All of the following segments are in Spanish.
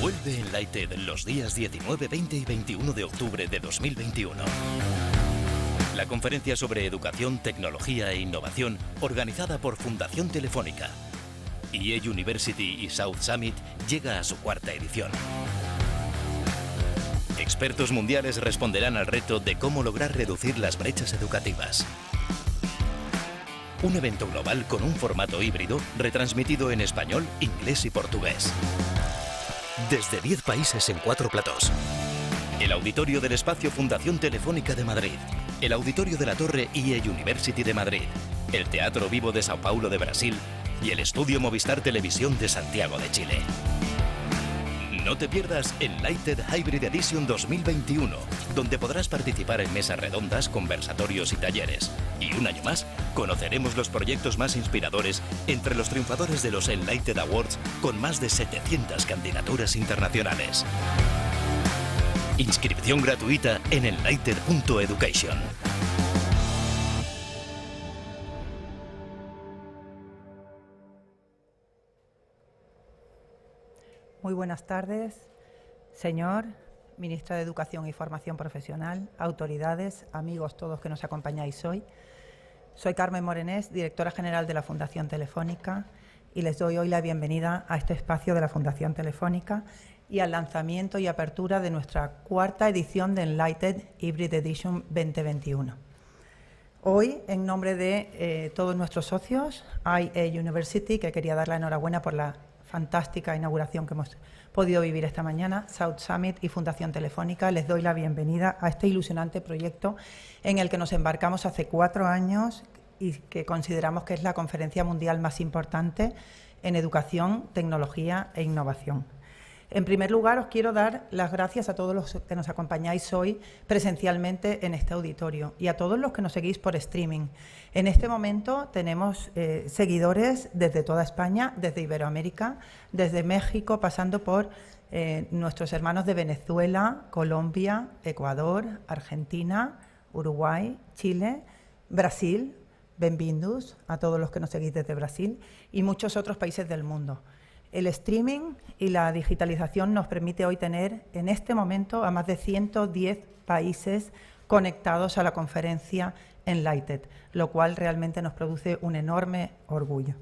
Vuelve enlightED los días 19, 20 y 21 de octubre de 2021. La conferencia sobre educación, tecnología e innovación, organizada por Fundación Telefónica, EA University y South Summit, llega a su cuarta edición. Expertos mundiales responderán al reto de cómo lograr reducir las brechas educativas. Un evento global con un formato híbrido retransmitido en español, inglés y portugués. Desde 10 países en 4 platós. El auditorio del espacio Fundación Telefónica de Madrid, el auditorio de la Torre EA University de Madrid, el Teatro Vivo de Sao Paulo de Brasil y el Estudio Movistar Televisión de Santiago de Chile. No te pierdas enlightED Hybrid Edition 2021, donde podrás participar en mesas redondas, conversatorios y talleres. Y un año más, conoceremos los proyectos más inspiradores entre los triunfadores de los enlightED Awards con más de 700 candidaturas internacionales. Inscripción gratuita en enlightED.education. Muy buenas tardes, señor Ministro de Educación y Formación Profesional, autoridades, amigos todos que nos acompañáis hoy. Soy Carmen Morenés, directora general de la Fundación Telefónica, y les doy hoy la bienvenida a este espacio de la Fundación Telefónica y al lanzamiento y apertura de nuestra cuarta edición de enlightED Hybrid Edition 2021. Hoy, en nombre de todos nuestros socios, EA University, que quería dar la enhorabuena por la fantástica inauguración que hemos podido vivir esta mañana, South Summit y Fundación Telefónica, les doy la bienvenida a este ilusionante proyecto en el que nos embarcamos hace 4 años y que consideramos que es la conferencia mundial más importante en educación, tecnología e innovación. En primer lugar, os quiero dar las gracias a todos los que nos acompañáis hoy presencialmente en este auditorio y a todos los que nos seguís por streaming. En este momento tenemos seguidores desde toda España, desde Iberoamérica, desde México, pasando por nuestros hermanos de Venezuela, Colombia, Ecuador, Argentina, Uruguay, Chile, Brasil. Bienvenidos a todos los que nos seguís desde Brasil y muchos otros países del mundo. El streaming y la digitalización nos permite hoy tener en este momento a más de 110 países conectados a la conferencia enlightED, lo cual realmente nos produce un enorme orgullo.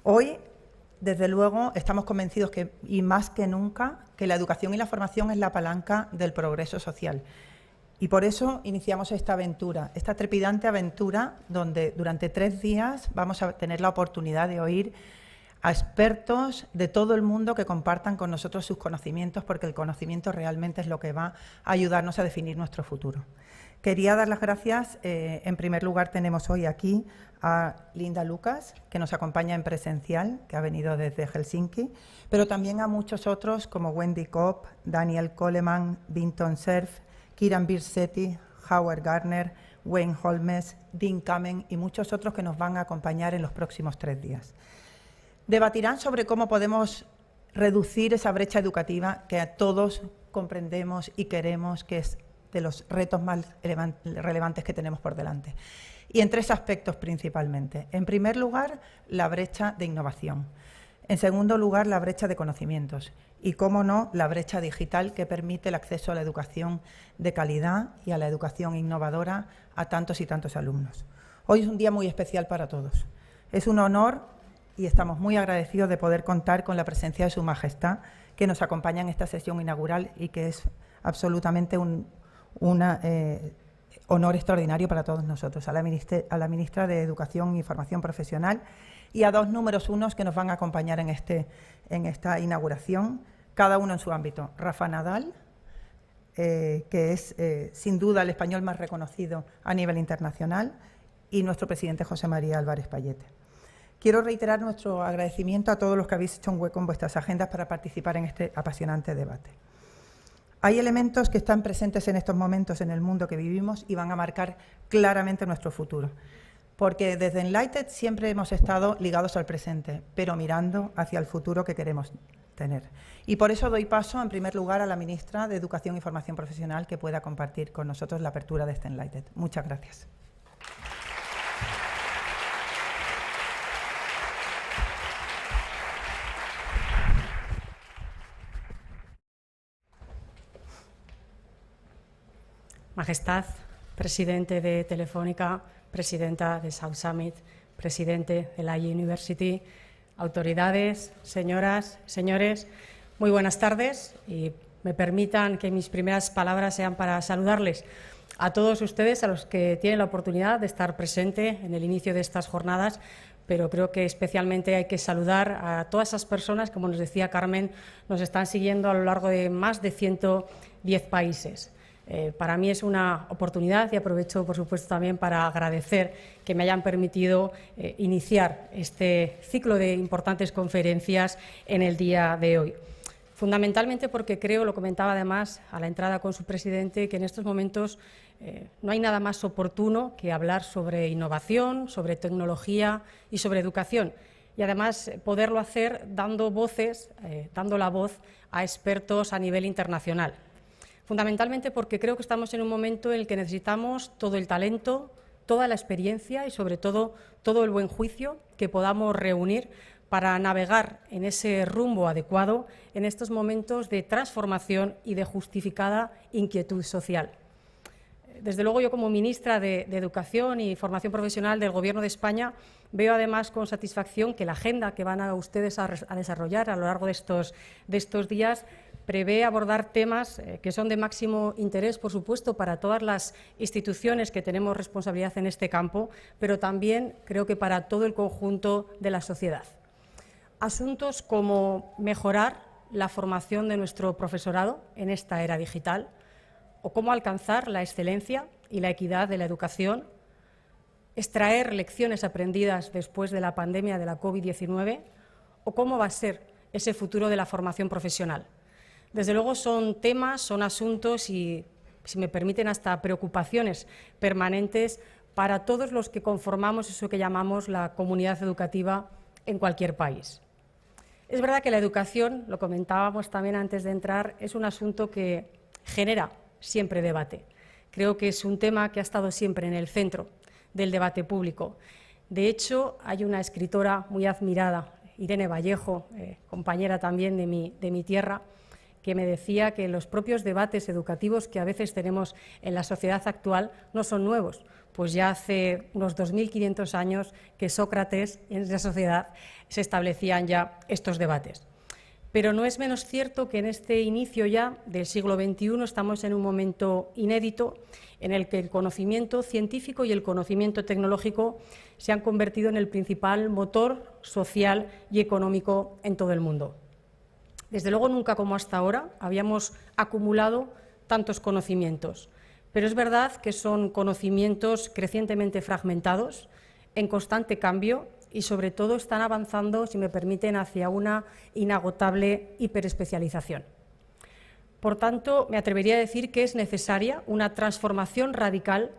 Hoy, desde luego, estamos convencidos y más que nunca, que la educación y la formación es la palanca del progreso social. Y por eso iniciamos esta aventura, esta trepidante aventura, donde durante 3 días vamos a tener la oportunidad de oír a expertos de todo el mundo que compartan con nosotros sus conocimientos, porque el conocimiento realmente es lo que va a ayudarnos a definir nuestro futuro. Quería dar las gracias, en primer lugar tenemos hoy aquí a Linda Liukas, que nos acompaña en presencial, que ha venido desde Helsinki, pero también a muchos otros como Wendy Kopp, Daniel Coleman, Vinton Cerf, Kiran Birsetti, Howard Gardner, Wayne Holmes, Dean Kamen y muchos otros que nos van a acompañar en los próximos 3 días. Debatirán sobre cómo podemos reducir esa brecha educativa que a todos comprendemos y queremos, que es de los retos más relevantes que tenemos por delante. Y en 3 aspectos principalmente. En primer lugar, la brecha de innovación. En segundo lugar, la brecha de conocimientos. Y, cómo no, la brecha digital que permite el acceso a la educación de calidad y a la educación innovadora a tantos y tantos alumnos. Hoy es un día muy especial para todos. Es un honor y estamos muy agradecidos de poder contar con la presencia de Su Majestad, que nos acompaña en esta sesión inaugural y que es absolutamente un honor extraordinario para todos nosotros, a la ministra de Educación y Formación Profesional y a 2 números 1 que nos van a acompañar en esta inauguración, cada uno en su ámbito. Rafael Nadal, que es sin duda el español más reconocido a nivel internacional, y nuestro presidente José María Álvarez-Pallete. Quiero reiterar nuestro agradecimiento a todos los que habéis hecho un hueco en vuestras agendas para participar en este apasionante debate. Hay elementos que están presentes en estos momentos en el mundo que vivimos y van a marcar claramente nuestro futuro, porque desde enlightED siempre hemos estado ligados al presente, pero mirando hacia el futuro que queremos tener. Y por eso doy paso, en primer lugar, a la ministra de Educación y Formación Profesional, que pueda compartir con nosotros la apertura de este enlightED. Muchas gracias. Majestad, presidente de Telefónica, presidenta de South Summit, presidente de la University, autoridades, señoras, señores, muy buenas tardes y me permitan que mis primeras palabras sean para saludarles a todos ustedes, a los que tienen la oportunidad de estar presente en el inicio de estas jornadas, pero creo que especialmente hay que saludar a todas esas personas, como nos decía Carmen, nos están siguiendo a lo largo de más de 110 países. Para mí es una oportunidad y aprovecho, por supuesto, también para agradecer que me hayan permitido iniciar este ciclo de importantes conferencias en el día de hoy. Fundamentalmente porque creo, lo comentaba además a la entrada con su presidente, que en estos momentos no hay nada más oportuno que hablar sobre innovación, sobre tecnología y sobre educación. Y además poderlo hacer dando la voz a expertos a nivel internacional. Fundamentalmente porque creo que estamos en un momento en el que necesitamos todo el talento, toda la experiencia y, sobre todo, todo el buen juicio que podamos reunir para navegar en ese rumbo adecuado en estos momentos de transformación y de justificada inquietud social. Desde luego, yo como ministra de Educación y Formación Profesional del Gobierno de España veo además con satisfacción que la agenda que van a ustedes a desarrollar a lo largo de estos días prevé abordar temas que son de máximo interés, por supuesto, para todas las instituciones que tenemos responsabilidad en este campo, pero también creo que para todo el conjunto de la sociedad. Asuntos como mejorar la formación de nuestro profesorado en esta era digital o cómo alcanzar la excelencia y la equidad de la educación, extraer lecciones aprendidas después de la pandemia de la COVID-19 o cómo va a ser ese futuro de la formación profesional. Desde luego son temas, son asuntos y, si me permiten, hasta preocupaciones permanentes para todos los que conformamos eso que llamamos la comunidad educativa en cualquier país. Es verdad que la educación, lo comentábamos también antes de entrar, es un asunto que genera siempre debate. Creo que es un tema que ha estado siempre en el centro del debate público. De hecho, hay una escritora muy admirada, Irene Vallejo, compañera también de mi tierra, que me decía que los propios debates educativos que a veces tenemos en la sociedad actual no son nuevos, pues ya hace unos 2.500 años que Sócrates en esa sociedad se establecían ya estos debates. Pero no es menos cierto que en este inicio ya del siglo XXI estamos en un momento inédito en el que el conocimiento científico y el conocimiento tecnológico se han convertido en el principal motor social y económico en todo el mundo. Desde luego, nunca como hasta ahora habíamos acumulado tantos conocimientos, pero es verdad que son conocimientos crecientemente fragmentados, en constante cambio y, sobre todo, están avanzando, si me permiten, hacia una inagotable hiperespecialización. Por tanto, me atrevería a decir que es necesaria una transformación radical,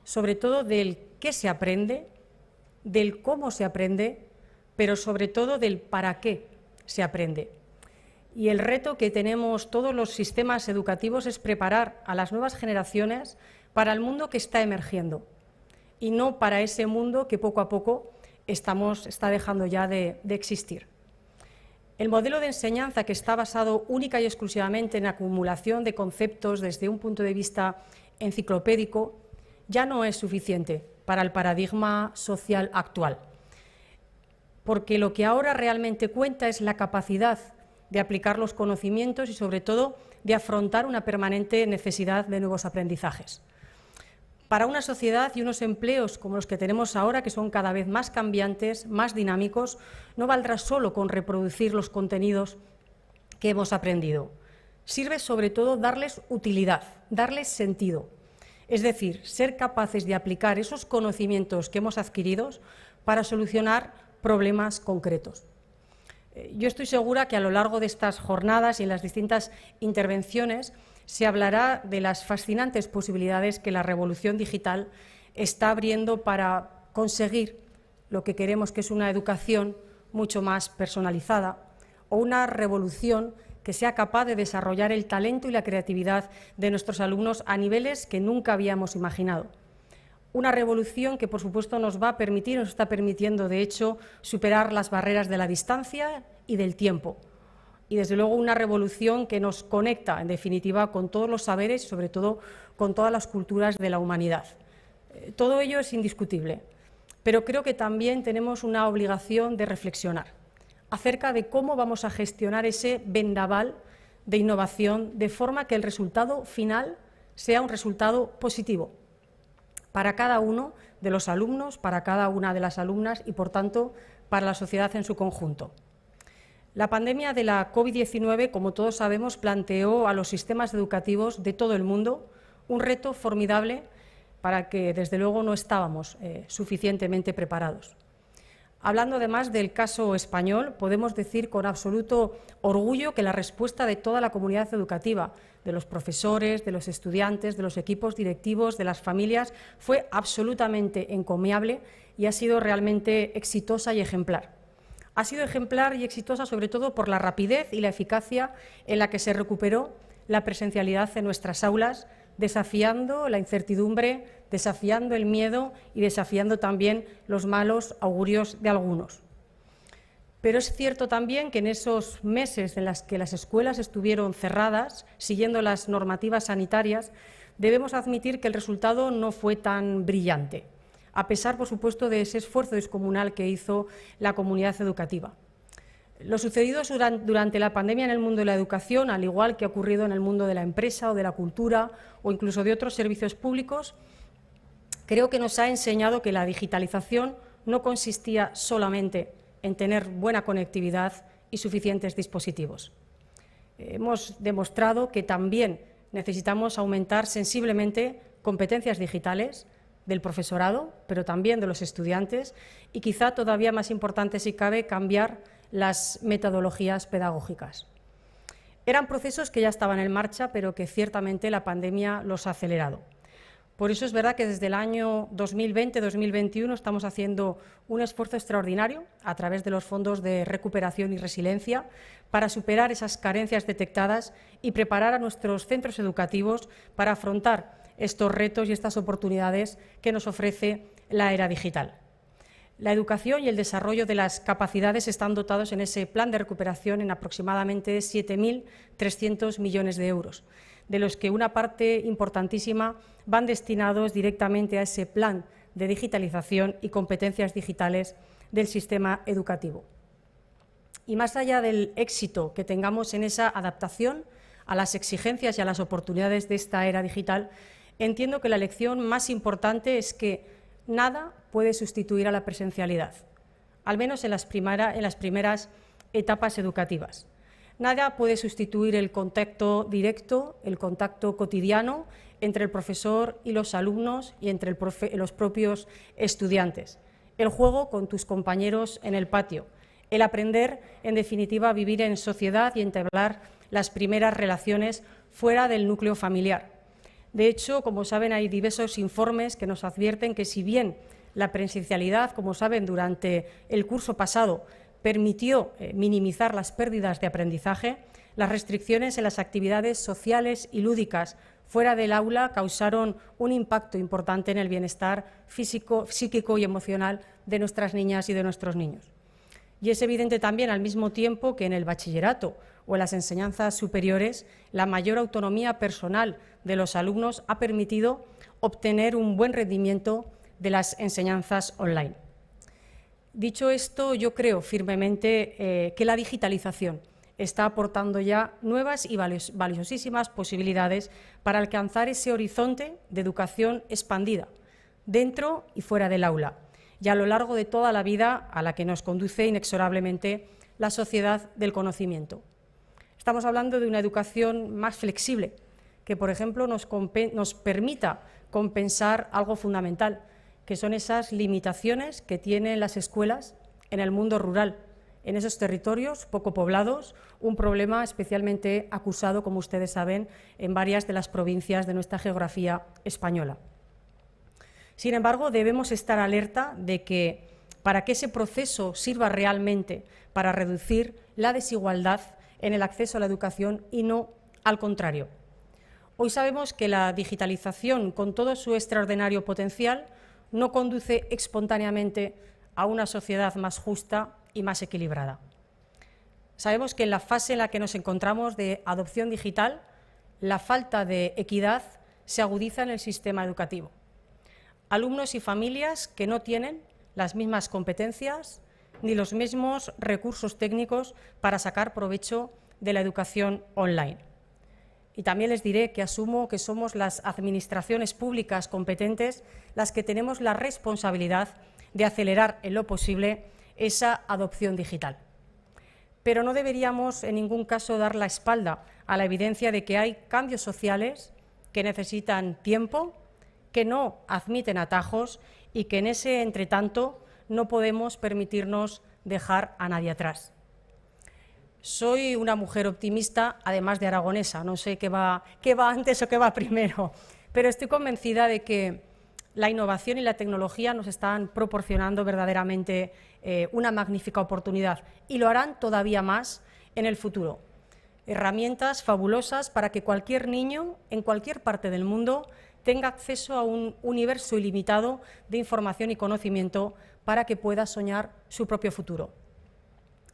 sobre todo del qué se aprende, del cómo se aprende, pero sobre todo del para qué se aprende. Y el reto que tenemos todos los sistemas educativos es preparar a las nuevas generaciones para el mundo que está emergiendo y no para ese mundo que poco a poco está dejando ya de existir. El modelo de enseñanza, que está basado única y exclusivamente en acumulación de conceptos desde un punto de vista enciclopédico, ya no es suficiente para el paradigma social actual, porque lo que ahora realmente cuenta es la capacidad de aplicar los conocimientos y, sobre todo, de afrontar una permanente necesidad de nuevos aprendizajes. Para una sociedad y unos empleos como los que tenemos ahora, que son cada vez más cambiantes, más dinámicos, no valdrá solo con reproducir los contenidos que hemos aprendido. Sirve, sobre todo, darles utilidad, darles sentido. Es decir, ser capaces de aplicar esos conocimientos que hemos adquirido para solucionar problemas concretos. Yo estoy segura que a lo largo de estas jornadas y en las distintas intervenciones se hablará de las fascinantes posibilidades que la revolución digital está abriendo para conseguir lo que queremos, que es una educación mucho más personalizada, o una revolución que sea capaz de desarrollar el talento y la creatividad de nuestros alumnos a niveles que nunca habíamos imaginado. Una revolución que, por supuesto, nos va a permitir, nos está permitiendo, de hecho, superar las barreras de la distancia y del tiempo. y, desde luego, una revolución que nos conecta, en definitiva, con todos los saberes y, sobre todo, con todas las culturas de la humanidad. Todo ello es indiscutible, pero creo que también tenemos una obligación de reflexionar acerca de cómo vamos a gestionar ese vendaval de innovación de forma que el resultado final sea un resultado positivo para cada uno de los alumnos, para cada una de las alumnas y, por tanto, para la sociedad en su conjunto. La pandemia de la COVID-19, como todos sabemos, planteó a los sistemas educativos de todo el mundo un reto formidable para que, desde luego, no estábamos suficientemente preparados. Hablando además del caso español, podemos decir con absoluto orgullo que la respuesta de toda la comunidad educativa, de los profesores, de los estudiantes, de los equipos directivos, de las familias, fue absolutamente encomiable y ha sido realmente exitosa y ejemplar. Ha sido ejemplar y exitosa sobre todo por la rapidez y la eficacia en la que se recuperó la presencialidad en nuestras aulas, desafiando la incertidumbre, desafiando el miedo y desafiando también los malos augurios de algunos. Pero es cierto también que en esos meses en los que las escuelas estuvieron cerradas, siguiendo las normativas sanitarias, debemos admitir que el resultado no fue tan brillante, a pesar, por supuesto, de ese esfuerzo descomunal que hizo la comunidad educativa. Lo sucedido durante la pandemia en el mundo de la educación, al igual que ha ocurrido en el mundo de la empresa o de la cultura o incluso de otros servicios públicos, creo que nos ha enseñado que la digitalización no consistía solamente en tener buena conectividad y suficientes dispositivos. Hemos demostrado que también necesitamos aumentar sensiblemente competencias digitales del profesorado, pero también de los estudiantes y, quizá todavía más importante si cabe, cambiar las metodologías pedagógicas. Eran procesos que ya estaban en marcha, pero que ciertamente la pandemia los ha acelerado. Por eso es verdad que desde el año 2020-2021 estamos haciendo un esfuerzo extraordinario a través de los fondos de recuperación y resiliencia para superar esas carencias detectadas y preparar a nuestros centros educativos para afrontar estos retos y estas oportunidades que nos ofrece la era digital. La educación y el desarrollo de las capacidades están dotados en ese plan de recuperación en aproximadamente 7.300 millones de euros, de los que una parte importantísima van destinados directamente a ese plan de digitalización y competencias digitales del sistema educativo. Y más allá del éxito que tengamos en esa adaptación a las exigencias y a las oportunidades de esta era digital, entiendo que la lección más importante es que nada puede sustituir a la presencialidad, al menos en las primeras etapas educativas. Nada puede sustituir el contacto directo, el contacto cotidiano entre el profesor y los alumnos y entre los propios estudiantes. El juego con tus compañeros en el patio, el aprender, en definitiva, a vivir en sociedad y entablar las primeras relaciones fuera del núcleo familiar. De hecho, como saben, hay diversos informes que nos advierten que, si bien la presencialidad, como saben, durante el curso pasado permitió minimizar las pérdidas de aprendizaje, las restricciones en las actividades sociales y lúdicas fuera del aula causaron un impacto importante en el bienestar físico, psíquico y emocional de nuestras niñas y de nuestros niños. Y es evidente también, al mismo tiempo, que en el bachillerato o en las enseñanzas superiores, la mayor autonomía personal de los alumnos ha permitido obtener un buen rendimiento de las enseñanzas online. Dicho esto, yo creo firmemente que la digitalización está aportando ya nuevas y valiosísimas posibilidades para alcanzar ese horizonte de educación expandida, dentro y fuera del aula, y a lo largo de toda la vida a la que nos conduce inexorablemente la sociedad del conocimiento. Estamos hablando de una educación más flexible, que, por ejemplo, nos permita compensar algo fundamental, que son esas limitaciones que tienen las escuelas en el mundo rural, en esos territorios poco poblados, un problema especialmente acusado, como ustedes saben, en varias de las provincias de nuestra geografía española. Sin embargo, debemos estar alerta de que, para que ese proceso sirva realmente para reducir la desigualdad en el acceso a la educación y no al contrario. Hoy sabemos que la digitalización, con todo su extraordinario potencial, no conduce espontáneamente a una sociedad más justa y más equilibrada. Sabemos que en la fase en la que nos encontramos de adopción digital, la falta de equidad se agudiza en el sistema educativo. Alumnos y familias que no tienen las mismas competencias ni los mismos recursos técnicos para sacar provecho de la educación online. Y también les diré que asumo que somos las administraciones públicas competentes las que tenemos la responsabilidad de acelerar en lo posible esa adopción digital. Pero no deberíamos en ningún caso dar la espalda a la evidencia de que hay cambios sociales que necesitan tiempo, que no admiten atajos y que en ese entretanto no podemos permitirnos dejar a nadie atrás. Soy una mujer optimista, además de aragonesa, no sé qué va antes o qué va primero, pero estoy convencida de que la innovación y la tecnología nos están proporcionando verdaderamente una magnífica oportunidad y lo harán todavía más en el futuro. Herramientas fabulosas para que cualquier niño en cualquier parte del mundo tenga acceso a un universo ilimitado de información y conocimiento para que pueda soñar su propio futuro.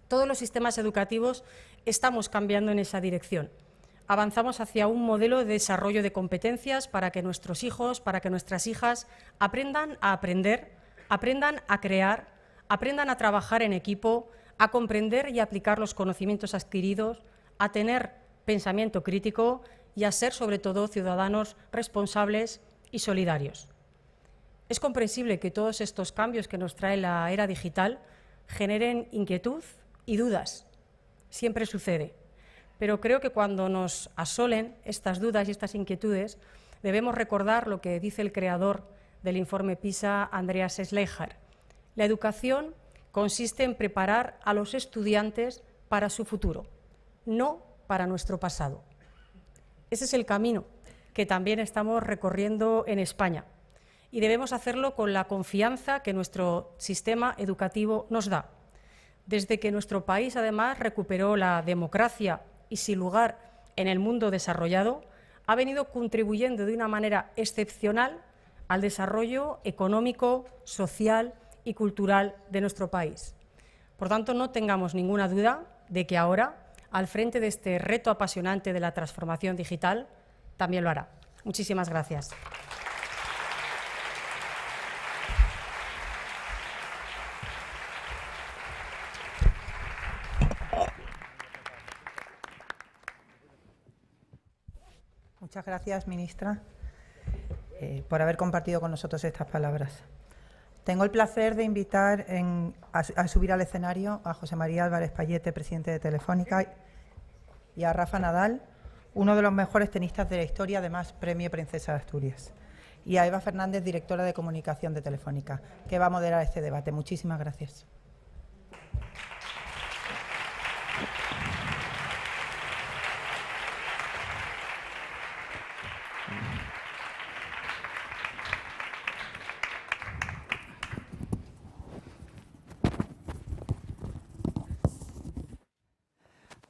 Todos los sistemas educativos estamos cambiando en esa dirección. Avanzamos hacia un modelo de desarrollo de competencias para que nuestros hijos, para que nuestras hijas aprendan a aprender, aprendan a crear, aprendan a trabajar en equipo, a comprender y aplicar los conocimientos adquiridos, a tener pensamiento crítico y a ser, sobre todo, ciudadanos responsables y solidarios. Es comprensible que todos estos cambios que nos trae la era digital generen inquietud y dudas. Siempre sucede. Pero creo que cuando nos asolen estas dudas y estas inquietudes, debemos recordar lo que dice el creador del informe PISA, Andreas Schleicher. La educación consiste en preparar a los estudiantes para su futuro, no para nuestro pasado. Ese es el camino que también estamos recorriendo en España y debemos hacerlo con la confianza que nuestro sistema educativo nos da. Desde que nuestro país, además, recuperó la democracia y sin lugar en el mundo desarrollado, ha venido contribuyendo de una manera excepcional al desarrollo económico, social y cultural de nuestro país. Por tanto, no tengamos ninguna duda de que ahora, al frente de este reto apasionante de la transformación digital, también lo hará. Muchísimas gracias. Muchas gracias, ministra, por haber compartido con nosotros estas palabras. Tengo el placer de invitar a subir al escenario a José María Álvarez-Pallete, presidente de Telefónica, y a Rafa Nadal, uno de los mejores tenistas de la historia, además Premio Príncipe de Asturias, y a Eva Fernández, directora de comunicación de Telefónica, que va a moderar este debate. Muchísimas gracias.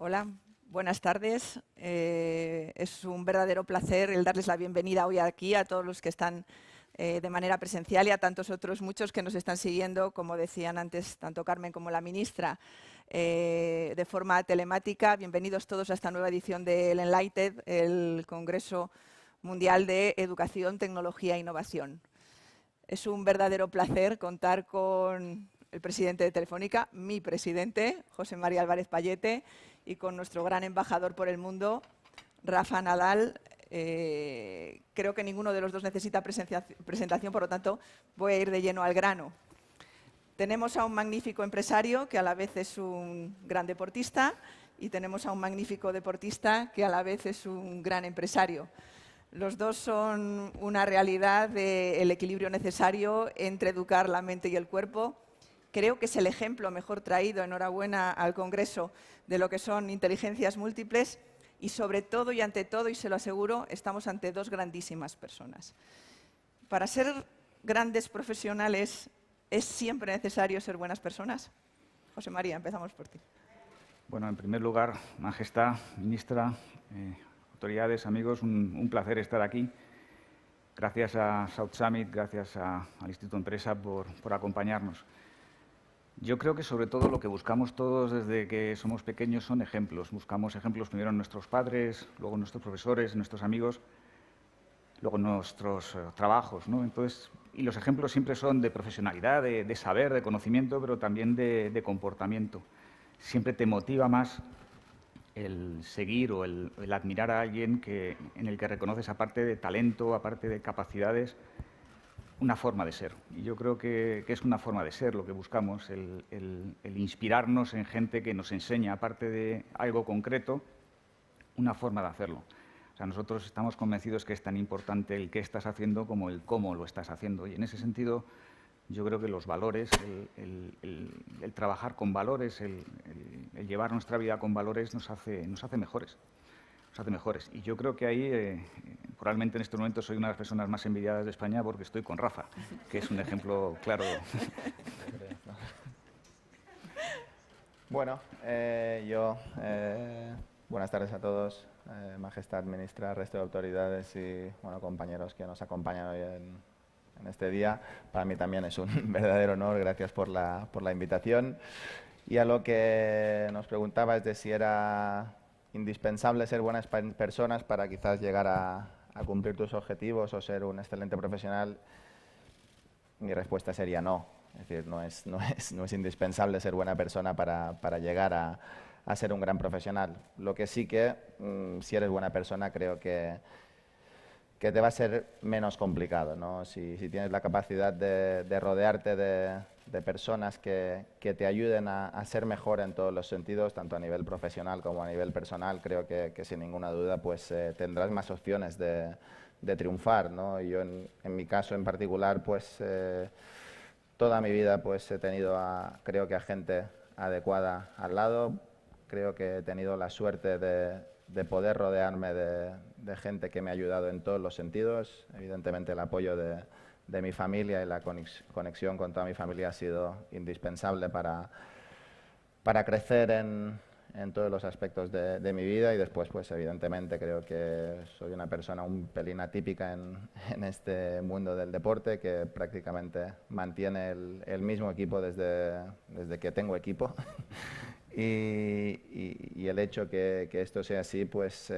Hola, buenas tardes. Es un verdadero placer el darles la bienvenida hoy aquí a todos los que están de manera presencial y a tantos otros muchos que nos están siguiendo, como decían antes tanto Carmen como la ministra, de forma telemática. Bienvenidos todos a esta nueva edición del enlightED, el Congreso Mundial de Educación, Tecnología e Innovación. Es un verdadero placer contar con el presidente de Telefónica, mi presidente, José María Álvarez-Pallete, y con nuestro gran embajador por el mundo, Rafa Nadal. Creo que ninguno de los dos necesita presentación, por lo tanto, voy a ir de lleno al grano. Tenemos a un magnífico empresario que a la vez es un gran deportista y tenemos a un magnífico deportista que a la vez es un gran empresario. Los dos son una realidad del equilibrio necesario entre educar la mente y el cuerpo. Creo que es el ejemplo mejor traído, enhorabuena al Congreso, de lo que son inteligencias múltiples y sobre todo y ante todo, y se lo aseguro, estamos ante dos grandísimas personas. Para ser grandes profesionales, ¿es siempre necesario ser buenas personas? José María, empezamos por ti. Bueno, en primer lugar, Majestad, ministra, autoridades, amigos, un placer estar aquí. Gracias a South Summit, gracias al Instituto Empresa por acompañarnos. Yo creo que sobre todo lo que buscamos todos desde que somos pequeños son ejemplos. Buscamos ejemplos primero en nuestros padres, luego en nuestros profesores, en nuestros amigos, luego en nuestros trabajos, ¿no? Entonces, y los ejemplos siempre son de profesionalidad, de saber, de conocimiento, pero también de comportamiento. Siempre te motiva más el seguir o el admirar a alguien en el que reconoces, aparte de talento, aparte de capacidades, una forma de ser. Y yo creo que es una forma de ser lo que buscamos, el inspirarnos en gente que nos enseña, aparte de algo concreto, una forma de hacerlo. O sea, nosotros estamos convencidos que es tan importante el qué estás haciendo como el cómo lo estás haciendo. Y en ese sentido, yo creo que los valores, el trabajar con valores, el llevar nuestra vida con valores nos hace mejores. Nos hace mejores. Y yo creo que ahí, probablemente en este momento soy una de las personas más envidiadas de España porque estoy con Rafa, que es un ejemplo claro. Bueno, buenas tardes a todos, Majestad Ministra, resto de autoridades y compañeros que nos acompañan hoy en este día. Para mí también es un verdadero honor, gracias por la invitación. Y a lo que nos preguntaba es de si era indispensable ser buenas personas para quizás llegar a cumplir tus objetivos o ser un excelente profesional. Mi respuesta sería no. Es decir, no es indispensable ser buena persona para llegar a ser un gran profesional. Lo que sí que, si eres buena persona, creo que te va a ser menos complicado, ¿no? Si tienes la capacidad de rodearte de personas que te ayuden a ser mejor en todos los sentidos, tanto a nivel profesional como a nivel personal, creo que sin ninguna duda pues, tendrás más opciones de triunfar, ¿no? Yo en mi caso en particular, pues toda mi vida pues, he tenido creo que a gente adecuada al lado. Creo que he tenido la suerte de poder rodearme de gente que me ha ayudado en todos los sentidos. Evidentemente el apoyo de mi familia y la conexión con toda mi familia ha sido indispensable para crecer en todos los aspectos de mi vida, y después pues evidentemente creo que soy una persona un pelín atípica en este mundo del deporte, que prácticamente mantiene el mismo equipo desde que tengo equipo. Y el hecho que esto sea así pues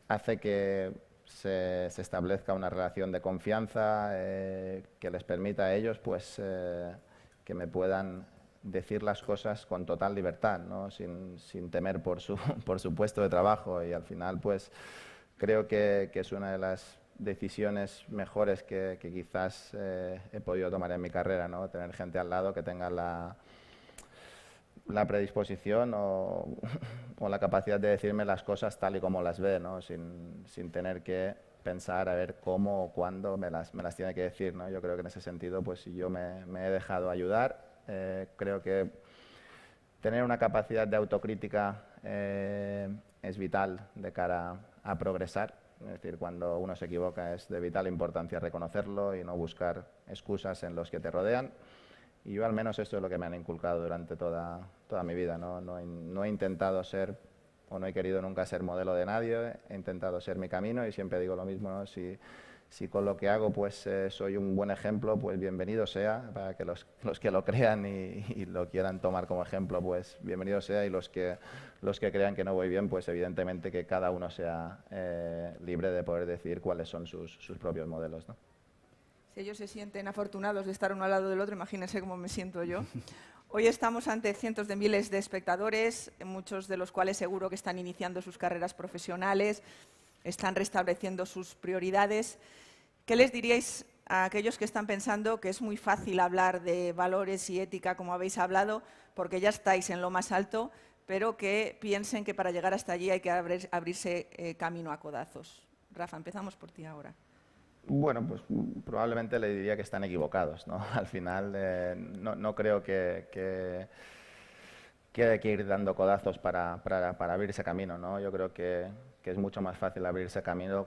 hace que se establezca una relación de confianza que les permita a ellos pues que me puedan decir las cosas con total libertad, ¿no? sin temer por su puesto de trabajo, y al final pues creo que es una de las decisiones mejores que quizás he podido tomar en mi carrera, ¿no? Tener gente al lado que tenga la predisposición o la capacidad de decirme las cosas tal y como las ve, ¿no? sin tener que pensar a ver cómo o cuándo me las tiene que decir, ¿no? Yo creo que en ese sentido pues yo me he dejado ayudar. Creo que tener una capacidad de autocrítica es vital de cara a progresar. Es decir, cuando uno se equivoca es de vital importancia reconocerlo y no buscar excusas en los que te rodean. Y yo al menos esto es lo que me han inculcado durante toda mi vida, ¿no? No he intentado ser, o no he querido nunca ser modelo de nadie. He intentado ser mi camino y siempre digo lo mismo, ¿no? Si con lo que hago pues soy un buen ejemplo, pues bienvenido sea, para que los que lo crean y lo quieran tomar como ejemplo, pues bienvenido sea, y los que crean que no voy bien, pues evidentemente que cada uno sea libre de poder decir cuáles son sus propios modelos, ¿no? Si ellos se sienten afortunados de estar uno al lado del otro, imagínense cómo me siento yo. Hoy estamos ante cientos de miles de espectadores, muchos de los cuales seguro que están iniciando sus carreras profesionales, están restableciendo sus prioridades. ¿Qué les diríais a aquellos que están pensando que es muy fácil hablar de valores y ética, como habéis hablado, porque ya estáis en lo más alto, pero que piensen que para llegar hasta allí hay que abrirse camino a codazos? Rafa, empezamos por ti ahora. Bueno, pues probablemente le diría que están equivocados, ¿no? Al final no creo que hay que ir dando codazos para abrirse camino, ¿no? Yo creo que es mucho más fácil abrirse camino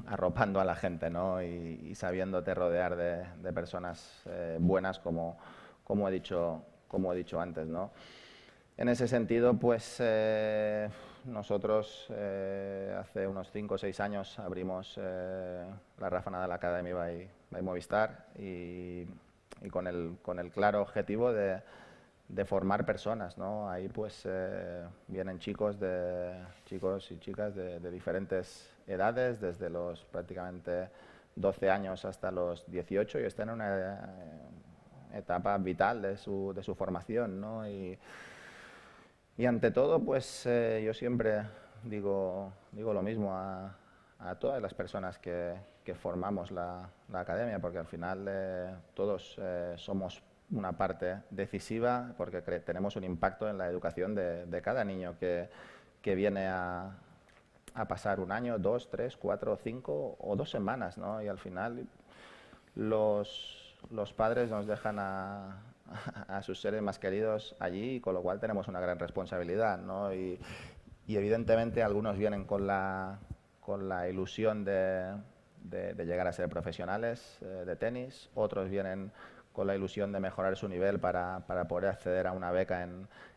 arropando a la gente, ¿no? Y sabiéndote rodear de personas buenas, como he dicho antes, ¿no? En ese sentido, pues nosotros hace unos 5 o 6 años abrimos la Rafael Nadal Academy by Movistar, y con el claro objetivo de formar personas, ¿no? Ahí pues vienen chicos y chicas de diferentes edades, desde los prácticamente 12 años hasta los 18, y están en una etapa vital de su formación, ¿no? Y ante todo, pues yo siempre digo lo mismo a todas las personas que formamos la academia, porque al final todos somos una parte decisiva, porque tenemos un impacto en la educación de cada niño que viene a pasar 1 año, 2, 3, 4, 5 o 2 semanas, ¿no? Y al final los padres nos dejan a sus seres más queridos allí, con lo cual tenemos una gran responsabilidad, ¿no? Y evidentemente algunos vienen con la ilusión de llegar a ser profesionales de tenis, otros vienen con la ilusión de mejorar su nivel para poder acceder a una beca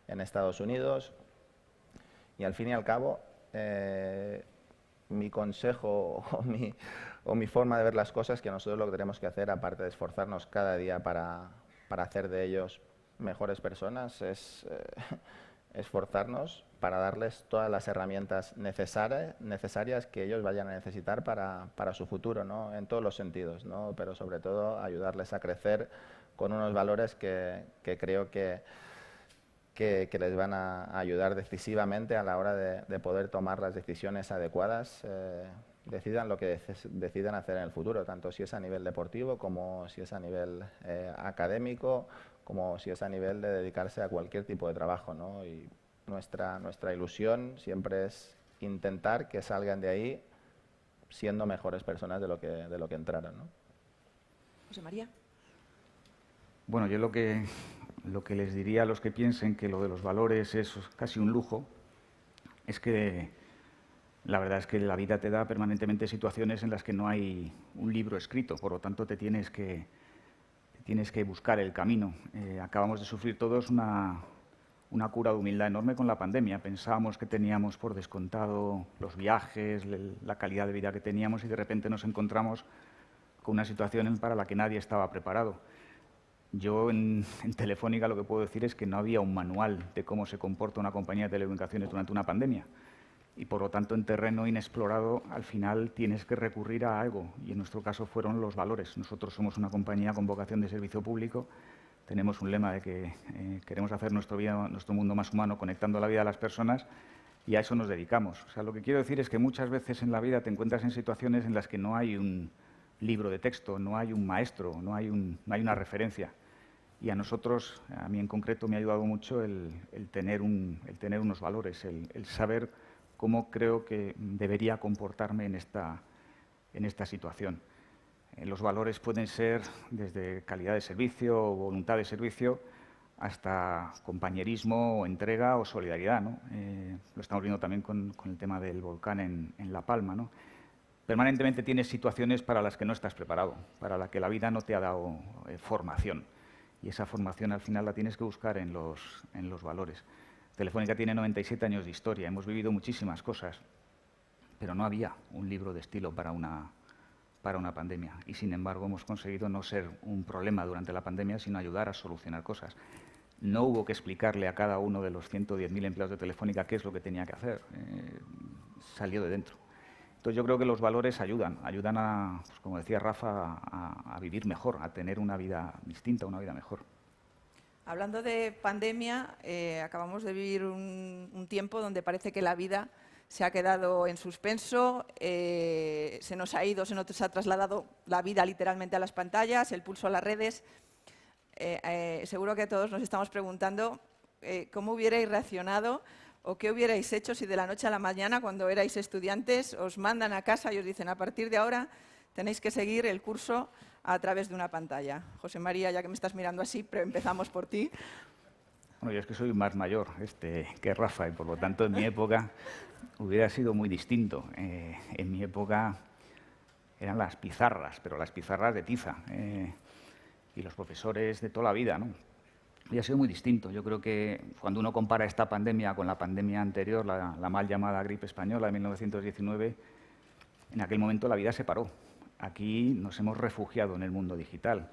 en Estados Unidos. Y al fin y al cabo, mi consejo o mi forma de ver las cosas es que nosotros lo que tenemos que hacer, aparte de esforzarnos cada día para hacer de ellos mejores personas, es esforzarnos para darles todas las herramientas necesarias que ellos vayan a necesitar para su futuro, ¿no? En todos los sentidos, ¿no? Pero sobre todo ayudarles a crecer con unos valores que creo que les van a ayudar decisivamente a la hora de poder tomar las decisiones adecuadas, decidan lo que decidan hacer en el futuro, tanto si es a nivel deportivo como si es a nivel académico, como si es a nivel de dedicarse a cualquier tipo de trabajo, ¿no? Y nuestra ilusión siempre es intentar que salgan de ahí siendo mejores personas de lo que entraron, ¿no? José María. Bueno, yo lo que les diría a los que piensen que lo de los valores es casi un lujo, es que la verdad es que la vida te da permanentemente situaciones en las que no hay un libro escrito, por lo tanto te tienes que buscar el camino. Acabamos de sufrir todos una cura de humildad enorme con la pandemia. Pensábamos que teníamos por descontado los viajes, la calidad de vida que teníamos, y de repente nos encontramos con una situación para la que nadie estaba preparado. Yo en Telefónica lo que puedo decir es que no había un manual de cómo se comporta una compañía de telecomunicaciones durante una pandemia. Y por lo tanto, en terreno inexplorado, al final tienes que recurrir a algo. Y en nuestro caso fueron los valores. Nosotros somos una compañía con vocación de servicio público. Tenemos un lema de que queremos hacer nuestro mundo más humano, conectando la vida de las personas, y a eso nos dedicamos. O sea, lo que quiero decir es que muchas veces en la vida te encuentras en situaciones en las que no hay un libro de texto, no hay un maestro, no hay una referencia. Y a nosotros, a mí en concreto, me ha ayudado mucho el tener unos valores, el saber cómo creo que debería comportarme en esta situación. Los valores pueden ser desde calidad de servicio o voluntad de servicio hasta compañerismo, o entrega o solidaridad, ¿no? Lo estamos viendo también con el tema del volcán en La Palma, ¿no? Permanentemente tienes situaciones para las que no estás preparado, para las que la vida no te ha dado formación. Y esa formación al final la tienes que buscar en los valores. Telefónica tiene 97 años de historia, hemos vivido muchísimas cosas, pero no había un libro de estilo para una pandemia. Y sin embargo hemos conseguido no ser un problema durante la pandemia, sino ayudar a solucionar cosas. No hubo que explicarle a cada uno de los 110.000 empleados de Telefónica qué es lo que tenía que hacer. Salió de dentro. Entonces yo creo que los valores ayudan a, pues como decía Rafa, a vivir mejor, a tener una vida distinta, una vida mejor. Hablando de pandemia, acabamos de vivir un tiempo donde parece que la vida se ha quedado en suspenso, se nos ha trasladado la vida literalmente a las pantallas, el pulso a las redes. Seguro que todos nos estamos preguntando cómo hubierais reaccionado o qué hubierais hecho si de la noche a la mañana, cuando erais estudiantes, os mandan a casa y os dicen: a partir de ahora tenéis que seguir el curso a través de una pantalla. José María, ya que me estás mirando así, pero empezamos por ti. Bueno, yo es que soy más mayor que Rafa, y por lo tanto en mi época hubiera sido muy distinto. En mi época eran las pizarras, pero las pizarras de tiza, y los profesores de toda la vida, ¿no? Hubiera sido muy distinto. Yo creo que cuando uno compara esta pandemia con la pandemia anterior, la mal llamada gripe española de 1919, en aquel momento la vida se paró. Aquí nos hemos refugiado en el mundo digital.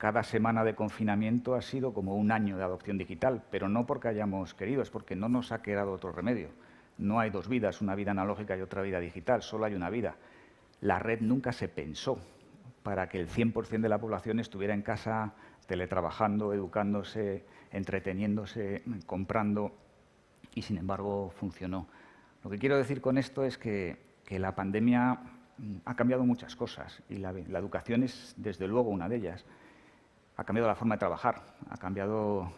cada semana de confinamiento ha sido como un año de adopción digital, pero no porque hayamos querido, es porque no nos ha quedado otro remedio. No hay dos vidas, una vida analógica y otra vida digital, solo hay una vida. La red nunca se pensó para que el 100% de la población estuviera en casa teletrabajando, educándose, entreteniéndose, comprando, y sin embargo funcionó. Lo que quiero decir con esto es que la pandemia ha cambiado muchas cosas y la educación es desde luego una de ellas. Ha cambiado la forma de trabajar, ha cambiado,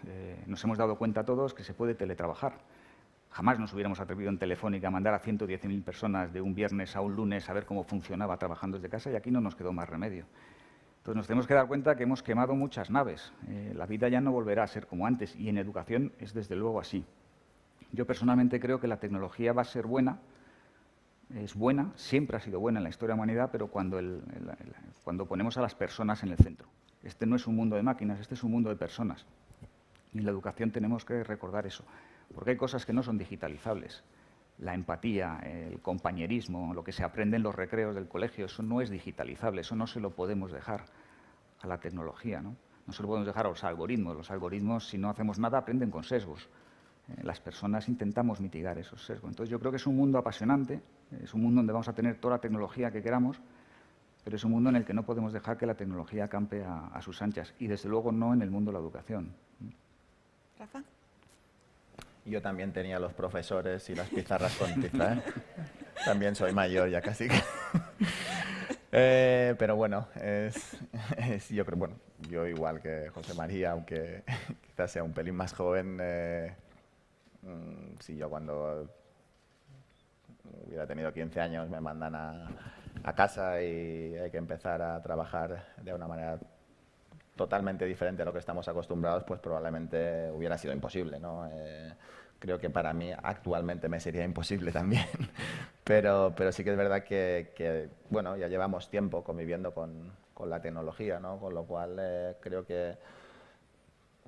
nos hemos dado cuenta todos que se puede teletrabajar. Jamás nos hubiéramos atrevido en Telefónica a mandar a 110.000 personas de un viernes a un lunes a ver cómo funcionaba trabajando desde casa, y aquí no nos quedó más remedio. Entonces nos tenemos que dar cuenta que hemos quemado muchas naves. La vida ya no volverá a ser como antes, y en educación es desde luego así. Yo personalmente creo que la tecnología va a ser buena, es buena, siempre ha sido buena en la historia de la humanidad, pero cuando ponemos a las personas en el centro. Este no es un mundo de máquinas, este es un mundo de personas. Y en la educación tenemos que recordar eso, porque hay cosas que no son digitalizables. La empatía, el compañerismo, lo que se aprende en los recreos del colegio, eso no es digitalizable, eso no se lo podemos dejar a la tecnología, ¿no? No se lo podemos dejar a los algoritmos. Los algoritmos, si no hacemos nada, aprenden con sesgos. Las personas intentamos mitigar esos sesgos. Entonces yo creo que es un mundo apasionante, es un mundo donde vamos a tener toda la tecnología que queramos, pero es un mundo en el que no podemos dejar que la tecnología campe a sus anchas, y desde luego no en el mundo de la educación. Rafa. Yo también tenía los profesores y las pizarras con tiza, ¿eh? También soy mayor ya casi. Pero bueno, yo creo, bueno, yo igual que José María, aunque quizás sea un pelín más joven, si yo cuando hubiera tenido 15 años me mandan a casa y hay que empezar a trabajar de una manera totalmente diferente a lo que estamos acostumbrados, pues probablemente hubiera sido imposible, ¿no? Creo que para mí actualmente me sería imposible también, pero sí que es verdad que bueno, ya llevamos tiempo conviviendo con la tecnología, ¿no? Con lo cual creo que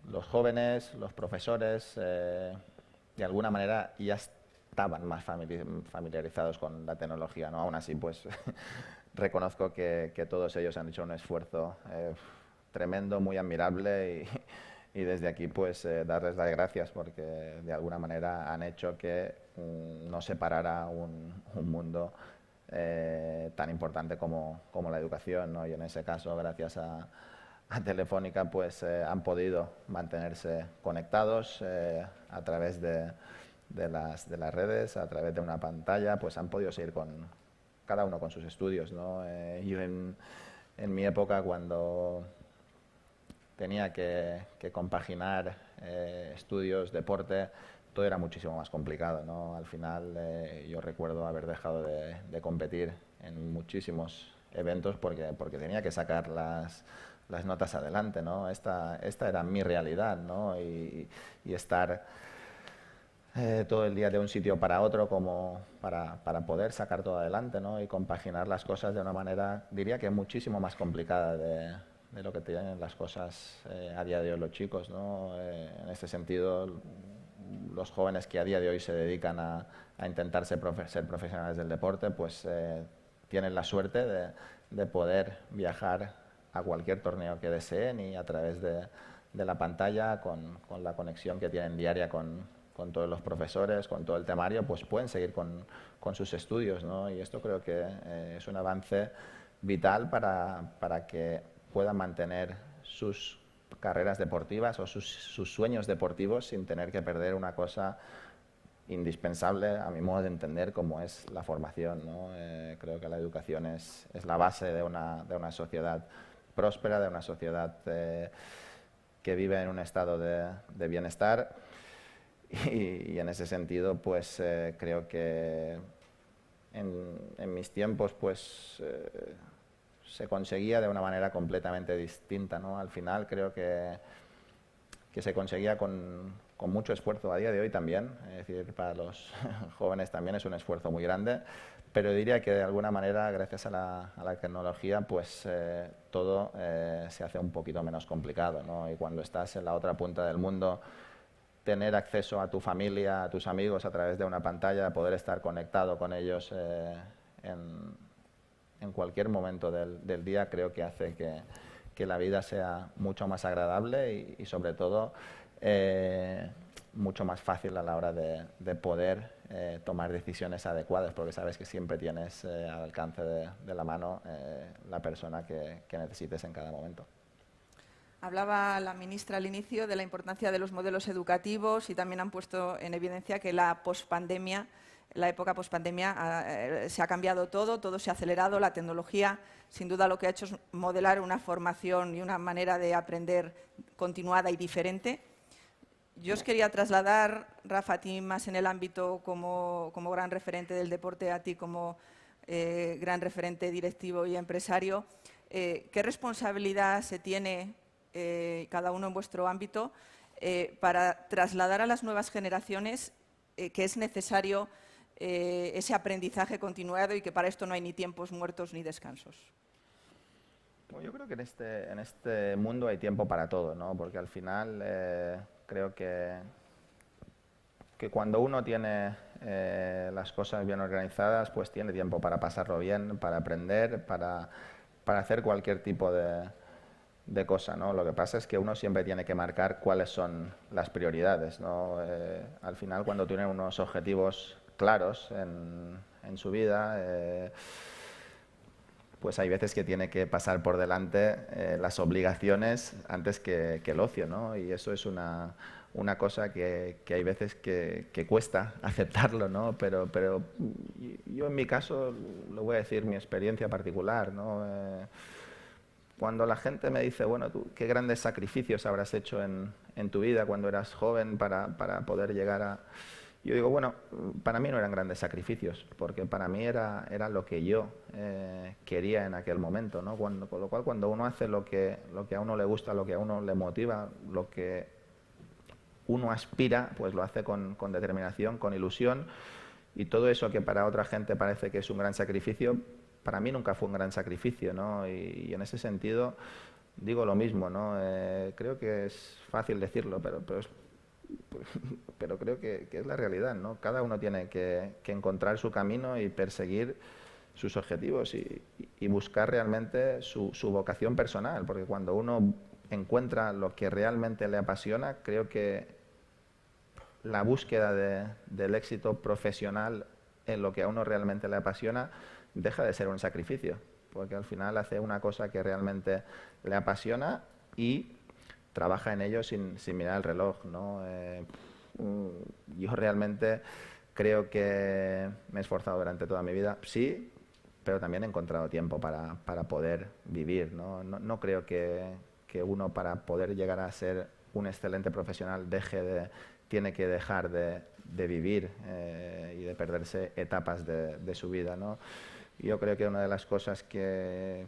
los jóvenes, los profesores, de alguna manera ya estaban más familiarizados con la tecnología, ¿no? Aún así, pues reconozco que todos ellos han hecho un esfuerzo tremendo, muy admirable, y desde aquí pues darles las gracias, porque de alguna manera han hecho que no se parara un mundo tan importante como la educación, ¿no? Y en ese caso, gracias a Telefónica, pues han podido mantenerse conectados a través de las redes, a través de una pantalla, pues han podido seguir cada uno con sus estudios, ¿no? Yo en mi época, cuando tenía que compaginar estudios, deporte, todo era muchísimo más complicado, ¿no? Al final yo recuerdo haber dejado de competir en muchísimos eventos porque tenía que sacar las notas adelante, ¿no? Esta era mi realidad, ¿no? Y estar todo el día de un sitio para otro como para poder sacar todo adelante, ¿no? Y compaginar las cosas de una manera, diría que muchísimo más complicada de lo que tienen las cosas a día de hoy los chicos, ¿no? En este sentido, los jóvenes que a día de hoy se dedican a intentar ser profesionales del deporte, pues tienen la suerte de poder viajar a cualquier torneo que deseen, y a través de la pantalla, con la conexión que tienen diaria con todos los profesores, con todo el temario, pues pueden seguir con sus estudios, ¿no? Y esto creo que es un avance vital para que puedan mantener sus carreras deportivas o sus sueños deportivos sin tener que perder una cosa indispensable, a mi modo de entender, como es la formación, ¿no? Creo que la educación es la base de una sociedad próspera, de una sociedad que vive en un estado de bienestar, y en ese sentido pues creo que en mis tiempos pues se conseguía de una manera completamente distinta, ¿no? Al final creo que se conseguía con mucho esfuerzo, a día de hoy también, es decir, para los jóvenes también es un esfuerzo muy grande, pero diría que de alguna manera, gracias a la tecnología, pues todo se hace un poquito menos complicado, ¿no? Y cuando estás en la otra punta del mundo, tener acceso a tu familia, a tus amigos a través de una pantalla, poder estar conectado con ellos en cualquier momento del día, creo que hace que la vida sea mucho más agradable y sobre todo, mucho más fácil a la hora de poder tomar decisiones adecuadas, porque sabes que siempre tienes al alcance de la mano la persona que necesites en cada momento. Hablaba la ministra al inicio de la importancia de los modelos educativos y también han puesto en evidencia que la época pospandemia se ha cambiado todo se ha acelerado, la tecnología sin duda lo que ha hecho es modelar una formación y una manera de aprender continuada y diferente. Yo os quería trasladar, Rafa, a ti más en el ámbito como gran referente del deporte, a ti como gran referente directivo y empresario. ¿Qué responsabilidad se tiene cada uno en vuestro ámbito para trasladar a las nuevas generaciones que es necesario ese aprendizaje continuado y que para esto no hay ni tiempos muertos ni descansos? Bueno, yo creo que en este mundo hay tiempo para todo, ¿no? Porque al final creo que cuando uno tiene las cosas bien organizadas, pues tiene tiempo para pasarlo bien, para aprender, para hacer cualquier tipo de cosa, ¿no? Lo que pasa es que uno siempre tiene que marcar cuáles son las prioridades, ¿no? Al final, cuando tiene unos objetivos claros en su vida, pues hay veces que tiene que pasar por delante las obligaciones antes que el ocio, ¿no? Y eso es una cosa que hay veces que cuesta aceptarlo, ¿no? Pero yo en mi caso, lo voy a decir, mi experiencia particular, ¿no? Cuando la gente me dice, bueno, tú, ¿qué grandes sacrificios habrás hecho en tu vida cuando eras joven para poder llegar a...? Yo digo, bueno, para mí no eran grandes sacrificios, porque para mí era lo que yo quería en aquel momento, ¿no? Con lo cual, cuando uno hace lo que a uno le gusta, lo que a uno le motiva, lo que uno aspira, pues lo hace con determinación, con ilusión, y todo eso que para otra gente parece que es un gran sacrificio, para mí nunca fue un gran sacrificio, ¿no? Y en ese sentido digo lo mismo, ¿no? Creo que es fácil decirlo, pero creo que es la realidad, ¿no? Cada uno tiene que encontrar su camino y perseguir sus objetivos y buscar realmente su vocación personal, porque cuando uno encuentra lo que realmente le apasiona, creo que la búsqueda del éxito profesional en lo que a uno realmente le apasiona deja de ser un sacrificio, porque al final hace una cosa que realmente le apasiona y trabaja en ello sin mirar el reloj, ¿no? Yo realmente creo que me he esforzado durante toda mi vida, sí, pero también he encontrado tiempo para poder vivir, ¿no? No creo que uno, para poder llegar a ser un excelente profesional, tiene que dejar de vivir y de perderse etapas de su vida, ¿no? Yo creo que una de las cosas de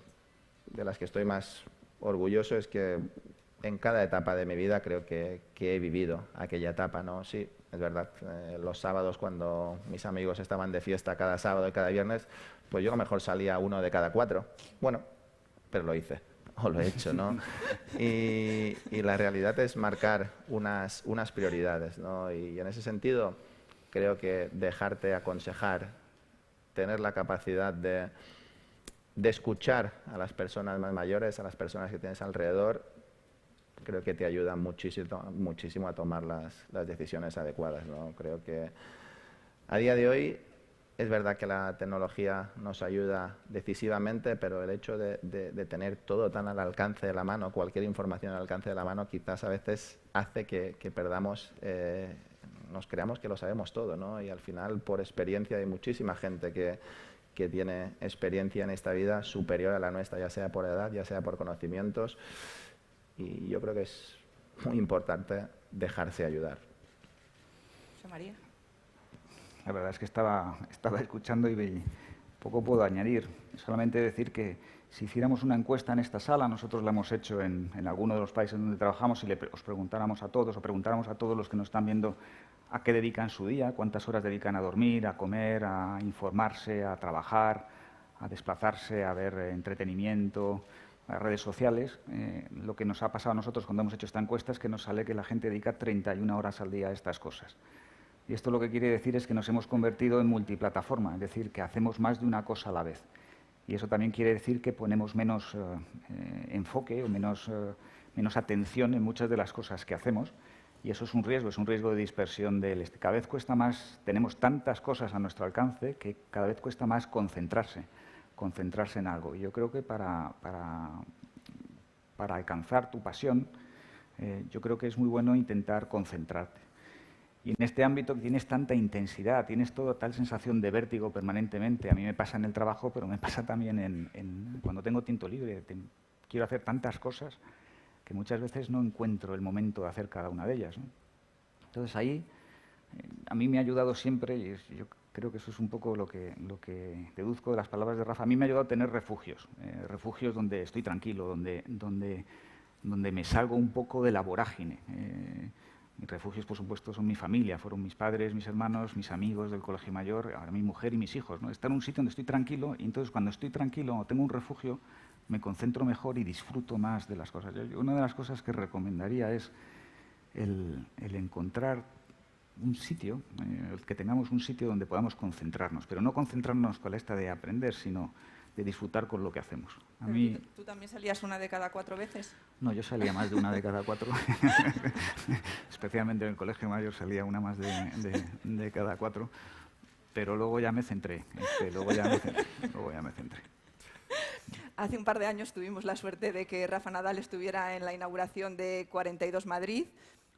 las que estoy más orgulloso es que en cada etapa de mi vida creo que he vivido aquella etapa, ¿no? Sí, es verdad, los sábados cuando mis amigos estaban de fiesta cada sábado y cada viernes, pues yo a lo mejor salía 1 de cada 4. Bueno, pero lo hice, o lo he hecho, ¿no? Y la realidad es marcar unas prioridades, ¿no? Y en ese sentido creo que dejarte aconsejar, tener la capacidad de escuchar a las personas más mayores, a las personas que tienes alrededor, creo que te ayuda muchísimo a tomar las decisiones adecuadas, ¿no? Creo que a día de hoy es verdad que la tecnología nos ayuda decisivamente, pero el hecho de tener todo tan al alcance de la mano, cualquier información al alcance de la mano, quizás a veces hace que perdamos, nos creamos que lo sabemos todo, ¿no? Y al final, por experiencia, hay muchísima gente que tiene experiencia en esta vida superior a la nuestra, ya sea por edad, ya sea por conocimientos, y yo creo que es muy importante dejarse ayudar. José María. La verdad es que estaba escuchando y poco puedo añadir. Solamente decir que si hiciéramos una encuesta en esta sala, nosotros la hemos hecho en alguno de los países donde trabajamos, y os preguntáramos a todos los que nos están viendo a qué dedican su día, cuántas horas dedican a dormir, a comer, a informarse, a trabajar, a desplazarse, a ver entretenimiento, a redes sociales. Lo que nos ha pasado a nosotros cuando hemos hecho esta encuesta es que nos sale que la gente dedica 31 horas al día a estas cosas. Y esto lo que quiere decir es que nos hemos convertido en multiplataforma, es decir, que hacemos más de una cosa a la vez. Y eso también quiere decir que ponemos menos enfoque o menos atención en muchas de las cosas que hacemos. Y eso es un riesgo de dispersión del Cada vez cuesta más, tenemos tantas cosas a nuestro alcance que cada vez cuesta más concentrarse en algo. Y yo creo que para alcanzar tu pasión, yo creo que es muy bueno intentar concentrarte. Y en este ámbito tienes tanta intensidad, tienes tal sensación de vértigo permanentemente. A mí me pasa en el trabajo, pero me pasa también cuando tengo tiempo libre. Quiero hacer tantas cosas que muchas veces no encuentro el momento de hacer cada una de ellas, ¿no? Entonces ahí a mí me ha ayudado siempre, y yo creo que eso es un poco lo que deduzco de las palabras de Rafa, a mí me ha ayudado a tener refugios donde estoy tranquilo, donde me salgo un poco de la vorágine. Mis refugios, por supuesto, son mi familia, fueron mis padres, mis hermanos, mis amigos del colegio mayor, ahora mi mujer y mis hijos, ¿no? Estar en un sitio donde estoy tranquilo, y entonces cuando estoy tranquilo, tengo un refugio, me concentro mejor y disfruto más de las cosas. Una de las cosas que recomendaría es el encontrar un sitio, que tengamos un sitio donde podamos concentrarnos, pero no concentrarnos con esta de aprender, sino de disfrutar con lo que hacemos. A mí... ¿Tú también salías una de cada 4 veces? No, yo salía más de una de cada 4. Especialmente en el colegio mayor salía una más de cada 4. Pero luego ya me centré. Luego ya me centré. Hace un par de años tuvimos la suerte de que Rafa Nadal estuviera en la inauguración de 42 Madrid.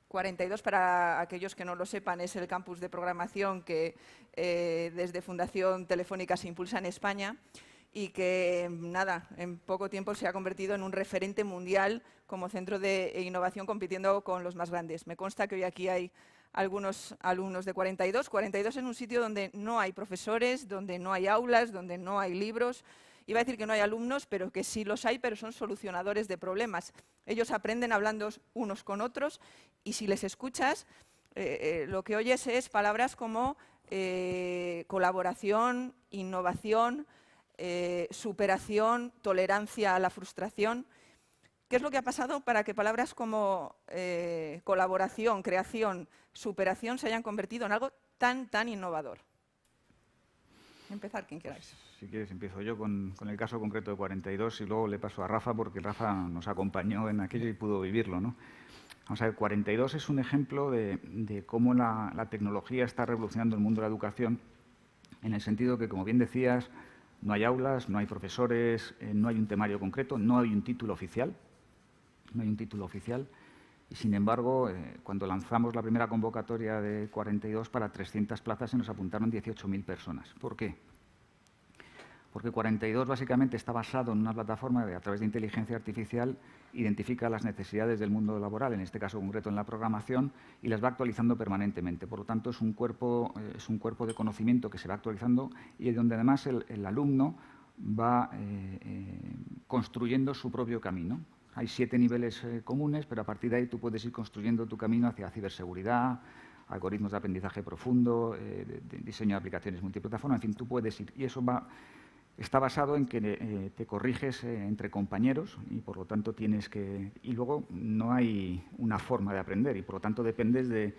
42, para aquellos que no lo sepan, es el campus de programación que desde Fundación Telefónica se impulsa en España, y que, nada, en poco tiempo se ha convertido en un referente mundial como centro de innovación, compitiendo con los más grandes. Me consta que hoy aquí hay algunos alumnos de 42. 42 en un sitio donde no hay profesores, donde no hay aulas, donde no hay libros. Iba a decir que no hay alumnos, pero que sí los hay, pero son solucionadores de problemas. Ellos aprenden hablando unos con otros, y si les escuchas, lo que oyes es palabras como colaboración, innovación, superación, tolerancia a la frustración. ¿Qué es lo que ha pasado para que palabras como colaboración, creación, superación se hayan convertido en algo tan innovador? Empezar quien queráis. Si quieres, empiezo yo con el caso concreto de 42 y luego le paso a Rafa, porque Rafa nos acompañó en aquello y pudo vivirlo, ¿no? Vamos a ver, 42 es un ejemplo de cómo la tecnología está revolucionando el mundo de la educación, en el sentido que, como bien decías, no hay aulas, no hay profesores, no hay un temario concreto, no hay un título oficial. Y, sin embargo, cuando lanzamos la primera convocatoria de 42 para 300 plazas, se nos apuntaron 18.000 personas. ¿Por qué? Porque 42 básicamente está basado en una plataforma que, a través de inteligencia artificial, identifica las necesidades del mundo laboral, en este caso concreto en la programación, y las va actualizando permanentemente. Por lo tanto, es un cuerpo de conocimiento que se va actualizando, y donde además el alumno va construyendo su propio camino. Hay 7 niveles comunes, pero a partir de ahí tú puedes ir construyendo tu camino hacia ciberseguridad, algoritmos de aprendizaje profundo, de diseño de aplicaciones multiplataforma, en fin, tú puedes ir. Y eso está basado en que te corriges entre compañeros, y por lo tanto tienes que... Y luego no hay una forma de aprender, y por lo tanto dependes de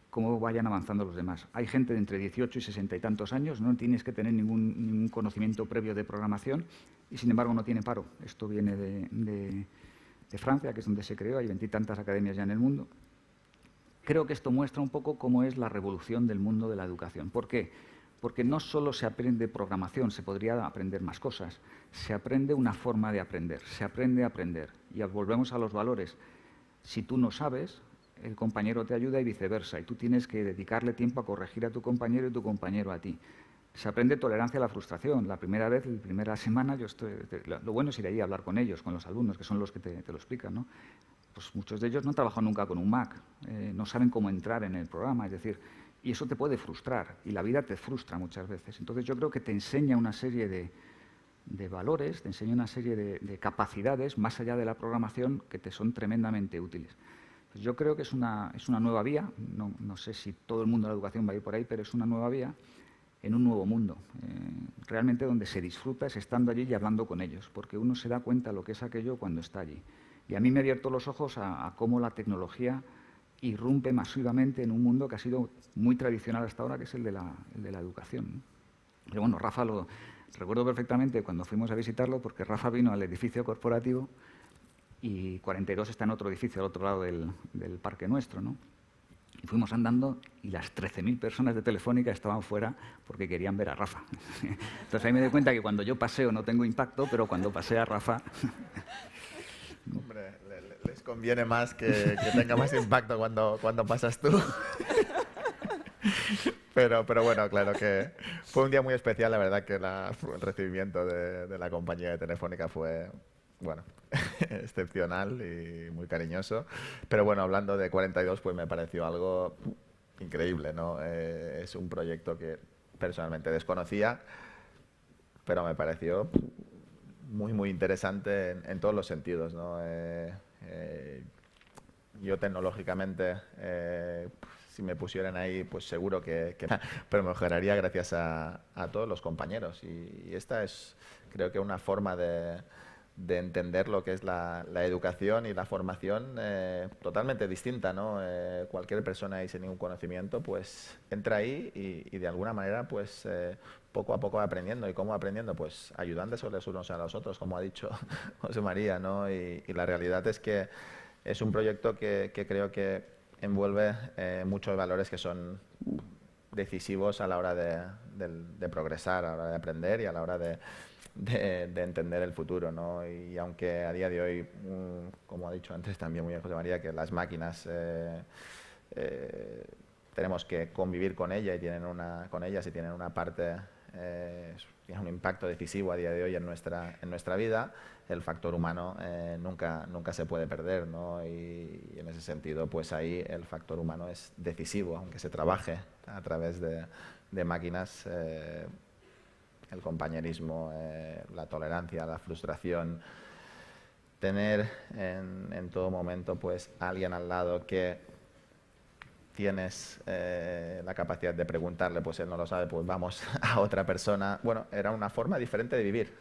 cómo vayan avanzando los demás. Hay gente de entre 18 y 60 y tantos años, no tienes que tener ningún conocimiento previo de programación, y sin embargo no tiene paro. Esto viene de Francia, que es donde se creó, hay 20 y tantas academias ya en el mundo. Creo que esto muestra un poco cómo es la revolución del mundo de la educación. ¿Por qué? Porque no solo se aprende programación, se podría aprender más cosas. Se aprende una forma de aprender, se aprende a aprender. Y volvemos a los valores. Si tú no sabes, el compañero te ayuda y viceversa. Y tú tienes que dedicarle tiempo a corregir a tu compañero y tu compañero a ti. Se aprende tolerancia a la frustración. La primera vez, la primera semana, lo bueno es ir ahí a hablar con ellos, con los alumnos, que son los que te lo explican, ¿no? Pues muchos de ellos no han trabajado nunca con un Mac, no saben cómo entrar en el programa, es decir, y eso te puede frustrar, y la vida te frustra muchas veces. Entonces yo creo que te enseña una serie de valores, te enseña una serie de capacidades, más allá de la programación, que te son tremendamente útiles. Pues yo creo que es una nueva vía, no sé si todo el mundo de la educación va a ir por ahí, pero es una nueva vía en un nuevo mundo, realmente donde se disfruta es estando allí y hablando con ellos, porque uno se da cuenta de lo que es aquello cuando está allí. Y a mí me ha abierto los ojos a cómo la tecnología irrumpe masivamente en un mundo que ha sido muy tradicional hasta ahora, que es el de la educación. Pero bueno, Rafa recuerdo perfectamente cuando fuimos a visitarlo, porque Rafa vino al edificio corporativo y 42 está en otro edificio al otro lado del parque nuestro, ¿no? Y fuimos andando y las 13.000 personas de Telefónica estaban fuera porque querían ver a Rafa. Entonces ahí me di cuenta que cuando yo paseo no tengo impacto, pero cuando pasea a Rafa... Hombre, les conviene más que tenga más impacto cuando pasas tú. Pero bueno, claro que fue un día muy especial, la verdad que el recibimiento de la compañía de Telefónica fue, bueno, excepcional y muy cariñoso. Pero bueno, hablando de 42, pues me pareció algo increíble, ¿no? Es un proyecto que personalmente desconocía, pero me pareció muy interesante en todos los sentidos, ¿no? Yo tecnológicamente, si me pusieran ahí, pues seguro pero mejoraría gracias a todos los compañeros. Y esta es, creo que, una forma de entender lo que es la educación y la formación totalmente distinta, ¿no? Cualquier persona ahí sin ningún conocimiento, pues entra ahí y de alguna manera, pues poco a poco va aprendiendo. ¿Y cómo aprendiendo? Pues ayudándose los unos a los otros, como ha dicho José María, ¿no? Y la realidad es que es un proyecto que creo que envuelve muchos valores que son decisivos a la hora de progresar, a la hora de aprender y a la hora de entender el futuro, ¿no? Y aunque a día de hoy, como ha dicho antes también muy bien José María, que las máquinas tenemos que convivir con ellas y tienen una parte, tienen un impacto decisivo a día de hoy en nuestra vida, el factor humano nunca se puede perder, ¿no? Y en ese sentido, pues ahí el factor humano es decisivo, aunque se trabaje a través de máquinas. El compañerismo, la tolerancia, la frustración, tener en todo momento pues alguien al lado que tienes la capacidad de preguntarle, pues él no lo sabe, pues vamos a otra persona. Bueno, era una forma diferente de vivir.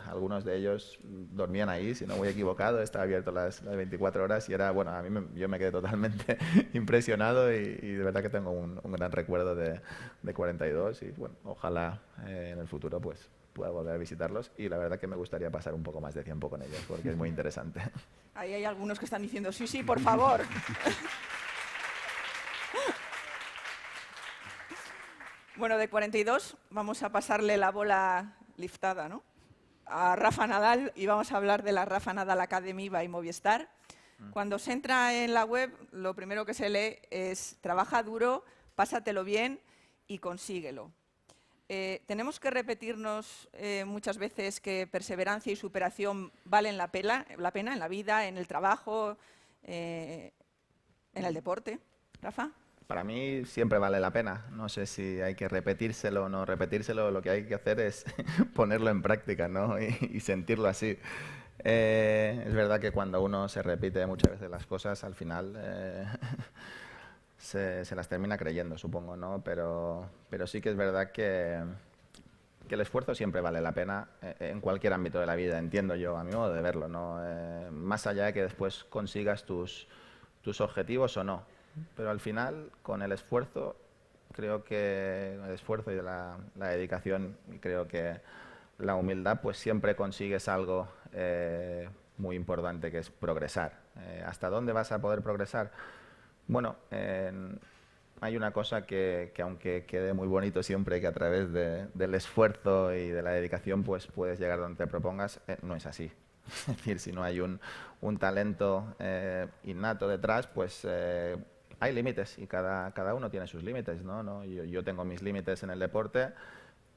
Algunos de ellos dormían ahí, si no voy equivocado, estaba abierto las 24 horas y era, bueno, yo me quedé totalmente impresionado y de verdad que tengo un gran recuerdo de 42 y bueno, ojalá en el futuro pues pueda volver a visitarlos y la verdad que me gustaría pasar un poco más de tiempo con ellos porque es muy interesante. Ahí hay algunos que están diciendo, sí, por favor. Bueno, de 42 vamos a pasarle la bola liftada, ¿no?, a Rafa Nadal y vamos a hablar de la Rafa Nadal Academy by Movistar. Cuando se entra en la web, lo primero que se lee es trabaja duro, pásatelo bien y consíguelo. Tenemos que repetirnos muchas veces que perseverancia y superación valen la pena en la vida, en el trabajo, en el deporte. Rafa. Para mí siempre vale la pena. No sé si hay que repetírselo o no repetírselo. Lo que hay que hacer es ponerlo en práctica, ¿no? y sentirlo así. Es verdad que cuando uno se repite muchas veces las cosas, al final se las termina creyendo, supongo, ¿no? Pero sí que es verdad que el esfuerzo siempre vale la pena en cualquier ámbito de la vida, entiendo yo, a mi modo de verlo, ¿no? Más allá de que después consigas tus objetivos o no. Pero al final, con el esfuerzo, creo que el esfuerzo y la dedicación, y creo que la humildad, pues siempre consigues algo muy importante, que es progresar. ¿Hasta dónde vas a poder progresar? Bueno, hay una cosa que aunque quede muy bonito siempre, que a través del esfuerzo y de la dedicación pues puedes llegar donde te propongas, no es así. Es decir, si no hay un talento innato detrás, pues hay límites y cada uno tiene sus límites, ¿no? Yo tengo mis límites en el deporte,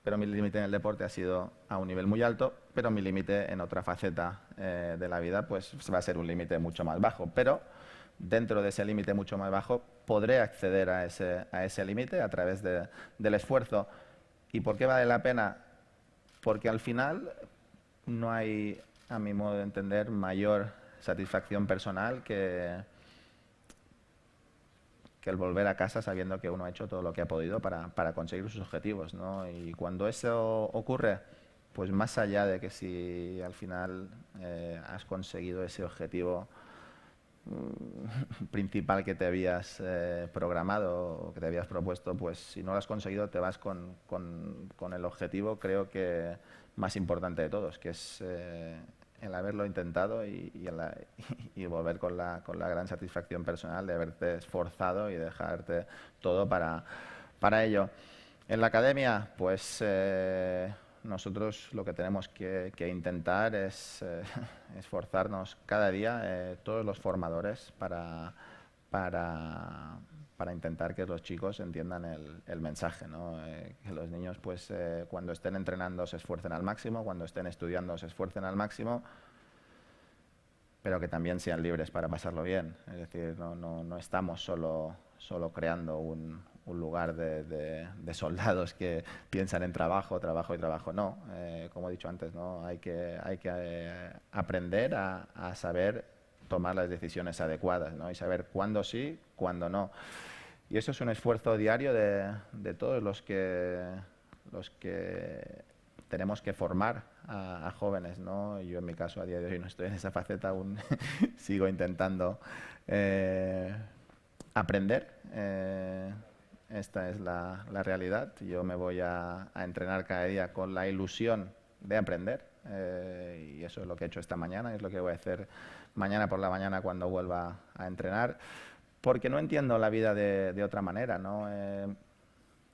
pero mi límite en el deporte ha sido a un nivel muy alto, pero mi límite en otra faceta de la vida pues va a ser un límite mucho más bajo. Pero dentro de ese límite mucho más bajo podré acceder a ese límite a través del esfuerzo. ¿Y por qué vale la pena? Porque al final no hay, a mi modo de entender, mayor satisfacción personal que el volver a casa sabiendo que uno ha hecho todo lo que ha podido para conseguir sus objetivos, ¿no? Y cuando eso ocurre, pues más allá de que si al final has conseguido ese objetivo, principal que te habías programado o que te habías propuesto, pues si no lo has conseguido te vas con el objetivo, creo que más importante de todos, que es el haberlo intentado y volver con la gran satisfacción personal de haberte esforzado y dejarte todo para ello. En la academia, pues nosotros lo que tenemos que intentar es esforzarnos cada día, todos los formadores, para intentar que los chicos entiendan el mensaje, ¿no? Que los niños, pues, cuando estén entrenando se esfuercen al máximo, cuando estén estudiando se esfuercen al máximo, pero que también sean libres para pasarlo bien. Es decir, no estamos solo creando un lugar de soldados que piensan en trabajo, trabajo y trabajo. No, como he dicho antes, ¿no? Hay que aprender a saber tomar las decisiones adecuadas, ¿no? Y saber cuándo sí, cuándo no. Y eso es un esfuerzo diario de todos los que tenemos que formar a jóvenes, ¿no? Yo en mi caso a día de hoy no estoy en esa faceta, aún sigo intentando aprender. Esta es la realidad. Yo me voy a entrenar cada día con la ilusión de aprender y eso es lo que he hecho esta mañana, es lo que voy a hacer mañana por la mañana cuando vuelva a entrenar, porque no entiendo la vida de otra manera, ¿no?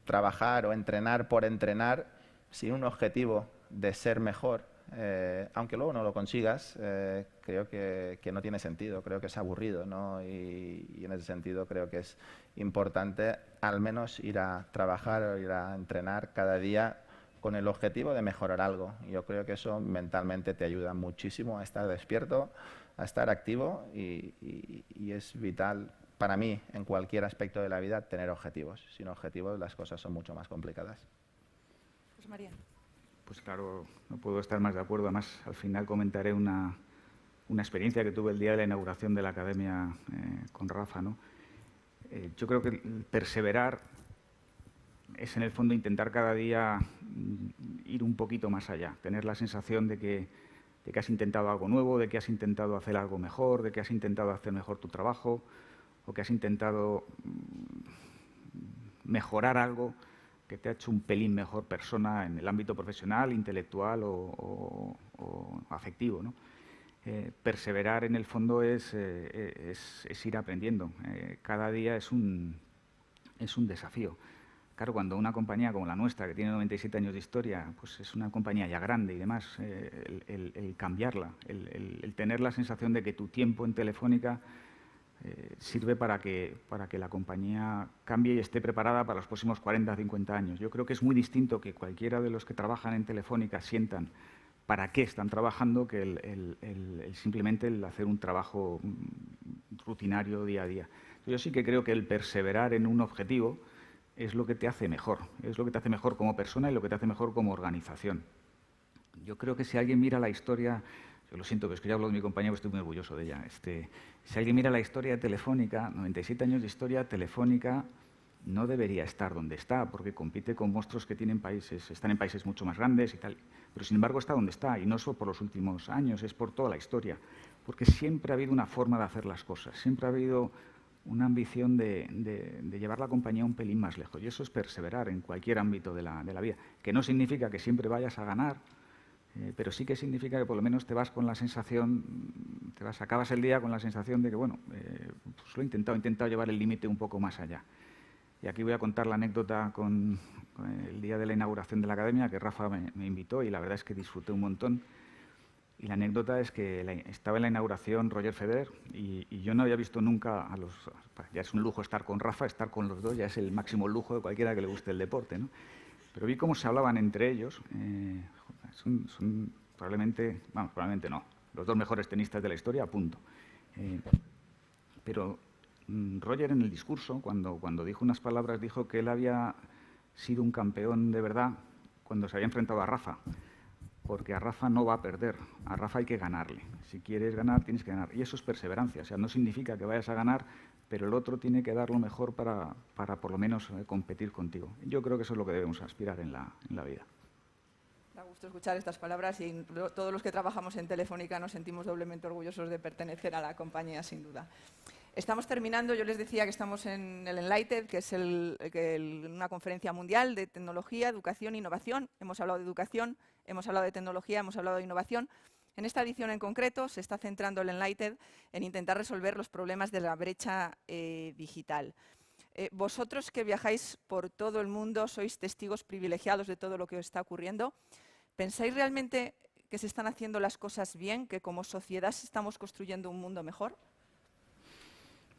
Trabajar o entrenar por entrenar sin un objetivo de ser mejor, aunque luego no lo consigas, creo que no tiene sentido, creo que es aburrido, ¿no? Y en ese sentido creo que es importante al menos ir a trabajar o ir a entrenar cada día con el objetivo de mejorar algo. Yo creo que eso mentalmente te ayuda muchísimo a estar despierto, a estar activo y es vital para mí en cualquier aspecto de la vida tener objetivos. Sin objetivos las cosas son mucho más complicadas. José María. Pues claro, no puedo estar más de acuerdo. Además, al final comentaré una experiencia que tuve el día de la inauguración de la academia con Rafa, ¿no? Yo creo que el perseverar es en el fondo intentar cada día ir un poquito más allá, tener la sensación de que has intentado algo nuevo, de que has intentado hacer algo mejor, de que has intentado hacer mejor tu trabajo o que has intentado mejorar algo que te ha hecho un pelín mejor persona en el ámbito profesional, intelectual o afectivo, ¿no? Perseverar en el fondo es ir aprendiendo. Cada día es un desafío. Claro, cuando una compañía como la nuestra, que tiene 97 años de historia, pues es una compañía ya grande y demás, el cambiarla, el tener la sensación de que tu tiempo en Telefónica sirve para que la compañía cambie y esté preparada para los próximos 40 o 50 años. Yo creo que es muy distinto que cualquiera de los que trabajan en Telefónica sientan para qué están trabajando que simplemente el hacer un trabajo rutinario día a día. Yo sí que creo que el perseverar en un objetivo es lo que te hace mejor, es lo que te hace mejor como persona y lo que te hace mejor como organización. Yo creo que si alguien mira la historia, yo lo siento, pero es que ya hablo de mi compañía, pues estoy muy orgulloso de ella. Si alguien mira la historia de Telefónica, 97 años de historia, Telefónica no debería estar donde está, porque compite con monstruos que tienen países, están en países mucho más grandes y tal, pero sin embargo está donde está, y no solo por los últimos años, es por toda la historia, porque siempre ha habido una forma de hacer las cosas, siempre ha habido una ambición de llevar la compañía un pelín más lejos, y eso es perseverar en cualquier ámbito de la vida, que no significa que siempre vayas a ganar, pero sí que significa que por lo menos te vas con la sensación, acabas el día con la sensación de que, bueno, pues lo he intentado llevar el límite un poco más allá. Y aquí voy a contar la anécdota con el día de la inauguración de la academia, que Rafa me invitó y la verdad es que disfruté un montón. Y la anécdota es que estaba en la inauguración Roger Federer y yo no había visto nunca ya es un lujo estar con Rafa, estar con los dos, ya es el máximo lujo de cualquiera que le guste el deporte, ¿no? Pero vi cómo se hablaban entre ellos. Son probablemente no, los dos mejores tenistas de la historia, a punto. Pero Roger en el discurso, cuando dijo unas palabras, dijo que él había sido un campeón de verdad cuando se había enfrentado a Rafa, porque a Rafa no va a perder, a Rafa hay que ganarle. Si quieres ganar, tienes que ganar. Y eso es perseverancia, o sea, no significa que vayas a ganar, pero el otro tiene que dar lo mejor para por lo menos competir contigo. Yo creo que eso es lo que debemos aspirar en la vida. Da gusto escuchar estas palabras y todos los que trabajamos en Telefónica nos sentimos doblemente orgullosos de pertenecer a la compañía, sin duda. Estamos terminando, yo les decía que estamos en el enlightED, que es una conferencia mundial de tecnología, educación e innovación. Hemos hablado de educación, hemos hablado de tecnología, hemos hablado de innovación. En esta edición en concreto se está centrando el enlightED en intentar resolver los problemas de la brecha digital. Vosotros que viajáis por todo el mundo, sois testigos privilegiados de todo lo que os está ocurriendo. ¿Pensáis realmente que se están haciendo las cosas bien, que como sociedad estamos construyendo un mundo mejor?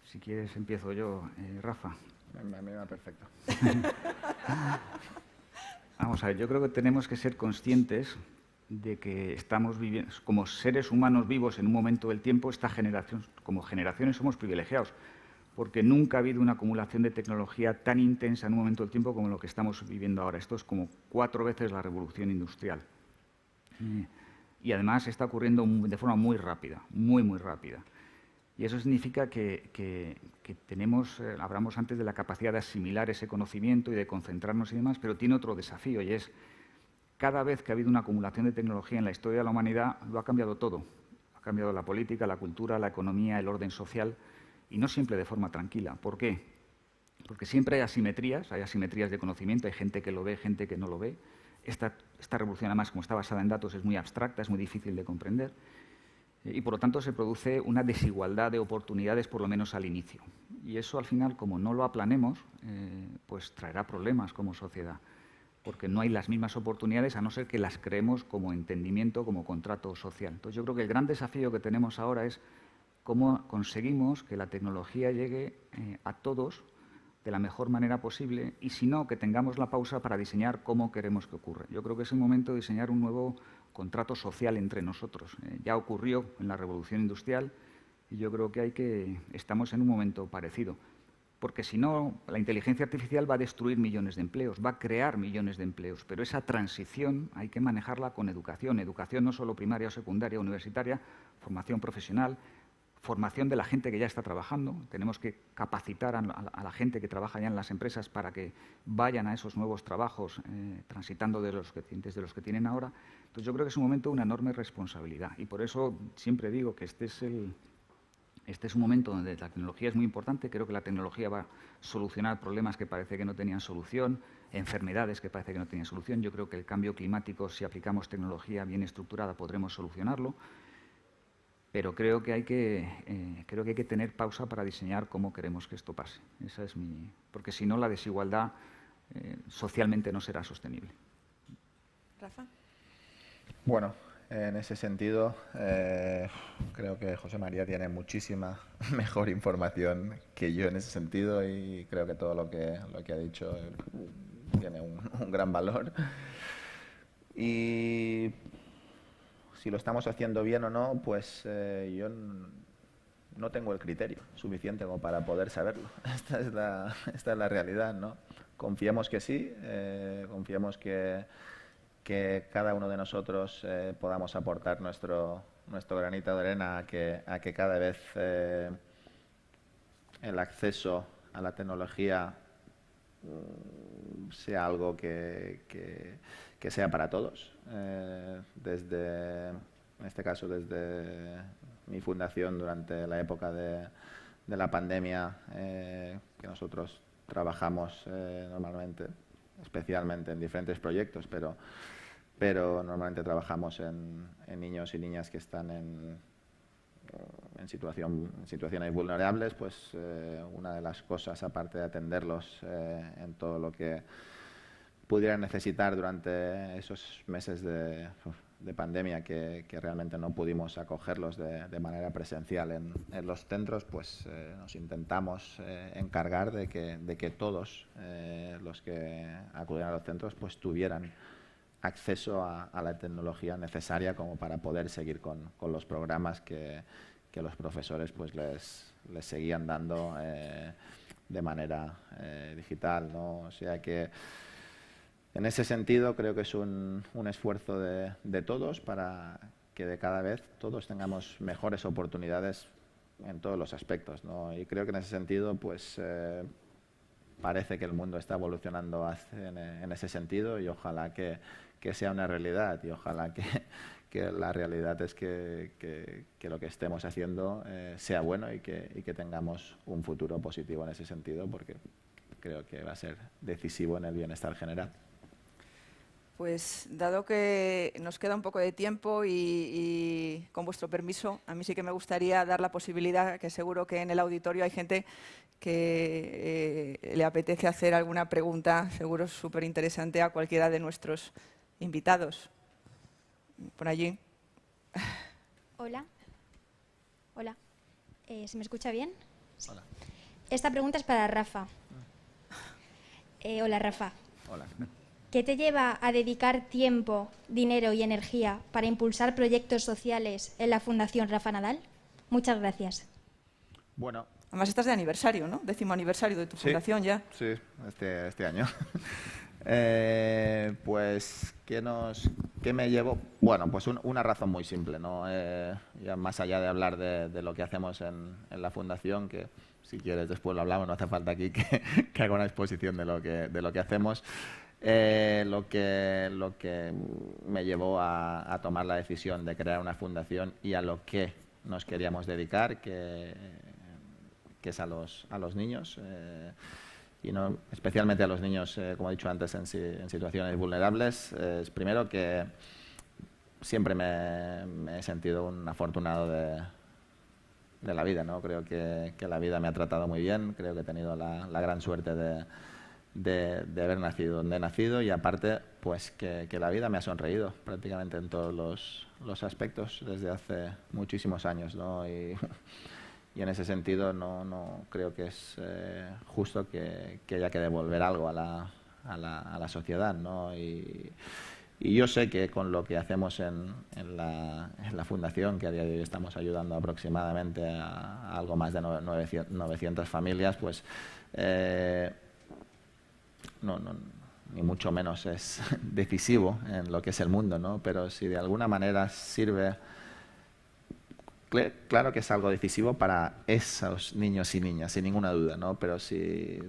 Si quieres, empiezo yo, Rafa. A mí me va perfecto. Vamos a ver, yo creo que tenemos que ser conscientes de que estamos viviendo, como seres humanos vivos en un momento del tiempo, esta generación, como generaciones somos privilegiados, porque nunca ha habido una acumulación de tecnología tan intensa en un momento del tiempo como lo que estamos viviendo ahora. Esto es como 4 veces la revolución industrial. Y además está ocurriendo de forma muy rápida, muy rápida. Y eso significa que tenemos, hablamos antes de la capacidad de asimilar ese conocimiento y de concentrarnos y demás, pero tiene otro desafío, y es cada vez que ha habido una acumulación de tecnología en la historia de la humanidad, lo ha cambiado todo. Ha cambiado la política, la cultura, la economía, el orden social, y no siempre de forma tranquila. ¿Por qué? Porque siempre hay asimetrías de conocimiento, hay gente que lo ve, gente que no lo ve. Esta revolución, además, como está basada en datos, es muy abstracta, es muy difícil de comprender. Y, por lo tanto, se produce una desigualdad de oportunidades, por lo menos al inicio. Y eso, al final, como no lo aplanemos, pues traerá problemas como sociedad, porque no hay las mismas oportunidades, a no ser que las creemos como entendimiento, como contrato social. Entonces, yo creo que el gran desafío que tenemos ahora es cómo conseguimos que la tecnología llegue a todos de la mejor manera posible, y si no, que tengamos la pausa para diseñar cómo queremos que ocurra. Yo creo que es el momento de diseñar un nuevo contrato social entre nosotros. Ya ocurrió en la revolución industrial y yo creo que estamos en un momento parecido. Porque si no, la inteligencia artificial va a destruir millones de empleos, va a crear millones de empleos, pero esa transición hay que manejarla con educación. Educación no solo primaria o secundaria, universitaria, formación profesional, formación de la gente que ya está trabajando. Tenemos que capacitar a la gente que trabaja ya en las empresas para que vayan a esos nuevos trabajos, transitando desde los que tienen ahora. Entonces, yo creo que es un momento de una enorme responsabilidad, y por eso siempre digo que este es un momento donde la tecnología es muy importante. Creo que la tecnología va a solucionar problemas que parece que no tenían solución, enfermedades que parece que no tenían solución. Yo creo que el cambio climático, si aplicamos tecnología bien estructurada, podremos solucionarlo. Pero creo que hay que tener pausa para diseñar cómo queremos que esto pase. Esa es porque si no, la desigualdad socialmente no será sostenible. Rafa. Bueno, en ese sentido, creo que José María tiene muchísima mejor información que yo en ese sentido, y creo que todo lo que ha dicho tiene un gran valor. Y si lo estamos haciendo bien o no, pues yo no tengo el criterio suficiente como para poder saberlo. Esta es la realidad, ¿no? Confiemos que sí, confiemos que cada uno de nosotros podamos aportar nuestro granito de arena a que cada vez el acceso a la tecnología sea algo que sea para todos. En este caso, desde mi fundación, durante la época de la pandemia, que nosotros trabajamos normalmente, especialmente en diferentes proyectos, pero normalmente trabajamos en niños y niñas que están en situaciones vulnerables. Pues una de las cosas, aparte de atenderlos en todo lo que pudieran necesitar durante esos meses de pandemia, que realmente no pudimos acogerlos de manera presencial en los centros, pues nos intentamos encargar de que todos los que acudieran a los centros pues tuvieran acceso a la tecnología necesaria como para poder seguir con los programas que los profesores pues les seguían dando de manera digital, ¿no? O sea que en ese sentido creo que es un esfuerzo de todos para que de cada vez todos tengamos mejores oportunidades en todos los aspectos, ¿no? Y creo que en ese sentido pues parece que el mundo está evolucionando en ese sentido y ojalá que sea una realidad y ojalá que la realidad es que lo que estemos haciendo sea bueno y que tengamos un futuro positivo en ese sentido, porque creo que va a ser decisivo en el bienestar general. Pues dado que nos queda un poco de tiempo y con vuestro permiso, a mí sí que me gustaría dar la posibilidad, que seguro que en el auditorio hay gente que le apetece hacer alguna pregunta, seguro súper interesante, a cualquiera de nuestros invitados. Por allí. Hola. Hola. ¿Se me escucha bien? Sí. Hola. Esta pregunta es para Rafa. Hola, Rafa. Hola. ¿Qué te lleva a dedicar tiempo, dinero y energía para impulsar proyectos sociales en la Fundación Rafa Nadal? Muchas gracias. Bueno. Además estás de aniversario, ¿no? 10º aniversario de tu fundación ya. Sí, este año. Pues, ¿qué me llevo? Bueno, pues una razón muy simple, ¿no? Ya más allá de hablar de lo que hacemos en la Fundación, que si quieres después lo hablamos, no hace falta aquí que haga una exposición de lo que hacemos. Lo que me llevó a tomar la decisión de crear una fundación y a lo que nos queríamos dedicar, que es a los niños, y no especialmente a los niños, como he dicho antes, en situaciones vulnerables. Es primero que siempre me he sentido un afortunado de la vida, ¿no? Creo que la vida me ha tratado muy bien, creo que he tenido la gran suerte de haber nacido donde he nacido y aparte pues que la vida me ha sonreído prácticamente en todos los aspectos desde hace muchísimos años, ¿no? Y en ese sentido no creo que es justo que haya que devolver algo a la sociedad, ¿no? Y yo sé que con lo que hacemos en la Fundación, que a día de hoy estamos ayudando aproximadamente a algo más de 900 familias, pues ni mucho menos es decisivo en lo que es el mundo, ¿no? Pero si de alguna manera sirve, claro que es algo decisivo para esos niños y niñas, sin ninguna duda, ¿no? Pero si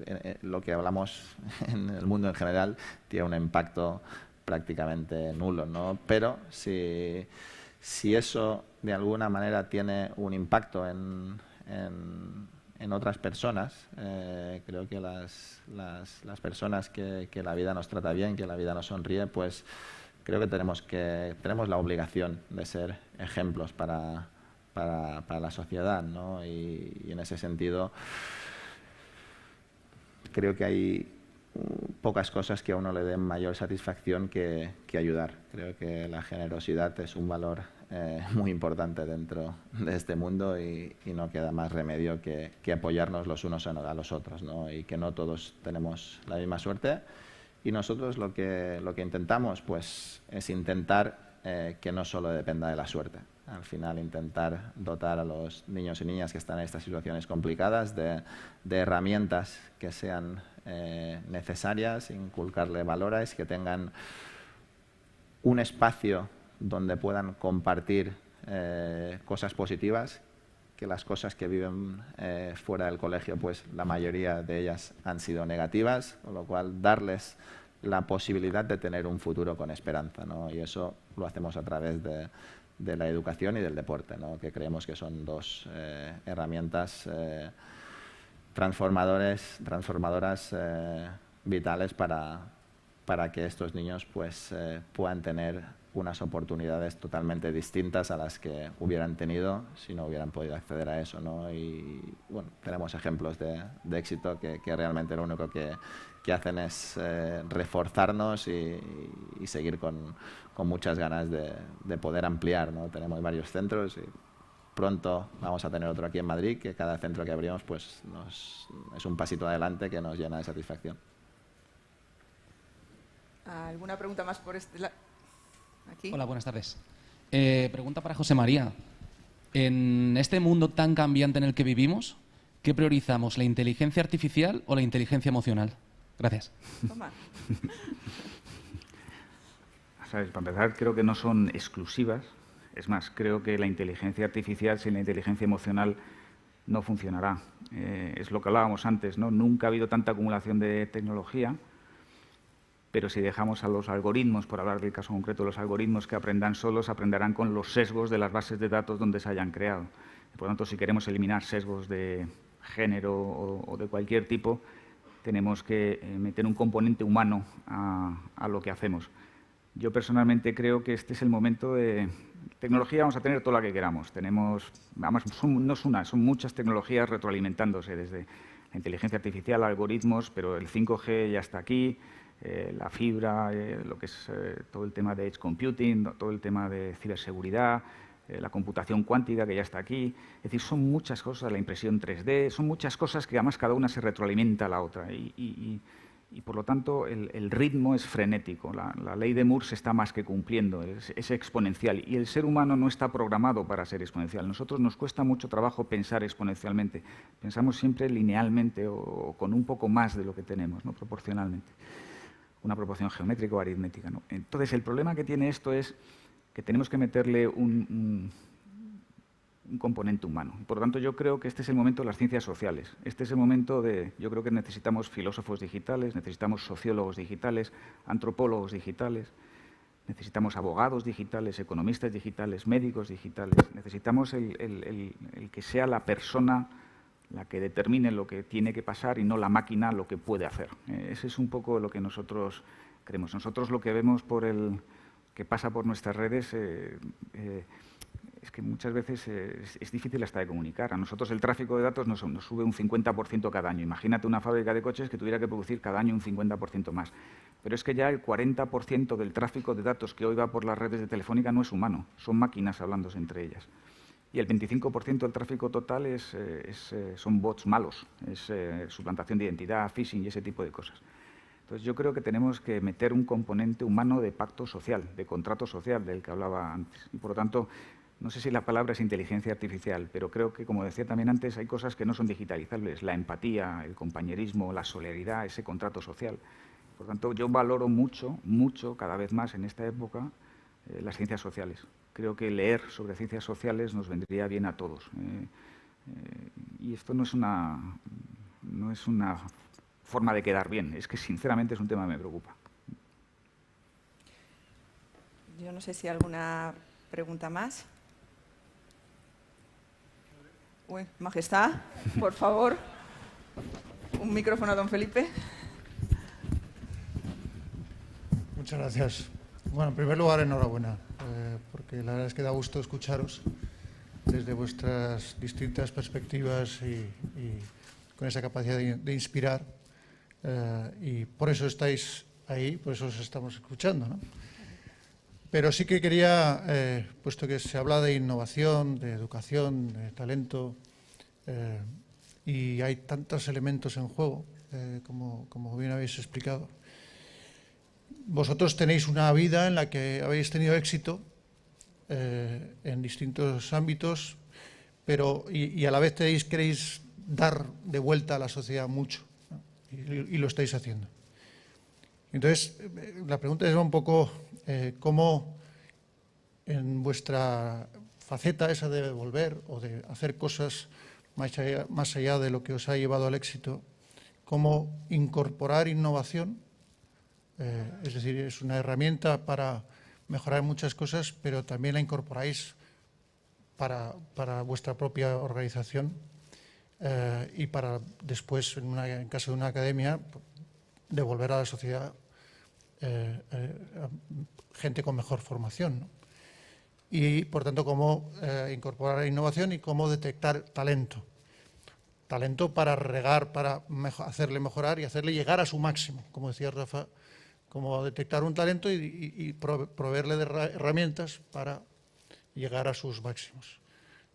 lo que hablamos en el mundo en general tiene un impacto prácticamente nulo, ¿no? Pero si eso de alguna manera tiene un impacto en otras personas, creo que las personas que la vida nos trata bien, que la vida nos sonríe, pues creo que tenemos la obligación de ser ejemplos para la sociedad, ¿no? Y en ese sentido creo que hay pocas cosas que a uno le den mayor satisfacción que ayudar. Creo que la generosidad es un valor muy importante dentro de este mundo y no queda más remedio que apoyarnos los unos a los otros, ¿no? Y que no todos tenemos la misma suerte y nosotros lo que intentamos pues es intentar que no solo dependa de la suerte. Al final intentar dotar a los niños y niñas que están en estas situaciones complicadas de herramientas que sean necesarias, inculcarle valores, que tengan un espacio donde puedan compartir cosas positivas, que las cosas que viven fuera del colegio, pues la mayoría de ellas han sido negativas, con lo cual darles la posibilidad de tener un futuro con esperanza, ¿no? Y eso lo hacemos a través de la educación y del deporte, ¿no? Que creemos que son dos herramientas transformadoras vitales para que estos niños pues, puedan tener unas oportunidades totalmente distintas a las que hubieran tenido si no hubieran podido acceder a eso, ¿no? Y bueno, tenemos ejemplos de éxito que realmente lo único que hacen es reforzarnos y seguir con muchas ganas de poder ampliar, ¿no? Tenemos varios centros y pronto vamos a tener otro aquí en Madrid, que cada centro que abrimos pues es un pasito adelante que nos llena de satisfacción. ¿Alguna pregunta más por este lado? Aquí. Hola, buenas tardes. Pregunta para José María. En este mundo tan cambiante en el que vivimos, ¿qué priorizamos, la inteligencia artificial o la inteligencia emocional? Gracias. Toma. ¿Sabes? Para empezar, creo que no son exclusivas. Es más, creo que la inteligencia artificial sin la inteligencia emocional no funcionará. Es lo que hablábamos antes, ¿no? Nunca ha habido tanta acumulación de tecnología, pero si dejamos a los algoritmos, por hablar del caso concreto, los algoritmos que aprendan solos, aprenderán con los sesgos de las bases de datos donde se hayan creado. Por lo tanto, si queremos eliminar sesgos de género o de cualquier tipo, tenemos que meter un componente humano a lo que hacemos. Yo personalmente creo que este es el momento de... Tecnología vamos a tener toda la que queramos. Tenemos, además, no es una, son muchas tecnologías retroalimentándose, desde la inteligencia artificial, algoritmos, pero el 5G ya está aquí, la fibra, lo que es todo el tema de edge computing, todo el tema de ciberseguridad, la computación cuántica que ya está aquí. Es decir, son muchas cosas, la impresión 3D, son muchas cosas que además cada una se retroalimenta a la otra y por lo tanto el ritmo es frenético. La ley de Moore se está más que cumpliendo, es exponencial y el ser humano no está programado para ser exponencial. Nosotros nos cuesta mucho trabajo pensar exponencialmente, pensamos siempre linealmente o con un poco más de lo que tenemos, ¿no? Proporcionalmente, una proporción geométrica o aritmética, ¿no? Entonces el problema que tiene esto es que tenemos que meterle un componente humano. Por lo tanto, yo creo que este es el momento de las ciencias sociales. Este es el momento de... Yo creo que necesitamos filósofos digitales, necesitamos sociólogos digitales, antropólogos digitales, necesitamos abogados digitales, economistas digitales, médicos digitales. Necesitamos el que sea la persona la que determine lo que tiene que pasar y no la máquina lo que puede hacer. Ese es un poco lo que nosotros creemos. Nosotros lo que vemos por el... que pasa por nuestras redes es que muchas veces es difícil hasta de comunicar. A nosotros el tráfico de datos nos sube un 50% cada año. Imagínate una fábrica de coches que tuviera que producir cada año un 50% más. Pero es que ya el 40% del tráfico de datos que hoy va por las redes de Telefónica no es humano, son máquinas hablándose entre ellas. Y el 25% del tráfico total son bots malos, es suplantación de identidad, phishing y ese tipo de cosas. Entonces yo creo que tenemos que meter un componente humano de pacto social, de contrato social del que hablaba antes. Y por lo tanto, no sé si la palabra es inteligencia artificial, pero creo que, como decía también antes, hay cosas que no son digitalizables. La empatía, el compañerismo, la solidaridad, ese contrato social. Por lo tanto, yo valoro mucho, cada vez más en esta época, las ciencias sociales. Creo que leer sobre ciencias sociales nos vendría bien a todos. Y esto no es una forma de quedar bien, es que sinceramente es un tema que me preocupa. Yo no sé si hay alguna pregunta más. Uy, Majestad, por favor, un micrófono a don Felipe. Muchas gracias. Bueno, en primer lugar, enhorabuena, porque la verdad es que da gusto escucharos desde vuestras distintas perspectivas y con esa capacidad de inspirar. Y por eso estáis ahí, por eso os estamos escuchando, ¿no? Pero sí que quería, puesto que se habla de innovación, de educación, de talento, y hay tantos elementos en juego, como bien habéis explicado. Vosotros tenéis una vida en la que habéis tenido éxito en distintos ámbitos, pero y a la vez queréis dar de vuelta a la sociedad mucho, ¿no? Y lo estáis haciendo. Entonces, la pregunta es un poco cómo en vuestra faceta esa de volver o de hacer cosas más allá de lo que os ha llevado al éxito, cómo incorporar innovación, es decir, es una herramienta para mejorar muchas cosas, pero también la incorporáis para vuestra propia organización y para después, en caso de una academia, devolver a la sociedad gente con mejor formación, ¿no? Y, por tanto, cómo incorporar innovación y cómo detectar talento. Talento para regar, para hacerle mejorar y hacerle llegar a su máximo, como decía Rafa, como detectar un talento y proveerle de herramientas para llegar a sus máximos.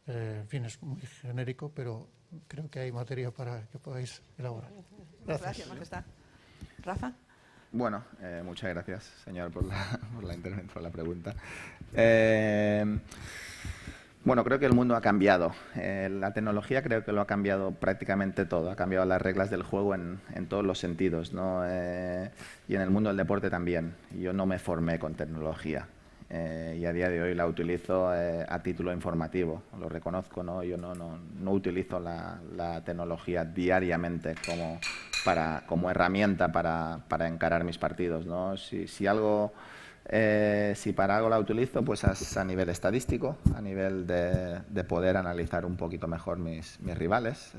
En fin, es muy genérico, pero creo que hay materia para que podáis elaborar. Gracias, Majestad. Rafa. Bueno, muchas gracias, señor, por la pregunta. Bueno, creo que el mundo ha cambiado. La tecnología creo que lo ha cambiado prácticamente todo. Ha cambiado las reglas del juego en todos los sentidos, ¿no? Y en el mundo del deporte también. Yo no me formé con tecnología. y a día de hoy la utilizo a título informativo, lo reconozco, ¿no? Yo no utilizo la tecnología diariamente como herramienta para encarar mis partidos, ¿no? Si para algo la utilizo, pues es a nivel estadístico, a nivel de poder analizar un poquito mejor mis rivales,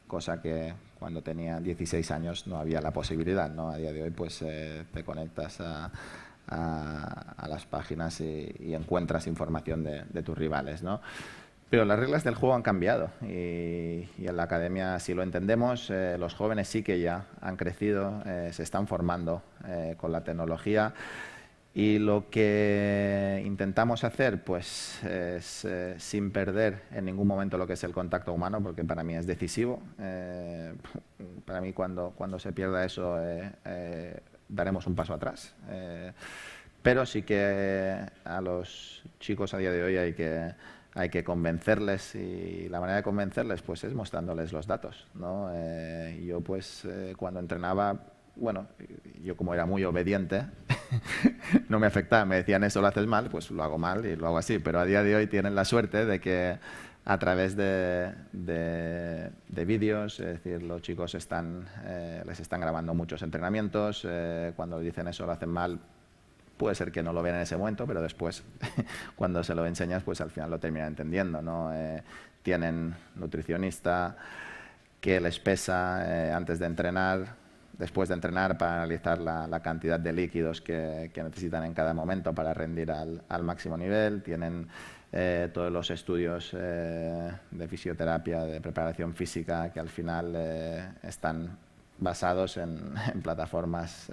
cosa que cuando tenía 16 años no había la posibilidad, ¿no? A día de hoy pues te conectas a las páginas y encuentras información de tus rivales, ¿no? Pero las reglas del juego han cambiado y en la academia así lo entendemos. Los jóvenes sí que ya han crecido, se están formando con la tecnología. Y lo que intentamos hacer, pues, es sin perder en ningún momento lo que es el contacto humano, porque para mí es decisivo. Para mí, cuando se pierda eso, daremos un paso atrás. Pero sí que a los chicos a día de hoy hay que convencerles, y la manera de convencerles, pues, es mostrándoles los datos, ¿no? Yo, pues, cuando entrenaba, bueno, yo como era muy obediente, no me afectaba, me decían eso lo haces mal, pues lo hago mal y lo hago así, pero a día de hoy tienen la suerte de que a través de vídeos, es decir, los chicos les están grabando muchos entrenamientos, cuando dicen eso lo hacen mal, puede ser que no lo vean en ese momento, pero después, cuando se lo enseñas, pues al final lo terminan entendiendo, ¿no? Tienen nutricionista que les pesa antes de entrenar, después de entrenar, para analizar la cantidad de líquidos que necesitan en cada momento para rendir al máximo nivel. Tienen todos los estudios de fisioterapia, de preparación física, que al final están basados en plataformas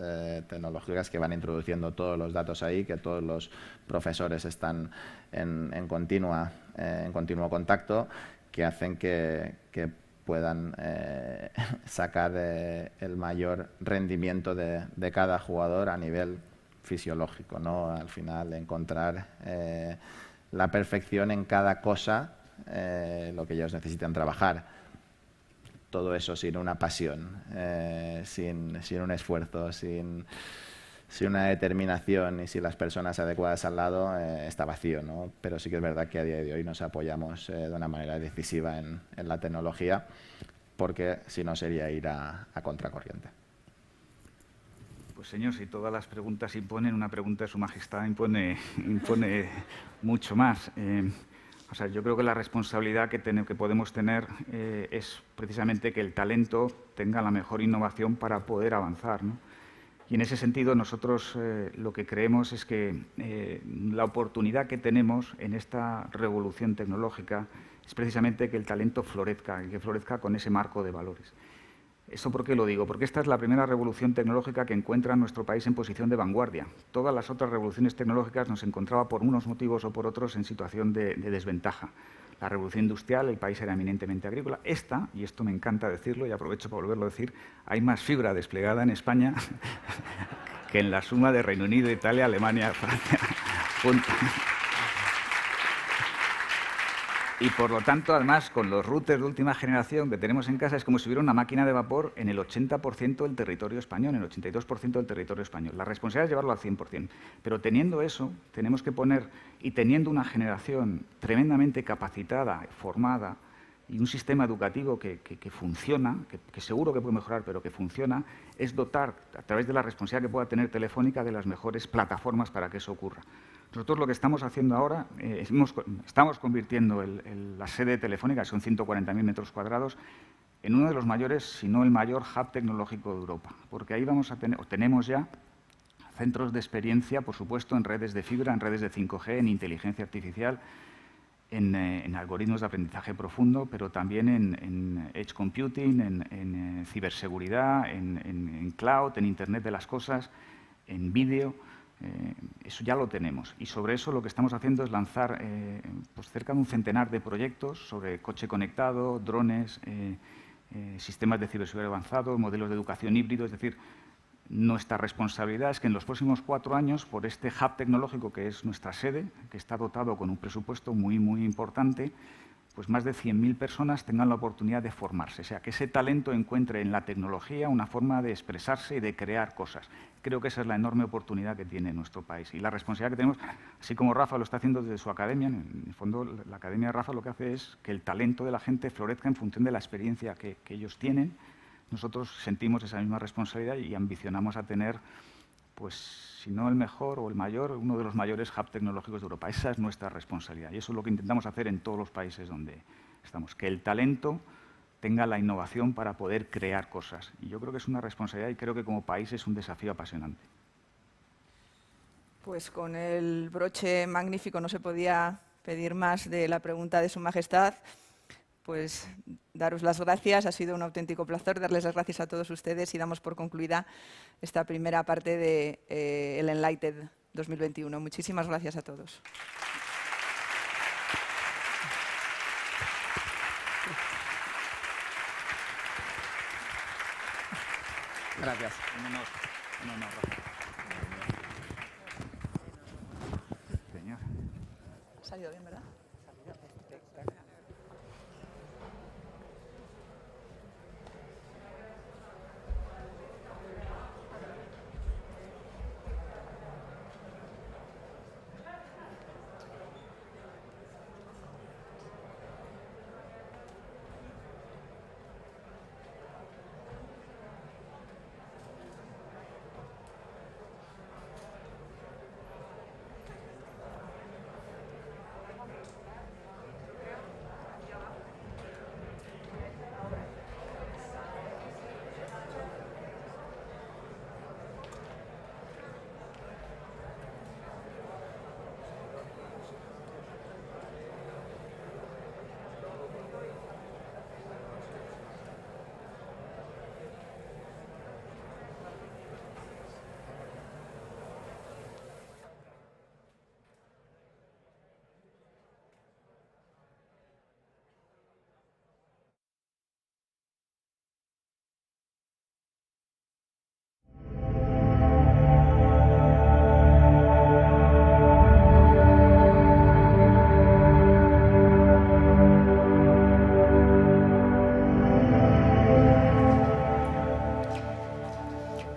tecnológicas que van introduciendo todos los datos ahí, que todos los profesores están en continuo contacto, que hacen que puedan sacar el mayor rendimiento de cada jugador a nivel fisiológico, ¿no? Al final, encontrar la perfección en cada cosa, lo que ellos necesitan trabajar. Todo eso sin una pasión, sin un esfuerzo, sin una determinación y sin las personas adecuadas al lado, está vacío, ¿no? Pero sí que es verdad que a día de hoy nos apoyamos de una manera decisiva en la tecnología, porque si no sería ir a contracorriente. Pues señor, si todas las preguntas imponen, una pregunta de Su Majestad impone mucho más. O sea, yo creo que la responsabilidad que podemos tener es precisamente que el talento tenga la mejor innovación para poder avanzar, ¿no? Y en ese sentido nosotros lo que creemos es que la oportunidad que tenemos en esta revolución tecnológica es precisamente que el talento florezca, y que florezca con ese marco de valores. ¿Eso por qué lo digo? Porque esta es la primera revolución tecnológica que encuentra a nuestro país en posición de vanguardia. Todas las otras revoluciones tecnológicas nos encontraba por unos motivos o por otros en situación de desventaja. La revolución industrial, el país era eminentemente agrícola. Esta, y esto me encanta decirlo y aprovecho para volverlo a decir, hay más fibra desplegada en España que en la suma de Reino Unido, Italia, Alemania, Francia. Punto. Y por lo tanto, además, con los routers de última generación que tenemos en casa, es como si hubiera una máquina de vapor en el 80% del territorio español, en el 82% del territorio español. La responsabilidad es llevarlo al 100%. Pero teniendo eso, tenemos que poner, y teniendo una generación tremendamente capacitada, formada, y un sistema educativo que funciona, que seguro que puede mejorar, pero que funciona, es dotar, a través de la responsabilidad que pueda tener Telefónica, de las mejores plataformas para que eso ocurra. Nosotros lo que estamos haciendo ahora, estamos convirtiendo la sede telefónica, que son 140.000 metros cuadrados, en uno de los mayores, si no el mayor hub tecnológico de Europa. Porque ahí vamos a tener, o tenemos ya, centros de experiencia, por supuesto, en redes de fibra, en redes de 5G, en inteligencia artificial, en algoritmos de aprendizaje profundo, pero también en edge computing, en ciberseguridad, en cloud, en Internet de las cosas, en vídeo. Eso ya lo tenemos, y sobre eso lo que estamos haciendo es lanzar pues cerca de un centenar de proyectos sobre coche conectado, drones, sistemas de ciberseguridad avanzados, modelos de educación híbrido. Es decir, nuestra responsabilidad es que en los próximos 4 años, por este hub tecnológico que es nuestra sede, que está dotado con un presupuesto muy, muy importante, pues más de 100.000 personas tengan la oportunidad de formarse. O sea, que ese talento encuentre en la tecnología una forma de expresarse y de crear cosas. Creo que esa es la enorme oportunidad que tiene nuestro país. Y la responsabilidad que tenemos, así como Rafa lo está haciendo desde su academia, en el fondo la academia de Rafa lo que hace es que el talento de la gente florezca en función de la experiencia que ellos tienen. Nosotros sentimos esa misma responsabilidad y ambicionamos a tener, pues, si no el mejor o el mayor, uno de los mayores hubs tecnológicos de Europa. Esa es nuestra responsabilidad y eso es lo que intentamos hacer en todos los países donde estamos, que el talento tenga la innovación para poder crear cosas. Y yo creo que es una responsabilidad y creo que como país es un desafío apasionante. Pues con el broche magnífico no se podía pedir más de la pregunta de Su Majestad. Pues daros las gracias, ha sido un auténtico placer darles las gracias a todos ustedes y damos por concluida esta primera parte de el enlightED 2021. Muchísimas gracias a todos. Gracias. Un honor, Rafa. Señor. Ha salido bien, ¿verdad?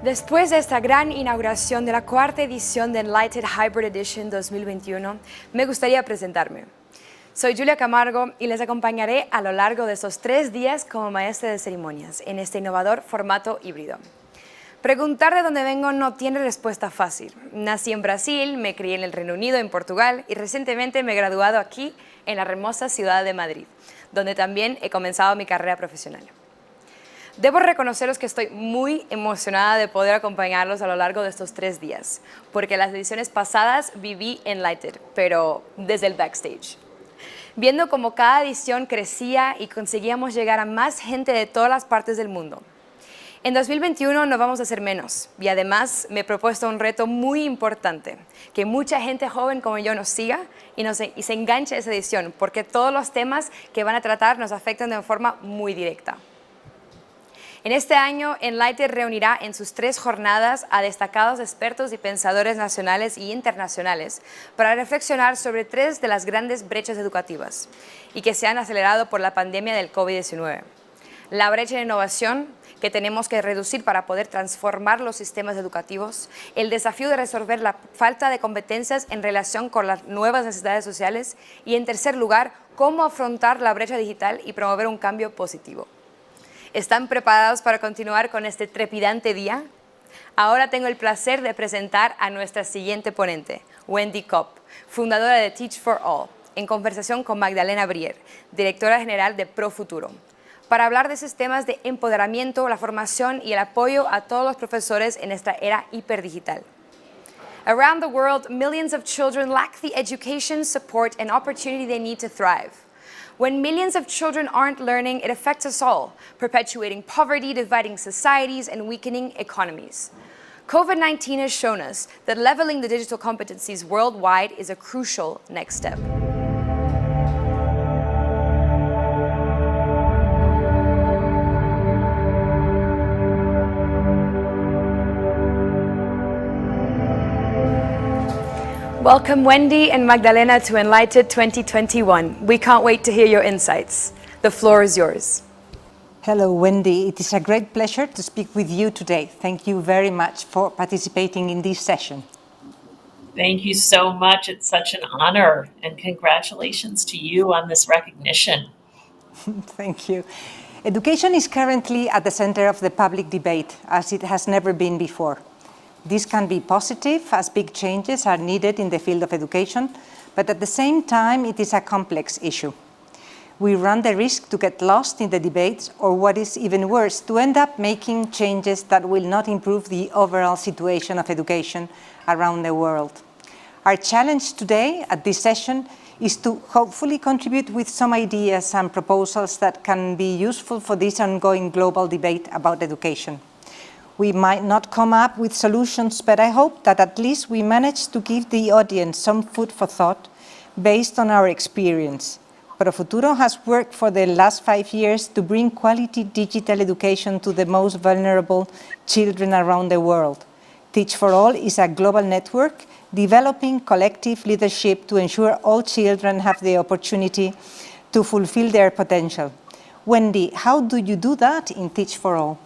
Después de esta gran inauguración de la cuarta edición de enlightED Hybrid Edition 2021, me gustaría presentarme. Soy Julia Camargo y les acompañaré a lo largo de estos 3 días como maestra de ceremonias en este innovador formato híbrido. Preguntar de dónde vengo no tiene respuesta fácil. Nací en Brasil, me crié en el Reino Unido, en Portugal y recientemente me he graduado aquí en la hermosa ciudad de Madrid, donde también he comenzado mi carrera profesional. Debo reconoceros que estoy muy emocionada de poder acompañarlos a lo largo de estos 3 días, porque las ediciones pasadas viví enlightED, pero desde el backstage. Viendo cómo cada edición crecía y conseguíamos llegar a más gente de todas las partes del mundo. En 2021 no vamos a hacer menos y además me he propuesto un reto muy importante, que mucha gente joven como yo nos siga y se enganche a esa edición, porque todos los temas que van a tratar nos afectan de forma muy directa. En este año, enlightED reunirá en sus 3 jornadas a destacados expertos y pensadores nacionales y internacionales para reflexionar sobre 3 de las grandes brechas educativas y que se han acelerado por la pandemia del COVID-19. La brecha de innovación que tenemos que reducir para poder transformar los sistemas educativos, el desafío de resolver la falta de competencias en relación con las nuevas necesidades sociales y, en tercer lugar, cómo afrontar la brecha digital y promover un cambio positivo. ¿Están preparados para continuar con este trepidante día? Ahora tengo el placer de presentar a nuestra siguiente ponente, Wendy Kopp, fundadora de Teach for All, en conversación con Magdalena Brier, directora general de ProFuturo, para hablar de esos temas de empoderamiento, la formación y el apoyo a todos los profesores en esta era hiperdigital. Around the world, millions of children lack the education, support, and opportunity they need to thrive. When millions of children aren't learning, it affects us all, perpetuating poverty, dividing societies, and weakening economies. COVID-19 has shown us that leveling the digital competencies worldwide is a crucial next step. Welcome Wendy and Magdalena to enlightED 2021. We can't wait to hear your insights. The floor is yours. Hello, Wendy. It is a great pleasure to speak with you today. Thank you very much for participating in this session. Thank you so much. It's such an honor, and congratulations to you on this recognition. Thank you. Education is currently at the center of the public debate, as it has never been before. This can be positive, as big changes are needed in the field of education, but at the same time, it is a complex issue. We run the risk to get lost in the debates, or what is even worse, to end up making changes that will not improve the overall situation of education around the world. Our challenge today at this session is to hopefully contribute with some ideas and proposals that can be useful for this ongoing global debate about education. We might not come up with solutions, but I hope that at least we manage to give the audience some food for thought based on our experience. ProFuturo has worked for the last 5 years to bring quality digital education to the most vulnerable children around the world. Teach for All is a global network developing collective leadership to ensure all children have the opportunity to fulfill their potential. Wendy, how do you do that in Teach for All?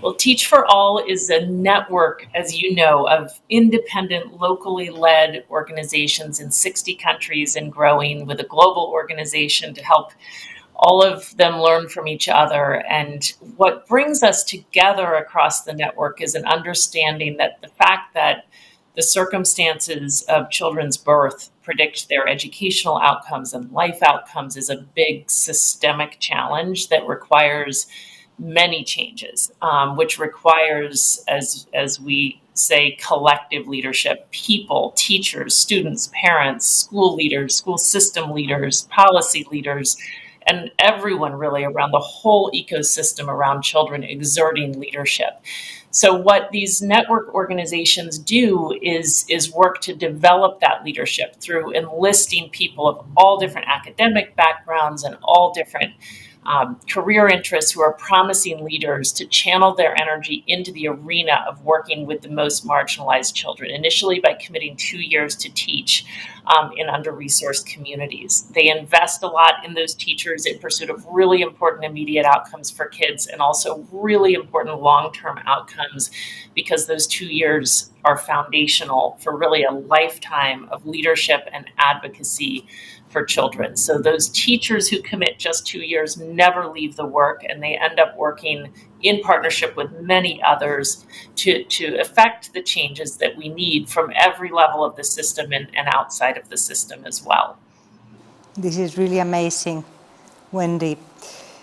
Well, Teach for All is a network, as you know, of independent, locally led organizations in 60 countries and growing, with a global organization to help all of them learn from each other. And what brings us together across the network is an understanding that the fact that the circumstances of children's birth predict their educational outcomes and life outcomes is a big systemic challenge that requires many changes, which requires, as we say, collective leadership, people, teachers, students, parents, school leaders, school system leaders, policy leaders, and everyone really around the whole ecosystem around children exerting leadership. So what these network organizations do is work to develop that leadership through enlisting people of all different academic backgrounds and all different career interests who are promising leaders to channel their energy into the arena of working with the most marginalized children, initially by committing 2 years to teach in under-resourced communities. They invest a lot in those teachers in pursuit of really important immediate outcomes for kids, and also really important long-term outcomes, because those 2 years are foundational for really a lifetime of leadership and advocacy for children. So those teachers who commit just 2 years never leave the work, and they end up working in partnership with many others to effect the changes that we need from every level of the system and outside of the system as well. This is really amazing, Wendy.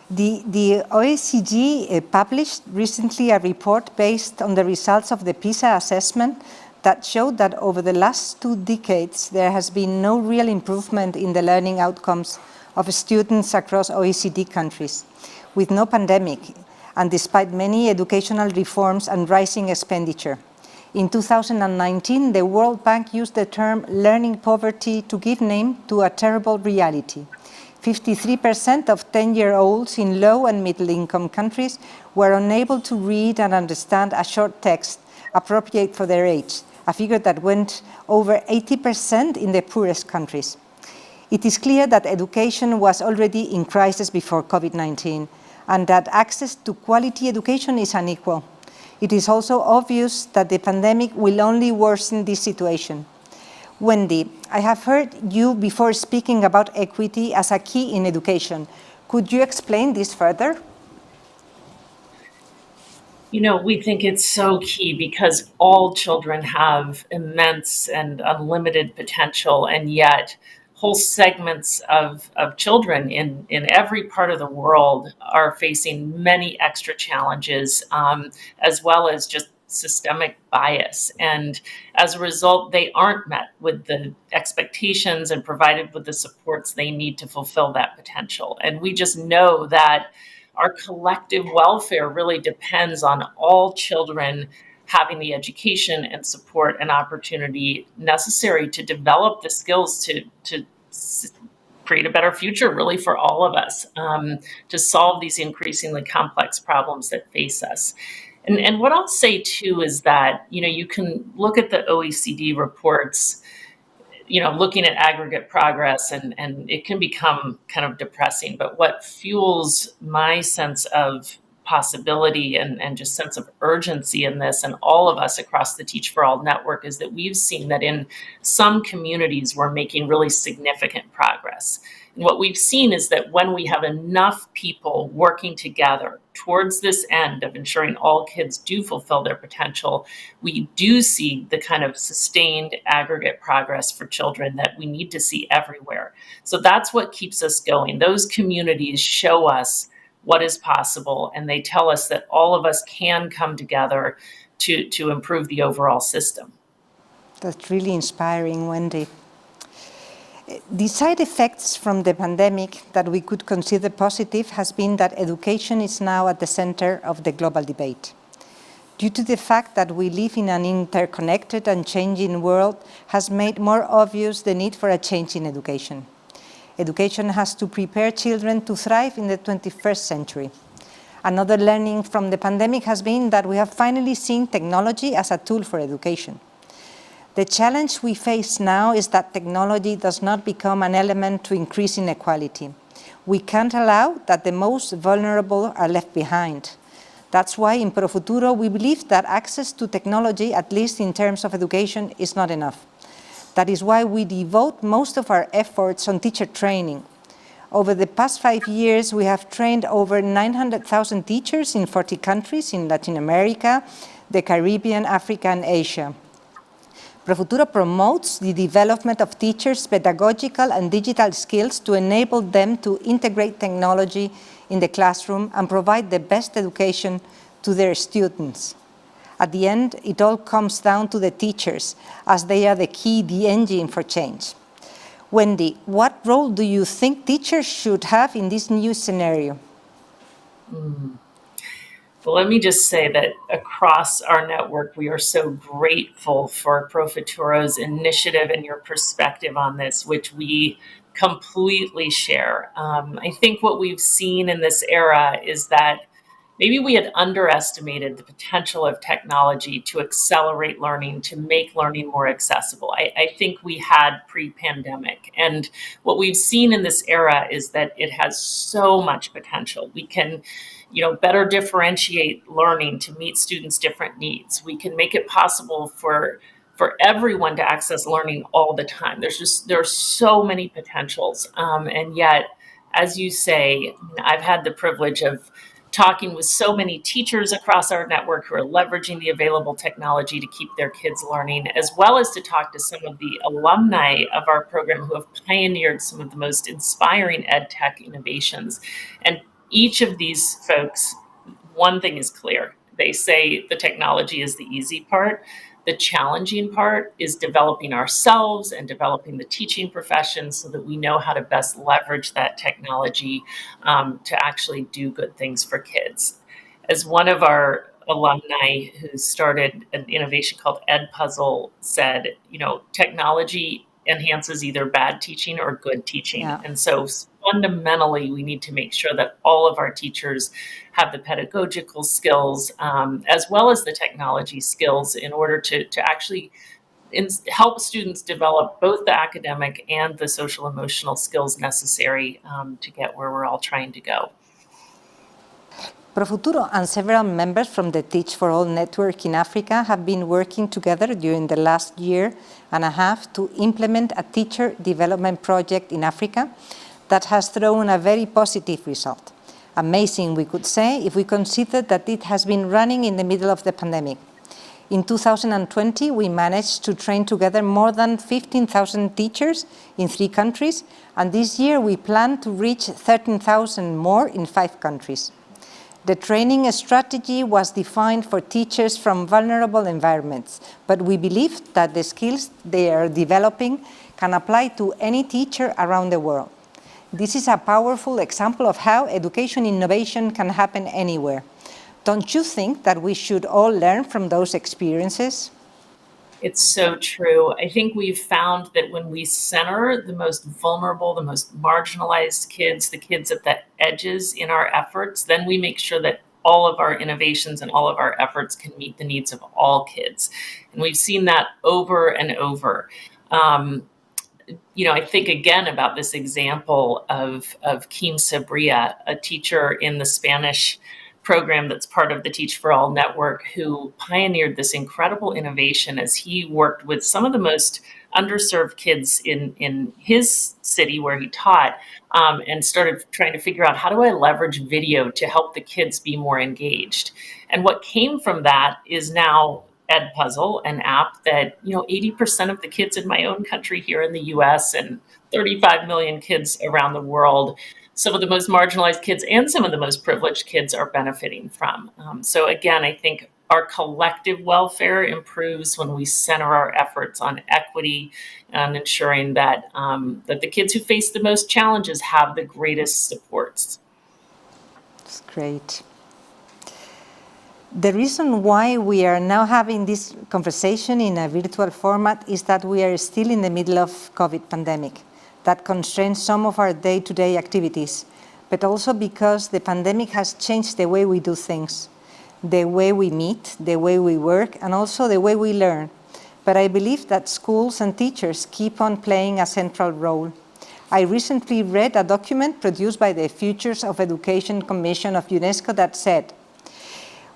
The OECD published recently a report based on the results of the PISA assessment that showed that over the last 2 decades, there has been no real improvement in the learning outcomes of students across OECD countries, with no pandemic, and despite many educational reforms and rising expenditure. In 2019, the World Bank used the term learning poverty to give name to a terrible reality. 53% of 10-year-olds in low and middle-income countries were unable to read and understand a short text appropriate for their age, a figure that went over 80% in the poorest countries. It is clear that education was already in crisis before COVID-19, and that access to quality education is unequal. It is also obvious that the pandemic will only worsen this situation. Wendy, I have heard you before speaking about equity as a key in education. Could you explain this further? You know, we think it's so key because all children have immense and unlimited potential, and yet whole segments of children in every part of the world are facing many extra challenges, as well as just systemic bias. And as a result, they aren't met with the expectations and provided with the supports they need to fulfill that potential. And we just know that our collective welfare really depends on all children having the education and support and opportunity necessary to develop the skills to create a better future, really, for all of us, to solve these increasingly complex problems that face us. And what I'll say too is that, you can look at the OECD reports, looking at aggregate progress, and it can become kind of depressing. But what fuels my sense of possibility and just sense of urgency in this, and all of us across the Teach for All network, is that we've seen that in some communities we're making really significant progress. And what we've seen is that when we have enough people working together towards this end of ensuring all kids do fulfill their potential, we do see the kind of sustained aggregate progress for children that we need to see everywhere. So that's what keeps us going. Those communities show us what is possible, and they tell us that all of us can come together to improve the overall system. That's really inspiring, Wendy. The side effects from the pandemic that we could consider positive has been that education is now at the center of the global debate. Due to the fact that we live in an interconnected and changing world has made more obvious the need for a change in education. Education has to prepare children to thrive in the 21st century. Another learning from the pandemic has been that we have finally seen technology as a tool for education. The challenge we face now is that technology does not become an element to increase inequality. We can't allow that the most vulnerable are left behind. That's why in ProFuturo we believe that access to technology, at least in terms of education, is not enough. That is why we devote most of our efforts on teacher training. Over the past 5 years, we have trained over 900,000 teachers in 40 countries in Latin America, the Caribbean, Africa, and Asia. ProFuturo promotes the development of teachers' pedagogical and digital skills to enable them to integrate technology in the classroom and provide the best education to their students. At the end, it all comes down to the teachers, as they are the key, the engine for change. Wendy, what role do you think teachers should have in this new scenario? Well, let me just say that across our network, we are so grateful for ProFuturo's initiative and your perspective on this, which we completely share. I think what we've seen in this era is that maybe we had underestimated the potential of technology to accelerate learning, to make learning more accessible. I think we had pre-pandemic. And what we've seen in this era is that it has so much potential. We can better differentiate learning to meet students' different needs. We can make it possible for everyone to access learning all the time. There are so many potentials. And yet, as you say, I've had the privilege of talking with so many teachers across our network who are leveraging the available technology to keep their kids learning, as well as to talk to some of the alumni of our program who have pioneered some of the most inspiring ed tech innovations. And each of these folks, one thing is clear. They say the technology is the easy part. The challenging part is developing ourselves and developing the teaching profession so that we know how to best leverage that technology to actually do good things for kids. As one of our alumni who started an innovation called EdPuzzle said, technology enhances either bad teaching or good teaching. Yeah. And so fundamentally, we need to make sure that all of our teachers have the pedagogical skills as well as the technology skills in order to actually help students develop both the academic and the social emotional skills necessary to get where we're all trying to go. ProFuturo and several members from the Teach for All network in Africa have been working together during the last year and a half to implement a teacher development project in Africa that has thrown a very positive result. Amazing, we could say, if we consider that it has been running in the middle of the pandemic. In 2020, we managed to train together more than 15,000 teachers in 3 countries, and this year we plan to reach 13,000 more in 5 countries. The training strategy was defined for teachers from vulnerable environments, but we believe that the skills they are developing can apply to any teacher around the world. This is a powerful example of how education innovation can happen anywhere. Don't you think that we should all learn from those experiences? It's so true. I think we've found that when we center the most vulnerable, the most marginalized kids, the kids at the edges in our efforts, then we make sure that all of our innovations and all of our efforts can meet the needs of all kids. And we've seen that over and over. I think again about this example of Kim Sabria, a teacher in the Spanish program that's part of the Teach for All network, who pioneered this incredible innovation as he worked with some of the most underserved kids in his city where he taught, and started trying to figure out, how do I leverage video to help the kids be more engaged? And what came from that is now Edpuzzle, an app that 80% of the kids in my own country here in the US and 35 million kids around the world, some of the most marginalized kids and some of the most privileged kids, are benefiting from. So again, I think our collective welfare improves when we center our efforts on equity and ensuring that that the kids who face the most challenges have the greatest supports. That's great. The reason why we are now having this conversation in a virtual format is that we are still in the middle of COVID pandemic that constrains some of our day-to-day activities, but also because the pandemic has changed the way we do things, the way we meet, the way we work, and also the way we learn. But I believe that schools and teachers keep on playing a central role. I recently read a document produced by the Futures of Education Commission of UNESCO that said,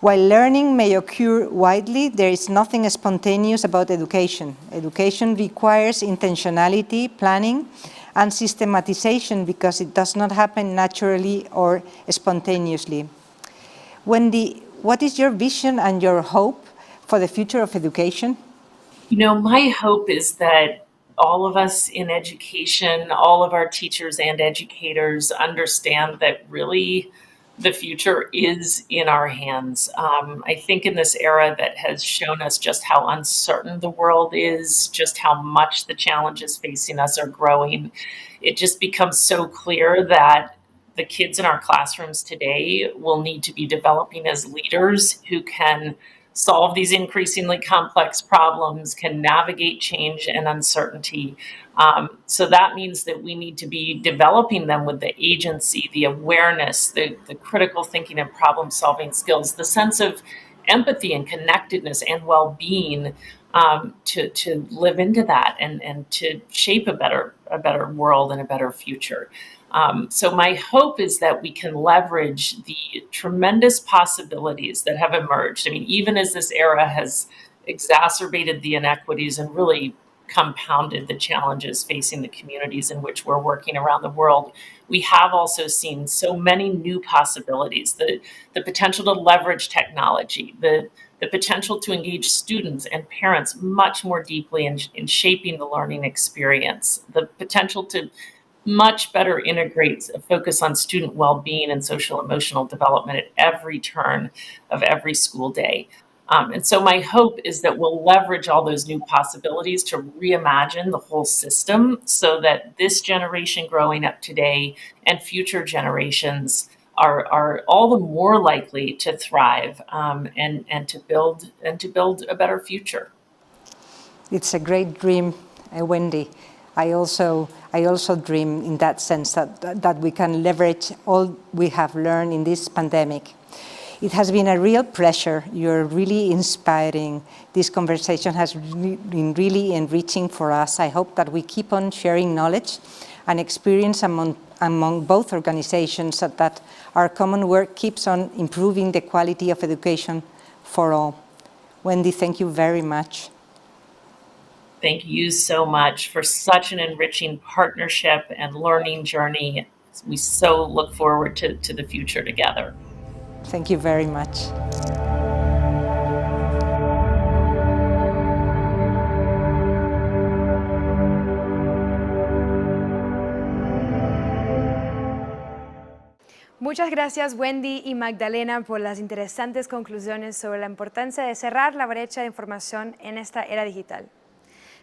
while learning may occur widely, there is nothing spontaneous about education. Education requires intentionality, planning, and systematization because it does not happen naturally or spontaneously. Wendy, what is your vision and your hope for the future of education? My hope is that all of us in education, all of our teachers and educators understand that really the future is in our hands. I think in this era that has shown us just how uncertain the world is, just how much the challenges facing us are growing, it just becomes so clear that the kids in our classrooms today will need to be developing as leaders who can solve these increasingly complex problems, can navigate change and uncertainty. So that means that we need to be developing them with the agency, the awareness, the critical thinking and problem-solving skills, the sense of empathy and connectedness and well-being to live into that and to shape a better world and a better future. So my hope is that we can leverage the tremendous possibilities that have emerged. I mean, even as this era has exacerbated the inequities and really compounded the challenges facing the communities in which we're working around the world, we have also seen so many new possibilities, the potential to leverage technology, the potential to engage students and parents much more deeply in shaping the learning experience, the potential to much better integrate a focus on student well-being and social emotional development at every turn of every school day. And so my hope is that we'll leverage all those new possibilities to reimagine the whole system so that this generation growing up today and future generations are all the more likely to thrive and to build a better future. It's a great dream, Wendy. I also dream in that sense that we can leverage all we have learned in this pandemic. It has been a real pleasure. You're really inspiring. This conversation has been really enriching for us. I hope that we keep on sharing knowledge and experience among both organizations so that our common work keeps on improving the quality of education for all. Wendy, thank you very much. Thank you so much for such an enriching partnership and learning journey. We so look forward to the future together. Thank you very much. Muchas gracias Wendy y Magdalena por las interesantes conclusiones sobre la importancia de cerrar la brecha de información en esta era digital.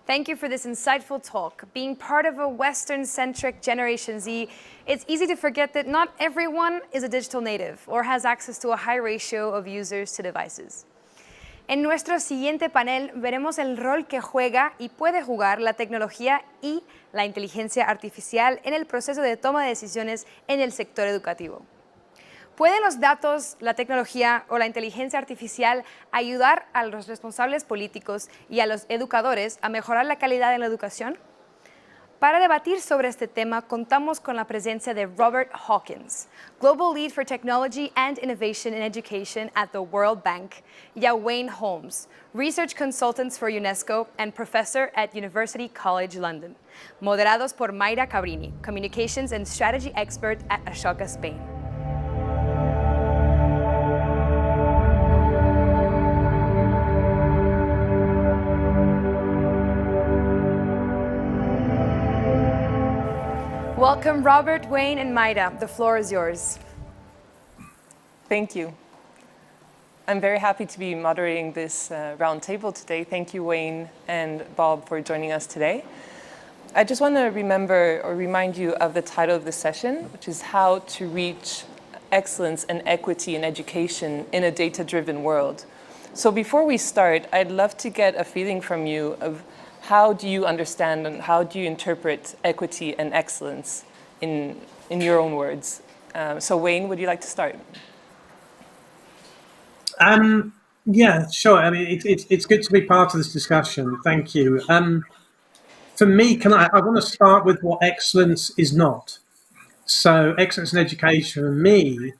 Thank you for this insightful talk. Being part of a Western-centric Generation Z, it's easy to forget that not everyone is a digital native or has access to a high ratio of users to devices. En nuestro siguiente panel veremos el rol que juega y puede jugar la tecnología y la inteligencia artificial en el proceso de toma de decisiones en el sector educativo. ¿Pueden los datos, la tecnología o la inteligencia artificial ayudar a los responsables políticos y a los educadores a mejorar la calidad de la educación? Para debatir sobre este tema, contamos con la presencia de Robert Hawkins, Global Lead for Technology and Innovation in Education at the World Bank, y a Wayne Holmes, Research Consultants for UNESCO and Professor at University College London, moderados por Mayra Cabrini, Communications and Strategy Expert at Ashoka, Spain. Welcome, Robert, Wayne, and Mayra. The floor is yours. Thank you. I'm very happy to be moderating this roundtable today. Thank you, Wayne and Bob, for joining us today. I just want to remind you of the title of this session, which is How to Reach Excellence and Equity in Education in a Data-Driven World. So before we start, I'd love to get a feeling from you of how do you understand and how do you interpret equity and excellence in your own words? So Wayne, would you like to start? Yeah, sure. I mean, it's good to be part of this discussion. Thank you. For me, I want to start with what excellence is not. So excellence in education for me,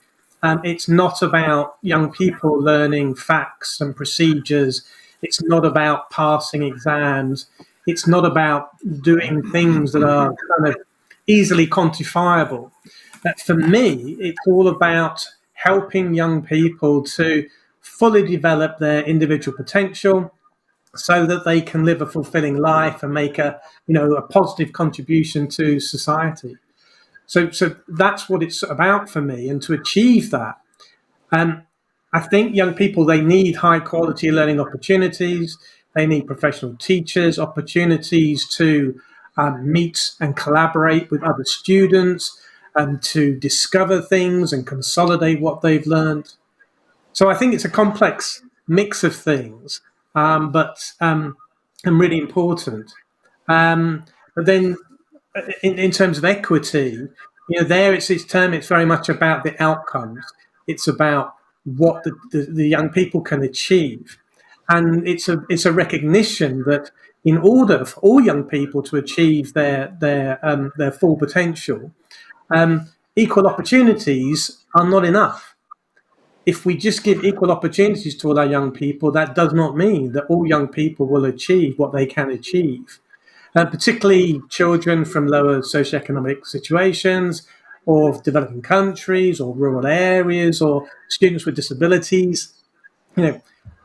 it's not about young people learning facts and procedures. It's not about passing exams. It's not about doing things that are kind of easily quantifiable. For me, it's all about helping young people to fully develop their individual potential so that they can live a fulfilling life and make a positive contribution to society. So that's what it's about for me. And to achieve that, I think young people, they need high quality learning opportunities. They need professional teachers, opportunities to meet and collaborate with other students and to discover things and consolidate what they've learned. So I think it's a complex mix of things, but really important. But then in terms of equity, there it's very much about the outcomes. It's about what the young people can achieve. And it's a recognition that in order for all young people to achieve their full potential, equal opportunities are not enough. If we just give equal opportunities to all our young people, that does not mean that all young people will achieve what they can achieve. Particularly children from lower socioeconomic situations, or developing countries, or rural areas, or students with disabilities.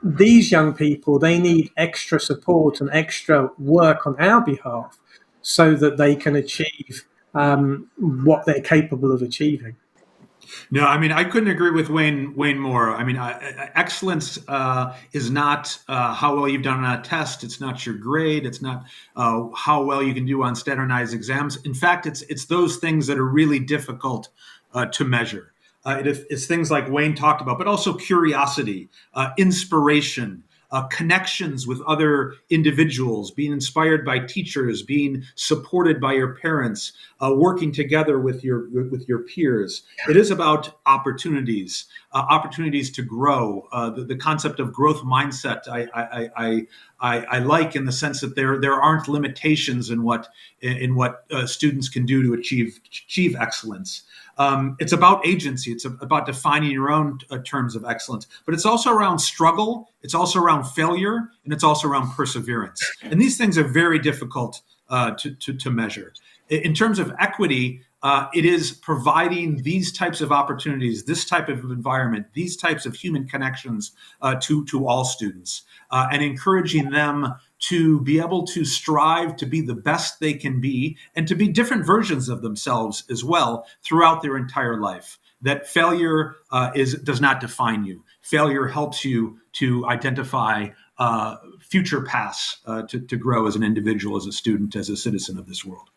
These young people, they need extra support and extra work on our behalf so that they can achieve what they're capable of achieving. No, I mean, I couldn't agree with Wayne more. I mean, excellence is not how well you've done on a test. It's not your grade. It's not how well you can do on standardized exams. In fact, it's those things that are really difficult to measure. It's things like Wayne talked about, but also curiosity, inspiration, connections with other individuals, being inspired by teachers, being supported by your parents, working together with your peers. It is about opportunities to grow. The concept of growth mindset I like, in the sense that there aren't limitations in what students can do to achieve excellence. It's about agency. It's about defining your own terms of excellence. But it's also around struggle. It's also around failure. And it's also around perseverance. And these things are very difficult to measure. In terms of equity, it is providing these types of opportunities, this type of environment, these types of human connections to all students, and encouraging them to be able to strive to be the best they can be and to be different versions of themselves as well throughout their entire life. That failure does not define you. Failure helps you to identify future paths to grow as an individual, as a student, as a citizen of this world.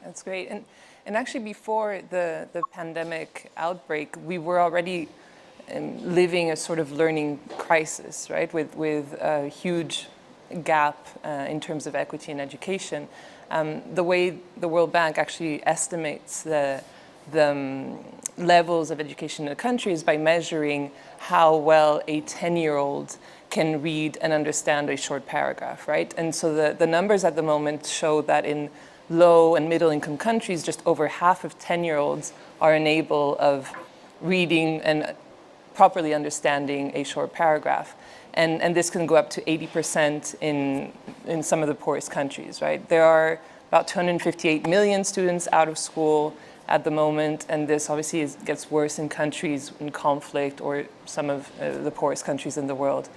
That's great. And actually, before the pandemic outbreak, we were already living a sort of learning crisis, right? With a huge gap in terms of equity in education. The way the World Bank actually estimates the the levels of education in a country is by measuring how well a 10-year-old can read and understand a short paragraph, right? And so the numbers at the moment show that in low and middle income countries, just over half of 10-year-olds are unable of reading and properly understanding a short paragraph. And this can go up to 80% in some of the poorest countries, right? There are about 258 million students out of school at the moment, and this obviously gets worse in countries in conflict or some of the poorest countries in the world.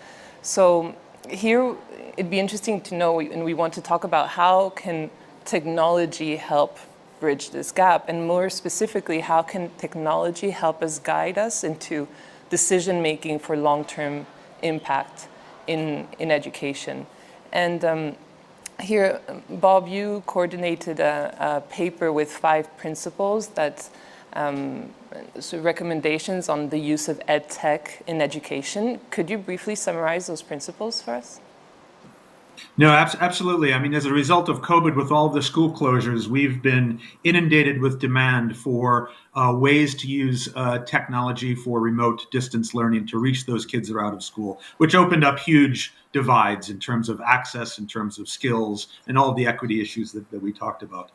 So here it'd be interesting to know, and we want to talk about how can technology help bridge this gap, and more specifically, how can technology help us guide us into decision-making for long-term impact in education. And here, Bob, you coordinated a paper with 5 principles that so recommendations on the use of ed tech in education. Could you briefly summarize those principles for us? No, absolutely. I mean, as a result of COVID, with all the school closures, we've been inundated with demand for ways to use technology for remote distance learning to reach those kids that are out of school, which opened up huge divides in terms of access, in terms of skills, and all of the equity issues that we talked about.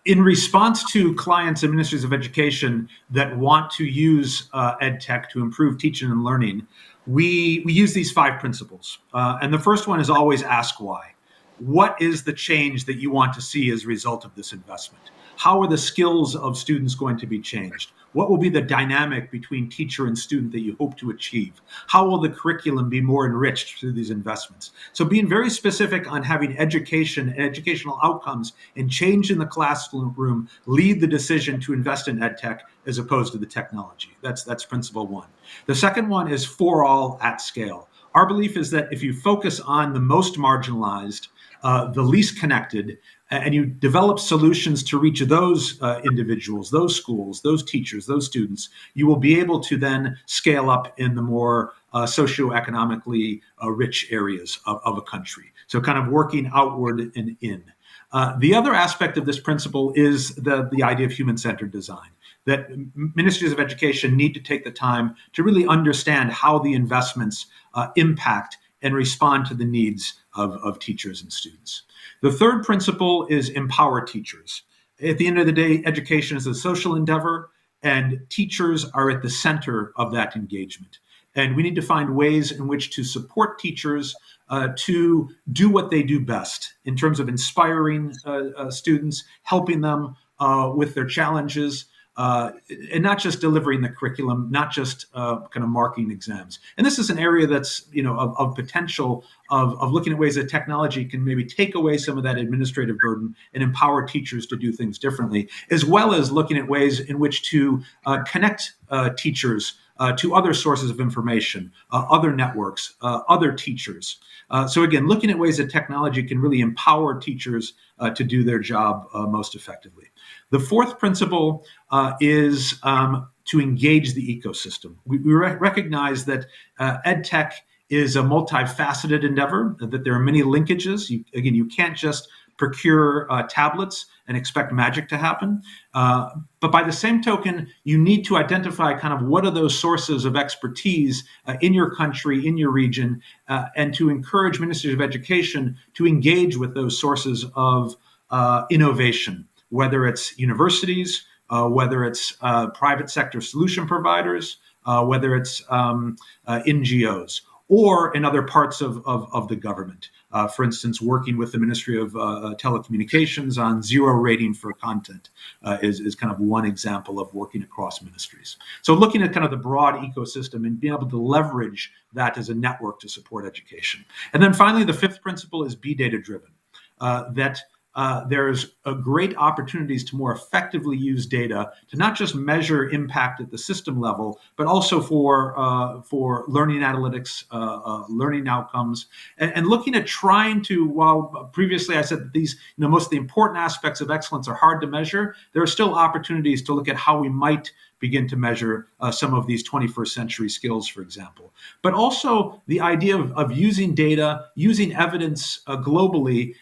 In response to clients and ministries of education that want to use ed tech to improve teaching and learning, we use these 5 principles. And the first one is always ask why. What is the change that you want to see as a result of this investment? How are the skills of students going to be changed? What will be the dynamic between teacher and student that you hope to achieve? How will the curriculum be more enriched through these investments? So being very specific on having education and educational outcomes and change in the classroom lead the decision to invest in ed tech as opposed to the technology. That's principle 1. The second one is for all at scale. Our belief is that if you focus on the most marginalized, the least connected, and you develop solutions to reach those individuals, those schools, those teachers, those students, you will be able to then scale up in the more socioeconomically rich areas of a country. So kind of working outward and in. The other aspect of this principle is the idea of human-centered design, that ministries of education need to take the time to really understand how the investments impact and respond to the needs of teachers and students. The third principle is empower teachers. At the end of the day, education is a social endeavor, and teachers are at the center of that engagement. And we need to find ways in which to support teachers to do what they do best in terms of inspiring students, helping them with their challenges, and not just delivering the curriculum, not just kind of marking exams. And this is an area that's, of potential of looking at ways that technology can maybe take away some of that administrative burden and empower teachers to do things differently, as well as looking at ways in which to connect teachers to other sources of information, other networks, other teachers. So again, looking at ways that technology can really empower teachers to do their job most effectively. The fourth principle is to engage the ecosystem. We recognize that ed tech is a multifaceted endeavor, that there are many linkages. You can't just procure tablets and expect magic to happen. But by the same token, you need to identify kind of what are those sources of expertise in your country, in your region, and to encourage ministries of education to engage with those sources of innovation, whether it's universities, whether it's private sector solution providers, whether it's NGOs, or in other parts of the government. For instance, working with the Ministry of Telecommunications on zero rating for content is kind of one example of working across ministries. So looking at kind of the broad ecosystem and being able to leverage that as a network to support education. And then finally, the fifth principle is be data-driven, that there's great opportunities to more effectively use data to not just measure impact at the system level, but also for learning analytics, learning outcomes, and looking at trying to, while previously I said that these, most of the important aspects of excellence are hard to measure, there are still opportunities to look at how we might begin to measure some of these 21st century skills, for example. But also the idea of using data, using evidence globally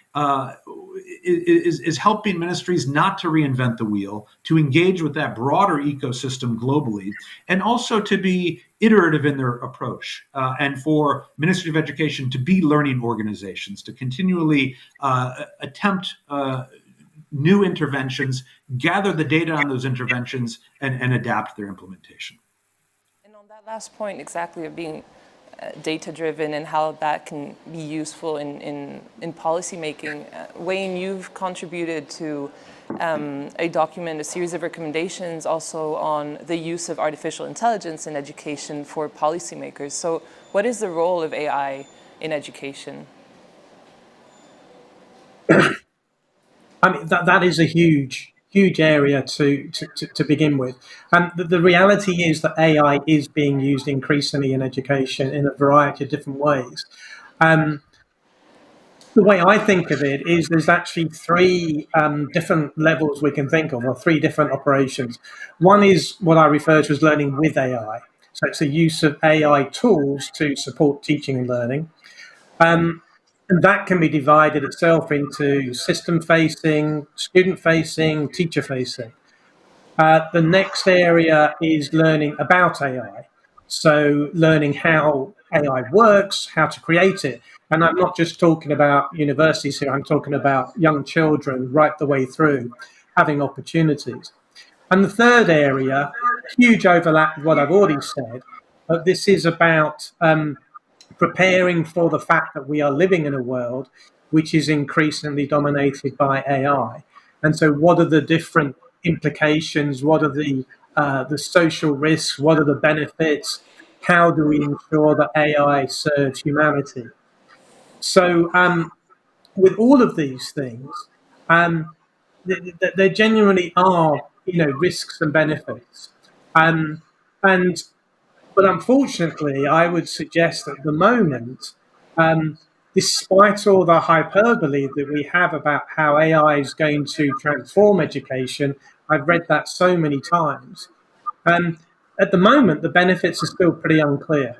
is helping ministries not to reinvent the wheel, to engage with that broader ecosystem globally, and also to be iterative in their approach, and for Ministry of Education to be learning organizations, to continually attempt new interventions, gather the data on those interventions, and adapt their implementation. And on that last point, exactly, of being data-driven and how that can be useful in policy making. Wayne, you've contributed to a document, a series of recommendations also on the use of artificial intelligence in education for policymakers. So what is the role of AI in education? I mean, that is a huge area to begin with. And the reality is that AI is being used increasingly in education in a variety of different ways. The way I think of it is there's actually three different levels we can think of, or three different operations. One is what I refer to as learning with AI. So it's the use of AI tools to support teaching and learning. And that can be divided itself into system-facing, student-facing, teacher-facing. The next area is learning about AI. So learning how AI works, how to create it. And I'm not just talking about universities here, I'm talking about young children right the way through, having opportunities. And the third area, huge overlap with what I've already said, but this is about preparing for the fact that we are living in a world which is increasingly dominated by AI. And so what are the different implications? What are the social risks? What are the benefits? How do we ensure that AI serves humanity? So with all of these things, there genuinely are, risks and benefits. But unfortunately, I would suggest at the moment, despite all the hyperbole that we have about how AI is going to transform education, I've read that so many times. At the moment, the benefits are still pretty unclear.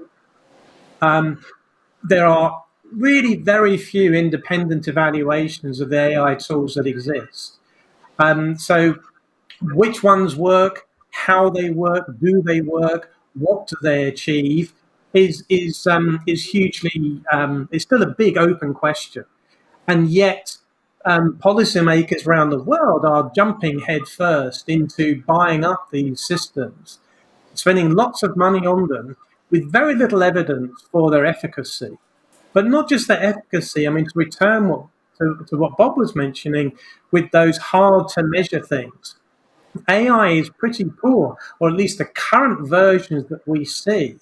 There are really very few independent evaluations of the AI tools that exist. So which ones work, how they work, do they work, what do they achieve is hugely, it's still a big open question. And yet policymakers around the world are jumping headfirst into buying up these systems, spending lots of money on them with very little evidence for their efficacy. But not just their efficacy, I mean, to return to what Bob was mentioning with those hard to measure things. AI is pretty poor, or at least the current versions that we see,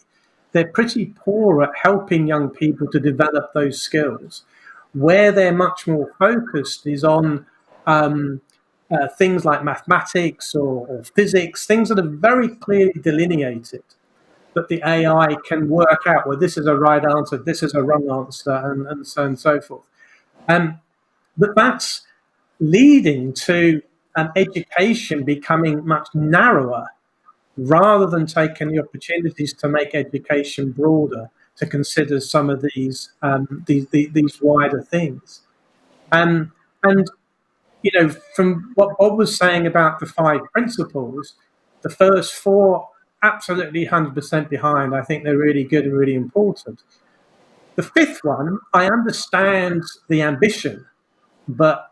they're pretty poor at helping young people to develop those skills. Where they're much more focused is on things like mathematics or physics, things that are very clearly delineated, that the AI can work out, well, this is a right answer, this is a wrong answer, and so on and so forth. But that's leading to education becoming much narrower, rather than taking the opportunities to make education broader, to consider some of these wider things. And from what Bob was saying about the 5 principles, the first 4 absolutely 100% behind. I think they're really good and really important. The 5th one, I understand the ambition, but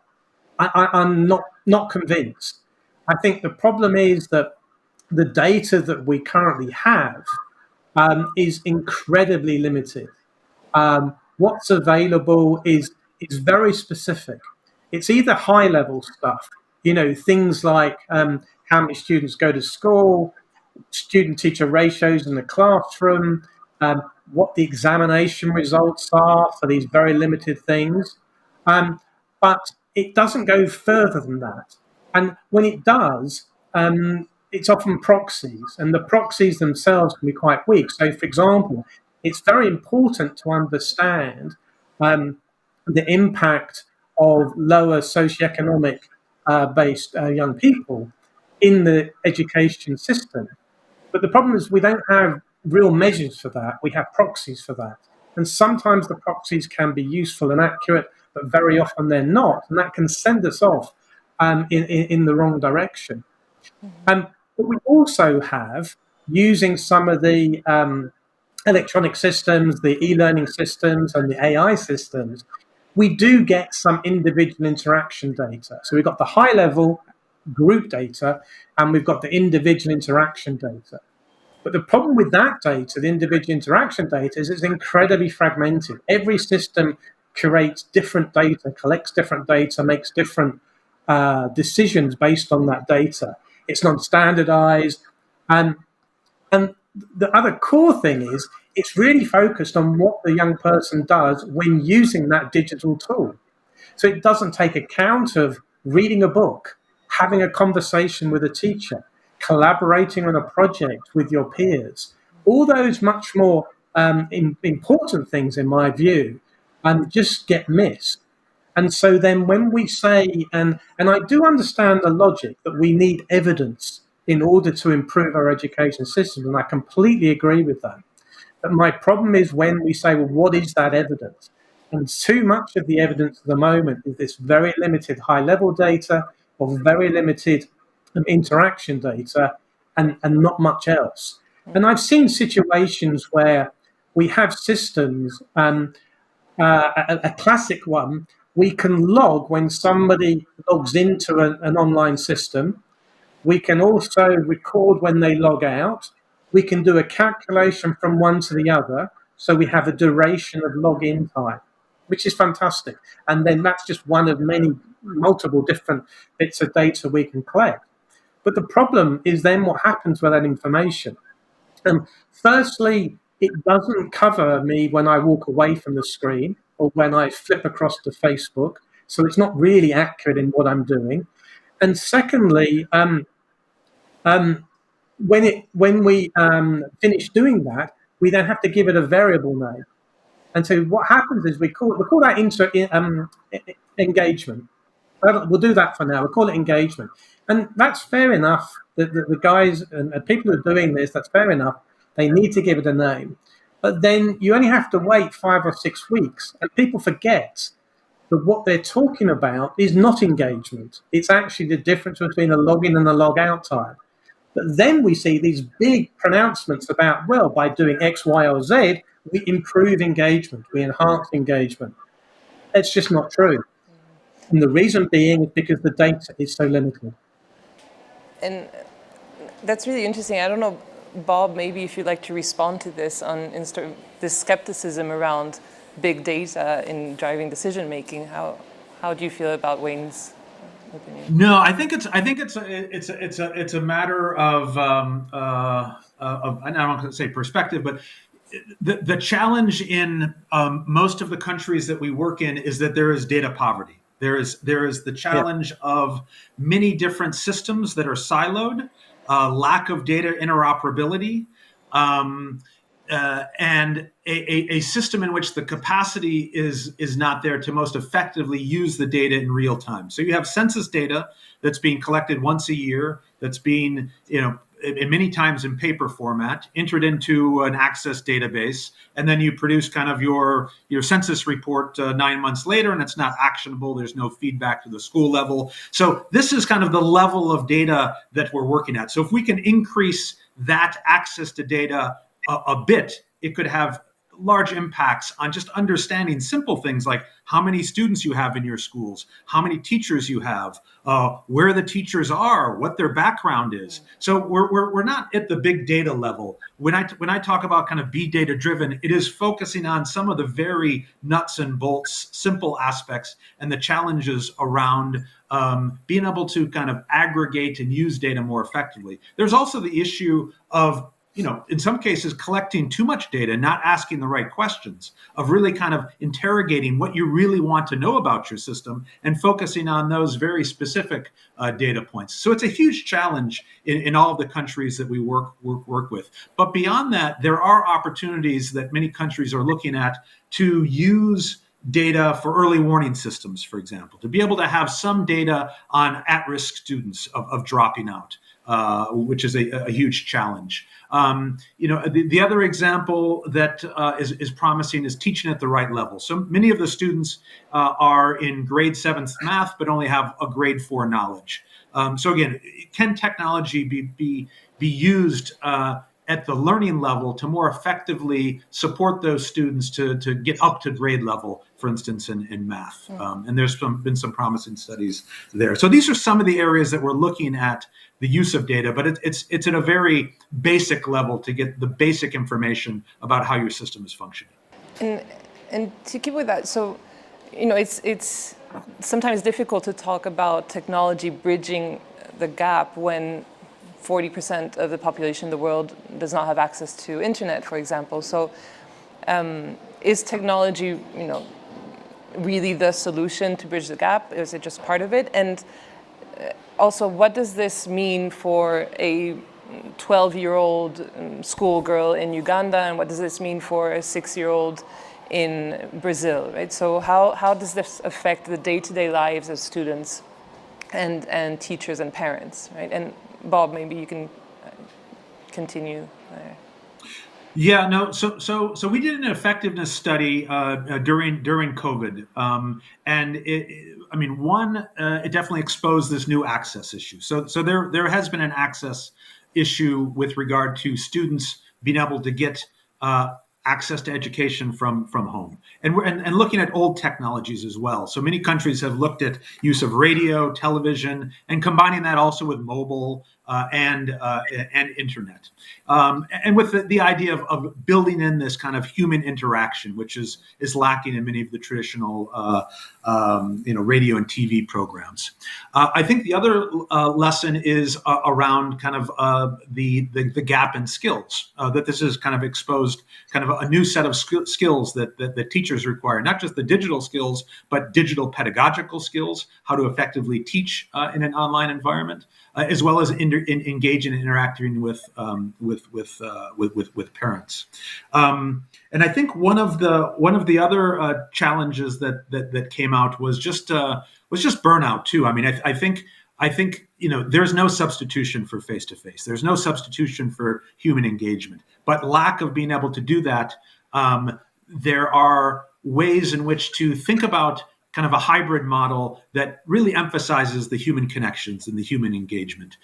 I'm not convinced. I think the problem is that the data that we currently have is incredibly limited. What's available is very specific. It's either high-level stuff, things like how many students go to school, student-teacher ratios in the classroom, what the examination results are for these very limited things. But it doesn't go further than that. And when it does, it's often proxies, and the proxies themselves can be quite weak. So, for example, it's very important to understand the impact of lower socioeconomic based young people in the education system. But the problem is we don't have real measures for that. We have proxies for that. And sometimes the proxies can be useful and accurate, but very often they're not, and that can send us off in the wrong direction. But we also have, using some of the electronic systems, the e-learning systems, and the AI systems, we do get some individual interaction data. So we've got the high-level group data, and we've got the individual interaction data. But the problem with that data, the individual interaction data, is it's incredibly fragmented. Every system curates different data, collects different data, makes different decisions based on that data. It's not standardized. And the other core thing is it's really focused on what the young person does when using that digital tool. So it doesn't take account of reading a book, having a conversation with a teacher, collaborating on a project with your peers. All those much more important things, in my view, just get missed. And so then when we say, and I do understand the logic that we need evidence in order to improve our education system, and I completely agree with that. But my problem is when we say, well, what is that evidence? And too much of the evidence at the moment is this very limited high-level data or very limited interaction data and not much else. And I've seen situations where we have systems, a classic one, we can log when somebody logs into an online system. We can also record when they log out. We can do a calculation from one to the other. So we have a duration of login time, which is fantastic. And then that's just one of multiple different bits of data we can collect. But the problem is then what happens with that information. Firstly, it doesn't cover me when I walk away from the screen or when I flip across to Facebook. So it's not really accurate in what I'm doing. And secondly, when we finish doing that, we then have to give it a variable name. And so what happens is we call that engagement. We'll do that for now. We'll call it engagement. And that's fair enough. The guys and people who are doing this, that's fair enough. They need to give it a name. But then you only have to wait 5 or 6 weeks. And people forget that what they're talking about is not engagement. It's actually the difference between a login and a log out time. But then we see these big pronouncements about, well, by doing X, Y, or Z, we improve engagement, we enhance engagement. It's just not true. And the reason being is because the data is so limited. And that's really interesting. I don't know, Bob, maybe if you'd like to respond to this on this skepticism around big data in driving decision making. How do you feel about Wayne's opinion? No, I think it's a matter of I don't want to say perspective, but the challenge in most of the countries that we work in is that there is data poverty. There is the challenge of many different systems that are siloed, lack of data interoperability, and a system in which the capacity is not there to most effectively use the data in real time. So you have census data that's being collected once a year, that's being, many times in paper format, entered into an Access database, and then you produce kind of your census report 9 months later, and it's not actionable. There's no feedback to the school level. So this is kind of the level of data that we're working at. So if we can increase that access to data a bit, it could have large impacts on just understanding simple things like how many students you have in your schools, how many teachers you have, where the teachers are, what their background is. So we're not at the big data level. When I talk about kind of be data driven, it is focusing on some of the very nuts and bolts, simple aspects and the challenges around being able to kind of aggregate and use data more effectively. There's also the issue of in some cases, collecting too much data, not asking the right questions, of really kind of interrogating what you really want to know about your system and focusing on those very specific data points. So it's a huge challenge in all of the countries that we work with. But beyond that, there are opportunities that many countries are looking at to use data for early warning systems, for example, to be able to have some data on at-risk students of dropping out. which is a huge challenge. The other example that is promising is teaching at the right level. So many of the students are in grade 7th math, but only have a grade 4 knowledge. So again, can technology be used at the learning level to more effectively support those students to get up to grade level, for instance, in math? And there's been some promising studies there. So these are some of the areas that we're looking at the use of data, but it's at a very basic level to get the basic information about how your system is functioning. And to keep with that, so it's sometimes difficult to talk about technology bridging the gap when 40% of the population in the world does not have access to internet, for example. So is technology, really the solution to bridge the gap? Is it just part of it? And also, what does this mean for a 12-year-old schoolgirl in Uganda, and what does this mean for a 6-year-old in Brazil, right? So how does this affect the day-to-day lives of students and teachers and parents, right? And Bob, maybe you can continue there. Yeah, no. So we did an effectiveness study during COVID, and it definitely exposed this new access issue. So there has been an access issue with regard to students being able to get access to education from home, and looking at old technologies as well. So many countries have looked at use of radio, television, and combining that also with mobile and internet, and with the idea of building in this kind of human interaction, which is lacking in many of the traditional radio and TV programs. I think the other lesson is around kind of the gap in skills, that this has kind of exposed kind of a new set of skills that teachers require, not just the digital skills, but digital pedagogical skills, how to effectively teach in an online environment, as well as engage in interacting with parents. And I think one of the other challenges that came out was just burnout too. I mean, I think there's no substitution for face-to-face. There's no substitution for human engagement. But lack of being able to do that, there are ways in which to think about kind of a hybrid model that really emphasizes the human connections and the human engagement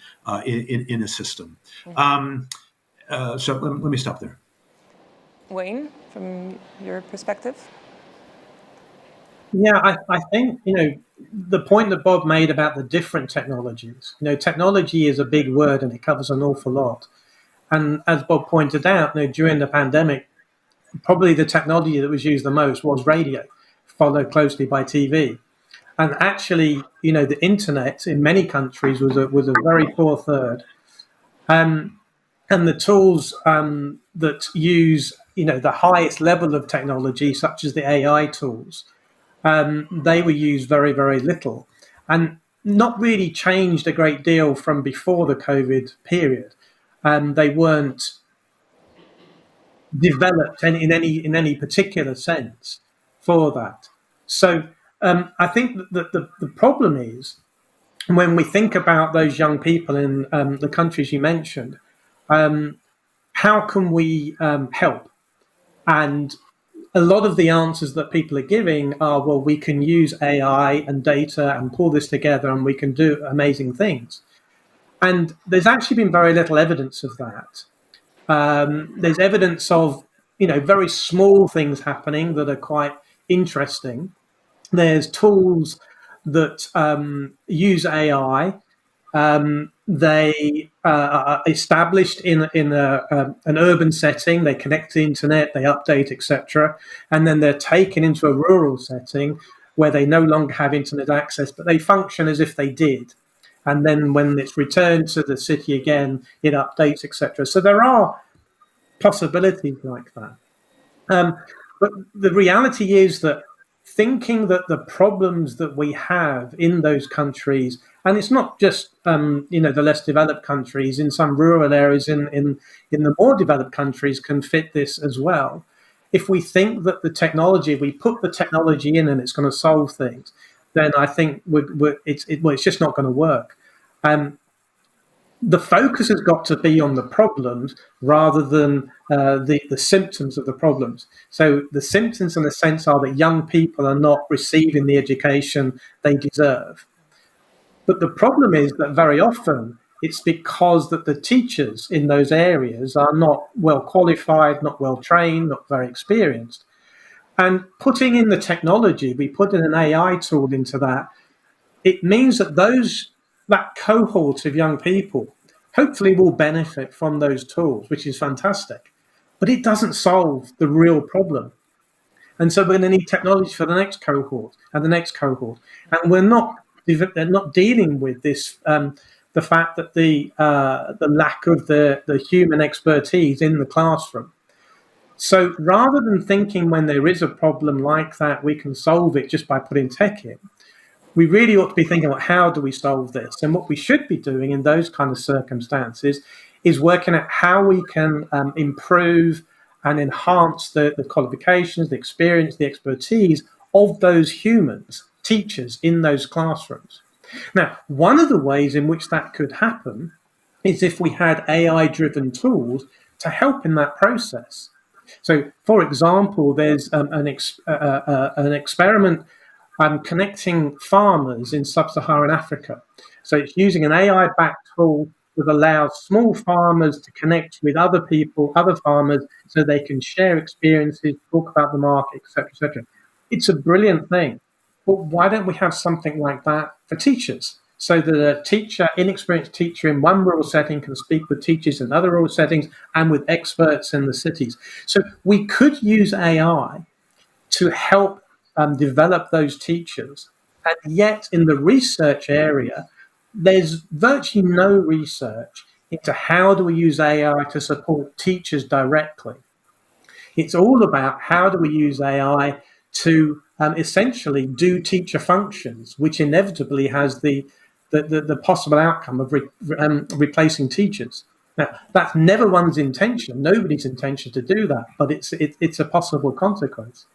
in a system. So let me stop there. Wayne, from your perspective? Yeah, I think, the point that Bob made about the different technologies, technology is a big word and it covers an awful lot. And as Bob pointed out, during the pandemic, probably the technology that was used the most was radio, followed closely by TV. And actually, the internet in many countries was a very poor third. And the tools that use, the highest level of technology, such as the AI tools, they were used very, very little and not really changed a great deal from before the COVID period. They weren't developed in any particular sense for that. So I think that the problem is when we think about those young people in the countries you mentioned, how can we help? And a lot of the answers that people are giving are, well, we can use AI and data and pull this together and we can do amazing things. And there's actually been very little evidence of that. There's evidence of, very small things happening that are quite interesting. There's tools that use AI. They are established in an urban setting. They connect to the internet, they update, etc. And then they're taken into a rural setting where they no longer have internet access, but they function as if they did. And then when it's returned to the city again, it updates, etc. So there are possibilities like that. But the reality is that thinking that the problems that we have in those countries, and it's not just the less developed countries, in some rural areas in the more developed countries can fit this as well. If we think that we put the technology in and it's going to solve things, then I think it's just not going to work. the focus has got to be on the problems rather than the symptoms of the problems. So the symptoms, in a sense, are that young people are not receiving the education they deserve. But the problem is that very often it's because that the teachers in those areas are not well qualified, not well trained, not very experienced. And putting in the technology, we put in an AI tool into that, it means that that cohort of young people hopefully will benefit from those tools, which is fantastic. But it doesn't solve the real problem. And so we're going to need technology for the next cohort and the next cohort. And they're not dealing with this, the fact that the lack of the human expertise in the classroom. So rather than thinking when there is a problem like that, we can solve it just by putting tech in, we really ought to be thinking about how do we solve this? And what we should be doing in those kind of circumstances is working out how we can improve and enhance the qualifications, the experience, the expertise of those humans, teachers in those classrooms. Now, one of the ways in which that could happen is if we had AI-driven tools to help in that process. So, for example, there's an experiment connecting farmers in sub-Saharan Africa. So it's using an AI-backed tool that allows small farmers to connect with other people, other farmers, so they can share experiences, talk about the market, etc., etc. It's a brilliant thing. But why don't we have something like that for teachers? So that an inexperienced teacher in one rural setting can speak with teachers in other rural settings and with experts in the cities. So we could use AI to help develop those teachers. And yet in the research area, there's virtually no research into how do we use AI to support teachers directly. It's all about how do we use AI to essentially do teacher functions, which inevitably has the possible outcome of replacing teachers. Now, that's never one's intention, nobody's intention to do that, but it's a possible consequence.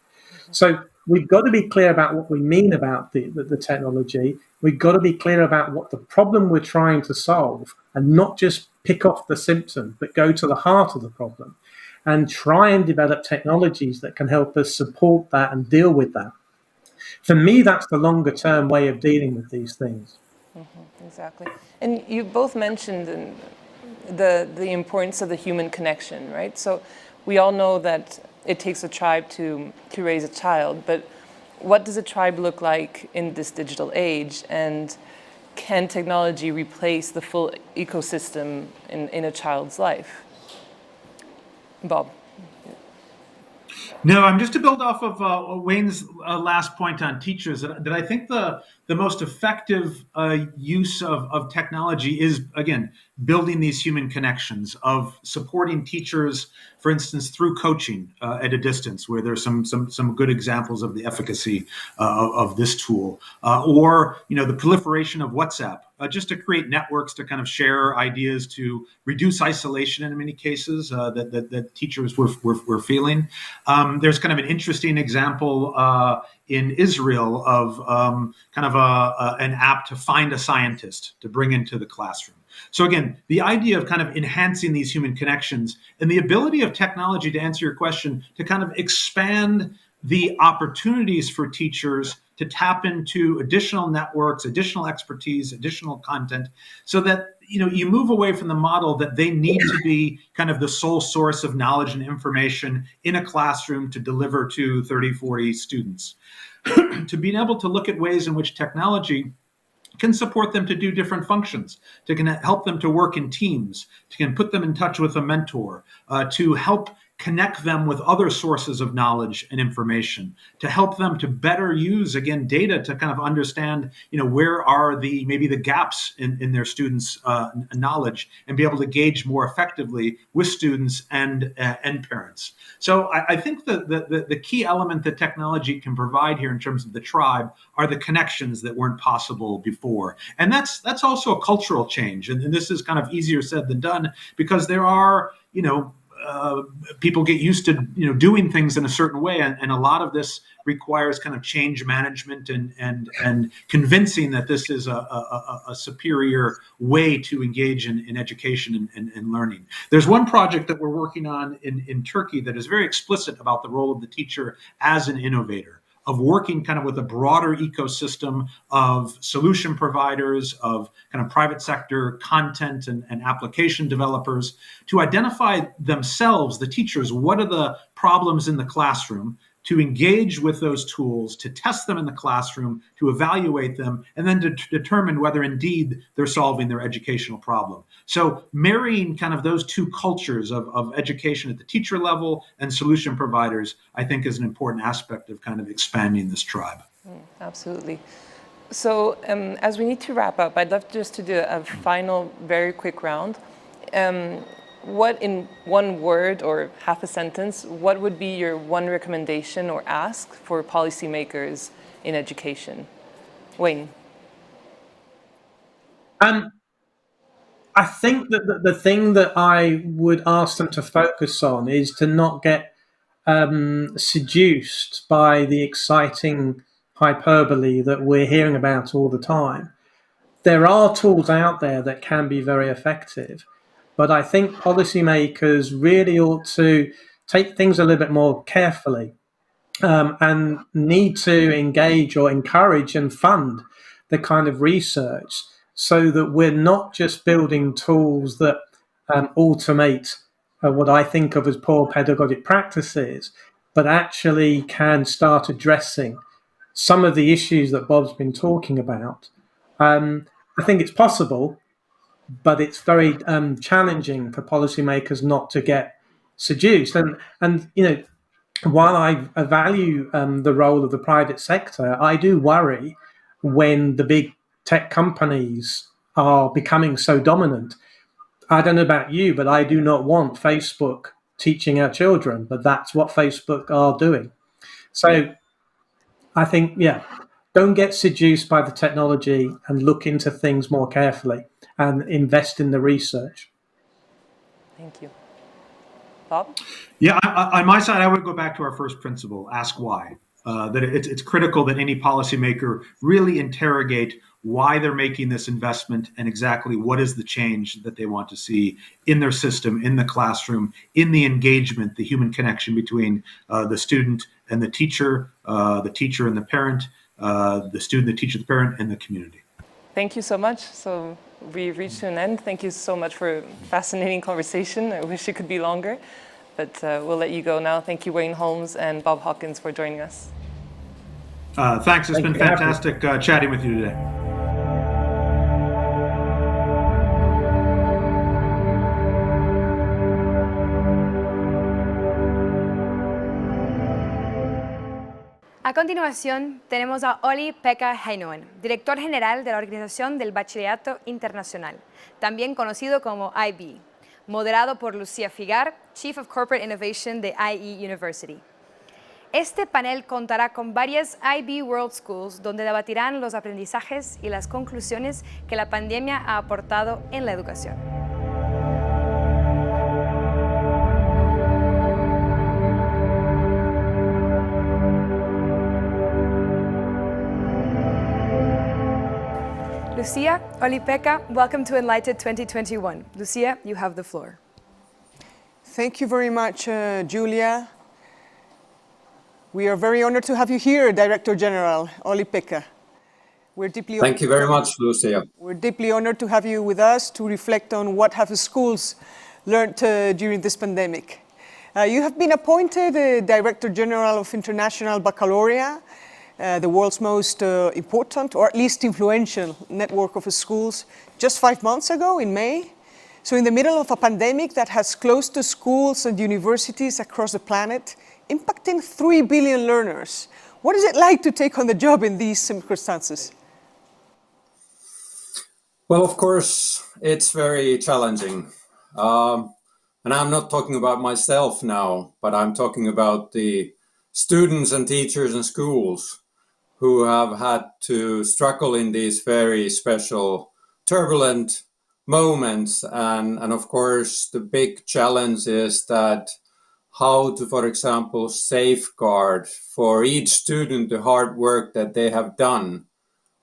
So we've got to be clear about what we mean about the technology. We've got to be clear about what the problem we're trying to solve and not just pick off the symptom, but go to the heart of the problem and try and develop technologies that can help us support that and deal with that. For me, that's the longer term way of dealing with these things. Mm-hmm, exactly. And you both mentioned the importance of the human connection, right? So we all know that it takes a tribe to raise a child, but what does a tribe look like in this digital age? And can technology replace the full ecosystem in a child's life? Bob. No, I'm just to build off of Wayne's last point on teachers, that I think the most effective use of technology is, again, building these human connections, of supporting teachers, for instance, through coaching at a distance, where there's some good examples of the efficacy of this tool, or the proliferation of WhatsApp, just to create networks to kind of share ideas, to reduce isolation in many cases that teachers were feeling. There's kind of an interesting example in Israel of kind of an app to find a scientist to bring into the classroom. So again, the idea of kind of enhancing these human connections and the ability of technology, to answer your question, to kind of expand the opportunities for teachers to tap into additional networks, additional expertise, additional content, so that you move away from the model that they need to be kind of the sole source of knowledge and information in a classroom to deliver to 30, 40 students. To being able to look at ways in which technology can support them to do different functions, to can help them to work in teams, to can put them in touch with a mentor, to help connect them with other sources of knowledge and information, to help them to better use, again, data to kind of understand, where are maybe the gaps in their students' knowledge, and be able to gauge more effectively with students and parents. So I think the key element that technology can provide here in terms of the tribe are the connections that weren't possible before. And that's also a cultural change. And this is kind of easier said than done, because there are, people get used to doing things in a certain way, and a lot of this requires kind of change management and convincing that this is a superior way to engage in education and learning. There's one project that we're working on in Turkey that is very explicit about the role of the teacher as an innovator, of working kind of with a broader ecosystem of solution providers, of kind of private sector content and application developers to identify themselves, the teachers, what are the problems in the classroom, to engage with those tools, to test them in the classroom, to evaluate them, and then to determine whether indeed they're solving their educational problem. So marrying kind of those two cultures of education at the teacher level and solution providers, I think is an important aspect of kind of expanding this tribe. Absolutely. So as we need to wrap up, I'd love just to do a final, very quick round. What, in one word or half a sentence, what would be your one recommendation or ask for policymakers in education? Wayne. I think that the thing that I would ask them to focus on is to not get seduced by the exciting hyperbole that we're hearing about all the time. There are tools out there that can be very effective, but I think policymakers really ought to take things a little bit more carefully and need to engage or encourage and fund the kind of research so that we're not just building tools that automate what I think of as poor pedagogic practices, but actually can start addressing some of the issues that Bob's been talking about. I think it's possible, but it's very challenging for policymakers not to get seduced. And you know, while I value the role of the private sector, I do worry when the big tech companies are becoming so dominant. I don't know about you, but I do not want Facebook teaching our children, but that's what Facebook are doing. So I think, yeah, don't get seduced by the technology and look into things more carefully and invest in the research. Thank you. Bob? Yeah, on my side, I would go back to our first principle, ask why. That it's critical that any policymaker really interrogate why they're making this investment and exactly what is the change that they want to see in their system, in the classroom, in the engagement, the human connection between the student and the teacher and the parent, the student, the teacher, the parent, and the community. Thank you so much. So we've reached an end. Thank you so much for a fascinating conversation. I wish it could be longer, but we'll let you go now. Thank you, Wayne Holmes and Bob Hawkins, for joining us. Thanks. It's been fantastic chatting with you today. A continuación, tenemos a Olli-Pekka Heinonen, director general de la Organización del Bachillerato Internacional, también conocido como IB, moderado por Lucía Figar, Chief of Corporate Innovation de IE University. Este panel contará con varias IB World Schools donde debatirán los aprendizajes y las conclusiones que la pandemia ha aportado en la educación. Lucia, Olli-Pekka, welcome to enlightED 2021. Lucia, you have the floor. Thank you very much, Julia. We are very honored to have you here, Director General Olli-Pekka. Thank you very much, Lucia. We're deeply honored to have you with us to reflect on what have schools learned during this pandemic. You have been appointed Director General of International Baccalaureate, the world's most important, or at least influential, network of schools just 5 months ago in May. So in the middle of a pandemic that has closed the schools and universities across the planet, impacting 3 billion learners. What is it like to take on the job in these circumstances? Well, of course, it's very challenging. And I'm not talking about myself now, but I'm talking about the students and teachers and schools who have had to struggle in these very special, turbulent, moments. And of course, the big challenge is that how to, for example, safeguard for each student the hard work that they have done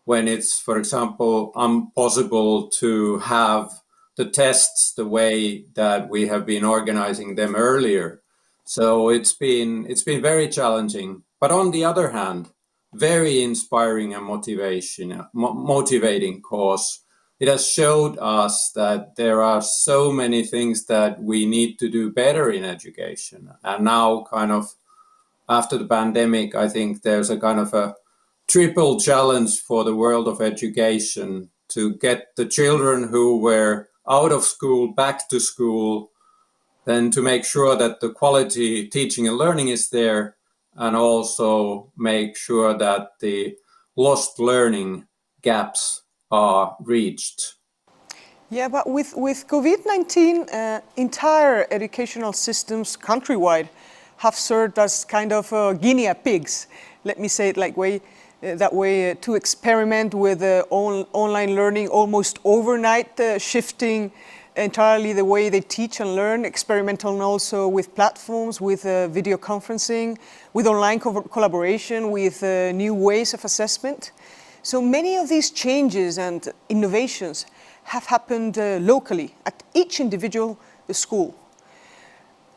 when it's, for example, impossible to have the tests the way that we have been organizing them earlier. So it's been very challenging. But on the other hand, very inspiring and motivating, cause it has showed us that there are so many things that we need to do better in education. And now, kind of after the pandemic, I think there's a kind of a triple challenge for the world of education to get the children who were out of school back to school, then to make sure that the quality teaching and learning is there, and also make sure that the lost learning gaps are reached. Yeah, but with COVID-19, entire educational systems countrywide have served as kind of guinea pigs, let me say it that way, to experiment with online learning almost overnight, shifting entirely the way they teach and learn, experimental also with platforms, with video conferencing, with online collaboration, with new ways of assessment. So many of these changes and innovations have happened locally at each individual school.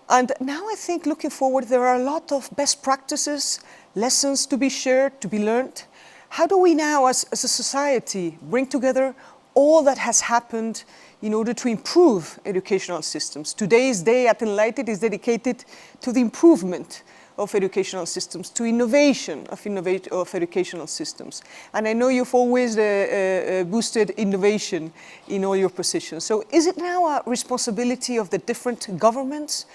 And now I think looking forward, there are a lot of best practices, lessons to be shared, to be learned. How do we now as a society bring together all that has happened in order to improve educational systems? Today's day at enlightED is dedicated to the improvement of educational systems, to innovation of educational systems. And I know you've always boosted innovation in all your positions. So is it now a responsibility of the different governments,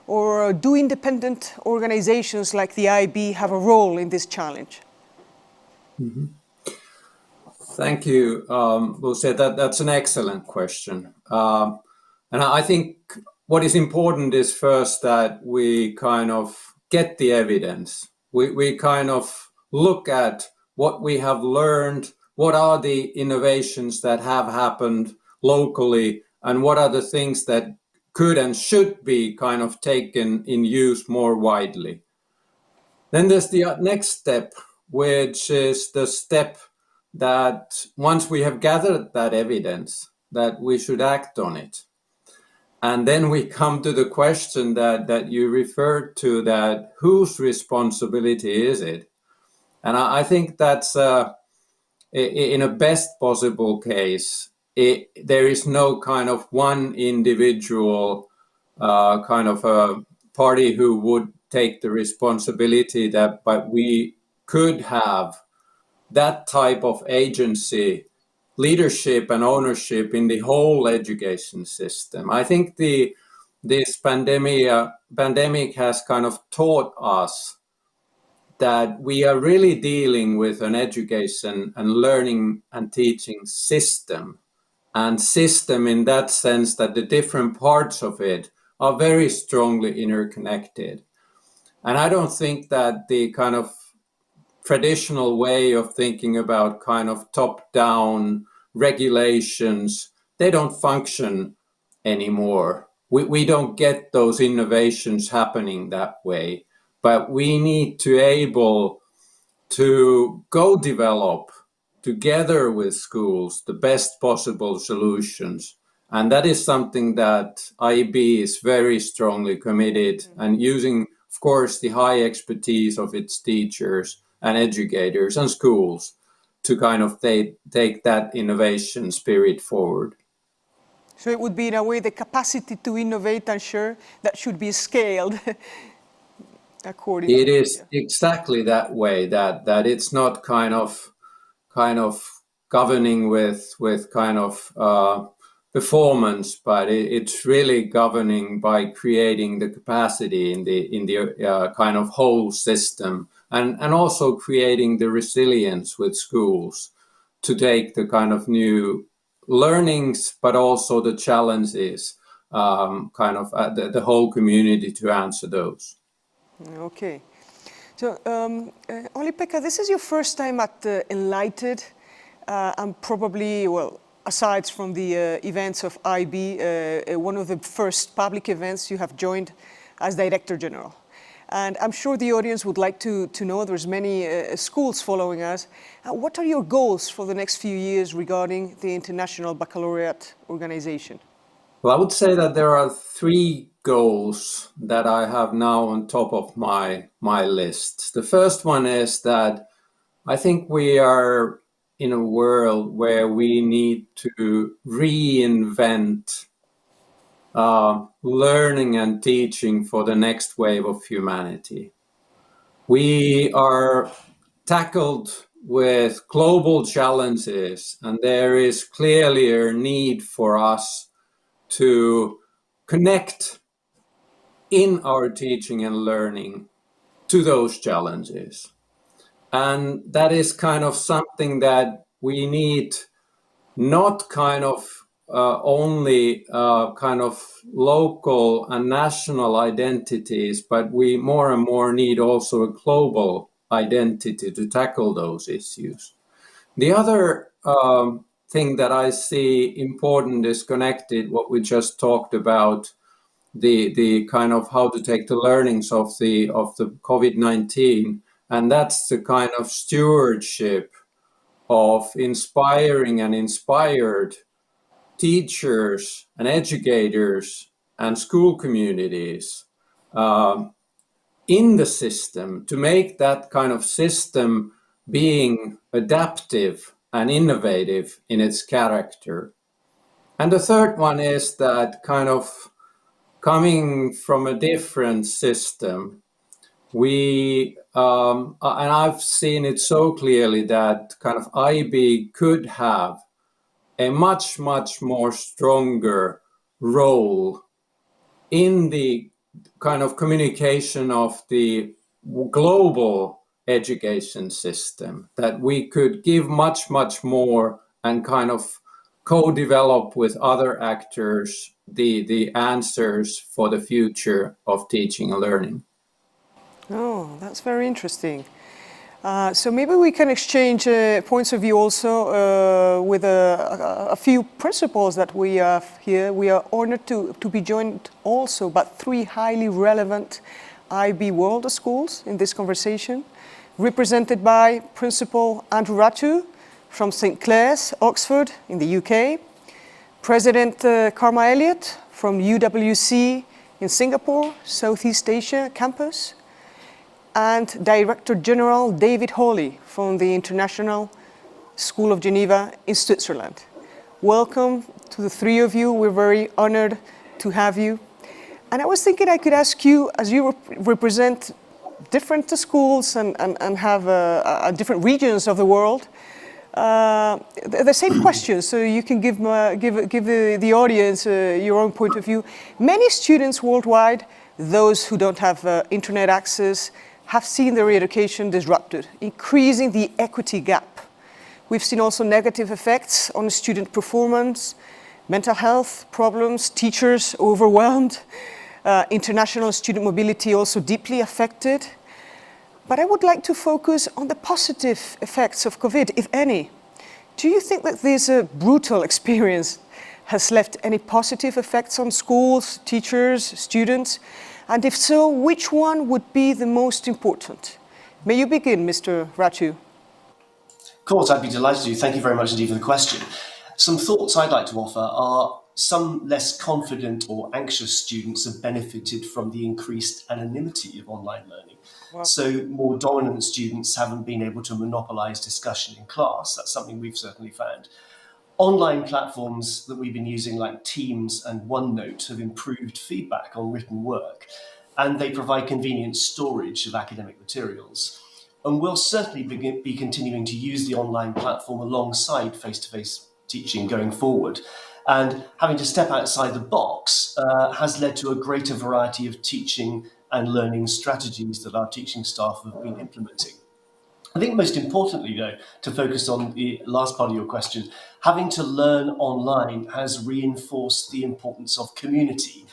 or do independent organizations like the IB have a role in this challenge? Mm-hmm. Thank you, José. That's an excellent question. And I think what is important is first that we kind of get the evidence. We kind of look at what we have learned, what are the innovations that have happened locally, and what are the things that could and should be kind of taken in use more widely. Then there's the next step, which is the step that once we have gathered that evidence, that we should act on it. And then we come to the question that you referred to, that whose responsibility is it? And I think that's, in a best possible case, there is no kind of one individual kind of a party who would take the responsibility, but we could have that type of agency, leadership and ownership in the whole education system. I think this pandemic has kind of taught us that we are really dealing with an education and learning and teaching system, and system in that sense that the different parts of it are very strongly interconnected. And I don't think that the kind of traditional way of thinking about kind of top-down regulations, they don't function anymore. We don't get those innovations happening that way, but we need to able to go develop together with schools the best possible solutions. And that is something that IB is very strongly committed, and using, of course, the high expertise of its teachers and educators and schools to kind of take that innovation spirit forward. So it would be, in a way, the capacity to innovate and share that should be scaled according it is exactly that way, that it's not kind of governing with kind of performance, but it's really governing by creating the capacity in the kind of whole system, and also creating the resilience with schools to take the kind of new learnings, but also the challenges, kind of the whole community to answer those. Okay. So, Olli-Pekka, this is your first time at enlightED, and probably, well, aside from the events of IB, one of the first public events you have joined as Director General. And I'm sure the audience would like to know, there's many schools following us. What are your goals for the next few years regarding the International Baccalaureate organization? Well, I would say that there are 3 goals that I have now on top of my list. The first one is that I think we are in a world where we need to reinvent learning and teaching for the next wave of humanity. We are tackled with global challenges, and there is clearly a need for us to connect in our teaching and learning to those challenges. And that is kind of something that we need, not kind of only kind of local and national identities, but we more and more need also a global identity to tackle those issues. The other thing that I see important is connected what we just talked about, the kind of how to take the learnings of the COVID-19, and that's the kind of stewardship of inspiring and inspired teachers and educators and school communities in the system, to make that kind of system being adaptive and innovative in its character. And the third one is that kind of coming from a different system, we, and I've seen it so clearly that kind of IB could have a much, much more stronger role in the kind of communication of the global education system, that we could give much, much more and kind of co-develop with other actors the answers for the future of teaching and learning. Oh, that's very interesting. So maybe we can exchange points of view also with a few principles that we have here. We are honored to be joined also by 3 highly relevant IB World Schools in this conversation, represented by Principal Andrew Ratu from St. Clair's, Oxford in the UK, President Karma Elliott from UWC in Singapore, Southeast Asia campus, and Director General David Hawley from the International School of Geneva in Switzerland. Welcome to the 3 of you. We're very honored to have you. And I was thinking I could ask you, as you represent different schools and have different regions of the world, the same question, so you can give the audience your own point of view. Many students worldwide, those who don't have internet access, have seen their education disrupted, increasing the equity gap. We've seen also negative effects on student performance, mental health problems, teachers overwhelmed, international student mobility also deeply affected. But I would like to focus on the positive effects of COVID, if any. Do you think that this brutal experience has left any positive effects on schools, teachers, students? And if so, which one would be the most important? May you begin, Mr. Ratu. Of course, I'd be delighted to. Thank you very much indeed for the question. Some thoughts I'd like to offer are some less confident or anxious students have benefited from the increased anonymity of online learning. Wow. So more dominant students haven't been able to monopolize discussion in class. That's something we've certainly found. Online platforms that we've been using like Teams and OneNote have improved feedback on written work, and they provide convenient storage of academic materials. And we'll certainly be continuing to use the online platform alongside face-to-face teaching going forward. And having to step outside the box has led to a greater variety of teaching and learning strategies that our teaching staff have been implementing. I think most importantly, though, to focus on the last part of your question, having to learn online has reinforced the importance of community.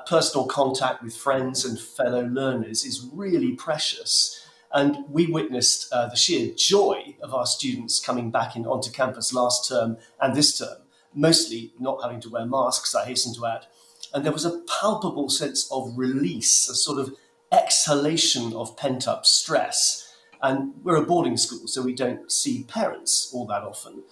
Personal contact with friends and fellow learners is really precious. And we witnessed the sheer joy of our students coming back onto campus last term and this term, mostly not having to wear masks, I hasten to add. And there was a palpable sense of release, a sort of exhalation of pent-up stress. And we're a boarding school, so we don't see parents all that often.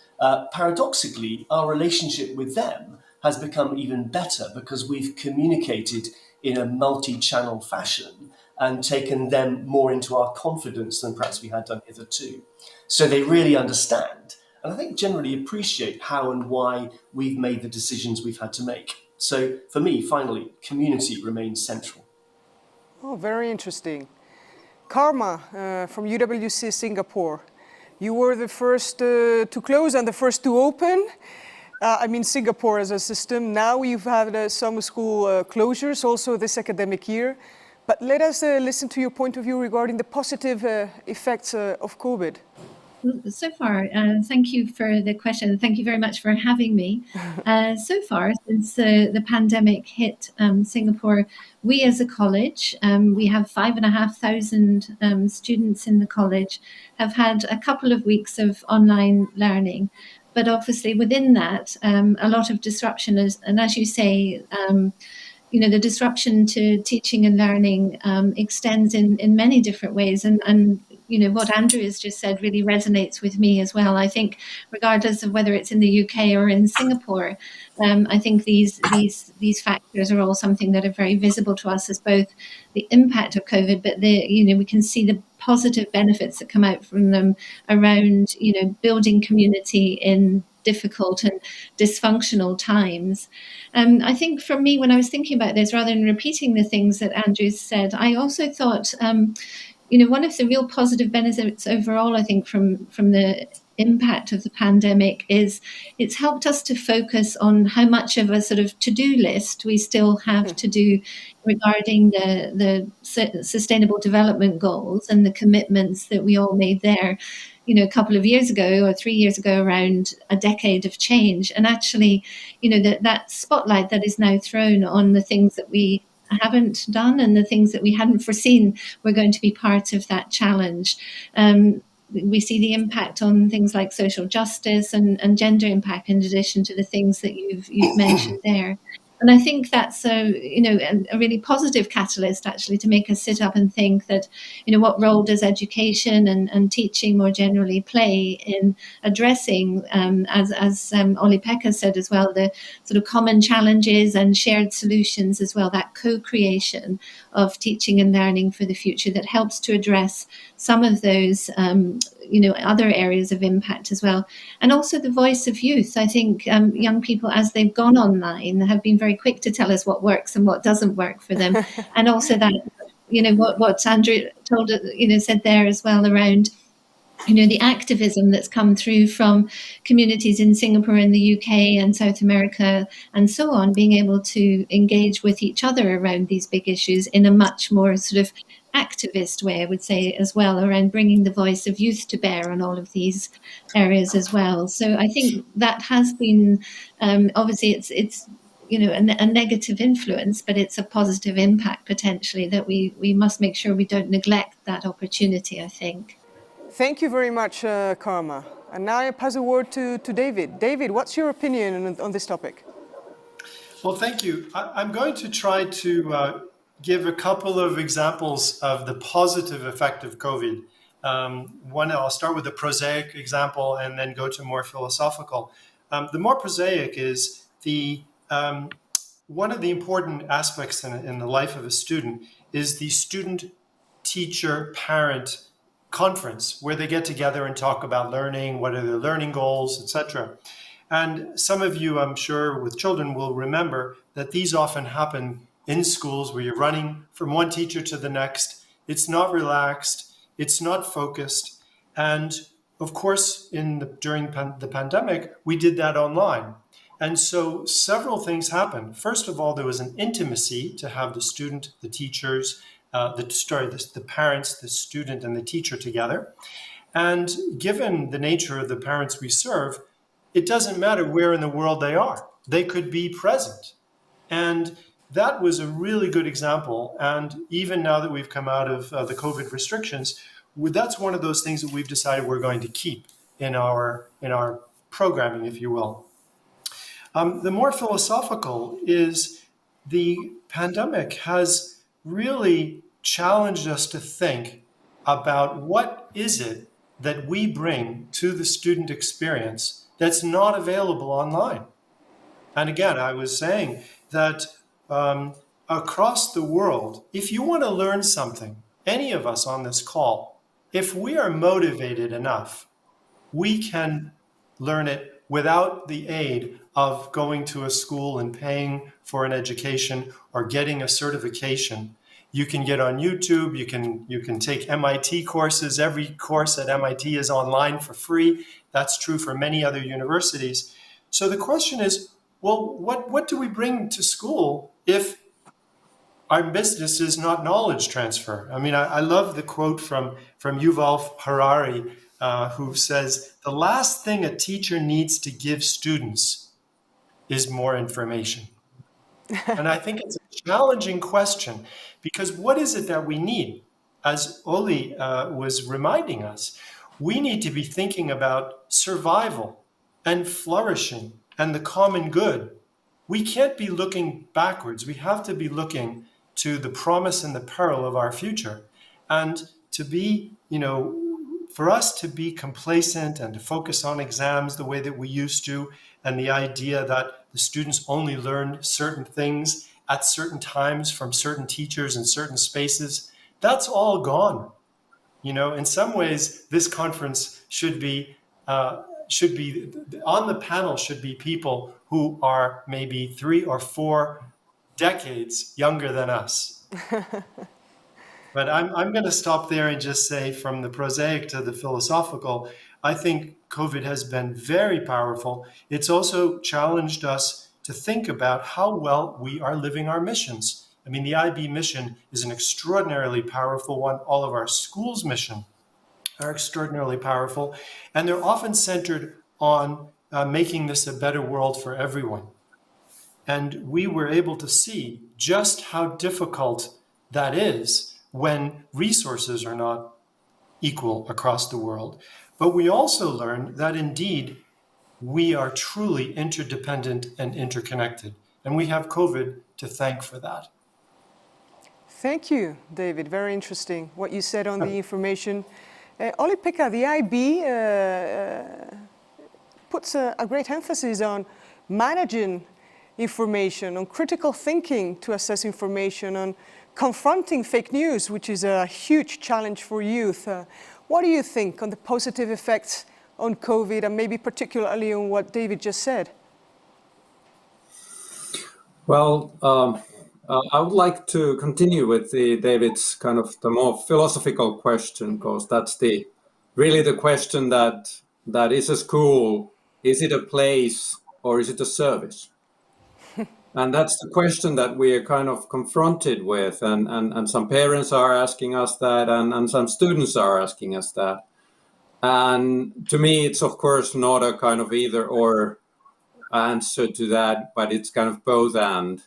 Paradoxically, our relationship with them has become even better because we've communicated in a multi-channel fashion and taken them more into our confidence than perhaps we had done hitherto. So they really understand, and I think generally appreciate how and why we've made the decisions we've had to make. So for me, finally, community remains central. Oh, very interesting. Karma from UWC Singapore. You were the first to close and the first to open. I mean, Singapore as a system. Now you've had some school closures also this academic year. But let us listen to your point of view regarding the positive effects of COVID. So far, thank you for the question. Thank you very much for having me. So far, since the pandemic hit Singapore, we as a college, we have 5,500 students in the college, have had a couple of weeks of online learning. But obviously within that, a lot of disruption is, and as you say, the disruption to teaching and learning extends in many different ways. And what Andrew has just said really resonates with me as well. I think regardless of whether it's in the UK or in Singapore, I think these factors are all something that are very visible to us as both the impact of COVID, but we can see the positive benefits that come out from them around, building community in difficult and dysfunctional times. I think for me, when I was thinking about this, rather than repeating the things that Andrew said, I also thought, one of the real positive benefits overall, I think, from the impact of the pandemic is it's helped us to focus on how much of a sort of to-do list we still have to do regarding the sustainable development goals and the commitments that we all made there, a couple of years ago or 3 years ago around a decade of change. And actually, that spotlight that is now thrown on the things that we haven't done and the things that we hadn't foreseen were going to be part of that challenge. We see the impact on things like social justice and gender impact, in addition to the things that you've mentioned there. And I think that's a really positive catalyst, actually, to make us sit up and think that, what role does education and teaching more generally play in addressing, as Olli-Pekka said as well, the sort of common challenges and shared solutions as well, that co-creation of teaching and learning for the future that helps to address some of those other areas of impact as well. And also the voice of youth. I think young people, as they've gone online, have been very quick to tell us what works and what doesn't work for them. And also that, what Andrew said there as well around, the activism that's come through from communities in Singapore and the UK and South America and so on, being able to engage with each other around these big issues in a much more sort of activist way, I would say, as well, around bringing the voice of youth to bear on all of these areas as well. So I think that has been, obviously it's a negative influence, but it's a positive impact potentially that we must make sure we don't neglect that opportunity, I think. Thank you very much, Karma. And now I pass the word to David. David, what's your opinion on this topic? Well, thank you. I'm going to try to give a couple of examples of the positive effect of COVID. One, I'll start with the prosaic example and then go to more philosophical. The more prosaic is one of the important aspects in the life of a student is the student-teacher-parent conference, where they get together and talk about learning, what are their learning goals, etc. And some of you, I'm sure, with children will remember that these often happen in schools where you're running from one teacher to the next. It's not relaxed, it's not focused. And of course, during the pandemic, we did that online. And so several things happened. First of all, there was an intimacy to have the student, the teachers, the parents, the student, and the teacher together. And given the nature of the parents we serve, it doesn't matter where in the world they are. They could be present. And that was a really good example. And even now that we've come out of the COVID restrictions, that's one of those things that we've decided we're going to keep in our programming, if you will. The more philosophical is the pandemic has really challenged us to think about what is it that we bring to the student experience that's not available online. And again, I was saying that across the world, if you want to learn something, any of us on this call, if we are motivated enough, we can learn it without the aid of going to a school and paying for an education or getting a certification. You can get on YouTube, you can take MIT courses. Every course at MIT is online for free. That's true for many other universities. So the question is, well, what do we bring to school if our business is not knowledge transfer? I mean, I love the quote from Yuval Harari, who says, the last thing a teacher needs to give students is more information. And I think it's a challenging question, because what is it that we need? As Oli was reminding us, we need to be thinking about survival and flourishing and the common good. We can't be looking backwards. We have to be looking to the promise and the peril of our future. And to be, for us to be complacent and to focus on exams the way that we used to, and the idea that the students only learn certain things at certain times from certain teachers in certain spaces, that's all gone. In some ways, this conference should be on the panel should be people who are maybe 3 or 4 decades younger than us. But I'm going to stop there and just say, from the prosaic to the philosophical, I think COVID has been very powerful. It's also challenged us to think about how well we are living our missions. I mean, the IB mission is an extraordinarily powerful one. All of our schools' mission are extraordinarily powerful, and they're often centered on making this a better world for everyone. And we were able to see just how difficult that is when resources are not equal across the world. But we also learned that indeed we are truly interdependent and interconnected. And we have COVID to thank for that. Thank you, David. Very interesting what you said on the information. Olli-Pekka, the IB puts a great emphasis on managing information, on critical thinking to assess information, on confronting fake news, which is a huge challenge for youth. What do you think on the positive effects on COVID, and maybe particularly on what David just said? Well, I would like to continue with David's kind of the more philosophical question, because that's really the question that is a school, is it a place or is it a service? And that's the question that we are kind of confronted with, and some parents are asking us that, and some students are asking us that. And to me, it's of course not a kind of either or answer to that, but it's kind of both and.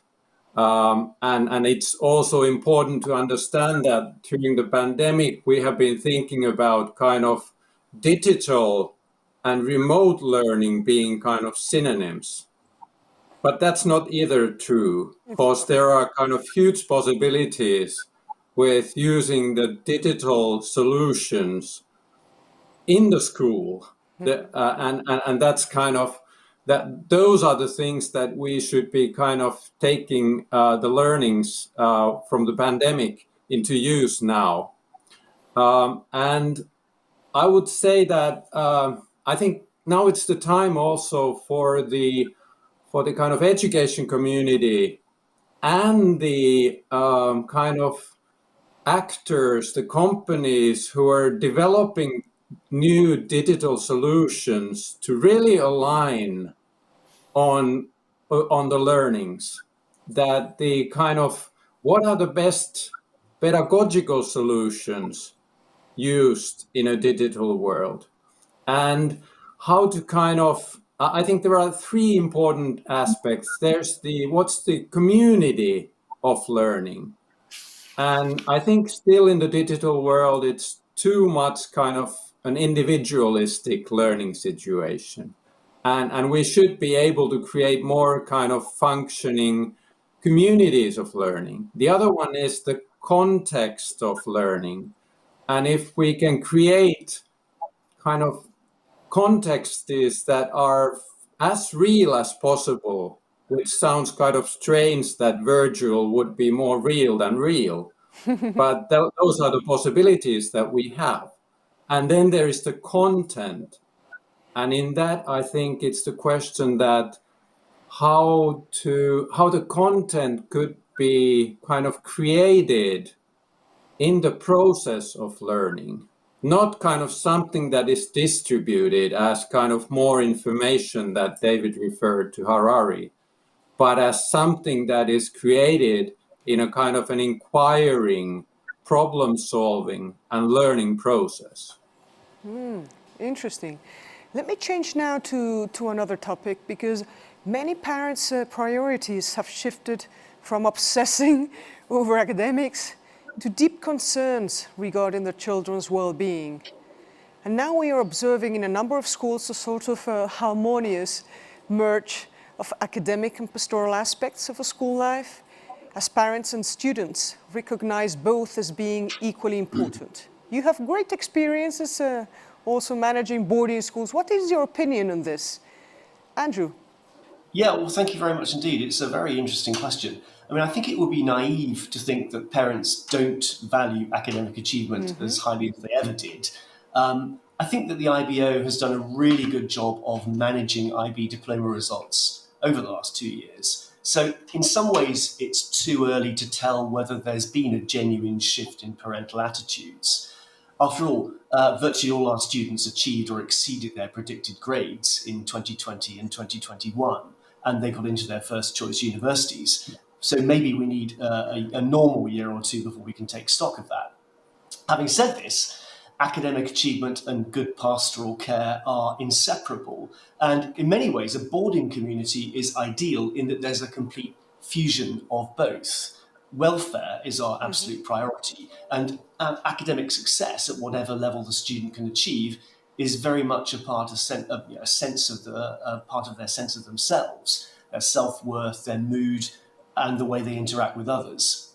And it's also important to understand that during the pandemic, we have been thinking about kind of digital and remote learning being kind of synonyms. But that's not either true, because there are kind of huge possibilities with using the digital solutions in the school. And that's kind of, those are the things that we should be kind of taking the learnings from the pandemic into use now. And I would say that I think now it's the time also for the kind of education community and the kind of actors, the companies who are developing new digital solutions to really align on the learnings, that the kind of what are the best pedagogical solutions used in a digital world, and how to kind of, I think there are 3 important aspects. There's what's the community of learning. And I think still in the digital world, it's too much kind of an individualistic learning situation. And we should be able to create more kind of functioning communities of learning. The other one is the context of learning. And if we can create kind of contexts that are as real as possible, which sounds kind of strange that virtual would be more real than real, but those are the possibilities that we have. And then there is the content. And in that, I think it's the question that how the content could be kind of created in the process of learning, not kind of something that is distributed as kind of more information that David referred to Harari, but as something that is created in a kind of an inquiring, problem-solving and learning process. Interesting. Let me change now to another topic, because many parents' priorities have shifted from obsessing over academics to deep concerns regarding their children's well-being. And now we are observing in a number of schools a sort of harmonious merge of academic and pastoral aspects of a school life, as parents and students recognize both as being equally important. You have great experiences also managing boarding schools. What is your opinion on this? Andrew? Yeah, well, thank you very much indeed. It's a very interesting question. I mean, I think it would be naive to think that parents don't value academic achievement as highly as they ever did. I think that the IBO has done a really good job of managing IB diploma results over the last 2 years. So in some ways, it's too early to tell whether there's been a genuine shift in parental attitudes. After all, virtually all our students achieved or exceeded their predicted grades in 2020 and 2021, and they got into their first choice universities. So maybe we need a normal year or two before we can take stock of that. Having said this, academic achievement and good pastoral care are inseparable. And in many ways, a boarding community is ideal in that there's a complete fusion of both. Welfare is our absolute priority, and academic success at whatever level the student can achieve is very much a part of their sense of themselves, their self-worth, their mood, and the way they interact with others.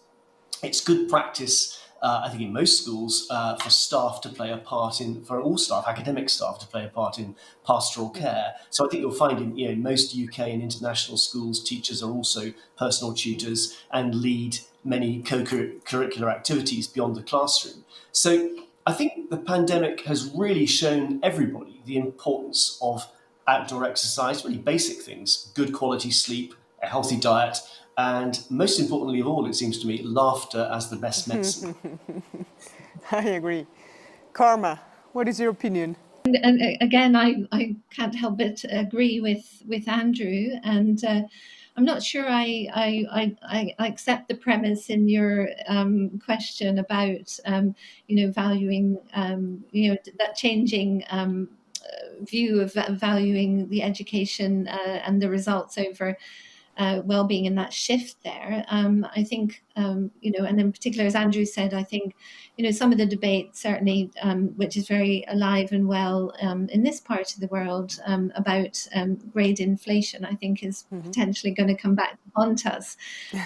It's good practice, I think, in most schools for staff to play a part for all staff, academic staff, to play a part in pastoral care. So I think you'll find in most UK and international schools, teachers are also personal tutors and lead many co-curricular activities beyond the classroom. So I think the pandemic has really shown everybody the importance of outdoor exercise, really basic things, good quality sleep, a healthy diet, and most importantly of all, it seems to me, laughter as the best medicine. I agree. Karma, what is your opinion? And again, I can't help but agree with Andrew, and I'm not sure I accept the premise in your question about valuing that changing view of valuing the education and the results over well-being, and that shift there. I think, and in particular, as Andrew said, I think, some of the debate certainly, which is very alive and well in this part of the world about grade inflation, I think is potentially going to come back to haunt us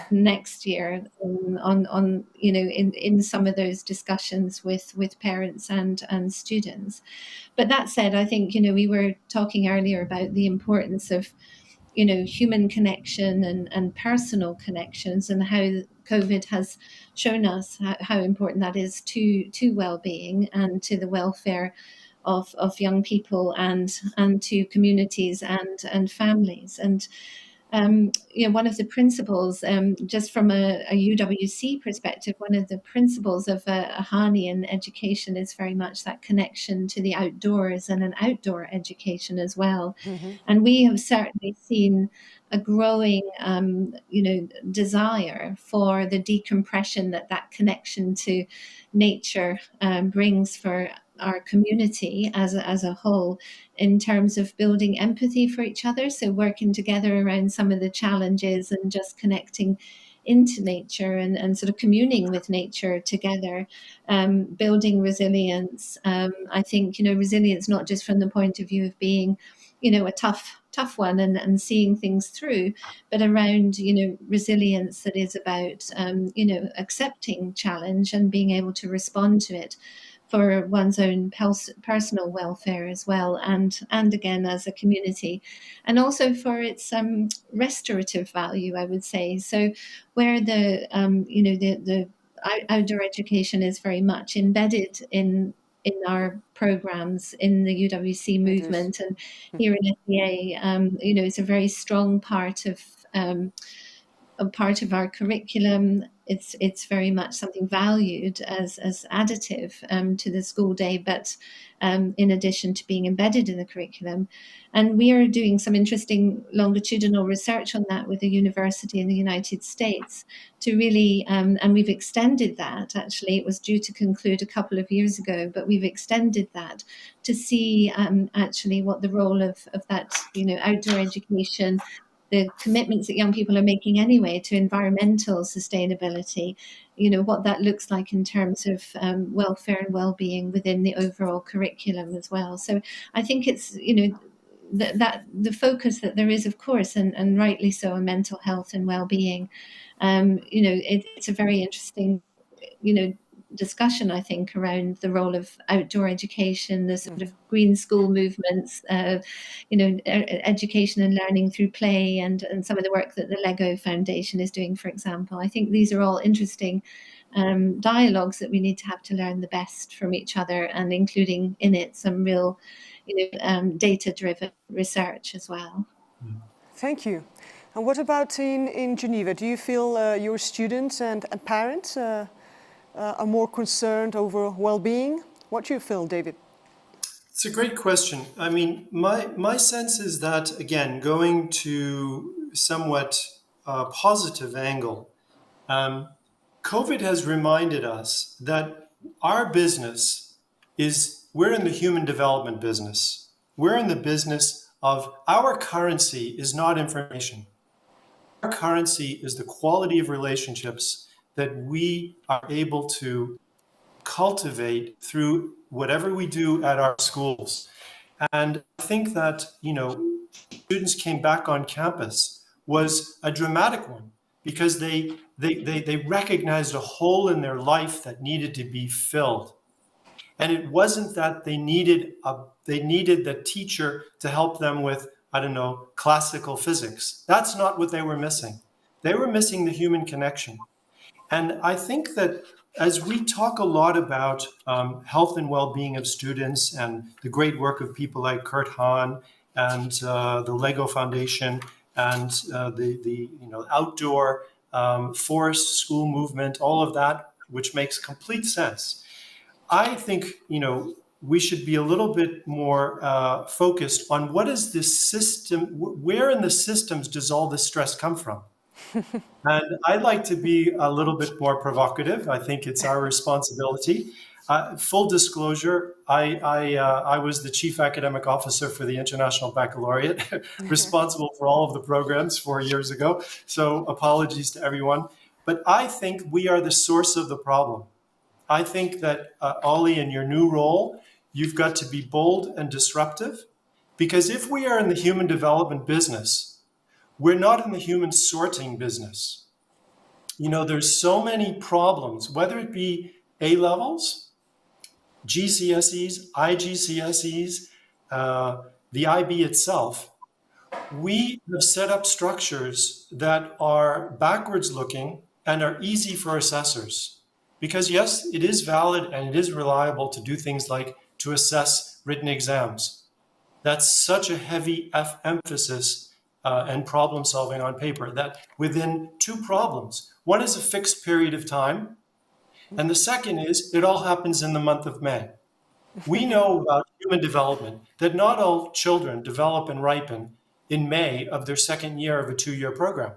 next year in some of those discussions with parents and students. But that said, I think, we were talking earlier about the importance of human connection and personal connections, and how COVID has shown us how important that is to well-being and to the welfare of young people and to communities and families. And one of the principles, just from a UWC perspective, one of the principles of a Hahnian education is very much that connection to the outdoors and an outdoor education as well. And we have certainly seen a growing, desire for the decompression that connection to nature brings for our community as a whole, in terms of building empathy for each other. So working together around some of the challenges and just connecting into nature and sort of communing with nature together, building resilience. I think, resilience not just from the point of view of being, a tough one and seeing things through, but around, resilience that is about, accepting challenge and being able to respond to it for one's own personal welfare as well, and again as a community, and also for its restorative value, I would say. So where the outdoor education is very much embedded in our programs in the UWC movement, and here in SEA, it's a very strong part of our curriculum. It's very much something valued as additive to the school day, but in addition to being embedded in the curriculum. And we are doing some interesting longitudinal research on that with a university in the United States to really, and we've extended that. Actually, it was due to conclude a couple of years ago, but we've extended that to see actually what the role of that, outdoor education, the commitments that young people are making anyway to environmental sustainability, what that looks like in terms of welfare and well-being within the overall curriculum as well. So I think it's, that the focus that there is, of course, and rightly so, on mental health and well-being. It's a very interesting, discussion, I think, around the role of outdoor education, the sort of green school movements, education and learning through play, and some of the work that the Lego Foundation is doing, for example. I think these are all interesting dialogues that we need to have to learn the best from each other, and including in it some real, data-driven research as well. Thank you. And what about in Geneva? Do you feel your students and parents are more concerned over well-being? What do you feel, David? It's a great question. I mean, my sense is that, again, going to somewhat positive angle, COVID has reminded us that our business we're in the human development business. We're in the business of, our currency is not information. Our currency is the quality of relationships that we are able to cultivate through whatever we do at our schools. And I think that, students came back on campus was a dramatic one, because they recognized a hole in their life that needed to be filled. And it wasn't that they needed the teacher to help them with, classical physics. That's not what they were missing. They were missing the human connection. And I think that as we talk a lot about health and well-being of students and the great work of people like Kurt Hahn and the Lego Foundation and the outdoor forest school movement, all of that, which makes complete sense, I think we should be a little bit more focused on what is this system, where in the systems does all this stress come from? And I'd like to be a little bit more provocative. I think it's our responsibility. Full disclosure, I was the chief academic officer for the International Baccalaureate, responsible for all of the programs 4 years ago. So apologies to everyone. But I think we are the source of the problem. I think that, Ollie, in your new role, you've got to be bold and disruptive, because if we are in the human development business, we're not in the human sorting business. There's so many problems, whether it be A-levels, GCSEs, IGCSEs, the IB itself. We have set up structures that are backwards looking and are easy for assessors. Because yes, it is valid and it is reliable to do things like to assess written exams. That's such a heavy emphasis and problem solving on paper that within two problems, one is a fixed period of time, and the second is it all happens in the month of May. We know about human development that not all children develop and ripen in May of their second year of a 2-year program.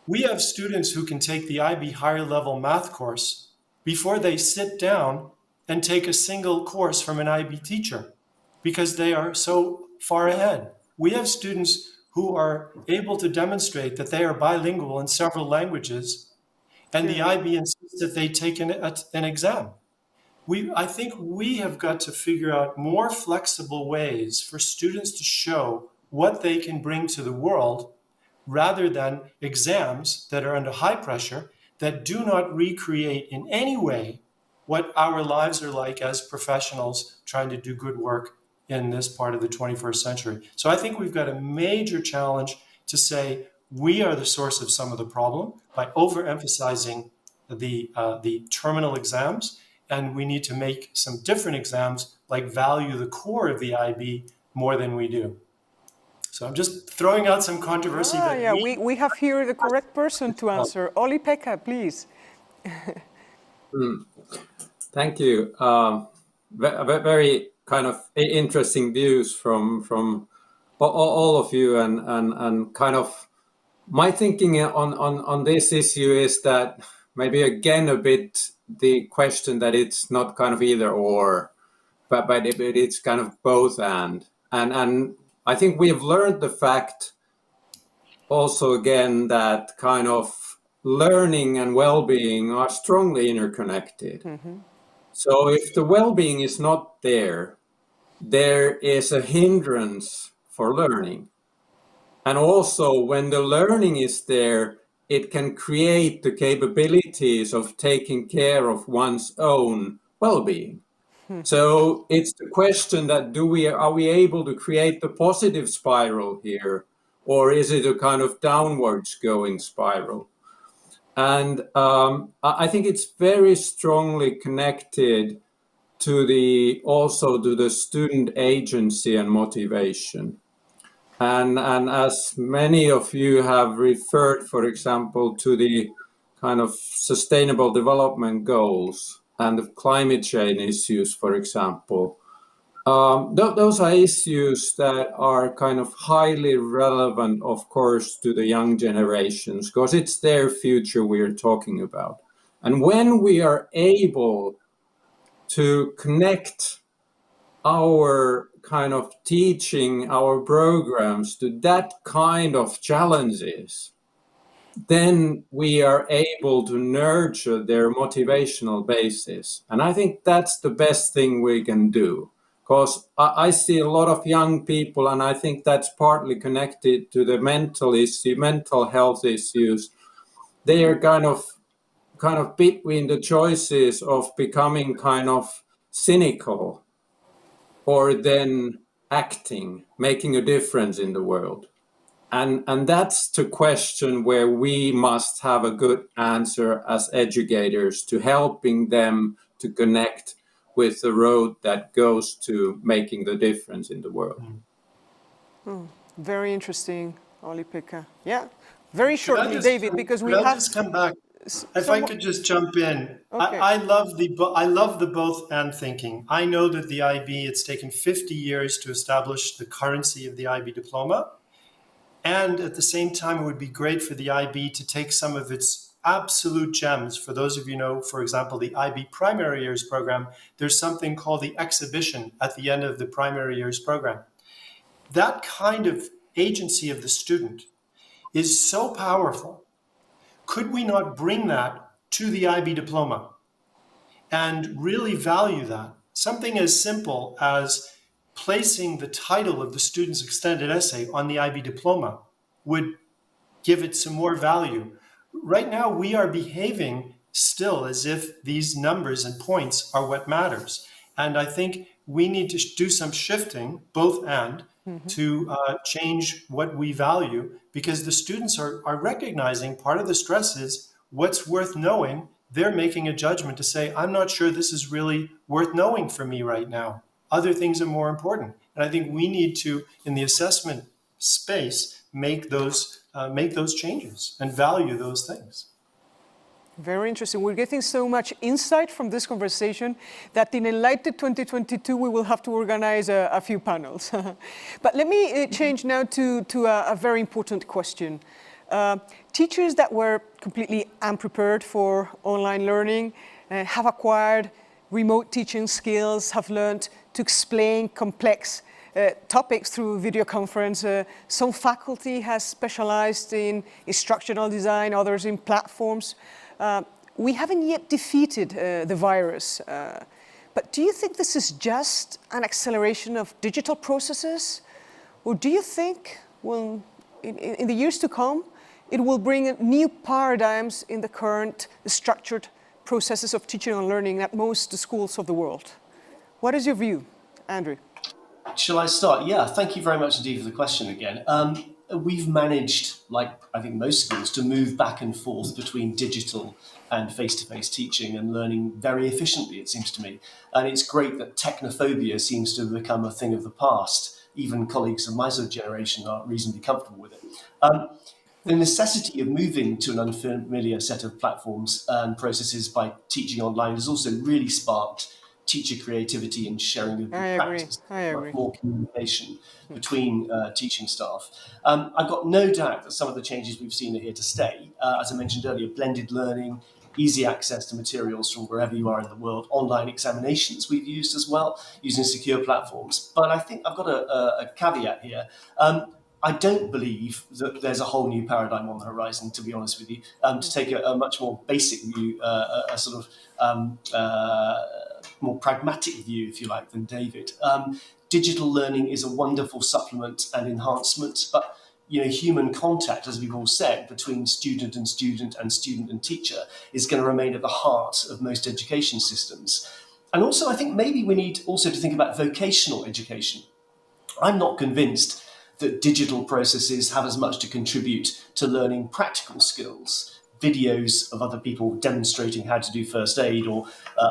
We have students who can take the IB higher level math course before they sit down and take a single course from an IB teacher because they are so far ahead. We have students who are able to demonstrate that they are bilingual in several languages, and the IB insists that they take an exam. I think we have got to figure out more flexible ways for students to show what they can bring to the world, rather than exams that are under high pressure that do not recreate in any way what our lives are like as professionals trying to do good work in this part of the 21st century. So I think we've got a major challenge to say we are the source of some of the problem by overemphasizing the terminal exams, and we need to make some different exams like value the core of the IB more than we do. So I'm just throwing out some controversy. We have here the correct person to answer. Olli-Pekka, please. Thank you. Very kind of interesting views from all of you, and kind of my thinking on this issue is that maybe again a bit the question that it's not kind of either or, but it's kind of both and I think we have learned the fact also again that kind of learning and well-being are strongly interconnected. So if the well-being is not there, there is a hindrance for learning. And also when the learning is there, it can create the capabilities of taking care of one's own well-being. So it's the question that are we able to create the positive spiral here, or is it a kind of downwards going spiral? And I think it's very strongly connected to the student agency and motivation. And as many of you have referred, for example, to the kind of sustainable development goals and the climate change issues, for example, those are issues that are kind of highly relevant, of course, to the young generations, because it's their future we are talking about. And when we are able to connect our kind of teaching, our programs to that kind of challenges, then we are able to nurture their motivational basis. And I think that's the best thing we can do, because I see a lot of young people, and I think that's partly connected to the mental health issues. They are kind of between the choices of becoming kind of cynical or then acting, making a difference in the world. And that's the question where we must have a good answer as educators to helping them to connect with the road that goes to making the difference in the world. Very interesting, Olli-Pekka. Yeah, very shortly, David, because we have... I'll just come back. If I could just jump in. Okay. I love the both and thinking. I know that the IB, it's taken 50 years to establish the currency of the IB diploma. And at the same time, it would be great for the IB to take some of its absolute gems. For those of you who know, for example, the IB primary years program, there's something called the exhibition at the end of the primary years program. That kind of agency of the student is so powerful. Could we not bring that to the IB diploma and really value that? Something as simple as placing the title of the student's extended essay on the IB diploma would give it some more value. Right now, we are behaving still as if these numbers and points are what matters. And I think we need to do some shifting, both and, to change what we value, because the students are recognizing part of the stress is what's worth knowing. They're making a judgment to say, I'm not sure this is really worth knowing for me right now. Other things are more important. And I think we need to, in the assessment space, make those changes and value those things. Very interesting. We're getting so much insight from this conversation that in enlightED 2022, we will have to organize a few panels. But let me change now to a very important question. Teachers that were completely unprepared for online learning have acquired remote teaching skills, have learned to explain complex topics through video conference. Some faculty has specialized in instructional design, others in platforms. We haven't yet defeated the virus. But do you think this is just an acceleration of digital processes? Or do you think, well, in the years to come, it will bring new paradigms in the current structured processes of teaching and learning at most schools of the world? What is your view, Andrew? Shall I start? Yeah, thank you very much indeed for the question again. We've managed, like I think most schools, to move back and forth between digital and face-to-face teaching and learning very efficiently, it seems to me. And it's great that technophobia seems to have become a thing of the past. Even colleagues of my sort of generation are reasonably comfortable with it. The necessity of moving to an unfamiliar set of platforms and processes by teaching online has also really sparked teacher creativity and sharing of good practice. I agree. More communication between teaching staff. I've got no doubt that some of the changes we've seen are here to stay. As I mentioned earlier, blended learning, easy access to materials from wherever you are in the world, online examinations we've used as well, using secure platforms. But I think I've got a caveat here. I don't believe that there's a whole new paradigm on the horizon, to be honest with you. To take a much more basic view, a sort of more pragmatic view, if you like, than David. Digital learning is a wonderful supplement and enhancement, but human contact, as we've all said, between student and student and student and teacher is going to remain at the heart of most education systems. And also, I think maybe we need also to think about vocational education. I'm not convinced that digital processes have as much to contribute to learning practical skills. Videos of other people demonstrating how to do first aid, or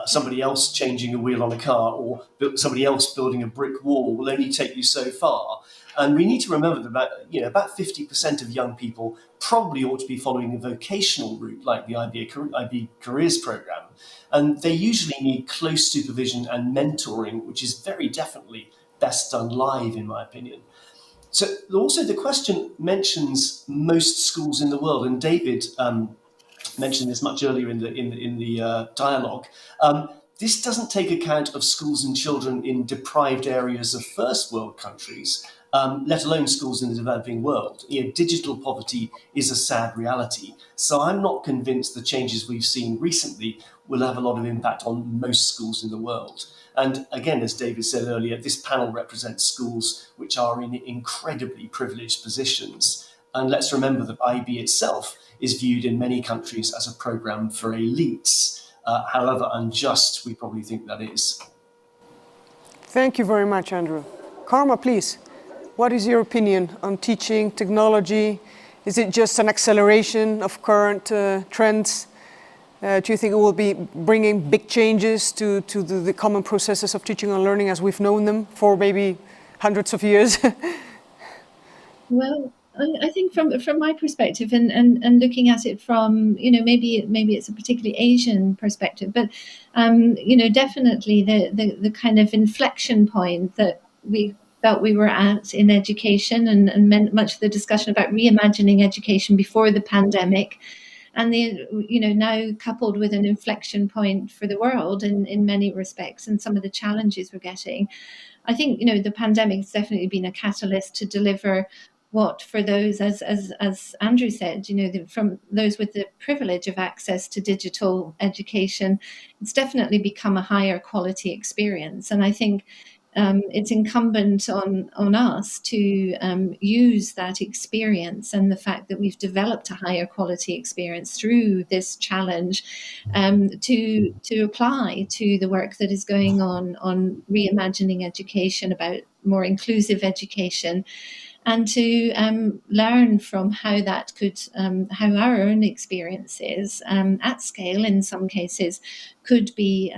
somebody else changing a wheel on a car, or somebody else building a brick wall will only take you so far. And we need to remember that about 50% of young people probably ought to be following a vocational route like the IB Careers Programme. And they usually need close supervision and mentoring, which is very definitely best done live, in my opinion. So also the question mentions most schools in the world, and David mentioned this much earlier in the dialogue. This doesn't take account of schools and children in deprived areas of first world countries, let alone schools in the developing world. Digital poverty is a sad reality. So I'm not convinced the changes we've seen recently will have a lot of impact on most schools in the world. And again, as David said earlier, this panel represents schools which are in incredibly privileged positions. And let's remember that IB itself is viewed in many countries as a programme for elites, however unjust we probably think that is. Thank you very much, Andrew. Karma, please. What is your opinion on teaching, technology? Is it just an acceleration of current trends? Do you think it will be bringing big changes to the common processes of teaching and learning as we've known them for maybe hundreds of years? Well, I think from my perspective and looking at it from, maybe it's a particularly Asian perspective, but, definitely the kind of inflection point that we felt we were at in education and much of the discussion about reimagining education before the pandemic. And now coupled with an inflection point for the world in many respects and some of the challenges we're getting, I think, the pandemic has definitely been a catalyst to deliver what for those, as Andrew said, from those with the privilege of access to digital education, it's definitely become a higher quality experience. And I think it's incumbent on us to use that experience and the fact that we've developed a higher quality experience through this challenge to apply to the work that is going on reimagining education, about more inclusive education, and to learn from how that could, how our own experiences at scale, in some cases, could be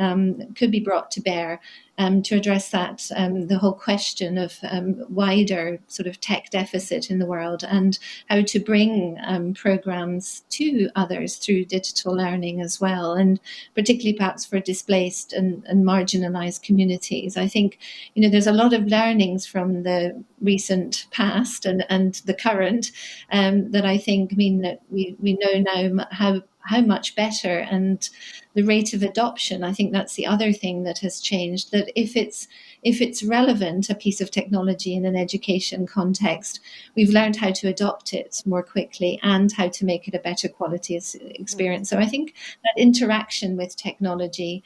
brought to bear to address that, the whole question of wider sort of tech deficit in the world, and how to bring programs to others through digital learning as well, and particularly perhaps for displaced and marginalized communities. I think, there's a lot of learnings from the recent past and the current that I think mean that we know now how much better. And the rate of adoption, I think that's the other thing that has changed, that if it's relevant, a piece of technology in an education context, we've learned how to adopt it more quickly and how to make it a better quality experience. So I think that interaction with technology,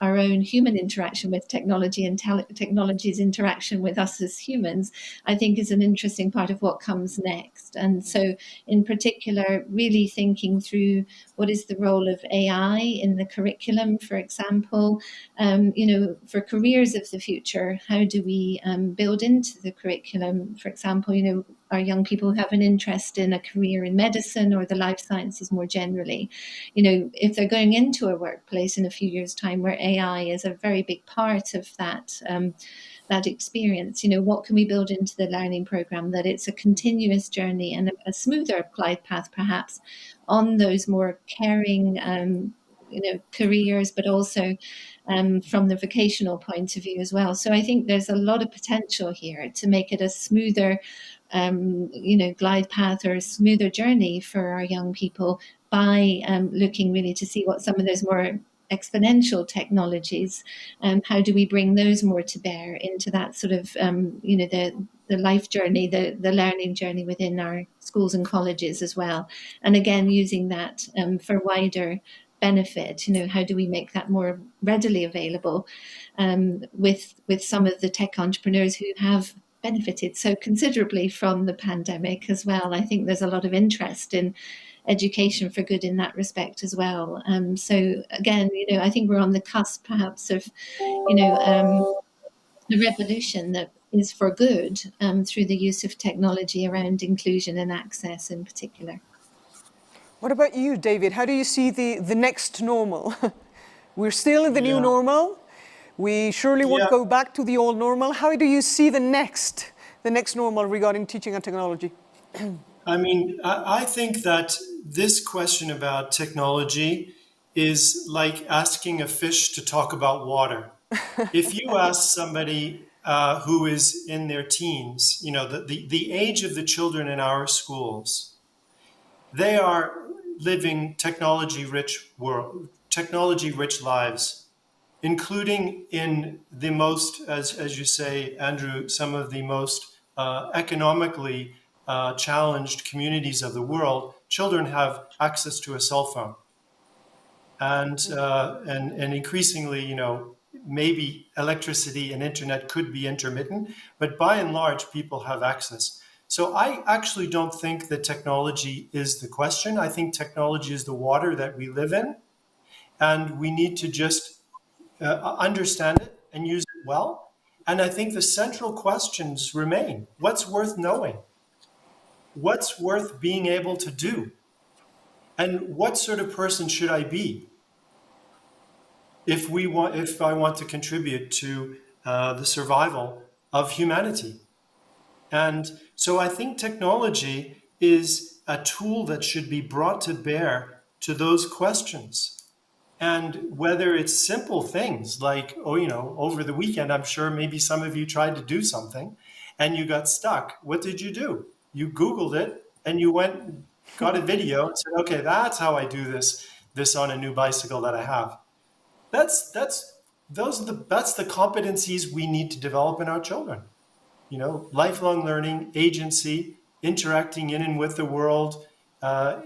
our own human interaction with technology and technology's interaction with us as humans, I think is an interesting part of what comes next. And so in particular, really thinking through what is the role of AI in the curriculum, for example, for careers of the future, how do we build into the curriculum, for example, our young people who have an interest in a career in medicine or the life sciences more generally, if they're going into a workplace in a few years' time where AI is a very big part of that experience, what can we build into the learning program, that it's a continuous journey and a smoother glide path perhaps on those more caring careers, but also from the vocational point of view as well. So I think there's a lot of potential here to make it a smoother glide path or a smoother journey for our young people by looking really to see what some of those more exponential technologies, how do we bring those more to bear into that sort of, the life journey, the learning journey within our schools and colleges as well. And again, using that for wider benefit, how do we make that more readily available with some of the tech entrepreneurs who have benefited so considerably from the pandemic as well. I think there's a lot of interest in education for good in that respect as well. So again, I think we're on the cusp perhaps of, the revolution that is for good through the use of technology around inclusion and access in particular. What about you, David? How do you see the next normal? We're still in the new normal. We surely won't go back to the old normal. How do you see the next normal regarding teaching and technology? I mean, I think that this question about technology is like asking a fish to talk about water. If you ask somebody who is in their teens, the age of the children in our schools, they are living technology-rich lives, including in the most, as you say, Andrew, some of the most economically challenged communities of the world. Children have access to a cell phone, and increasingly, maybe electricity and internet could be intermittent, but by and large, people have access. So I actually don't think that technology is the question. I think technology is the water that we live in, and we need to just understand it and use it well. And I think the central questions remain. What's worth knowing? What's worth being able to do? And what sort of person should I be if I want to contribute to the survival of humanity? And so I think technology is a tool that should be brought to bear to those questions. And whether it's simple things like, over the weekend, I'm sure maybe some of you tried to do something and you got stuck. What did you do? You Googled it and you went and got a video and said, okay, that's how I do this on a new bicycle that I have. That's the competencies we need to develop in our children. Lifelong learning, agency, interacting in and with the world,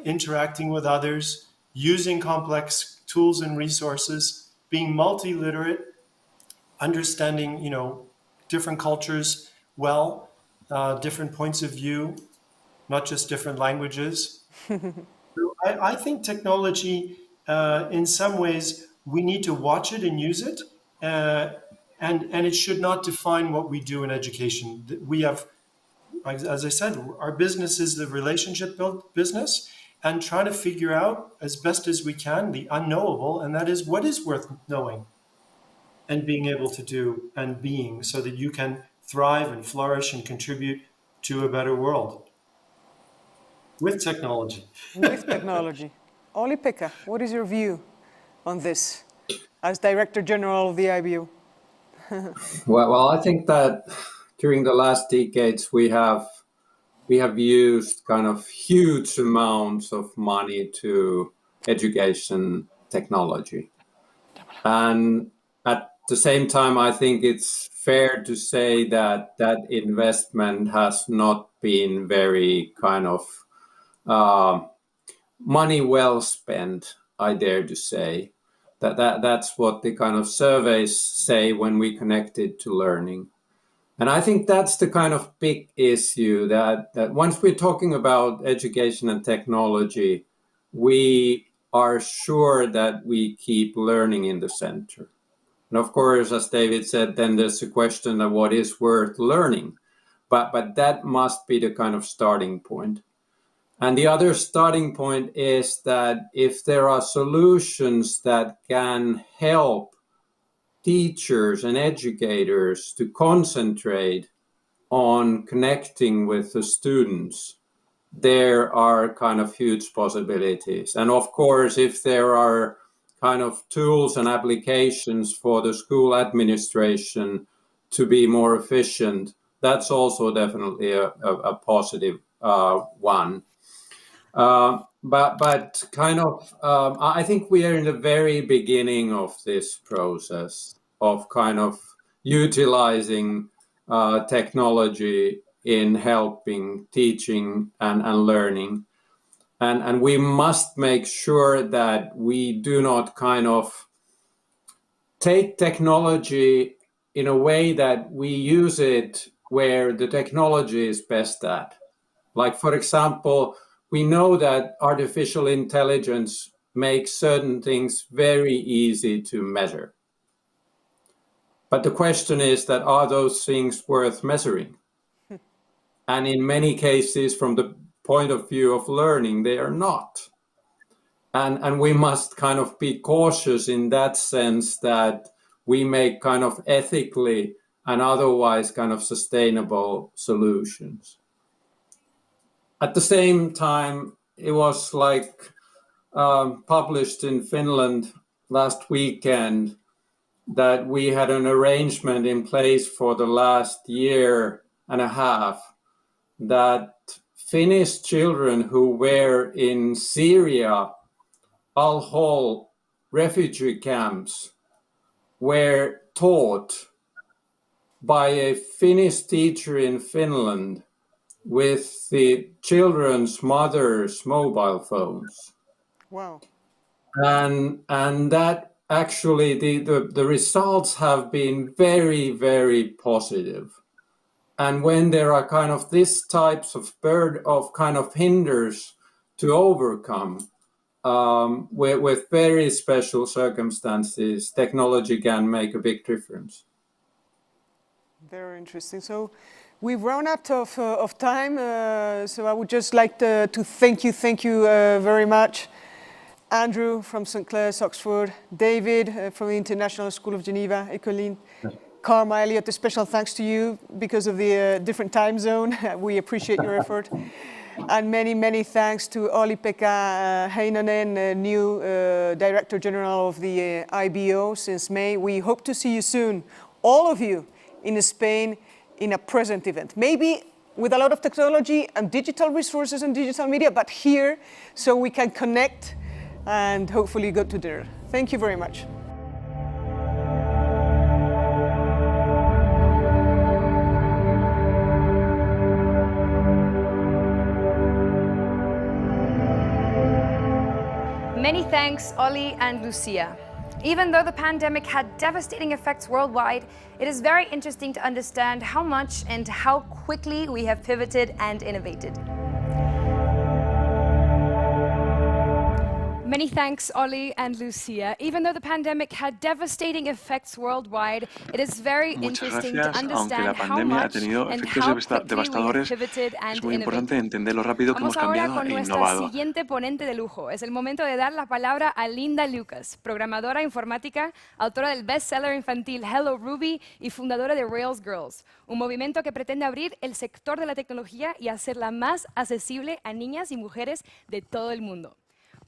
interacting with others, using complex tools and resources, being multi-literate, understanding, different cultures well, different points of view, not just different languages. I think technology, in some ways, we need to watch it and use it, and it should not define what we do in education. We have, as I said, our business is the relationship-built business, and trying to figure out as best as we can the unknowable, and that is what is worth knowing and being able to do and being, so that you can thrive and flourish and contribute to a better world with technology. With technology. Olli-Pekka, what is your view on this as Director General of the IBU? Well, I think that during the last decades we have we have used kind of huge amounts of money to education technology. And at the same time, I think it's fair to say that that investment has not been very kind of money well spent, I dare to say. That's what the kind of surveys say when we connect it to learning. And I think that's the kind of big issue that once we're talking about education and technology, we are sure that we keep learning in the center. And of course, as David said, then there's a question of what is worth learning. But that must be the kind of starting point. And the other starting point is that if there are solutions that can help teachers and educators to concentrate on connecting with the students, there are kind of huge possibilities. And of course, if there are kind of tools and applications for the school administration to be more efficient, that's also definitely a positive one. But kind of, I think we are in the very beginning of this process of kind of utilizing technology in helping teaching and learning. And we must make sure that we do not kind of take technology in a way that we use it where the technology is best at. Like, for example, we know that artificial intelligence makes certain things very easy to measure. But the question is that, are those things worth measuring? And in many cases, from the point of view of learning, they are not. And we must kind of be cautious in that sense that we make kind of ethically and otherwise kind of sustainable solutions. At the same time, it was like published in Finland last weekend that we had an arrangement in place for the last year and a half that Finnish children who were in Syria, Al-Hol refugee camps were taught by a Finnish teacher in Finland with the children's mothers' mobile phones. Wow. And that actually, the results have been very, very positive. And when there are kind of these types of kind of hinders to overcome, with very special circumstances, technology can make a big difference. Very interesting. So we've run out of time, so I would just like to thank you very much. Andrew from St. Clair's, Oxford, David from the International School of Geneva, Ecoline, Karma, Elliot, a special thanks to you because of the different time zone. We appreciate your effort. And many, many thanks to Olli-Pekka Heinonen, new Director General of the IBO since May. We hope to see you soon, all of you, in Spain in a present event. Maybe with a lot of technology and digital resources and digital media, but here so we can connect and hopefully go to dinner. Thank you very much. Many thanks, Olli and Lucia. Even though the pandemic had devastating effects worldwide, it is very interesting to understand how much and how quickly we have pivoted and innovated. Many thanks, Olli and Lucia. Even though the pandemic had devastating effects worldwide, it is very interesting to understand how much and how quickly we have pivoted and innovated. Vamos ahora con nuestra siguiente ponente de lujo. Es el momento de dar la palabra a Linda Liukas, programadora informática, autora del bestseller infantil Hello Ruby y fundadora de Rails Girls, un movimiento que pretende abrir el sector de la tecnología y hacerla más accesible a niñas y mujeres de todo el mundo.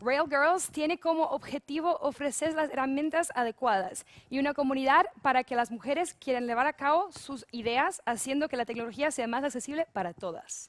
Rails Girls tiene como objetivo ofrecer las herramientas adecuadas y una comunidad para que las mujeres quieran llevar a cabo sus ideas, haciendo que la tecnología sea más accesible para todas.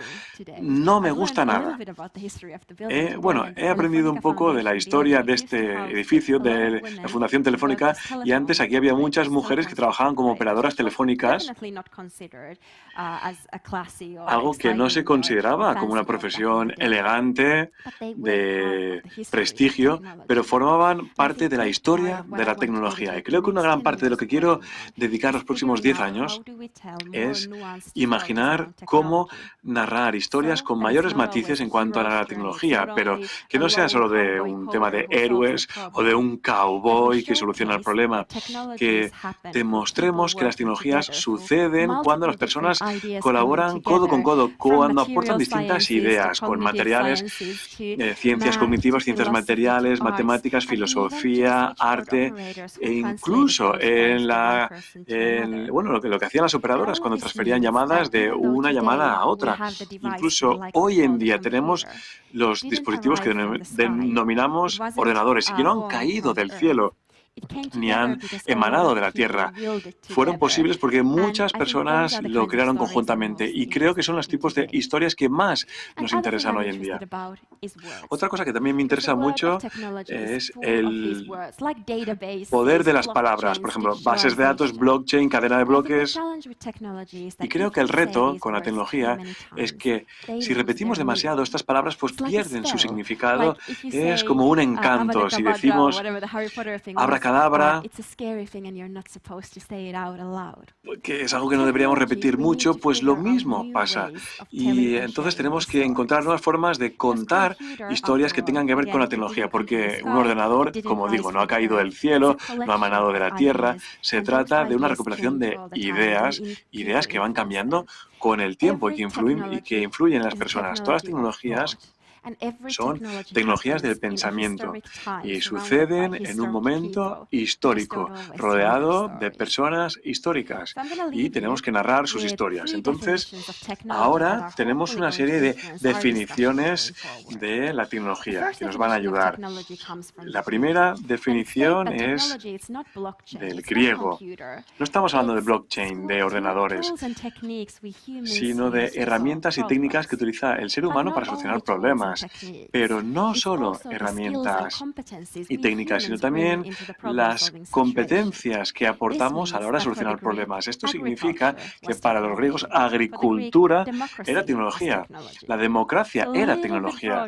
no me gusta nada. Bueno, he aprendido un poco de la historia de este edificio, de la Fundación Telefónica, y antes aquí había muchas mujeres que trabajaban como operadoras telefónicas, algo que no se consideraba como una profesión elegante, de prestigio, pero formaban parte de la historia de la tecnología. Y creo que una gran parte de lo que quiero dedicar los próximos 10 años es imaginar cómo narrar historias con mayores matices en cuanto a la tecnología, pero que no sea solo de un tema de héroes o de un cowboy que soluciona el problema, que demostremos que las tecnologías suceden cuando las personas colaboran codo con codo, cuando aportan distintas ideas con materiales, ciencias cognitivas, ciencias materiales, matemáticas, filosofía, arte, e incluso en lo que hacían las operadoras cuando transferían llamadas llamadas de una llamada a otra. Incluso hoy en día tenemos los dispositivos que denominamos ordenadores y que no han caído del cielo ni han emanado de la Tierra. Fueron posibles porque muchas personas lo crearon conjuntamente y creo que son los tipos de historias que más nos interesan hoy en día. Otra cosa que también me interesa mucho es el poder de las palabras. Por ejemplo, bases de datos, blockchain, cadena de bloques. Y creo que el reto con la tecnología es que si repetimos demasiado estas palabras, pues pierden su significado. Es como un encanto. Si decimos abracadabra, que es algo que no deberíamos repetir mucho, pues lo mismo pasa. Y entonces tenemos que encontrar nuevas formas de contar historias que tengan que ver con la tecnología, porque un ordenador, como digo, no ha caído del cielo, no ha emanado de la Tierra. Se trata de una recopilación de ideas que van cambiando con el tiempo y que influyen en las personas. Todas las tecnologías son tecnologías del pensamiento y suceden en un momento histórico, rodeado de personas históricas y tenemos que narrar sus historias. Entonces, ahora tenemos una serie de definiciones de la tecnología que nos van a ayudar. La primera definición es del griego. No estamos hablando de blockchain, de ordenadores, sino de herramientas y técnicas que utiliza el ser humano para solucionar problemas. Pero no solo herramientas y técnicas, sino también las competencias que aportamos a la hora de solucionar problemas. Esto significa que para los griegos agricultura era tecnología, la democracia era tecnología.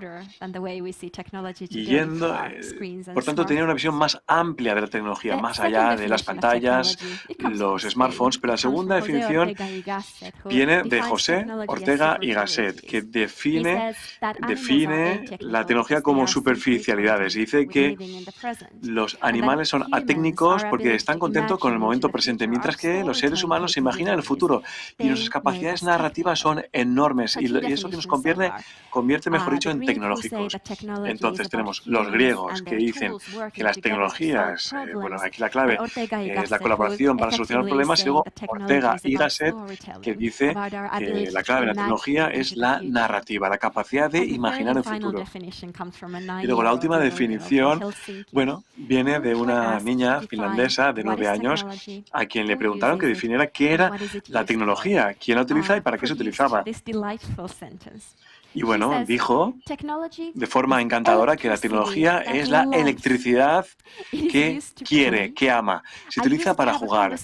Por tanto, tenía una visión más amplia de la tecnología, más allá de las pantallas, los smartphones. Pero la segunda definición viene de José Ortega y Gasset, que define la tecnología como superficialidades. Dice que los animales son atécnicos porque están contentos con el momento presente, mientras que los seres humanos se imaginan el futuro y nuestras capacidades narrativas son enormes y eso que nos convierte, mejor dicho, en tecnológicos. Entonces tenemos los griegos que dicen que las tecnologías, bueno, aquí la clave es la colaboración para solucionar problemas, y luego Ortega y Gasset que dice que la clave de la tecnología es la narrativa, la capacidad de imaginar el futuro. Y luego la última definición, bueno, viene de una niña finlandesa de 9 años a quien le preguntaron que definiera qué era la tecnología, quién la utiliza y para qué se utilizaba. Y bueno, dijo de forma encantadora que la tecnología es la electricidad que quiere, que ama. Se utiliza para jugar.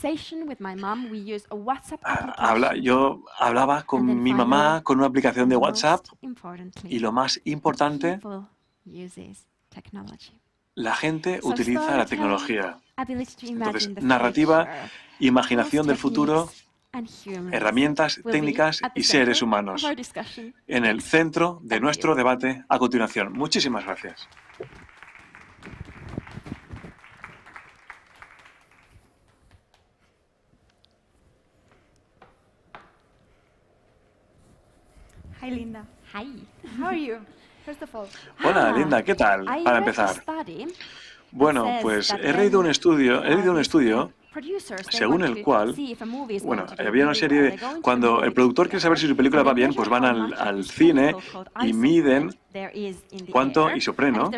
Yo hablaba con mi mamá con una aplicación de WhatsApp y lo más importante, la gente utiliza la tecnología. Entonces, narrativa, imaginación del futuro, herramientas, técnicas y seres humanos en el centro de nuestro debate a continuación. Muchísimas gracias. Hi, Linda. Hi. How are you? First of all. Hola, Linda, ¿qué tal? Para empezar. Bueno, pues he leído un estudio según el cual, bueno, había una serie de... Cuando el productor quiere saber si su película va bien, pues van al cine y miden cuánto isopreno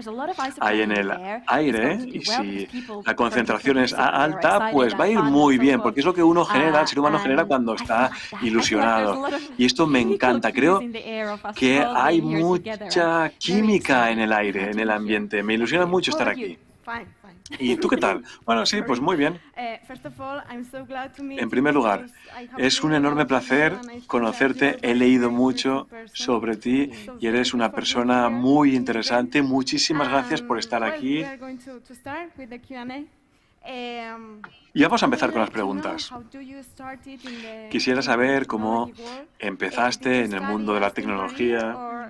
hay en el aire y si la concentración es alta, pues va a ir muy bien, porque es lo que uno genera, el ser humano genera cuando está ilusionado. Y esto me encanta. Creo que hay mucha química en el aire, en el ambiente. Me ilusiona mucho estar aquí. ¿Y tú qué tal? Bueno, sí, pues muy bien. En primer lugar, es un enorme placer conocerte. He leído mucho sobre ti y eres una persona muy interesante. Muchísimas gracias por estar aquí. Y vamos a empezar con las preguntas. Quisiera saber cómo empezaste en el mundo de la tecnología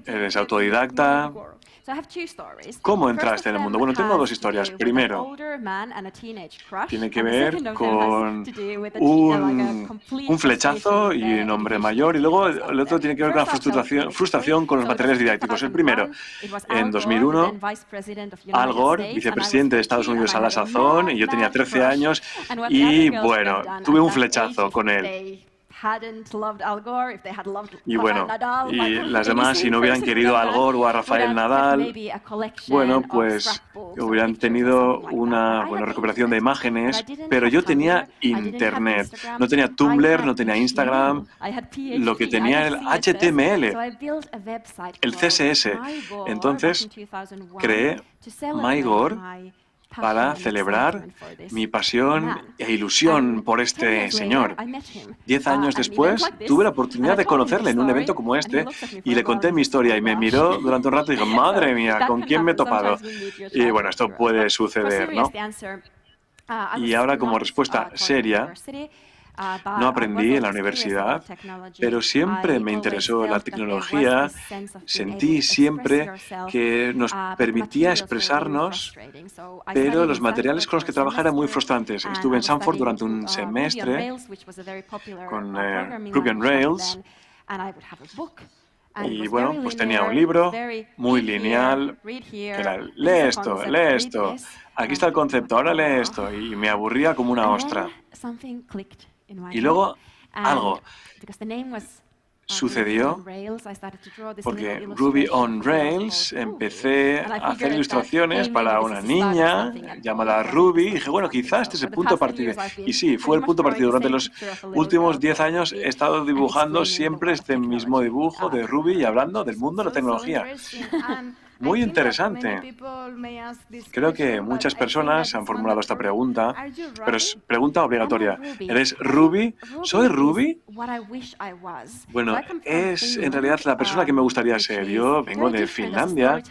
¿Eres autodidacta? ¿Cómo entraste en el mundo? Bueno, tengo dos historias. Primero, tiene que ver con un flechazo y un hombre mayor, y luego el otro tiene que ver con la frustración con los materiales didácticos. El primero, en 2001, Al Gore, vicepresidente de Estados Unidos a la sazón, y yo tenía 13 años, y bueno, tuve un flechazo con él. Y bueno, y las demás, si no hubieran querido a Al Gore o a Rafael Nadal, bueno, pues hubieran tenido una recuperación de imágenes, pero yo tenía Internet. No tenía Tumblr, no tenía Instagram, lo que tenía era el HTML, el CSS. Entonces, creé MyGore para celebrar mi pasión e ilusión por este señor. 10 años después, tuve la oportunidad de conocerle en un evento como este y le conté mi historia y me miró durante un rato y dijo, madre mía, ¿con quién me he topado? Y bueno, esto puede suceder, ¿no? Y ahora, como respuesta seria, no aprendí en la universidad, pero siempre me interesó la tecnología. Sentí siempre que nos permitía expresarnos, pero los materiales con los que trabajaba eran muy frustrantes. Estuve en Stanford durante un semestre con Ruby on Rails y bueno, pues tenía un libro muy lineal que era, lee esto, aquí está el concepto, ahora lee esto, y me aburría como una ostra. Y luego algo sucedió porque Ruby on Rails empecé a hacer ilustraciones para una niña llamada Ruby y dije, bueno, quizás este es el punto de partida. Y sí, fue el punto de partida. Durante los últimos 10 años he estado dibujando siempre este mismo dibujo de Ruby y hablando del mundo de la tecnología. Muy interesante. Creo que muchas personas han formulado esta pregunta, pero es pregunta obligatoria. ¿Eres Ruby? ¿Soy Ruby? Bueno, es en realidad la persona que me gustaría ser. Yo vengo de Finlandia,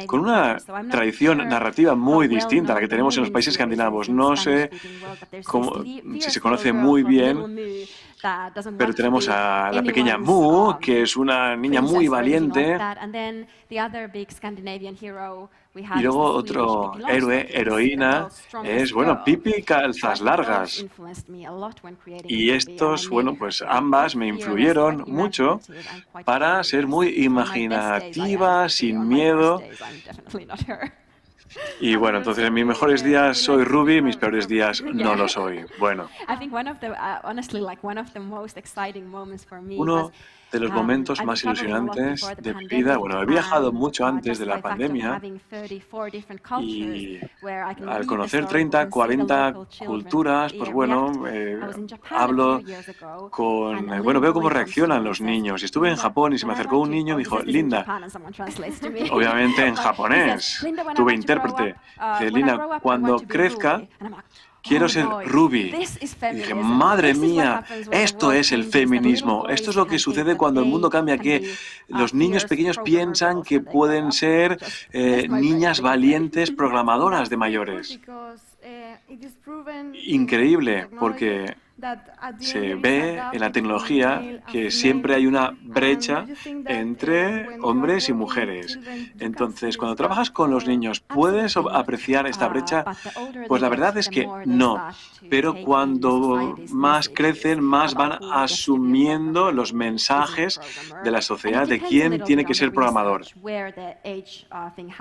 con una tradición narrativa muy distinta a la que tenemos en los países escandinavos. No sé si se conoce muy bien, pero tenemos a la pequeña Mu, que es una niña muy valiente. Y luego otro héroe, heroína, es, bueno, Pippi Calzas Largas. Y estos, bueno, pues ambas me influyeron mucho para ser muy imaginativa, sin miedo. Y bueno, entonces en mis mejores días soy Ruby, en mis peores días no lo soy. Bueno. Uno de los momentos más ilusionantes de mi vida, bueno, he viajado mucho antes de la pandemia y al conocer 30, 40 culturas, pues bueno, hablo con, bueno, veo cómo reaccionan los niños. Estuve en Japón y se me acercó un niño y me dijo, Linda, obviamente en japonés, tuve intérprete, dice, Linda, cuando crezca, quiero ser Ruby. Y dije, madre mía, esto es el feminismo. Esto es lo que sucede cuando el mundo cambia, que los niños pequeños piensan que pueden ser niñas valientes programadoras de mayores. Increíble, porque se ve en la tecnología que siempre hay una brecha entre hombres y mujeres. Entonces, cuando trabajas con los niños, ¿puedes apreciar esta brecha? Pues la verdad es que no. Pero cuando más crecen, más van asumiendo los mensajes de la sociedad de quién tiene que ser programador.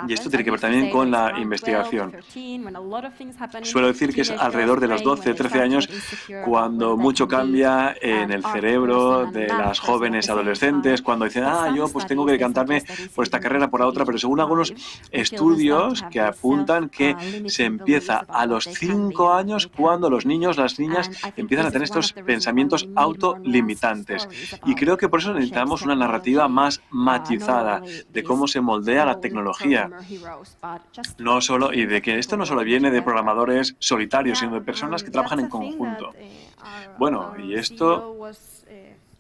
Y esto tiene que ver también con la investigación. Suelo decir que es alrededor de los 12, 13 años cuando mucho cambia en el cerebro de las jóvenes adolescentes, cuando dicen, yo pues tengo que decantarme por esta carrera, por la otra, pero según algunos estudios que apuntan que se empieza a los 5 años cuando los niños, las niñas empiezan a tener estos pensamientos autolimitantes. Y creo que por eso necesitamos una narrativa más matizada de cómo se moldea la tecnología. No solo, y de que esto no solo viene de programadores solitarios, sino de personas que trabajan en conjunto. Bueno, y esto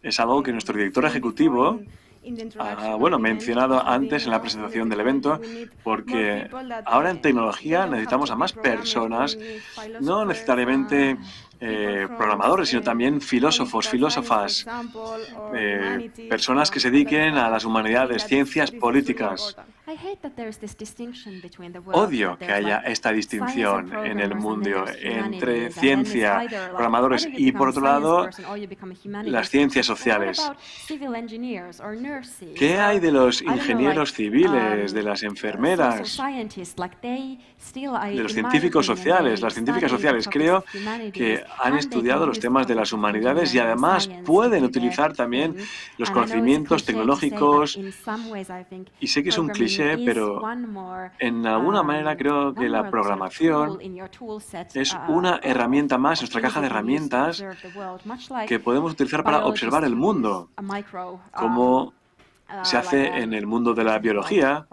es algo que nuestro director ejecutivo ha mencionado antes en la presentación del evento, porque ahora en tecnología necesitamos a más personas, no necesariamente programadores, sino también filósofos, filósofas, personas que se dediquen a las humanidades, ciencias políticas. Odio que haya esta distinción en el mundo entre ciencia, programadores y, por otro lado, las ciencias sociales. ¿Qué hay de los ingenieros civiles, de las enfermeras, de los científicos sociales? Las científicas sociales creo que han estudiado los temas de las humanidades y además pueden utilizar también los conocimientos tecnológicos. Y sé que es un cliché, pero en alguna manera creo que la programación es una herramienta más, nuestra caja de herramientas que podemos utilizar para observar el mundo, como se hace en el mundo de la biología.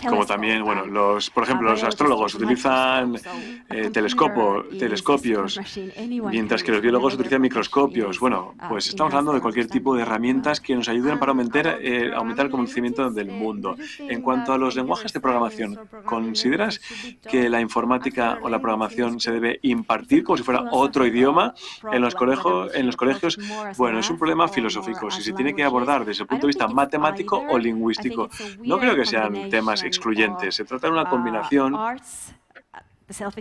Como también, bueno, por ejemplo, los astrólogos utilizan telescopios, mientras que los biólogos utilizan microscopios. Bueno, pues estamos hablando de cualquier tipo de herramientas que nos ayuden para aumentar el conocimiento del mundo. En cuanto a los lenguajes de programación, ¿consideras que la informática o la programación se debe impartir como si fuera otro idioma en los colegios? Bueno, es un problema filosófico, si se tiene que abordar desde el punto de vista matemático o lingüístico. No creo que sean temas excluyentes, se trata de una combinación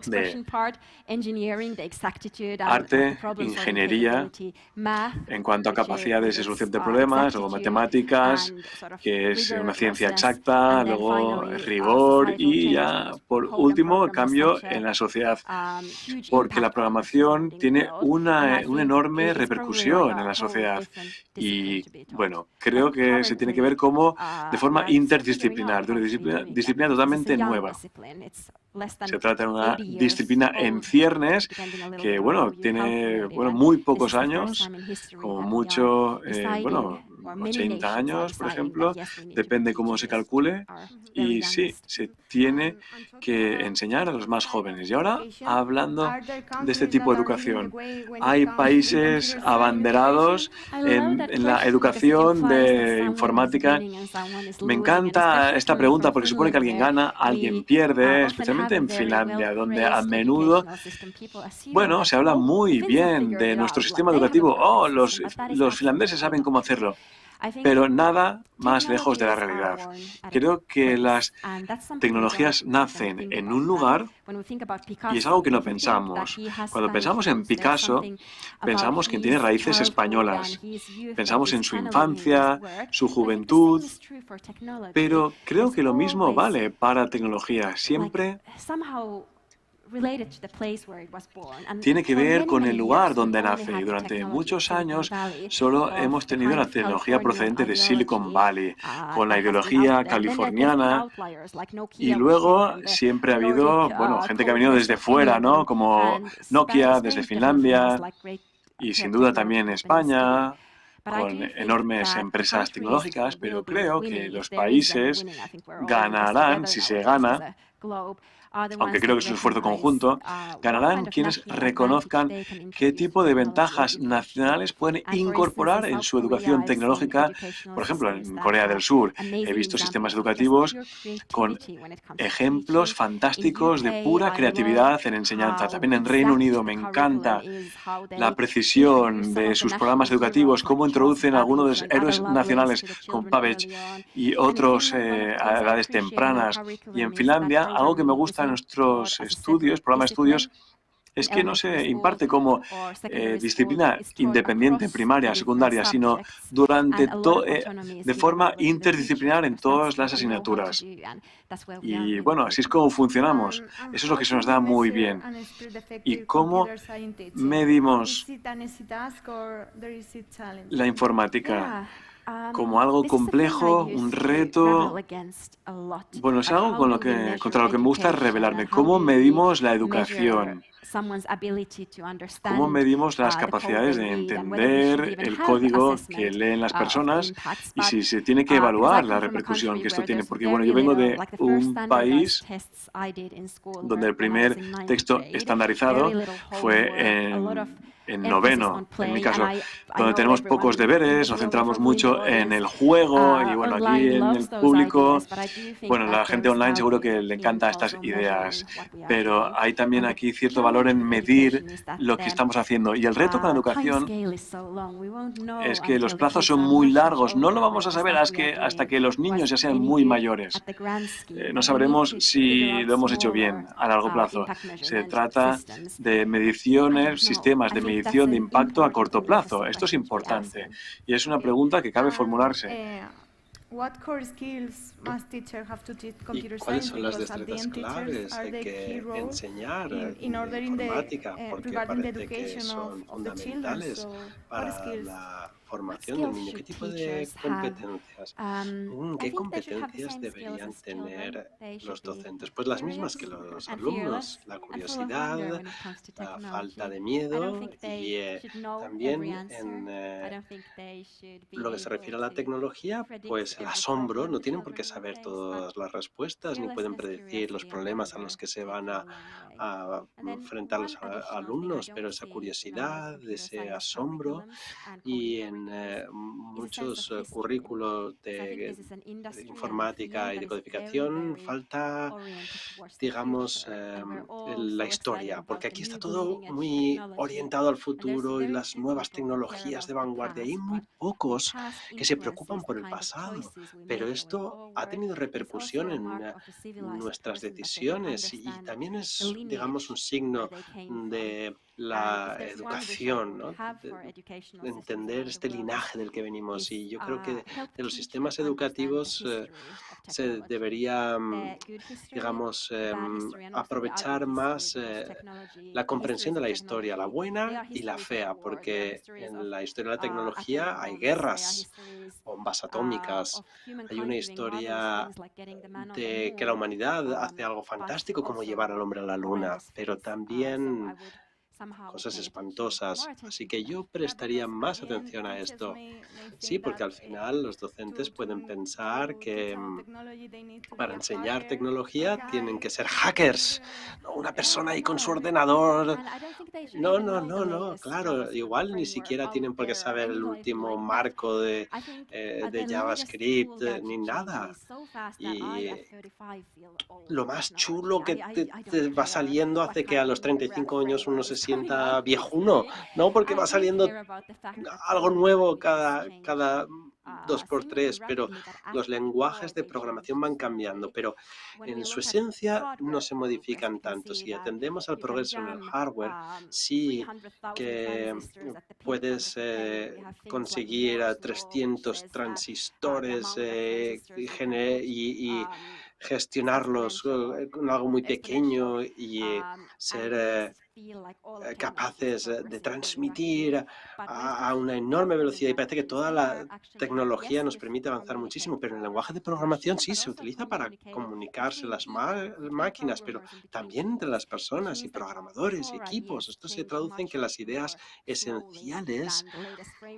de arte, ingeniería, en cuanto a capacidades de solución de problemas, luego matemáticas, que es una ciencia exacta, luego rigor y ya, por último, el cambio en la sociedad, porque la programación tiene una enorme repercusión en la sociedad y, bueno, creo que se tiene que ver como de forma interdisciplinar, de una disciplina totalmente nueva. Se trata de una disciplina en ciernes que, bueno, tiene muy pocos años, como mucho, 80 años, por ejemplo, depende cómo se calcule, y sí, se tiene que enseñar a los más jóvenes. Y ahora, hablando de este tipo de educación, hay países abanderados en la educación de informática. Me encanta esta pregunta porque supone que alguien gana, alguien pierde, especialmente en Finlandia, donde a menudo, bueno, se habla muy bien de nuestro sistema educativo. Oh, los finlandeses saben cómo hacerlo. Pero nada más lejos de la realidad. Creo que las tecnologías nacen en un lugar y es algo que no pensamos. Cuando pensamos en Picasso, pensamos que tiene raíces españolas. Pensamos en su infancia, su juventud, pero creo que lo mismo vale para tecnología. Siempre tiene que ver con el lugar donde nace y durante muchos años solo hemos tenido la tecnología procedente de Silicon Valley, con la ideología californiana y luego siempre ha habido, gente que ha venido desde fuera, ¿no? Como Nokia, desde Finlandia y sin duda también España, con enormes empresas tecnológicas, pero creo que los países ganarán si se gana. Aunque creo que es un esfuerzo conjunto, ganarán quienes reconozcan qué tipo de ventajas nacionales pueden incorporar en su educación tecnológica. Por ejemplo, en Corea del Sur he visto sistemas educativos con ejemplos fantásticos de pura creatividad en enseñanza. También en Reino Unido me encanta la precisión de sus programas educativos, cómo introducen algunos de los héroes nacionales como Babbage y otros a edades tempranas. Y en Finlandia, algo que me gusta en nuestros estudios, programas de estudios, es que no se imparte como disciplina independiente, primaria, secundaria, sino de forma interdisciplinar en todas las asignaturas. Y bueno, así es como funcionamos. Eso es lo que se nos da muy bien. ¿Y cómo medimos la informática? Como algo complejo, un reto. Bueno, es algo contra lo que me gusta rebelarme. ¿Cómo medimos la educación? ¿Cómo medimos las capacidades de entender el código que leen las personas? Y si se tiene que evaluar la repercusión que esto tiene. Porque, bueno, yo vengo de un país donde el primer texto estandarizado fue en noveno, en mi caso, donde tenemos pocos deberes, nos centramos mucho en el juego y bueno, aquí en el público, bueno, la gente online seguro que le encanta estas ideas, pero hay también aquí cierto valor en medir lo que estamos haciendo. Y el reto con la educación es que los plazos son muy largos, no lo vamos a saber hasta que los niños ya sean muy mayores. No sabremos si lo hemos hecho bien a largo plazo. Se trata de mediciones, sistemas de medición de impacto a corto plazo. Esto es importante y es una pregunta que cabe formularse. What core skills must teacher have to teach computer ¿Y cuáles science? son las Because at the destrezas end, teachers claves are the key que role enseñar in order in the informática? Porque regarding the parece que education son of the children. fundamentales So, what para skills? la formación del niño. ¿Qué tipo de competencias? ¿Qué competencias deberían tener los docentes? Pues las mismas que los alumnos. La curiosidad, la falta de miedo y también en lo que se refiere a la tecnología, pues el asombro. No tienen por qué saber todas las respuestas ni pueden predecir los problemas a los que se van a enfrentar los alumnos, pero esa curiosidad, ese asombro. Y en muchos currículos de informática y de codificación falta, digamos, la historia, porque aquí está todo muy orientado al futuro y las nuevas tecnologías de vanguardia. Hay muy pocos que se preocupan por el pasado, pero esto ha tenido repercusión en nuestras decisiones y también es, digamos, un signo de la educación, ¿no? De entender este linaje del que venimos. Y yo creo que de los sistemas educativos se debería, digamos, aprovechar más la comprensión de la historia, la buena y la fea, porque en la historia de la tecnología hay guerras, bombas atómicas, hay una historia de que la humanidad hace algo fantástico como llevar al hombre a la luna, pero también cosas espantosas. Así que yo prestaría más atención a esto. Sí, porque al final los docentes pueden pensar que para enseñar tecnología tienen que ser hackers, no una persona ahí con su ordenador. No, claro, igual ni siquiera tienen por qué saber el último marco de JavaScript ni nada. Y lo más chulo que te va saliendo hace que a los 35 años uno se sienta viejuno, ¿no? Porque va saliendo algo nuevo cada 2x3, pero los lenguajes de programación van cambiando, pero en su esencia no se modifican tanto. Si atendemos al progreso en el hardware, sí que puedes conseguir a 300 transistores y gestionarlos con algo muy pequeño y ser capaces de transmitir a una enorme velocidad, y parece que toda la tecnología nos permite avanzar muchísimo, pero en el lenguaje de programación sí se utiliza para comunicarse las máquinas, pero también entre las personas y programadores y equipos. Esto se traduce en que las ideas esenciales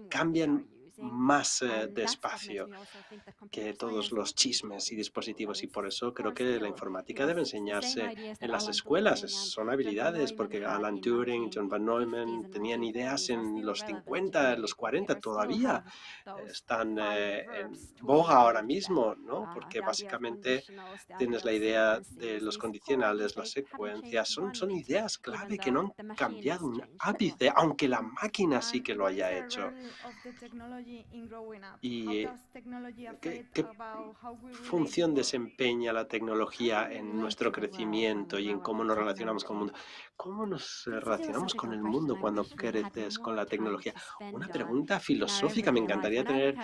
cambian más despacio que todos los chismes y dispositivos, y por eso creo que la informática debe enseñarse en las escuelas. Son habilidades, porque Alan Turing, John von Neumann tenían ideas en los 50, en los 40, todavía están en boga ahora mismo, ¿no? Porque básicamente tienes la idea de los condicionales, las secuencias, son ideas clave que no han cambiado un ápice, aunque la máquina sí que lo haya hecho. ¿Y qué función desempeña la tecnología en nuestro crecimiento y en cómo nos relacionamos con el mundo? ¿Cómo nos relacionamos con el mundo cuando creces con la tecnología? Una pregunta filosófica, me encantaría tener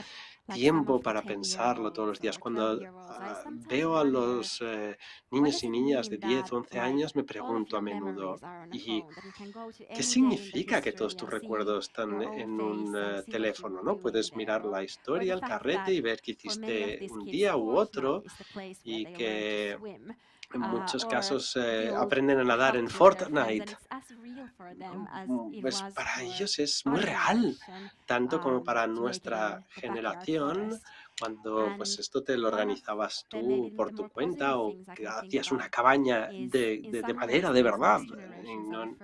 tiempo para pensarlo todos los días. Cuando veo a los niños y niñas de 10 o 11 años, me pregunto a menudo, ¿y qué significa que todos tus recuerdos están en un teléfono, ¿no? Puedes mirar la historia, el carrete y ver qué histe un día u otro, y que en muchos casos aprenden a nadar en Fortnite. Pues para ellos es muy real, tanto como para nuestra generación, cuando pues esto te lo organizabas tú por tu cuenta o que hacías una cabaña de madera de verdad y no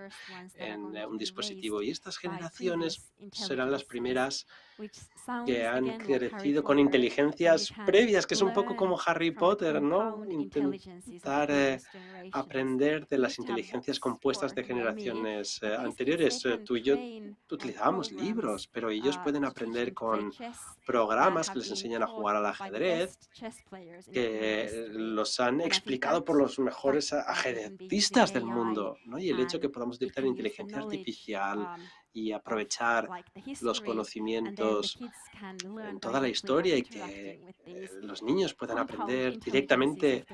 en un dispositivo. Y estas generaciones serán las primeras que han crecido con inteligencias previas, que es un poco como Harry Potter, ¿no? Intentar aprender de las inteligencias compuestas de generaciones anteriores. Tú y yo utilizábamos libros, pero ellos pueden aprender con programas que les enseñan a jugar al ajedrez, que los han explicado por los mejores ajedrecistas del mundo, ¿no? Y el hecho de que podamos utilizar inteligencia artificial y aprovechar los conocimientos en toda la historia y que los niños puedan aprender directamente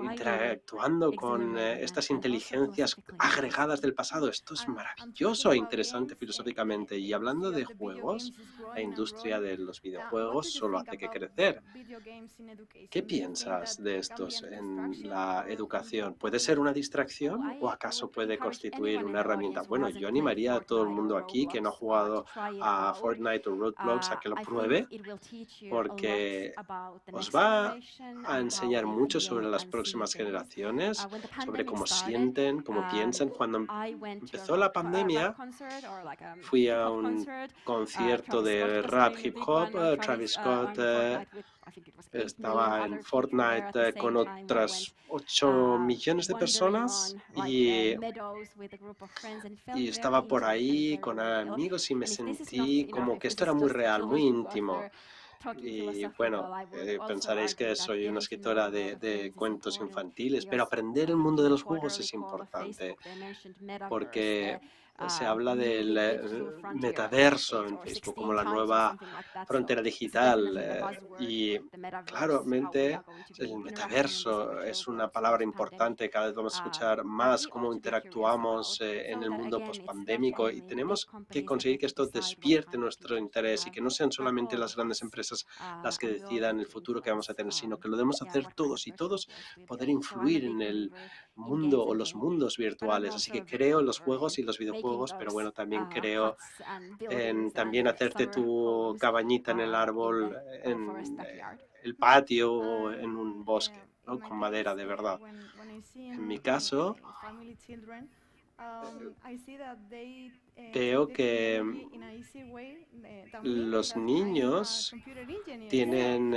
interactuando con estas inteligencias agregadas del pasado. Esto es maravilloso e interesante filosóficamente. Y hablando de juegos, la industria de los videojuegos solo hace que crecer. ¿Qué piensas de estos en la educación? ¿Puede ser una distracción o acaso puede constituir una herramienta? Bueno, yo animaría a todo el mundo aquí que no ha jugado a Fortnite o Roblox a que lo pruebe, porque os va a enseñar mucho sobre las próximas generaciones, sobre cómo sienten, cómo piensan. Cuando empezó la pandemia, fui a un concierto de rap hip hop, Travis Scott estaba en Fortnite con otras 8 millones de personas y estaba por ahí con amigos y me sentí como que esto era muy real, muy íntimo. Y bueno, pensaréis que soy una escritora de cuentos infantiles, pero aprender el mundo de los juegos es importante porque se habla del metaverso en Facebook como la nueva frontera digital y claramente el metaverso es una palabra importante. Cada vez vamos a escuchar más cómo interactuamos en el mundo pospandémico y tenemos que conseguir que esto despierte nuestro interés y que no sean solamente las grandes empresas las que decidan el futuro que vamos a tener, sino que lo debemos hacer todos y todos poder influir en el mundo o los mundos virtuales. Así que creo en los juegos y los videojuegos, pero bueno, también creo en también hacerte tu cabañita en el árbol, en el patio o en un bosque, ¿no? Con madera de verdad. En mi caso, veo que los niños tienen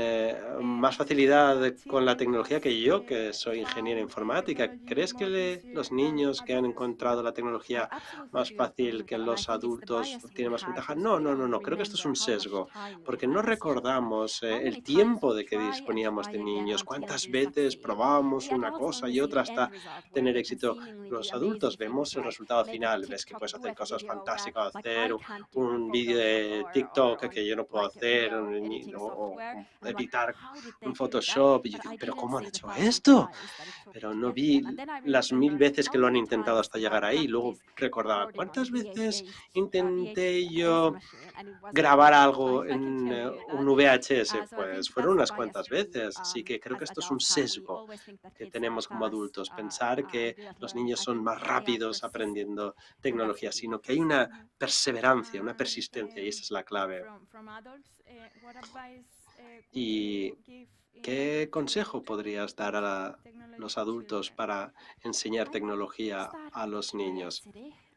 más facilidad con la tecnología que yo, que soy ingeniera informática. ¿Crees que los niños que han encontrado la tecnología más fácil que los adultos tienen más ventaja? No. Creo que esto es un sesgo, porque no recordamos el tiempo de que disponíamos de niños, cuántas veces probábamos una cosa y otra hasta tener éxito. Los adultos vemos el resultado final, ves que puedes hacer cosas fantásticas, hacer un vídeo de TikTok que yo no puedo hacer, o editar un Photoshop, y yo digo, ¿pero cómo han hecho esto? Pero no vi las 1000 veces que lo han intentado hasta llegar ahí. Luego recordaba, ¿cuántas veces intenté yo grabar algo en un VHS? Pues fueron unas cuantas veces, así que creo que esto es un sesgo que tenemos como adultos, pensar que los niños son más rápidos aprendiendo tecnología, sino que hay una perseverancia, una persistencia, y esa es la clave. ¿Y qué consejo podrías dar a los adultos para enseñar tecnología a los niños?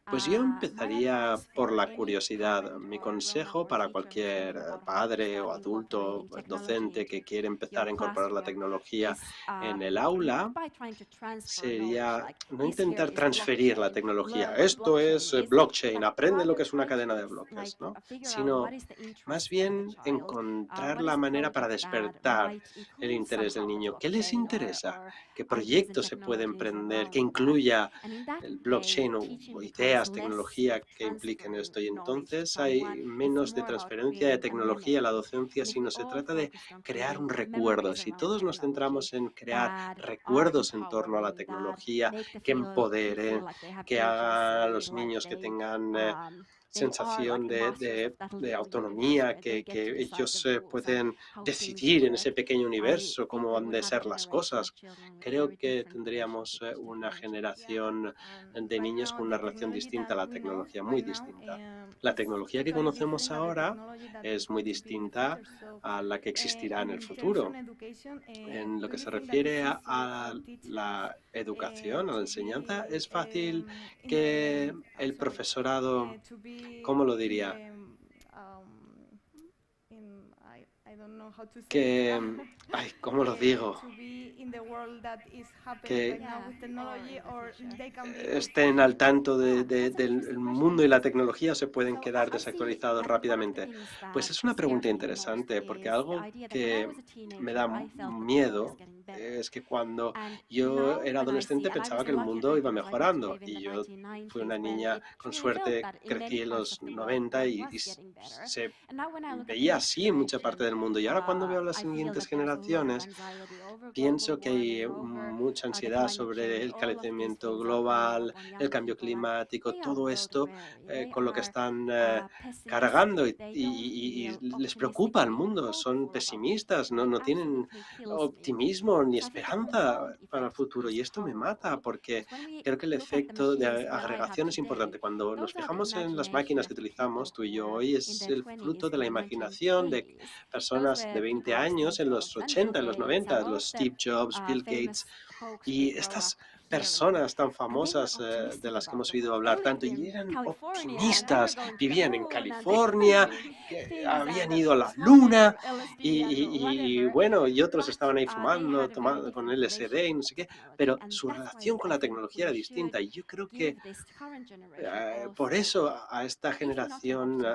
Pues yo empezaría por la curiosidad. Mi consejo para cualquier padre o adulto, docente que quiere empezar a incorporar la tecnología en el aula sería no intentar transferir la tecnología. Esto es blockchain, aprende lo que es una cadena de bloques, ¿no? Sino más bien encontrar la manera para despertar el interés del niño. ¿Qué les interesa? ¿Qué proyectos se puede emprender que incluya el blockchain o ideas, tecnología que impliquen esto? Y entonces hay menos de transferencia de tecnología a la docencia, sino se trata de crear un recuerdo. Si todos nos centramos en crear recuerdos en torno a la tecnología, que empoderen, que haga a los niños que tengan sensación de autonomía, que ellos pueden decidir en ese pequeño universo cómo han de ser las cosas. Creo que tendríamos una generación de niños con una relación distinta a la tecnología, muy distinta. La tecnología que conocemos ahora es muy distinta a la que existirá en el futuro. En lo que se refiere a la educación, a la enseñanza, es fácil que el profesorado, ¿cómo lo diría? Que, ay, ¿cómo lo digo? Que estén al tanto del mundo y la tecnología, se pueden quedar desactualizados rápidamente. Pues es una pregunta interesante, porque algo que me da miedo es que cuando yo era adolescente pensaba que el mundo iba mejorando, y yo fui una niña, con suerte crecí en los 90 y se veía así en mucha parte del mundo. Y ahora, cuando veo a las siguientes generaciones, pienso que hay mucha ansiedad sobre el calentamiento global, el cambio climático, todo esto con lo que están cargando, y les preocupa al mundo. Son pesimistas, no tienen optimismo ni esperanza para el futuro, y esto me mata, porque creo que el efecto de agregación es importante. Cuando nos fijamos en las máquinas que utilizamos, tú y yo hoy, es el fruto de la imaginación de personas de 20 años en los 80, en los 90, los Steve Jobs, Bill Gates, y estas personas tan famosas de las que hemos oído hablar tanto, y eran optimistas, vivían en California, que habían ido a la luna, y bueno, y otros estaban ahí fumando, tomando con LSD y no sé qué, pero su relación con la tecnología era distinta, y yo creo que por eso a esta generación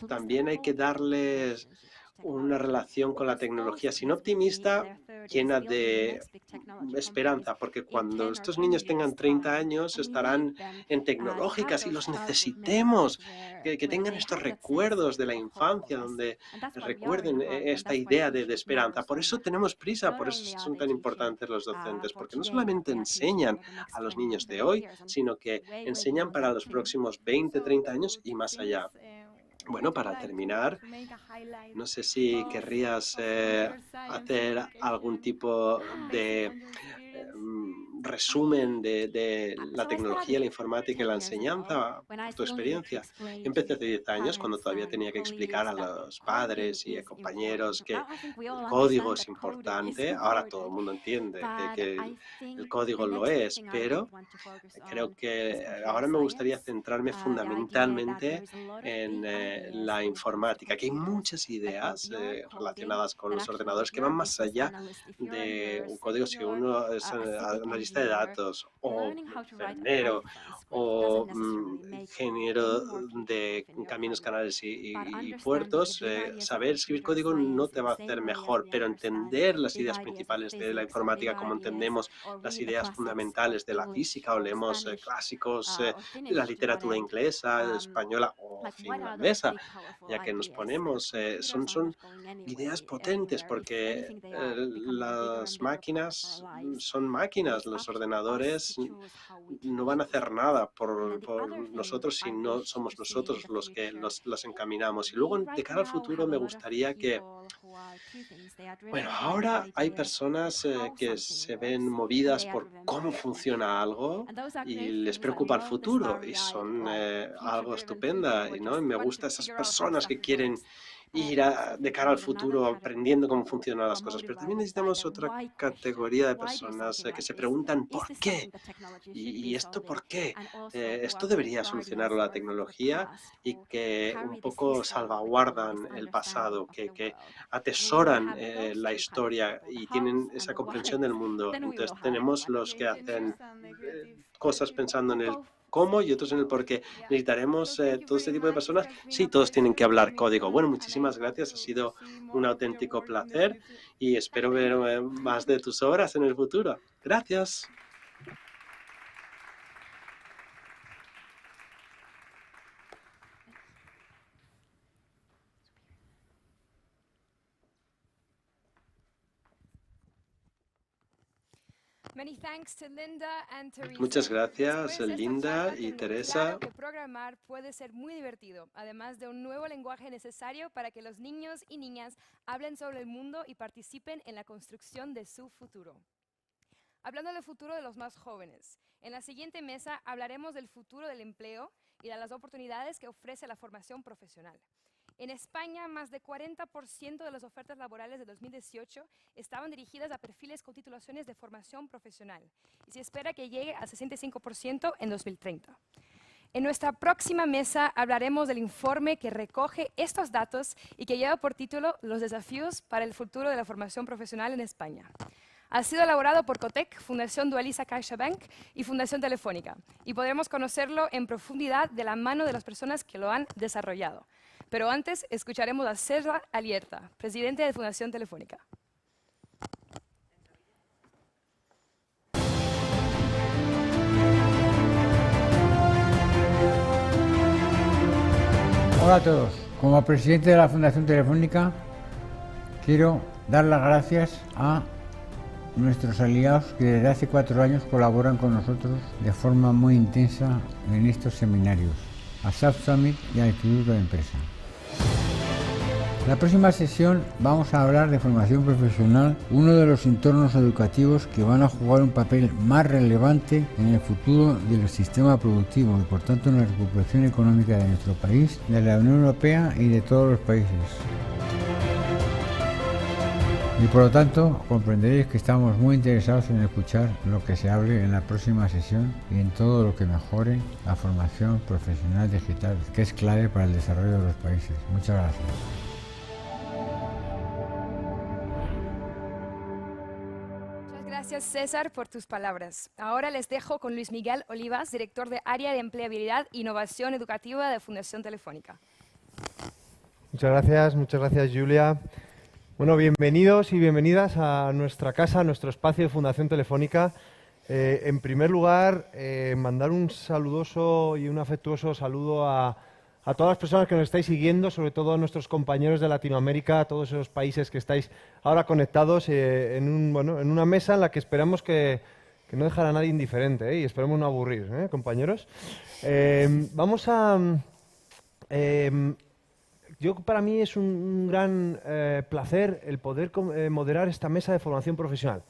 también hay que darles una relación con la tecnología, sin optimista, llena de esperanza, porque cuando estos niños tengan 30 años estarán en tecnológicas y los necesitemos, que tengan estos recuerdos de la infancia, donde recuerden esta idea de esperanza. Por eso tenemos prisa, por eso son tan importantes los docentes, porque no solamente enseñan a los niños de hoy, sino que enseñan para los próximos 20, 30 años y más allá. Bueno, para terminar, no sé si querrías hacer algún tipo de resumen de la tecnología, la informática y la enseñanza, por tu experiencia. Yo empecé hace 10 años, cuando todavía tenía que explicar a los padres y a compañeros que el código es importante. Ahora todo el mundo entiende que el código lo es, pero creo que ahora me gustaría centrarme fundamentalmente en la informática, que hay muchas ideas relacionadas con los ordenadores que van más allá de un código. Si uno es analista de datos, o enfermero, o ingeniero de caminos, canales y puertos, saber escribir código no te va a hacer mejor, pero entender las ideas principales de la informática, como entendemos las ideas fundamentales de la física, o leemos clásicos de la literatura inglesa, española o finlandesa, ya que nos ponemos, son ideas potentes, porque las máquinas son máquinas, los ordenadores no van a hacer nada por nosotros si no somos nosotros los que las encaminamos. Y luego, de cara al futuro, me gustaría que, bueno, ahora hay personas que se ven movidas por cómo funciona algo y les preocupa el futuro, y son algo estupenda, ¿no? Y me gustan esas personas que quieren ir de cara al futuro aprendiendo cómo funcionan las cosas. Pero también necesitamos otra categoría de personas que se preguntan ¿por qué? ¿Y esto por qué? Esto debería solucionarlo la tecnología, y que un poco salvaguardan el pasado, que atesoran la historia y tienen esa comprensión del mundo. Entonces tenemos los que hacen cosas pensando en el cómo y otros en el por qué. Necesitaremos todo este tipo de personas. Sí, todos tienen que hablar código. Bueno, muchísimas gracias. Ha sido un auténtico placer y espero ver más de tus obras en el futuro. Gracias. Muchas gracias, Linda y Teresa. Claro que programar puede ser muy divertido, además de un nuevo lenguaje necesario para que los niños y niñas hablen sobre el mundo y participen en la construcción de su futuro. Hablando del futuro de los más jóvenes, en la siguiente mesa hablaremos del futuro del empleo y de las oportunidades que ofrece la formación profesional. En España, más de 40% de las ofertas laborales de 2018 estaban dirigidas a perfiles con titulaciones de formación profesional y se espera que llegue al 65% en 2030. En nuestra próxima mesa hablaremos del informe que recoge estos datos y que lleva por título Los desafíos para el futuro de la formación profesional en España. Ha sido elaborado por Cotec, Fundación Dualiza CaixaBank y Fundación Telefónica, y podremos conocerlo en profundidad de la mano de las personas que lo han desarrollado. Pero antes escucharemos a César Alierta, presidente de Fundación Telefónica. Hola a todos. Como presidente de la Fundación Telefónica, quiero dar las gracias a nuestros aliados que desde hace 4 años colaboran con nosotros de forma muy intensa en estos seminarios, a SAP Summit y al Instituto de Empresa. En la próxima sesión vamos a hablar de formación profesional, uno de los entornos educativos que van a jugar un papel más relevante en el futuro del sistema productivo y por tanto en la recuperación económica de nuestro país, de la Unión Europea y de todos los países. Y por lo tanto comprenderéis que estamos muy interesados en escuchar lo que se hable en la próxima sesión y en todo lo que mejore la formación profesional digital, que es clave para el desarrollo de los países. Muchas gracias. Gracias, César, por tus palabras. Ahora les dejo con Luis Miguel Olivas, director de Área de Empleabilidad e Innovación Educativa de Fundación Telefónica. Muchas gracias, Julia. Bueno, bienvenidos y bienvenidas a nuestra casa, a nuestro espacio de Fundación Telefónica. En primer lugar, mandar un saludoso y un afectuoso saludo a todas las personas que nos estáis siguiendo, sobre todo a nuestros compañeros de Latinoamérica, a todos esos países que estáis ahora conectados en una mesa en la que esperamos que no dejará a nadie indiferente y esperemos no aburrir, compañeros. Para mí es un gran placer el poder moderar esta mesa de formación profesional.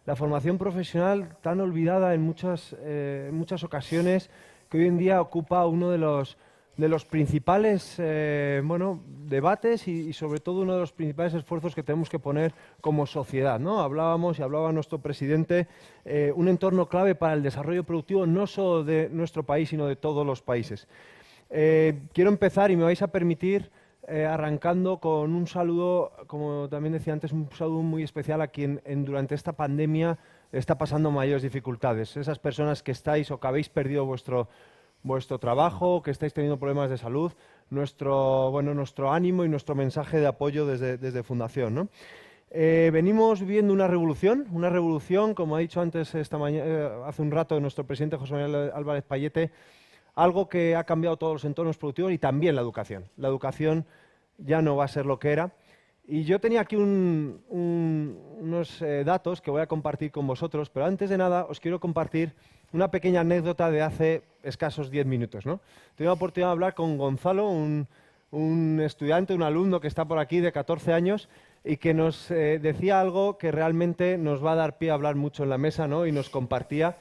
La formación profesional tan olvidada en muchas ocasiones, que hoy en día ocupa uno de los principales debates y sobre todo uno de los principales esfuerzos que tenemos que poner como sociedad, ¿no? Hablábamos y hablaba nuestro presidente, un entorno clave para el desarrollo productivo no solo de nuestro país, sino de todos los países. Quiero empezar, y me vais a permitir, arrancando con un saludo, como también decía antes, un saludo muy especial a quien durante esta pandemia está pasando mayores dificultades. Esas personas que estáis o que habéis perdido vuestro trabajo, que estáis teniendo problemas de salud, nuestro ánimo y nuestro mensaje de apoyo desde Fundación, ¿no? Venimos viviendo una revolución, como ha dicho antes hace un rato nuestro presidente José María Álvarez-Pallete, algo que ha cambiado todos los entornos productivos y también la educación. La educación ya no va a ser lo que era. Y yo tenía aquí unos datos que voy a compartir con vosotros, pero antes de nada os quiero compartir una pequeña anécdota de hace escasos 10 minutos, ¿no? Tuve la oportunidad de hablar con Gonzalo, un estudiante, un alumno que está por aquí de 14 años y que nos decía algo que realmente nos va a dar pie a hablar mucho en la mesa, ¿no? Y nos compartía,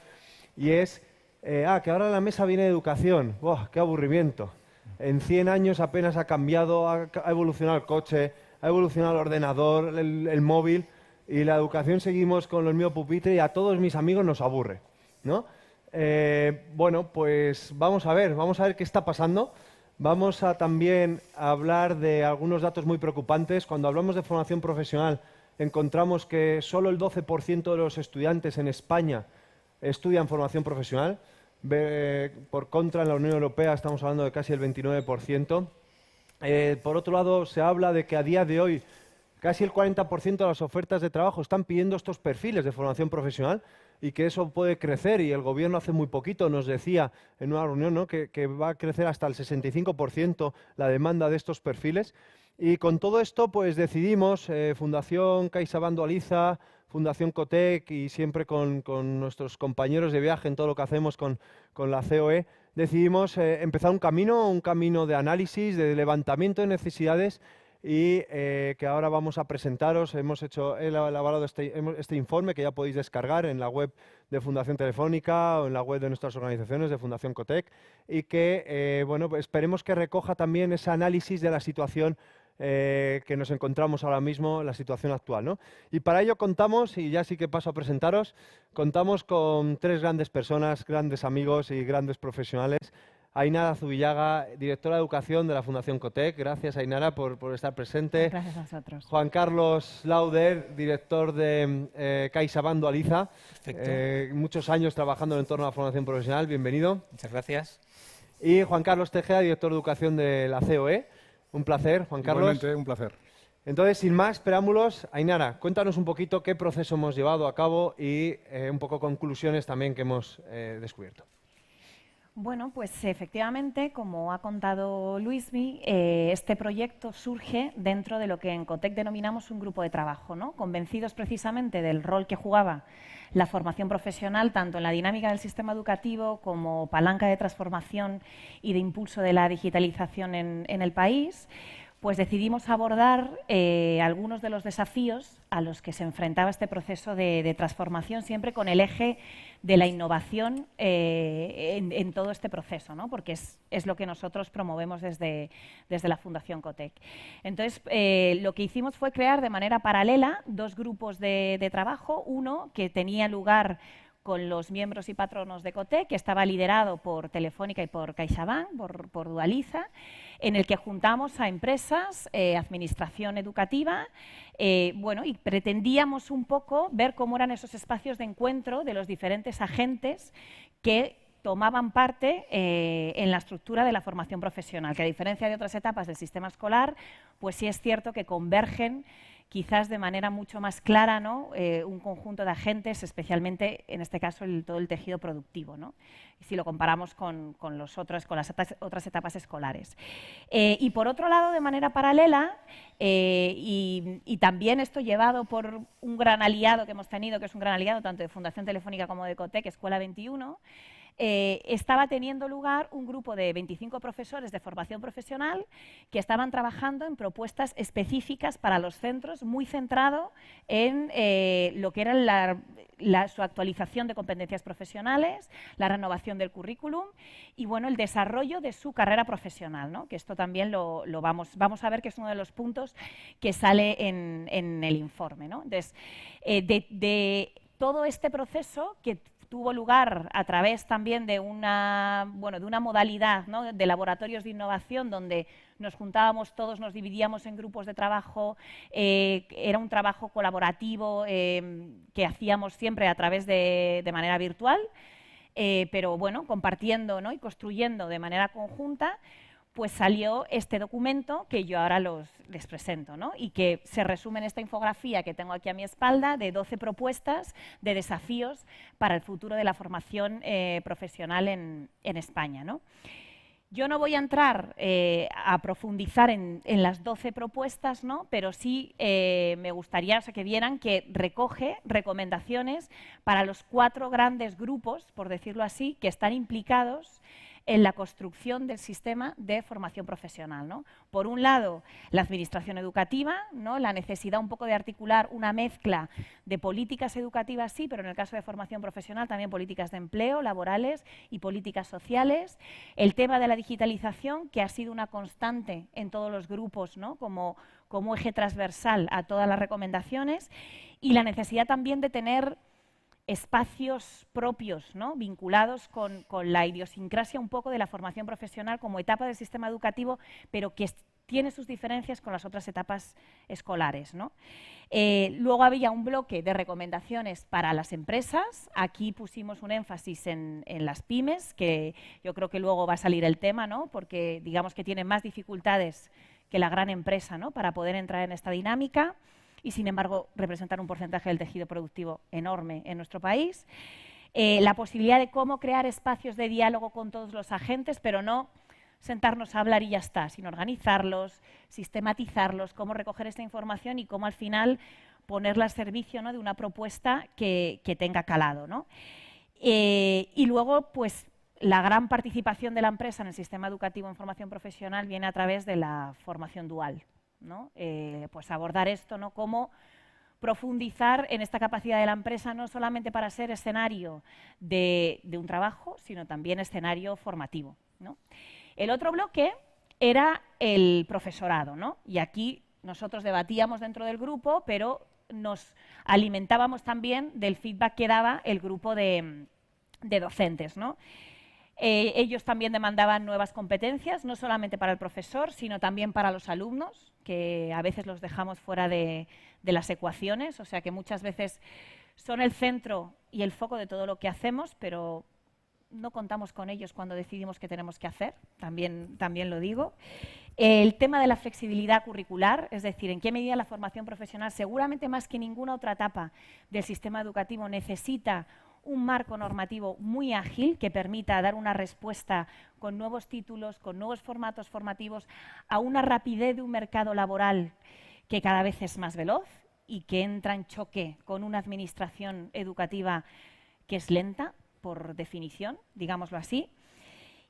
y es que ahora en la mesa viene educación. ¡Buah, qué aburrimiento! En 100 años apenas ha cambiado, ha evolucionado el coche, ha evolucionado el ordenador, el móvil, y la educación seguimos con los mismos pupitres y a todos mis amigos nos aburre, ¿no? Bueno, pues vamos a ver qué está pasando. Vamos a también hablar de algunos datos muy preocupantes. Cuando hablamos de formación profesional, encontramos que solo el 12% de los estudiantes en España estudian formación profesional. Por contra, en la Unión Europea estamos hablando de casi el 29%. Por otro lado, se habla de que a día de hoy casi el 40% de las ofertas de trabajo están pidiendo estos perfiles de formación profesional y que eso puede crecer, y el gobierno hace muy poquito nos decía en una reunión, ¿no?, que va a crecer hasta el 65% la demanda de estos perfiles. Y con todo esto pues decidimos, Fundación CaixaBank Dualiza, Fundación Cotec y siempre con nuestros compañeros de viaje en todo lo que hacemos con la COE, decidimos empezar un camino de análisis, de levantamiento de necesidades y que ahora vamos a presentaros. He elaborado este informe que ya podéis descargar en la web de Fundación Telefónica o en la web de nuestras organizaciones de Fundación Cotec y que bueno, pues esperemos que recoja también ese análisis de la situación que nos encontramos ahora mismo, la situación actual, ¿no? Y para ello contamos, y ya sí que paso a presentaros, contamos con 3 grandes personas, grandes amigos y grandes profesionales. Ainara Zubillaga, directora de Educación de la Fundación Cotec. Gracias, Ainara, por estar presente. Gracias a vosotros. Juan Carlos Lauder, director de CaixaBank Dualiza. Muchos años trabajando en el entorno de la formación profesional. Bienvenido. Muchas gracias. Y Juan Carlos Tejeda, director de Educación de la COE. Un placer, Juan Carlos. Igualmente, un placer. Entonces, sin más preámbulos, Ainara, cuéntanos un poquito qué proceso hemos llevado a cabo y un poco conclusiones también que hemos descubierto. Bueno, pues efectivamente, como ha contado Luismi, este proyecto surge dentro de lo que en Cotec denominamos un grupo de trabajo, ¿no? Convencidos precisamente del rol que jugaba la formación profesional, tanto en la dinámica del sistema educativo como palanca de transformación y de impulso de la digitalización en el país, pues decidimos abordar algunos de los desafíos a los que se enfrentaba este proceso de transformación, siempre con el eje de la innovación en todo este proceso, ¿no? Porque es lo que nosotros promovemos desde la Fundación Cotec. Entonces, lo que hicimos fue crear de manera paralela 2 grupos de trabajo, uno que tenía lugar con los miembros y patronos de Cotec, que estaba liderado por Telefónica y por CaixaBank, por Dualiza, en el que juntamos a empresas, administración educativa, bueno, y pretendíamos un poco ver cómo eran esos espacios de encuentro de los diferentes agentes que tomaban parte en la estructura de la formación profesional, que a diferencia de otras etapas del sistema escolar, pues sí es cierto que convergen quizás de manera mucho más clara, ¿no? Un conjunto de agentes, especialmente en este caso todo el tejido productivo, ¿no? Si lo comparamos con las otras etapas escolares. Y por otro lado, de manera paralela, y también esto llevado por un gran aliado que hemos tenido, que es un gran aliado tanto de Fundación Telefónica como de Cotec, Escuela 21, estaba teniendo lugar un grupo de 25 profesores de formación profesional que estaban trabajando en propuestas específicas para los centros, muy centrado en lo que era su actualización de competencias profesionales, la renovación del currículum y bueno, el desarrollo de su carrera profesional, ¿no? Que esto también lo vamos a ver que es uno de los puntos que sale en el informe, ¿no? Entonces, de todo este proceso que tuvo lugar a través también de una modalidad, ¿no? De laboratorios de innovación donde nos juntábamos todos, nos dividíamos en grupos de trabajo, era un trabajo colaborativo que hacíamos siempre a través de manera virtual, pero bueno, compartiendo, ¿no? Y construyendo de manera conjunta, pues salió este documento que yo ahora les presento, ¿no? Y que se resume en esta infografía que tengo aquí a mi espalda de 12 propuestas de desafíos para el futuro de la formación profesional en España, ¿no? Yo no voy a entrar a profundizar en las 12 propuestas, ¿no? Pero sí me gustaría que vieran que recoge recomendaciones para los 4 grandes grupos, por decirlo así, que están implicados en la construcción del sistema de formación profesional, ¿no? Por un lado, la administración educativa, ¿no? La necesidad un poco de articular una mezcla de políticas educativas, sí, pero en el caso de formación profesional también políticas de empleo, laborales y políticas sociales. El tema de la digitalización, que ha sido una constante en todos los grupos, ¿no? Como eje transversal a todas las recomendaciones. Y la necesidad también de tener espacios propios, ¿no? Vinculados con la idiosincrasia un poco de la formación profesional como etapa del sistema educativo, pero que tiene sus diferencias con las otras etapas escolares, ¿no? Luego había un bloque de recomendaciones para las empresas. Aquí pusimos un énfasis en las pymes, que yo creo que luego va a salir el tema, ¿no? Porque digamos que tienen más dificultades que la gran empresa, ¿no? Para poder entrar en esta dinámica. Y, sin embargo, representar un porcentaje del tejido productivo enorme en nuestro país. La posibilidad de cómo crear espacios de diálogo con todos los agentes, pero no sentarnos a hablar y ya está, sino organizarlos, sistematizarlos, cómo recoger esta información y cómo al final ponerla al servicio, ¿no?, de una propuesta que tenga calado, ¿no? Y luego, pues, la gran participación de la empresa en el sistema educativo en formación profesional viene a través de la formación dual, ¿no? Pues abordar esto, ¿no?, cómo profundizar en esta capacidad de la empresa no solamente para ser escenario de un trabajo, sino también escenario formativo, ¿no? El otro bloque era el profesorado, ¿no? Y aquí nosotros debatíamos dentro del grupo, pero nos alimentábamos también del feedback que daba el grupo de docentes, ¿no? Ellos también demandaban nuevas competencias, no solamente para el profesor, sino también para los alumnos, que a veces los dejamos fuera de las ecuaciones, o sea que muchas veces son el centro y el foco de todo lo que hacemos, pero no contamos con ellos cuando decidimos qué tenemos que hacer, también lo digo. El tema de la flexibilidad curricular, es decir, en qué medida la formación profesional, seguramente más que ninguna otra etapa del sistema educativo, necesita un marco normativo muy ágil que permita dar una respuesta con nuevos títulos, con nuevos formatos formativos, a una rapidez de un mercado laboral que cada vez es más veloz y que entra en choque con una administración educativa que es lenta, por definición, digámoslo así.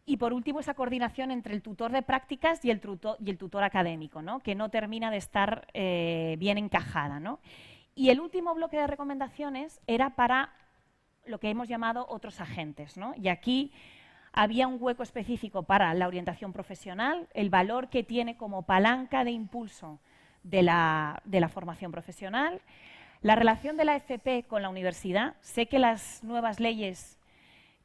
Y por último, esa coordinación entre el tutor de prácticas y el tutor académico, ¿no?, que no termina de estar bien encajada, ¿no? Y el último bloque de recomendaciones era para lo que hemos llamado otros agentes, ¿no? Y aquí había un hueco específico para la orientación profesional, el valor que tiene como palanca de impulso de la formación profesional, la relación de la ESP con la universidad. Sé que las nuevas leyes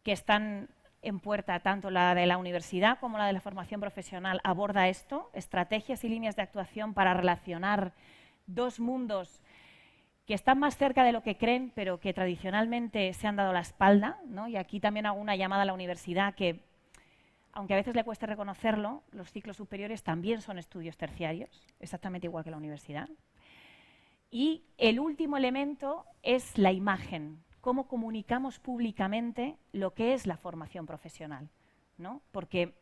que están en puerta, tanto la de la universidad como la de la formación profesional, aborda esto, estrategias y líneas de actuación para relacionar dos mundos que están más cerca de lo que creen, pero que tradicionalmente se han dado la espalda, ¿no? Y aquí también hago una llamada a la universidad que, aunque a veces le cueste reconocerlo, los ciclos superiores también son estudios terciarios, exactamente igual que la universidad. Y el último elemento es la imagen, cómo comunicamos públicamente lo que es la formación profesional, ¿no? Porque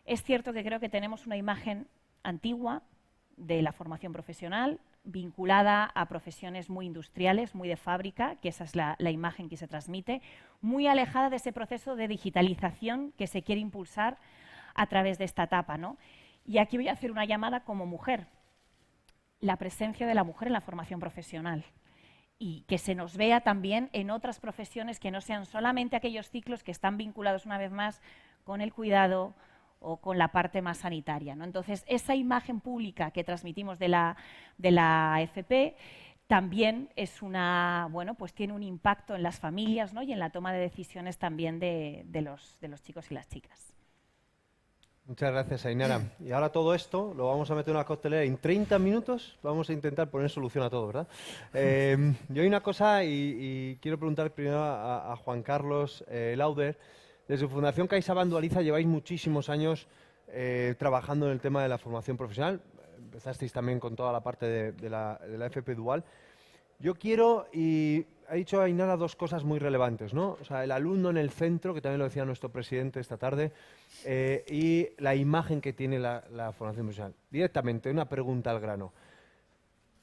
es cierto que creo que tenemos una imagen antigua de la formación profesional, vinculada a profesiones muy industriales, muy de fábrica, que esa es la imagen que se transmite, muy alejada de ese proceso de digitalización que se quiere impulsar a través de esta etapa, ¿no? Y aquí voy a hacer una llamada como mujer, la presencia de la mujer en la formación profesional y que se nos vea también en otras profesiones que no sean solamente aquellos ciclos que están vinculados una vez más con el cuidado o con la parte más sanitaria, ¿no? Entonces, esa imagen pública que transmitimos de la FP también es pues tiene un impacto en las familias, ¿no?, y en la toma de decisiones también de los chicos y las chicas. Muchas gracias, Ainara. Y ahora todo esto lo vamos a meter en una coctelera. En 30 minutos vamos a intentar poner solución a todo, ¿verdad? Yo hay una cosa y quiero preguntar primero a Juan Carlos Lauder. Desde Fundación CaixaBank Dualiza lleváis muchísimos años trabajando en el tema de la formación profesional. Empezasteis también con toda la parte de la FP Dual. Yo quiero, y ha dicho Ainara dos cosas muy relevantes, ¿no? O sea, el alumno en el centro, que también lo decía nuestro presidente esta tarde, y la imagen que tiene la formación profesional. Directamente, una pregunta al grano.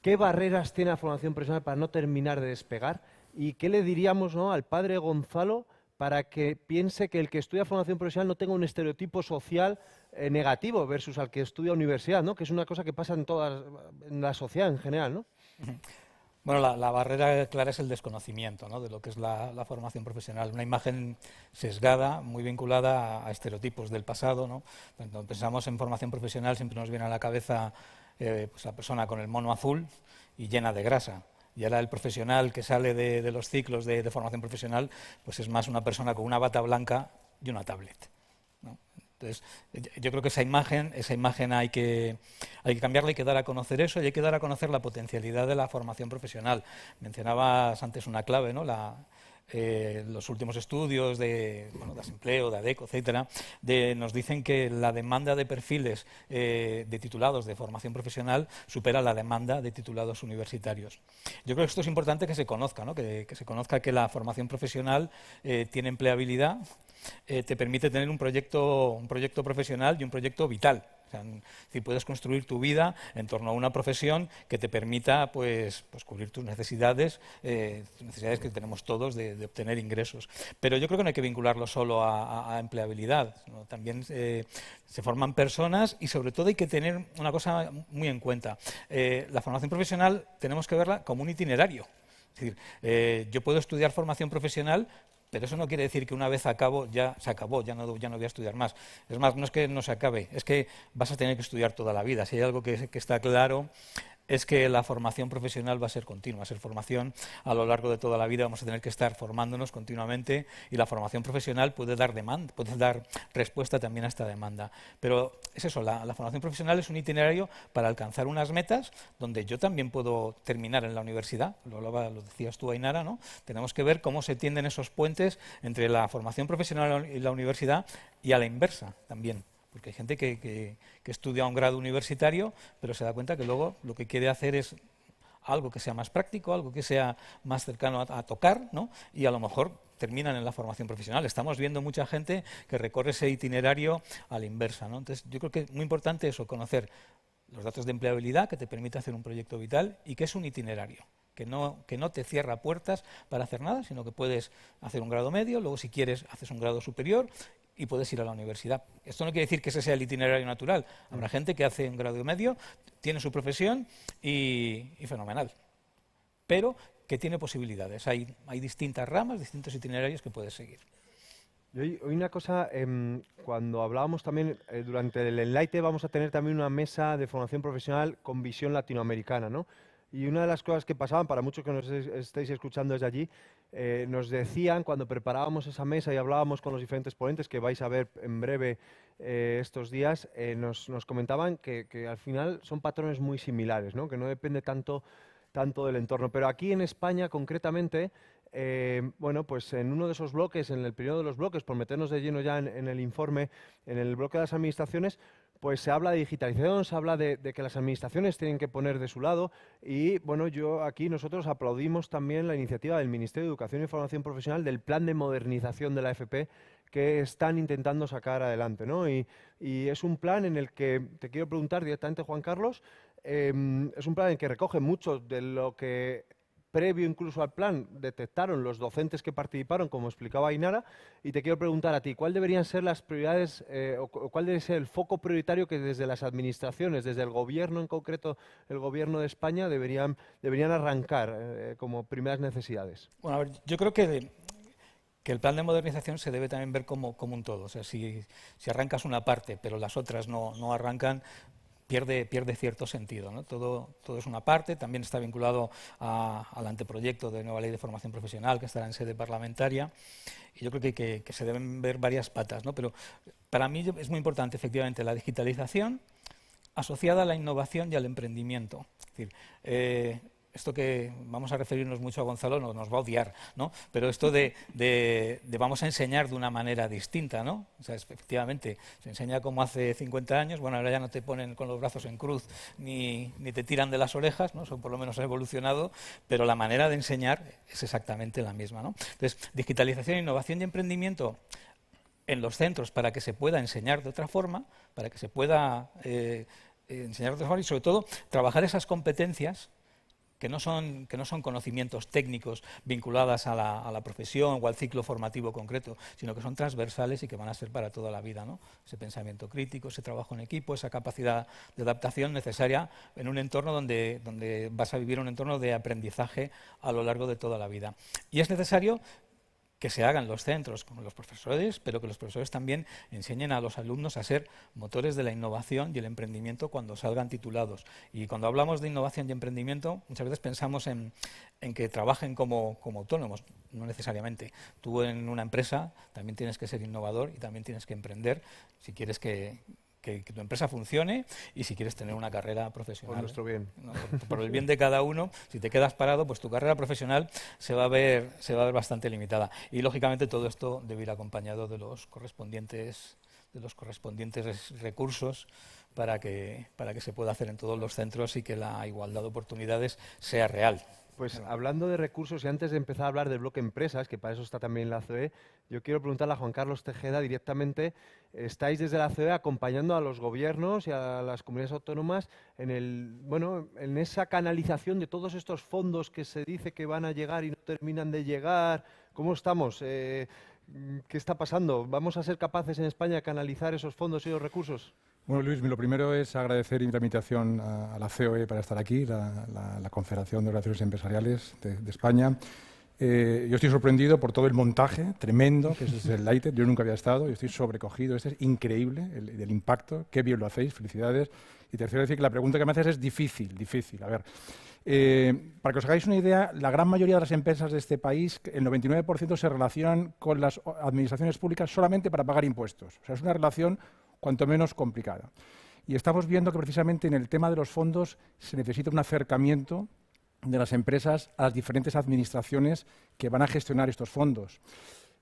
¿Qué barreras tiene la formación profesional para no terminar de despegar? ¿Y qué le diríamos, ¿no?, al padre Gonzalo para que piense que el que estudia formación profesional no tenga un estereotipo social negativo versus al que estudia universidad, ¿no?, que es una cosa que pasa en la sociedad en general, ¿no? Bueno, la barrera clara es el desconocimiento, ¿no?, de lo que es la formación profesional. Una imagen sesgada, muy vinculada a estereotipos del pasado, ¿no? Cuando pensamos en formación profesional siempre nos viene a la cabeza pues la persona con el mono azul y llena de grasa. Y ahora el profesional que sale de los ciclos de formación profesional pues es más una persona con una bata blanca y una tablet, ¿no? Entonces, yo creo que esa imagen hay que cambiarla, hay que dar a conocer eso y hay que dar a conocer la potencialidad de la formación profesional. Mencionabas antes una clave, ¿no?, los últimos estudios de desempleo, de ADECO, etcétera, nos dicen que la demanda de perfiles de titulados de formación profesional supera la demanda de titulados universitarios. Yo creo que esto es importante que se conozca, ¿no?, que se conozca que la formación profesional tiene empleabilidad te permite tener un proyecto profesional y un proyecto vital. O sea, si puedes construir tu vida en torno a una profesión que te permita pues cubrir tus necesidades que tenemos todos de obtener ingresos. Pero yo creo que no hay que vincularlo solo a empleabilidad, ¿no? También se forman personas y sobre todo hay que tener una cosa muy en cuenta. La formación profesional tenemos que verla como un itinerario. Es decir, yo puedo estudiar formación profesional, pero eso no quiere decir que una vez acabo, ya se acabó, ya no voy a estudiar más. Es más, no es que no se acabe, es que vas a tener que estudiar toda la vida. Si hay algo que está claro, es que la formación profesional va a ser continua, va a ser formación a lo largo de toda la vida, vamos a tener que estar formándonos continuamente y la formación profesional puede dar respuesta también a esta demanda. Pero es eso, la formación profesional es un itinerario para alcanzar unas metas donde yo también puedo terminar en la universidad, lo decías tú, Ainara, ¿no? Tenemos que ver cómo se tienden esos puentes entre la formación profesional y la universidad y a la inversa también. Porque hay gente que estudia un grado universitario, pero se da cuenta que luego lo que quiere hacer es algo que sea más práctico, algo que sea más cercano a tocar, ¿no? Y a lo mejor terminan en la formación profesional. Estamos viendo mucha gente que recorre ese itinerario a la inversa, ¿no? Entonces, yo creo que es muy importante eso, conocer los datos de empleabilidad que te permite hacer un proyecto vital y que es un itinerario. Que no te cierra puertas para hacer nada, sino que puedes hacer un grado medio, luego si quieres haces un grado superior y puedes ir a la universidad. Esto no quiere decir que ese sea el itinerario natural. Habrá gente que hace un grado medio, tiene su profesión y fenomenal. Pero que tiene posibilidades. Hay distintas ramas, distintos itinerarios que puedes seguir. Hoy una cosa, cuando hablábamos también, durante el enlightED vamos a tener también una mesa de formación profesional con visión latinoamericana, ¿no? Y una de las cosas que pasaban, para muchos que nos estéis escuchando desde allí, nos decían cuando preparábamos esa mesa y hablábamos con los diferentes ponentes, que vais a ver en breve estos días, nos comentaban que al final son patrones muy similares, ¿no? Que no depende tanto del entorno. Pero aquí en España, concretamente, bueno, pues en uno de esos bloques, en el periodo de los bloques, por meternos de lleno ya en el informe, en el bloque de las administraciones, pues se habla de digitalización, se habla de que las administraciones tienen que poner de su lado y, bueno, nosotros aplaudimos también la iniciativa del Ministerio de Educación y Formación Profesional del plan de modernización de la FP que están intentando sacar adelante, ¿no? Y es un plan en el que, te quiero preguntar directamente, Juan Carlos, es un plan en el que recoge mucho de lo que previo incluso al plan detectaron los docentes que participaron, como explicaba Ainara, y te quiero preguntar a ti, ¿cuál deberían ser las prioridades o cuál debe ser el foco prioritario que desde las administraciones, desde el gobierno en concreto, el gobierno de España, deberían arrancar como primeras necesidades? Bueno, a ver, yo creo que el plan de modernización se debe también ver como un todo. O sea, si arrancas una parte, pero las otras no arrancan, pierde cierto sentido, ¿no? Todo es una parte, también está vinculado al anteproyecto de nueva ley de formación profesional que estará en sede parlamentaria y yo creo que se deben ver varias patas, ¿no? Pero para mí es muy importante efectivamente la digitalización asociada a la innovación y al emprendimiento. Es decir, esto que vamos a referirnos mucho a Gonzalo nos va a odiar, ¿no? Pero esto de vamos a enseñar de una manera distinta, ¿no? O sea, efectivamente, se enseña como hace 50 años, bueno, ahora ya no te ponen con los brazos en cruz ni te tiran de las orejas, ¿no? Eso por lo menos ha evolucionado, pero la manera de enseñar es exactamente la misma, ¿no? Entonces, digitalización, innovación y emprendimiento en los centros para que se pueda enseñar de otra forma, para que se pueda enseñar de otra forma y sobre todo trabajar esas competencias que no son conocimientos técnicos vinculadas a la profesión o al ciclo formativo concreto, sino que son transversales y que van a ser para toda la vida, ¿no? Ese pensamiento crítico, ese trabajo en equipo, esa capacidad de adaptación necesaria en un entorno donde vas a vivir un entorno de aprendizaje a lo largo de toda la vida. Y es necesario que se hagan los centros con los profesores, pero que los profesores también enseñen a los alumnos a ser motores de la innovación y el emprendimiento cuando salgan titulados. Y cuando hablamos de innovación y emprendimiento, muchas veces pensamos en que trabajen como autónomos, no necesariamente. Tú en una empresa también tienes que ser innovador y también tienes que emprender si quieres que tu empresa funcione y si quieres tener una carrera profesional. Por nuestro bien. ¿No? Por el bien de cada uno, si te quedas parado, pues tu carrera profesional se va a ver bastante limitada. Y lógicamente todo esto debe ir acompañado de los correspondientes recursos para que se pueda hacer en todos los centros y que la igualdad de oportunidades sea real. Pues hablando de recursos y antes de empezar a hablar del bloque empresas, que para eso está también la COE, yo quiero preguntarle a Juan Carlos Tejeda directamente, estáis desde la COE acompañando a los gobiernos y a las comunidades autónomas en esa canalización de todos estos fondos que se dice que van a llegar y no terminan de llegar. ¿Cómo estamos? ¿Qué está pasando? ¿Vamos a ser capaces en España de canalizar esos fondos y los recursos? Bueno, Luis, lo primero es agradecer la invitación a la COE para estar aquí, la Confederación de Organizaciones Empresariales de España. Yo estoy sorprendido por todo el montaje tremendo que es el enlightED. Yo nunca había estado, yo estoy sobrecogido. Este es increíble, el impacto. Qué bien lo hacéis, felicidades. Y tercero, decir que la pregunta que me haces es difícil. A ver, para que os hagáis una idea, la gran mayoría de las empresas de este país, el 99% se relacionan con las administraciones públicas solamente para pagar impuestos. O sea, es una relación cuanto menos complicada. Y estamos viendo que precisamente en el tema de los fondos se necesita un acercamiento de las empresas a las diferentes administraciones que van a gestionar estos fondos.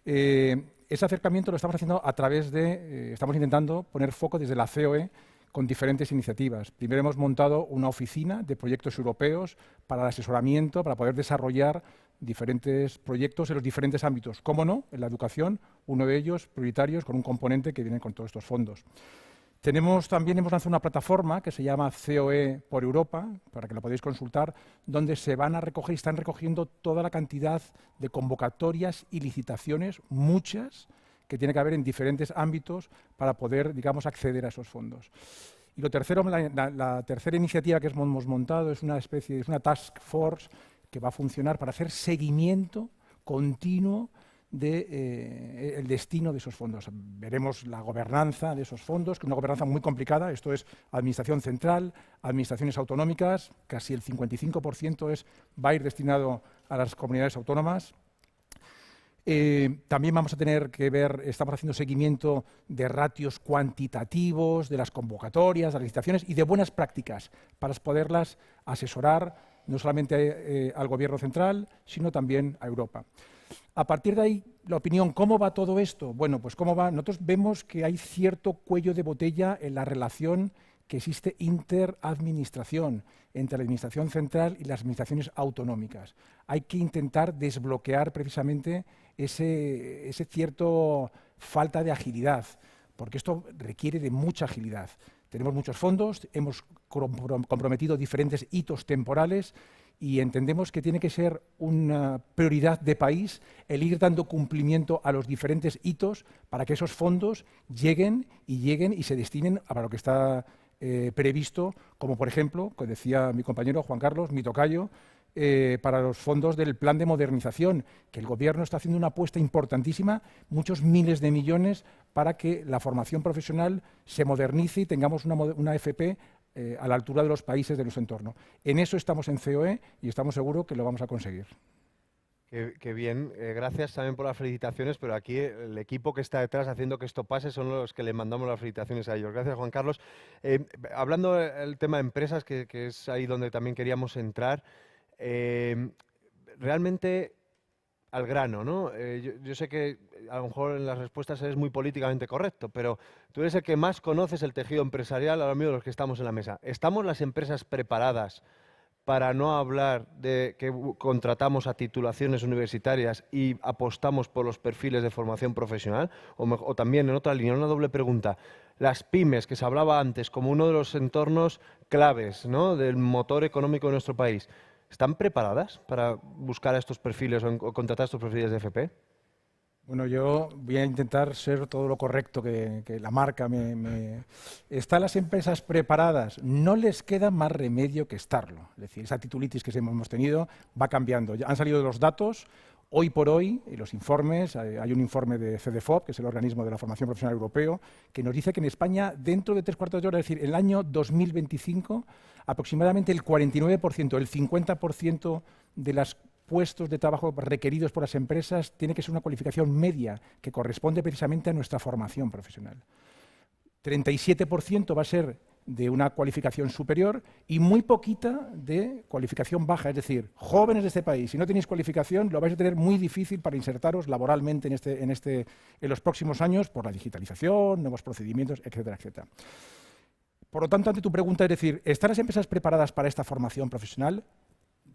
Ese acercamiento lo estamos haciendo a través de, estamos intentando poner foco desde la COE con diferentes iniciativas. Primero hemos montado una oficina de proyectos europeos para el asesoramiento, para poder desarrollar diferentes proyectos en los diferentes ámbitos. ¿Cómo no? En la educación, uno de ellos prioritarios con un componente que viene con todos estos fondos. También hemos lanzado una plataforma que se llama COE por Europa, para que la podáis consultar, donde se van a recoger y están recogiendo toda la cantidad de convocatorias y licitaciones, muchas, que tiene que haber en diferentes ámbitos para poder, digamos, acceder a esos fondos. Y lo tercero, la tercera iniciativa que hemos montado es una task force que va a funcionar para hacer seguimiento continuo del destino de esos fondos. Veremos la gobernanza de esos fondos, que es una gobernanza muy complicada. Esto es administración central, administraciones autonómicas, casi el 55% va a ir destinado a las comunidades autónomas. También vamos a tener que ver, estamos haciendo seguimiento de ratios cuantitativos, de las convocatorias, de las licitaciones y de buenas prácticas para poderlas asesorar no solamente al Gobierno central, sino también a Europa. A partir de ahí, la opinión, ¿cómo va todo esto? Bueno, pues ¿cómo va? Nosotros vemos que hay cierto cuello de botella en la relación que existe interadministración entre la administración central y las administraciones autonómicas. Hay que intentar desbloquear precisamente ese cierto falta de agilidad, porque esto requiere de mucha agilidad. Tenemos muchos fondos, hemos comprometido diferentes hitos temporales y entendemos que tiene que ser una prioridad de país el ir dando cumplimiento a los diferentes hitos para que esos fondos lleguen y se destinen a lo que está previsto, como por ejemplo, que decía mi compañero Juan Carlos, mi tocayo, para los fondos del plan de modernización, que el Gobierno está haciendo una apuesta importantísima, muchos miles de millones para que la formación profesional se modernice y tengamos una FP a la altura de los países de nuestro entorno. En eso estamos en COE y estamos seguros que lo vamos a conseguir. Qué bien, gracias también por las felicitaciones, pero aquí el equipo que está detrás haciendo que esto pase son los que le mandamos las felicitaciones a ellos. Gracias, Juan Carlos. Hablando del tema de empresas, que es ahí donde también queríamos entrar, realmente al grano, ¿no? Yo sé que a lo mejor en las respuestas eres muy políticamente correcto, pero tú eres el que más conoces el tejido empresarial ahora mismo de los que estamos en la mesa. ¿Estamos las empresas preparadas para no hablar de que contratamos a titulaciones universitarias y apostamos por los perfiles de formación profesional? O también, en otra línea, una doble pregunta. Las pymes, que se hablaba antes como uno de los entornos claves, ¿no?, del motor económico de nuestro país, ¿están preparadas para buscar a estos perfiles o contratar a estos perfiles de FP? Bueno, yo voy a intentar ser todo lo correcto que la marca ¿Están las empresas preparadas? No les queda más remedio que estarlo. Es decir, esa titulitis que hemos tenido va cambiando. Ya han salido los datos. Hoy por hoy, los informes, hay un informe de CDFOP, que es el organismo de la formación profesional europeo, que nos dice que en España, dentro de 3/4 de hora, es decir, en el año 2025, aproximadamente el 49%, el 50% de los puestos de trabajo requeridos por las empresas tiene que ser una cualificación media, que corresponde precisamente a nuestra formación profesional. 37% va a ser de una cualificación superior y muy poquita de cualificación baja, es decir, jóvenes de este país, si no tenéis cualificación lo vais a tener muy difícil para insertaros laboralmente en los próximos años por la digitalización, nuevos procedimientos, etcétera, etcétera. Por lo tanto, ante tu pregunta, es decir, ¿están las empresas preparadas para esta formación profesional?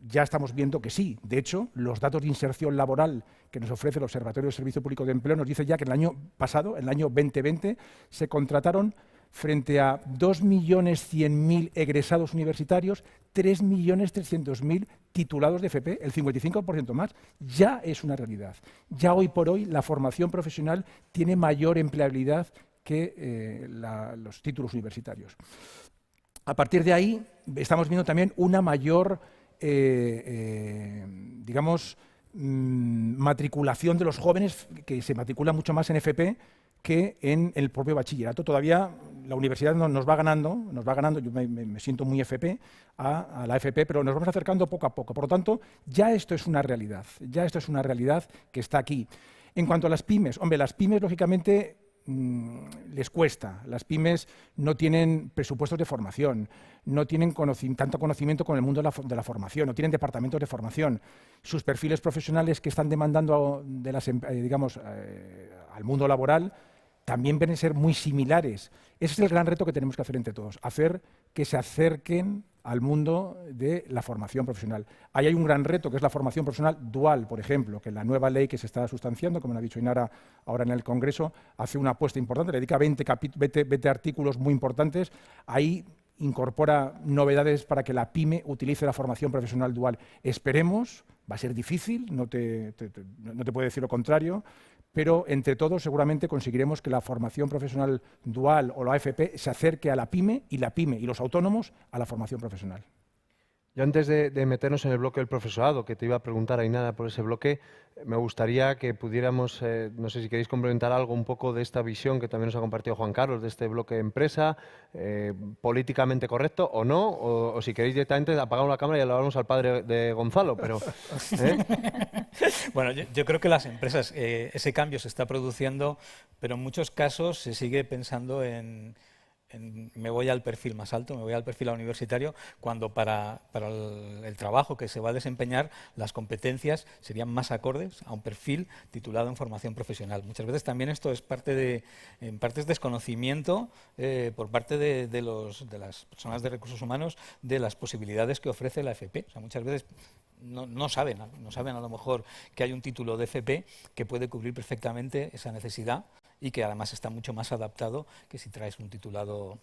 ya estamos viendo que sí. De hecho, los datos de inserción laboral que nos ofrece el Observatorio del Servicio Público de Empleo nos dice ya que el año pasado, el año 2020, se contrataron frente a 2.100.000 egresados universitarios, 3.300.000 titulados de FP, el 55% más. Ya es una realidad. Ya hoy por hoy la formación profesional tiene mayor empleabilidad que los títulos universitarios. A partir de ahí estamos viendo también una mayor, digamos, matriculación de los jóvenes, que se matriculan mucho más en FP que en el propio bachillerato. Todavía la universidad nos va ganando, yo me siento muy FP a la FP, pero nos vamos acercando poco a poco. Por lo tanto, ya esto es una realidad que está aquí. En cuanto a las pymes, hombre, las pymes lógicamente les cuesta. Las pymes no tienen presupuestos de formación, no tienen tanto conocimiento con el mundo de la formación, no tienen departamentos de formación. Sus perfiles profesionales que están demandando al mundo laboral también vienen a ser muy similares. Ese es el gran reto que tenemos que hacer entre todos, hacer que se acerquen al mundo de la formación profesional. Ahí hay un gran reto, que es la formación profesional dual, por ejemplo, que la nueva ley que se está sustanciando, como lo ha dicho Inara ahora en el Congreso, hace una apuesta importante, le dedica 20 artículos muy importantes. Ahí incorpora novedades para que la pyme utilice la formación profesional dual. Esperemos, va a ser difícil, no te puedo decir lo contrario, pero entre todos seguramente conseguiremos que la formación profesional dual o la AFP se acerque a la pyme y los autónomos a la formación profesional. Yo antes de meternos en el bloque del profesorado, que te iba a preguntar, Ainara, por ese bloque, me gustaría que pudiéramos, no sé si queréis complementar algo un poco de esta visión que también nos ha compartido Juan Carlos, de este bloque de empresa, políticamente correcto o no, o si queréis directamente apagamos la cámara y hablamos al padre de Gonzalo, pero... Bueno, yo creo que las empresas, ese cambio se está produciendo, pero en muchos casos se sigue pensando en me voy al perfil más alto, me voy al perfil universitario, cuando para el trabajo que se va a desempeñar las competencias serían más acordes a un perfil titulado en formación profesional. Muchas veces también esto es en parte es desconocimiento por parte de las personas de recursos humanos de las posibilidades que ofrece la FP. O sea, muchas veces no saben a lo mejor que hay un título de FP que puede cubrir perfectamente esa necesidad y que además está mucho más adaptado que si traes un titulado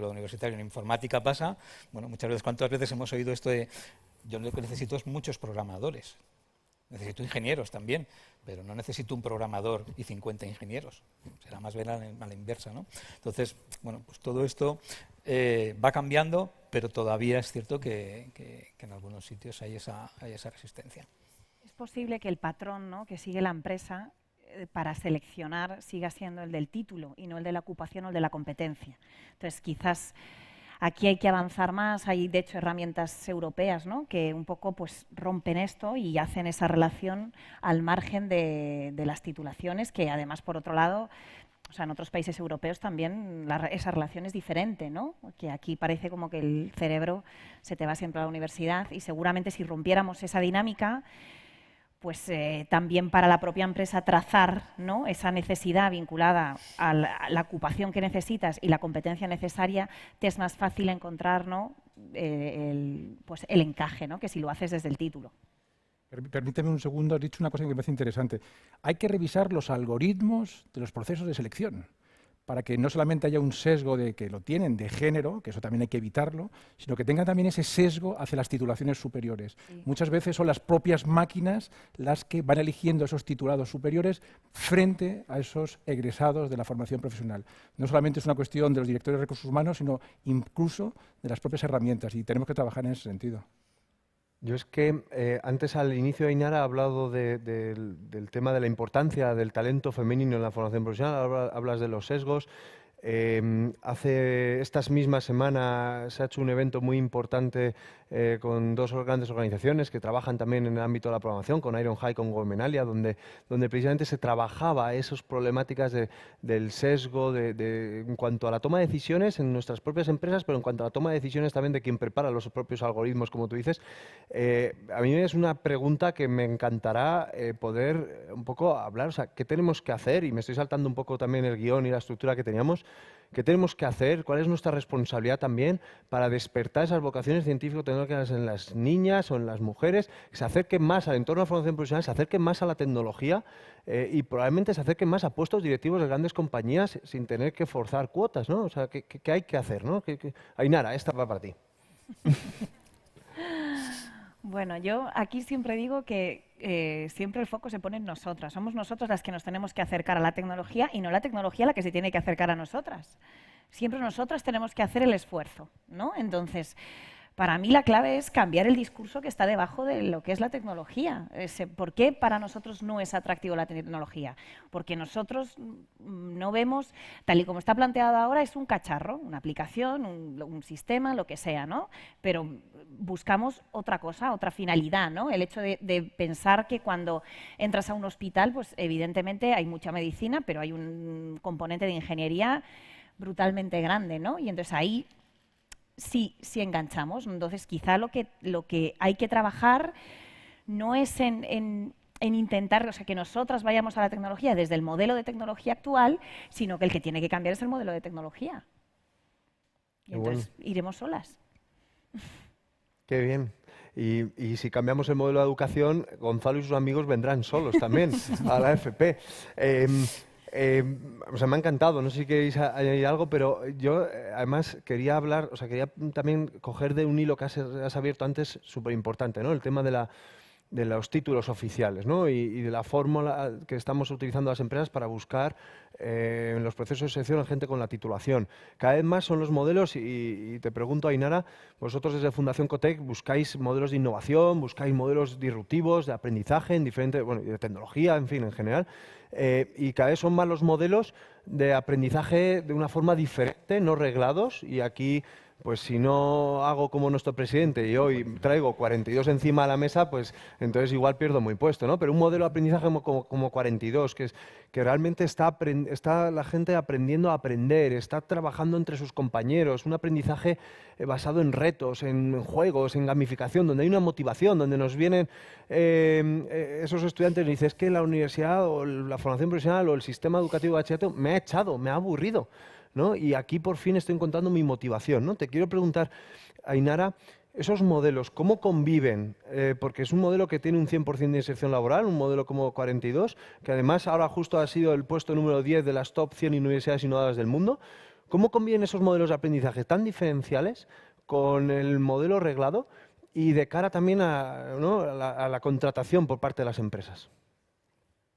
universitario. En informática pasa, bueno, muchas veces, ¿cuántas veces hemos oído esto de yo lo que necesito es muchos programadores? Necesito ingenieros también, pero no necesito un programador y 50 ingenieros. Será más bien a la inversa, ¿no? Entonces, bueno, pues todo esto va cambiando, pero todavía es cierto que en algunos sitios hay esa resistencia. Es posible que el patrón, ¿no?, que sigue la empresa para seleccionar siga siendo el del título y no el de la ocupación o el de la competencia. Entonces, quizás aquí hay que avanzar más. Hay, de hecho, herramientas europeas, ¿no?, que un poco pues rompen esto y hacen esa relación al margen de las titulaciones, que además, por otro lado, o sea, en otros países europeos también esa relación es diferente, ¿no? Que aquí parece como que el cerebro se te va siempre a la universidad y seguramente si rompiéramos esa dinámica, pues también para la propia empresa trazar, ¿no?, esa necesidad vinculada a la ocupación que necesitas y la competencia necesaria, te es más fácil encontrar, ¿no?, el encaje, ¿no?, que si lo haces desde el título. Permíteme un segundo, has dicho una cosa que me parece interesante. Hay que revisar los algoritmos de los procesos de selección, para que no solamente haya un sesgo de que lo tienen de género, que eso también hay que evitarlo, sino que tengan también ese sesgo hacia las titulaciones superiores. Sí. Muchas veces son las propias máquinas las que van eligiendo esos titulados superiores frente a esos egresados de la formación profesional. No solamente es una cuestión de los directores de recursos humanos, sino incluso de las propias herramientas, y tenemos que trabajar en ese sentido. Yo es que antes al inicio Ainara ha hablado del tema de la importancia del talento femenino en la formación profesional, hablas de los sesgos. Hace estas mismas semanas se ha hecho un evento muy importante con dos grandes organizaciones que trabajan también en el ámbito de la programación, con Iron High, con Gomenalia, donde precisamente se trabajaba esas problemáticas del sesgo en cuanto a la toma de decisiones en nuestras propias empresas, pero en cuanto a la toma de decisiones también de quien prepara los propios algoritmos, como tú dices. A mí es una pregunta que me encantará poder un poco hablar, o sea, ¿qué tenemos que hacer? Y me estoy saltando un poco también el guión y la estructura que teníamos. ¿Qué tenemos que hacer? ¿Cuál es nuestra responsabilidad también para despertar esas vocaciones científico-tecnológicas en las niñas o en las mujeres? Que se acerquen más al entorno de la formación profesional, se acerquen más a la tecnología y probablemente se acerquen más a puestos directivos de grandes compañías sin tener que forzar cuotas, ¿no? O sea, ¿qué hay que hacer, ¿no? Ainara, esta va para ti. Bueno, yo aquí siempre digo que siempre el foco se pone en nosotras. Somos nosotras las que nos tenemos que acercar a la tecnología y no la tecnología la que se tiene que acercar a nosotras. Siempre nosotras tenemos que hacer el esfuerzo, ¿no? Entonces, para mí la clave es cambiar el discurso que está debajo de lo que es la tecnología. ¿Por qué para nosotros no es atractivo la tecnología? Porque nosotros no vemos, tal y como está planteado ahora, es un cacharro, una aplicación, un sistema, lo que sea, ¿no? Pero buscamos otra cosa, otra finalidad, ¿no? El hecho de pensar que cuando entras a un hospital, pues evidentemente hay mucha medicina, pero hay un componente de ingeniería brutalmente grande, ¿no? Y entonces ahí sí enganchamos. Entonces, quizá lo que hay que trabajar no es en intentar, o sea, que nosotras vayamos a la tecnología desde el modelo de tecnología actual, sino que el que tiene que cambiar es el modelo de tecnología. Y entonces iremos solas. Qué bien. Y si cambiamos el modelo de educación, Gonzalo y sus amigos vendrán solos también a la FP. O sea, me ha encantado, no sé si queréis añadir algo, pero yo además quería hablar, o sea, quería también coger de un hilo que has abierto antes, súper importante, ¿no? El tema de los títulos oficiales, ¿no? Y de la fórmula que estamos utilizando las empresas para buscar en los procesos de selección a gente con la titulación. Cada vez más son los modelos, y te pregunto, Ainara, vosotros desde Fundación Cotec buscáis modelos de innovación, buscáis modelos disruptivos de aprendizaje en diferentes, bueno, de tecnología, en fin, en general, y cada vez son más los modelos de aprendizaje de una forma diferente, no reglados, y aquí pues si no hago como nuestro presidente y hoy traigo 42 encima de la mesa, pues entonces igual pierdo muy puesto, ¿no? Pero un modelo de aprendizaje como 42, que realmente está la gente aprendiendo a aprender, está trabajando entre sus compañeros, un aprendizaje basado en retos, en juegos, en gamificación, donde hay una motivación, donde nos vienen esos estudiantes y dicen, es que la universidad o la formación profesional o el sistema educativo de bachillerato me ha echado, me ha aburrido, ¿no? Y aquí por fin estoy encontrando mi motivación, ¿no? Te quiero preguntar, Ainara, esos modelos, ¿cómo conviven? Porque es un modelo que tiene un 100% de inserción laboral, un modelo como 42, que además ahora justo ha sido el puesto número 10 de las top 100 universidades innovadoras del mundo. ¿Cómo conviven esos modelos de aprendizaje tan diferenciales con el modelo reglado y de cara también a la contratación por parte de las empresas?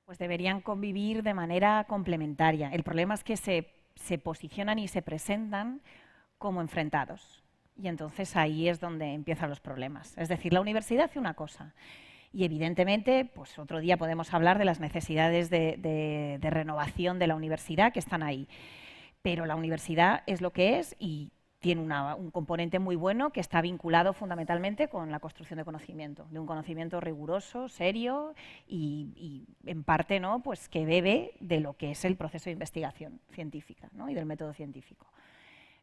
Pues deberían convivir de manera complementaria. El problema es que se posicionan y se presentan como enfrentados. Y entonces ahí es donde empiezan los problemas. Es decir, la universidad hace una cosa. Y evidentemente, pues otro día podemos hablar de las necesidades de renovación de la universidad que están ahí. Pero la universidad es lo que es y tiene un componente muy bueno que está vinculado fundamentalmente con la construcción de conocimiento, de un conocimiento riguroso, serio y en parte, ¿no?, pues que bebe de lo que es el proceso de investigación científica, ¿no?, y del método científico.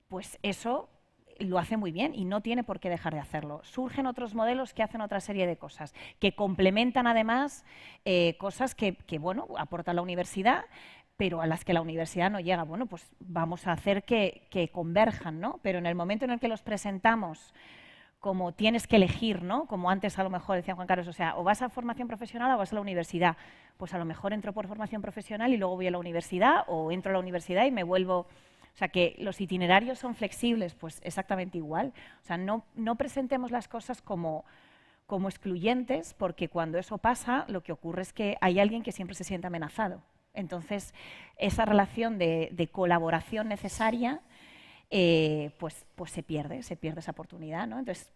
Pues eso lo hace muy bien y no tiene por qué dejar de hacerlo. Surgen otros modelos que hacen otra serie de cosas, que complementan además cosas que bueno, aporta la universidad, pero a las que la universidad no llega. Bueno, pues vamos a hacer que converjan, ¿no? Pero en el momento en el que los presentamos como tienes que elegir, ¿no? Como antes a lo mejor decía Juan Carlos, o sea, o vas a formación profesional o vas a la universidad. Pues a lo mejor entro por formación profesional y luego voy a la universidad, o entro a la universidad y me vuelvo... O sea, que los itinerarios son flexibles, pues exactamente igual. O sea, no presentemos las cosas como excluyentes, porque cuando eso pasa, lo que ocurre es que hay alguien que siempre se siente amenazado. Entonces, esa relación de colaboración necesaria, pues se pierde esa oportunidad, ¿no? Entonces,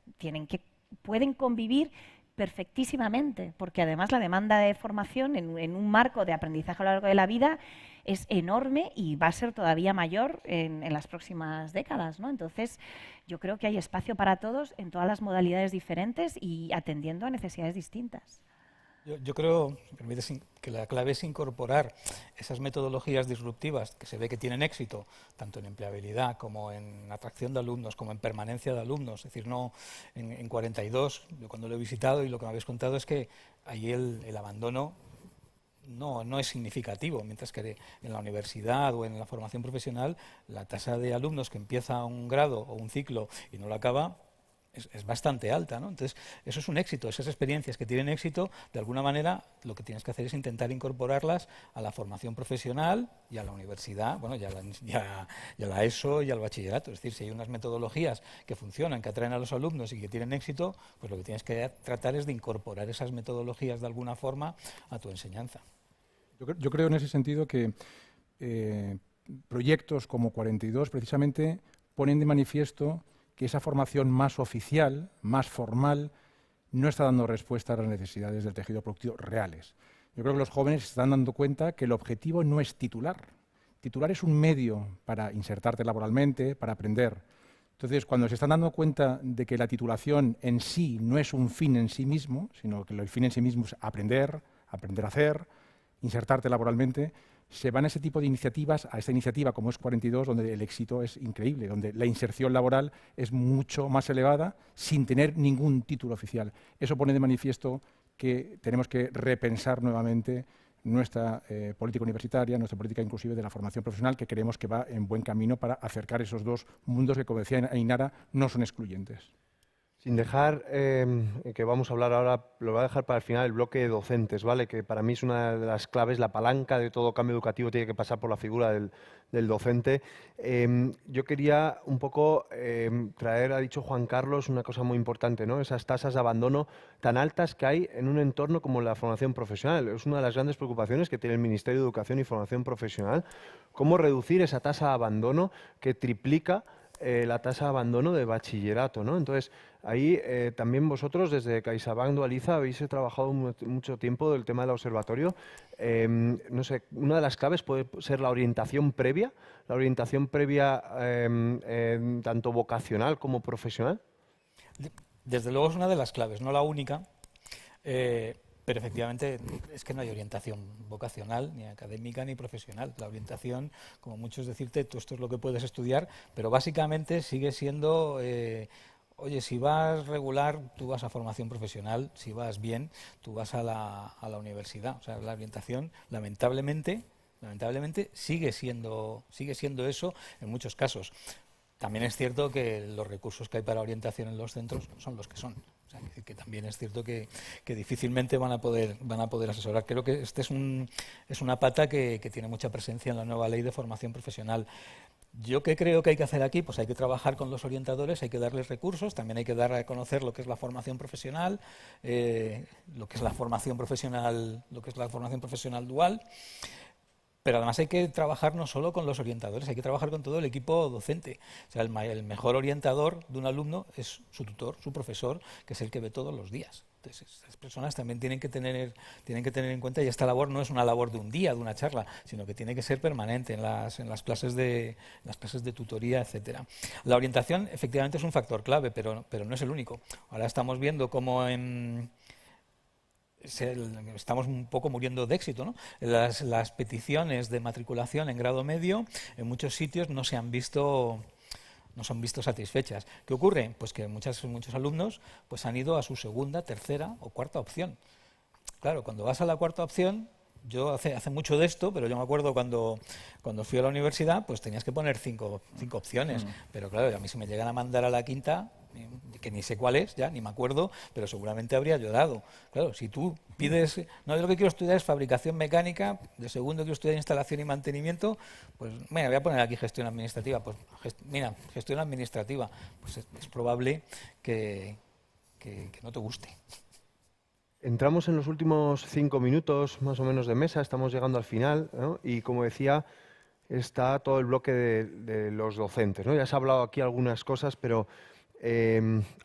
pueden convivir perfectísimamente, porque además la demanda de formación en un marco de aprendizaje a lo largo de la vida es enorme y va a ser todavía mayor en las próximas décadas, ¿no? Entonces, yo creo que hay espacio para todos en todas las modalidades diferentes y atendiendo a necesidades distintas. Yo creo, si me permites, que la clave es incorporar esas metodologías disruptivas que se ve que tienen éxito, tanto en empleabilidad como en atracción de alumnos, como en permanencia de alumnos. Es decir, no en 42, yo cuando lo he visitado y lo que me habéis contado es que ahí el abandono no es significativo, mientras que en la universidad o en la formación profesional la tasa de alumnos que empieza un grado o un ciclo y no lo acaba es bastante alta, ¿no? Entonces, eso es un éxito. Esas experiencias que tienen éxito, de alguna manera, lo que tienes que hacer es intentar incorporarlas a la formación profesional y a la universidad, bueno, y a la ESO y al bachillerato. Es decir, si hay unas metodologías que funcionan, que atraen a los alumnos y que tienen éxito, pues lo que tienes que tratar es de incorporar esas metodologías de alguna forma a tu enseñanza. Yo creo en ese sentido que proyectos como 42 precisamente ponen de manifiesto que esa formación más oficial, más formal, no está dando respuesta a las necesidades del tejido productivo reales. Yo creo que los jóvenes se están dando cuenta que el objetivo no es titular. Titular es un medio para insertarte laboralmente, para aprender. Entonces, cuando se están dando cuenta de que la titulación en sí no es un fin en sí mismo, sino que el fin en sí mismo es aprender, aprender a hacer, insertarte laboralmente, se van a ese tipo de iniciativas, a esta iniciativa como es 42, donde el éxito es increíble, donde la inserción laboral es mucho más elevada sin tener ningún título oficial. Eso pone de manifiesto que tenemos que repensar nuevamente nuestra política universitaria, nuestra política inclusive de la formación profesional, que creemos que va en buen camino para acercar esos dos mundos que, como decía Ainara, no son excluyentes. Sin dejar, que vamos a hablar ahora, lo voy a dejar para el final, el bloque de docentes, ¿vale? Que para mí es una de las claves, la palanca de todo cambio educativo tiene que pasar por la figura del docente. Yo quería un poco traer, ha dicho Juan Carlos, una cosa muy importante, ¿no? Esas tasas de abandono tan altas que hay en un entorno como la formación profesional. Es una de las grandes preocupaciones que tiene el Ministerio de Educación y Formación Profesional. ¿Cómo reducir esa tasa de abandono que triplica la tasa de abandono de bachillerato, ¿no? Entonces, ahí también vosotros desde CaixaBank Dualiza habéis trabajado mucho tiempo del tema del observatorio. No sé, una de las claves puede ser la orientación previa tanto vocacional como profesional. Desde luego es una de las claves, no la única. Pero efectivamente es que no hay orientación vocacional, ni académica, ni profesional. La orientación, como mucho es decirte, tú esto es lo que puedes estudiar, pero básicamente sigue siendo, oye, si vas regular, tú vas a formación profesional, si vas bien, tú vas a la universidad. O sea, la orientación, lamentablemente sigue siendo eso en muchos casos. También es cierto que los recursos que hay para orientación en los centros son los que son. O sea, que también es cierto que difícilmente van a poder asesorar. Creo que este es una pata que tiene mucha presencia en la nueva ley de formación profesional. ¿Yo qué creo que hay que hacer aquí? Pues hay que trabajar con los orientadores, hay que darles recursos, también hay que dar a conocer lo que es la formación profesional, lo que es la formación profesional dual. Pero además hay que trabajar no solo con los orientadores, hay que trabajar con todo el equipo docente. O sea, el mejor orientador de un alumno es su tutor, su profesor, que es el que ve todos los días. Entonces, estas personas también tienen que tener en cuenta, y esta labor no es una labor de un día, de una charla, sino que tiene que ser permanente en las clases de tutoría, etcétera. La orientación efectivamente es un factor clave, pero no es el único. Ahora estamos viendo cómo estamos un poco muriendo de éxito, ¿no? Las peticiones de matriculación en grado medio en muchos sitios no se han visto satisfechas. ¿Qué ocurre? Pues que muchos alumnos pues han ido a su segunda, tercera o cuarta opción. Claro, cuando vas a la cuarta opción, yo hace mucho de esto, pero yo me acuerdo cuando fui a la universidad, pues tenías que poner cinco opciones. Pero claro, a mí si me llegan a mandar a la quinta, que ni sé cuál es, ya ni me acuerdo, pero seguramente habría llorado. Claro, si tú pides, no, yo lo que quiero estudiar es fabricación mecánica, de segundo quiero estudiar instalación y mantenimiento, pues mira, voy a poner aquí gestión administrativa, pues mira, gestión administrativa, pues es probable que no te guste. Entramos en los últimos 5 minutos más o menos de mesa, estamos llegando al final, ¿no? Y como decía, está todo el bloque de los docentes, ¿no? Ya se ha hablado aquí algunas cosas, pero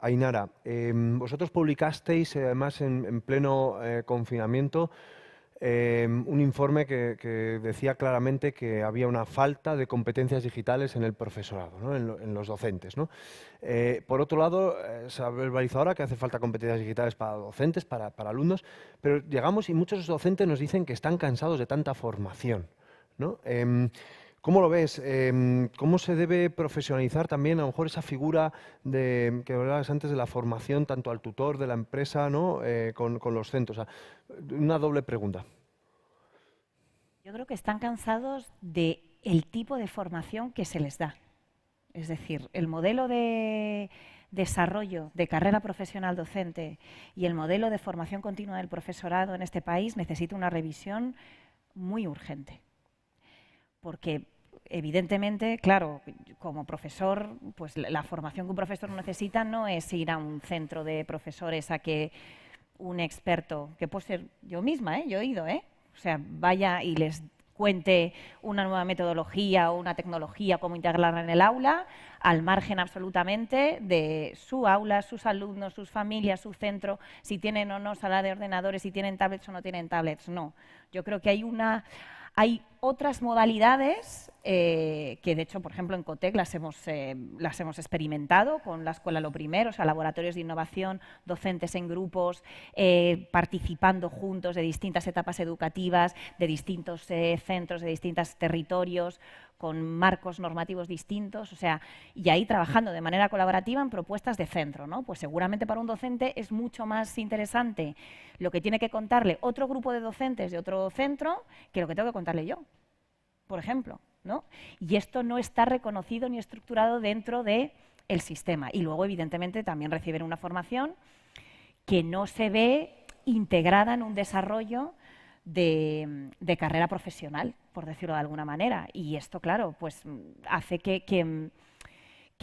Ainara, vosotros publicasteis además en pleno confinamiento un informe que decía claramente que había una falta de competencias digitales en el profesorado, ¿no? en los docentes, ¿no? Por otro lado, se ha verbalizado ahora que hace falta competencias digitales para docentes, para alumnos, pero llegamos y muchos docentes nos dicen que están cansados de tanta formación, ¿no? ¿Cómo lo ves? ¿Cómo se debe profesionalizar también a lo mejor esa figura que hablabas antes de la formación tanto al tutor de la empresa, ¿no? con los centros? O sea, una doble pregunta. Yo creo que están cansados del tipo de formación que se les da. Es decir, el modelo de desarrollo de carrera profesional docente y el modelo de formación continua del profesorado en este país necesita una revisión muy urgente. Porque, evidentemente, claro, como profesor, pues la formación que un profesor necesita no es ir a un centro de profesores a que un experto, que puede ser yo misma, yo he ido, o sea, vaya y les cuente una nueva metodología o una tecnología, cómo integrarla en el aula, al margen absolutamente de su aula, sus alumnos, sus familias, su centro, si tienen o no sala de ordenadores, si tienen tablets o no tienen tablets. No, yo creo que hay otras modalidades que, de hecho, por ejemplo, en COTEC las hemos experimentado con la Escuela Lo Primero, o sea, laboratorios de innovación, docentes en grupos, participando juntos de distintas etapas educativas, de distintos centros, de distintos territorios, con marcos normativos distintos, o sea, y ahí trabajando de manera colaborativa en propuestas de centro, ¿no? Pues seguramente para un docente es mucho más interesante lo que tiene que contarle otro grupo de docentes de otro centro que lo que tengo que contarle yo, por ejemplo, ¿no? Y esto no está reconocido ni estructurado dentro del sistema. Y luego, evidentemente, también reciben una formación que no se ve integrada en un desarrollo de carrera profesional, por decirlo de alguna manera. Y esto, claro, pues hace que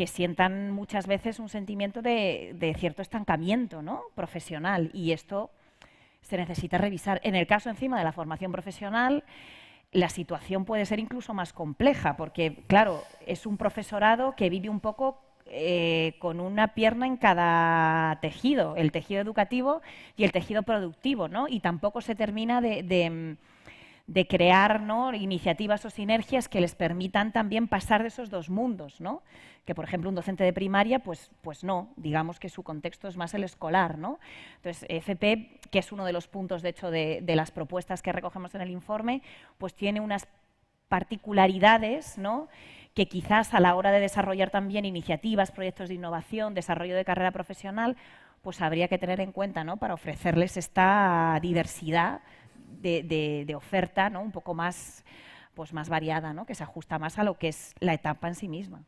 sientan muchas veces un sentimiento de cierto estancamiento, ¿no?, profesional. Y esto se necesita revisar. En el caso, encima, de la formación profesional, la situación puede ser incluso más compleja, porque, claro, es un profesorado que vive un poco con una pierna en cada tejido, el tejido educativo y el tejido productivo, ¿no? Y tampoco se termina de crear, ¿no?, iniciativas o sinergias que les permitan también pasar de esos dos mundos, ¿no? Que, por ejemplo, un docente de primaria, pues no, digamos que su contexto es más el escolar, ¿no? Entonces, EFP, que es uno de los puntos, de hecho, de las propuestas que recogemos en el informe, pues tiene unas particularidades, ¿no?, que quizás a la hora de desarrollar también iniciativas, proyectos de innovación, desarrollo de carrera profesional, pues habría que tener en cuenta, ¿no?, para ofrecerles esta diversidad de oferta, ¿no?, un poco más, pues más variada, ¿no?, que se ajusta más a lo que es la etapa en sí misma.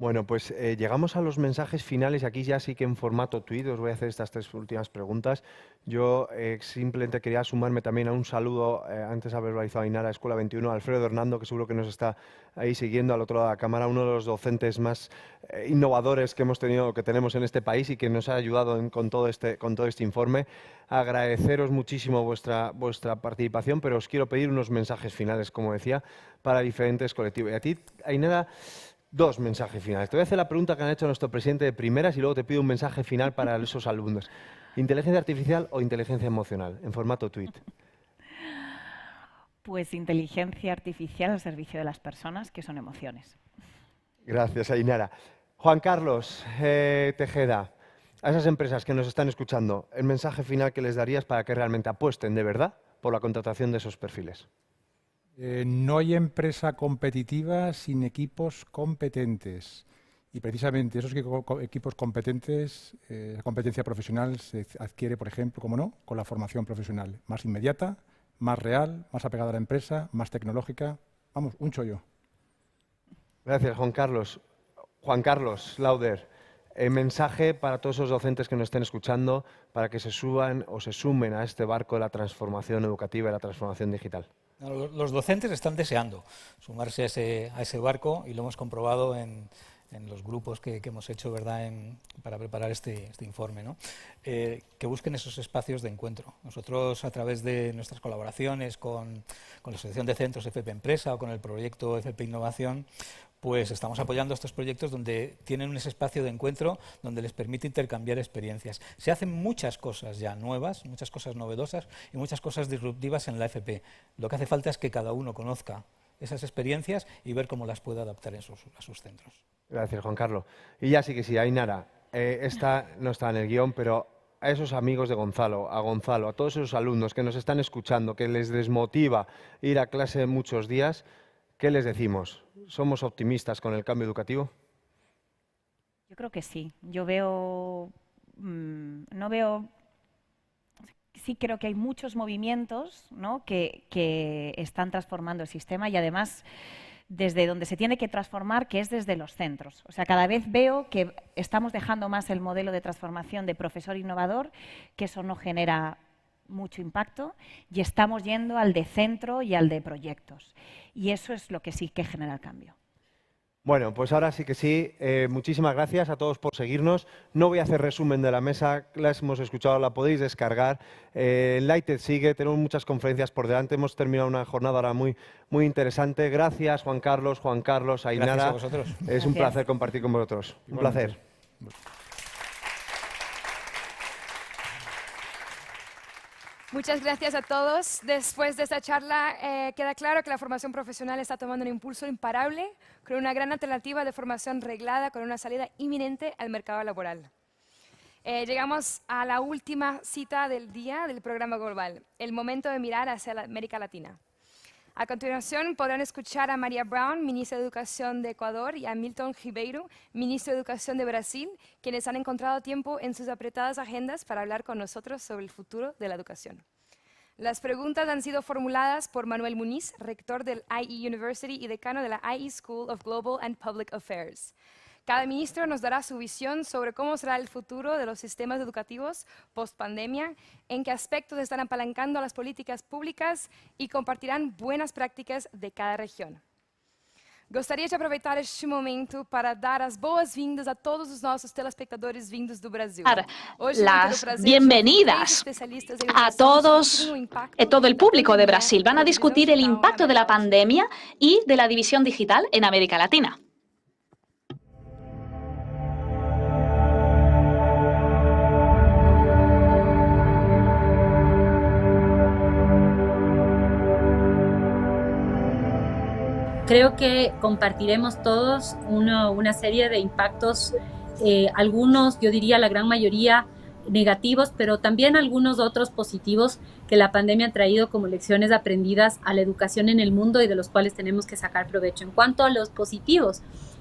Bueno, pues llegamos a los mensajes finales. Aquí ya sí que en formato tweet os voy a hacer estas tres últimas preguntas. Yo simplemente quería sumarme también a un saludo, antes haber realizado Ainara, Escuela 21, a Alfredo Hernando, que seguro que nos está ahí siguiendo al otro lado de la cámara, uno de los docentes más innovadores que hemos tenido, que tenemos en este país y que nos ha ayudado con todo este informe. Agradeceros muchísimo vuestra participación, pero os quiero pedir unos mensajes finales, como decía, para diferentes colectivos. Y a ti, Ainara, dos mensajes finales. Te voy a hacer la pregunta que han hecho nuestro presidente de primeras y luego te pido un mensaje final para esos alumnos. ¿Inteligencia artificial o inteligencia emocional? En formato tweet. Pues inteligencia artificial al servicio de las personas, que son emociones. Gracias, Ainara. Juan Carlos Tejeda, a esas empresas que nos están escuchando, el mensaje final que les darías para que realmente apuesten de verdad por la contratación de esos perfiles. No hay empresa competitiva sin equipos competentes. Y precisamente esos equipos competentes, la competencia profesional se adquiere, por ejemplo, como no, con la formación profesional. Más inmediata, más real, más apegada a la empresa, más tecnológica. Vamos, un chollo. Gracias, Juan Carlos. Juan Carlos Lauder, mensaje para todos esos docentes que nos estén escuchando para que se suban o se sumen a este barco de la transformación educativa y la transformación digital. Los docentes están deseando sumarse a ese barco y lo hemos comprobado en los grupos que hemos hecho, ¿verdad?, para preparar este informe, ¿no? Que busquen esos espacios de encuentro. Nosotros, a través de nuestras colaboraciones con la Asociación de Centros FP Empresa o con el proyecto FP Innovación, pues estamos apoyando estos proyectos donde tienen ese espacio de encuentro donde les permite intercambiar experiencias. Se hacen muchas cosas ya nuevas, muchas cosas novedosas y muchas cosas disruptivas en la FP. Lo que hace falta es que cada uno conozca esas experiencias y ver cómo las puede adaptar a sus centros. Gracias, Juan Carlos. Y ya sí que sí, Ainara, esta no está en el guión, pero a esos amigos de Gonzalo, a todos esos alumnos que nos están escuchando, que les desmotiva ir a clase muchos días, ¿qué les decimos? ¿Somos optimistas con el cambio educativo? Yo creo que sí. Yo veo, no veo, sí creo que hay muchos movimientos, ¿no?, que están transformando el sistema y además desde donde se tiene que transformar, que es desde los centros. O sea, cada vez veo que estamos dejando más el modelo de transformación de profesor innovador, que eso no genera mucho impacto, y estamos yendo al de centro y al de proyectos. Y eso es lo que sí que genera el cambio. Bueno, pues ahora sí que sí. Muchísimas gracias a todos por seguirnos. No voy a hacer resumen de la mesa, la hemos escuchado, la podéis descargar. enlightED sigue, tenemos muchas conferencias por delante. Hemos terminado una jornada ahora muy interesante. Gracias, Juan Carlos, Ainara. Gracias a vosotros. Es un placer compartir con vosotros. Un placer. Muchas gracias a todos. Después de esta charla queda claro que la formación profesional está tomando un impulso imparable con una gran alternativa de formación reglada con una salida inminente al mercado laboral. Llegamos a la última cita del día del programa global, el momento de mirar hacia la América Latina. A continuación podrán escuchar a María Brown, ministra de Educación de Ecuador, y a Milton Ribeiro, ministro de Educación de Brasil, quienes han encontrado tiempo en sus apretadas agendas para hablar con nosotros sobre el futuro de la educación. Las preguntas han sido formuladas por Manuel Muniz, rector del IE University y decano de la IE School of Global and Public Affairs. Cada ministro nos dará su visión sobre cómo será el futuro de los sistemas educativos post-pandemia, en qué aspectos están apalancando las políticas públicas y compartirán buenas prácticas de cada região. Gostaria de aproveitar este momento para dar as boas-vindas a todos os nossos telespectadores vindos do Brasil. Las bienvenidas a todos, todo el público de Brasil. Van a discutir el impacto de la pandemia y de la división digital en América Latina. Creo que compartiremos todos una serie de impactos, algunos, yo diría la gran mayoría, negativos, pero también algunos otros positivos que la pandemia ha traído como lecciones aprendidas a la educación en el mundo y de los cuales tenemos que sacar provecho. En cuanto a los positivos,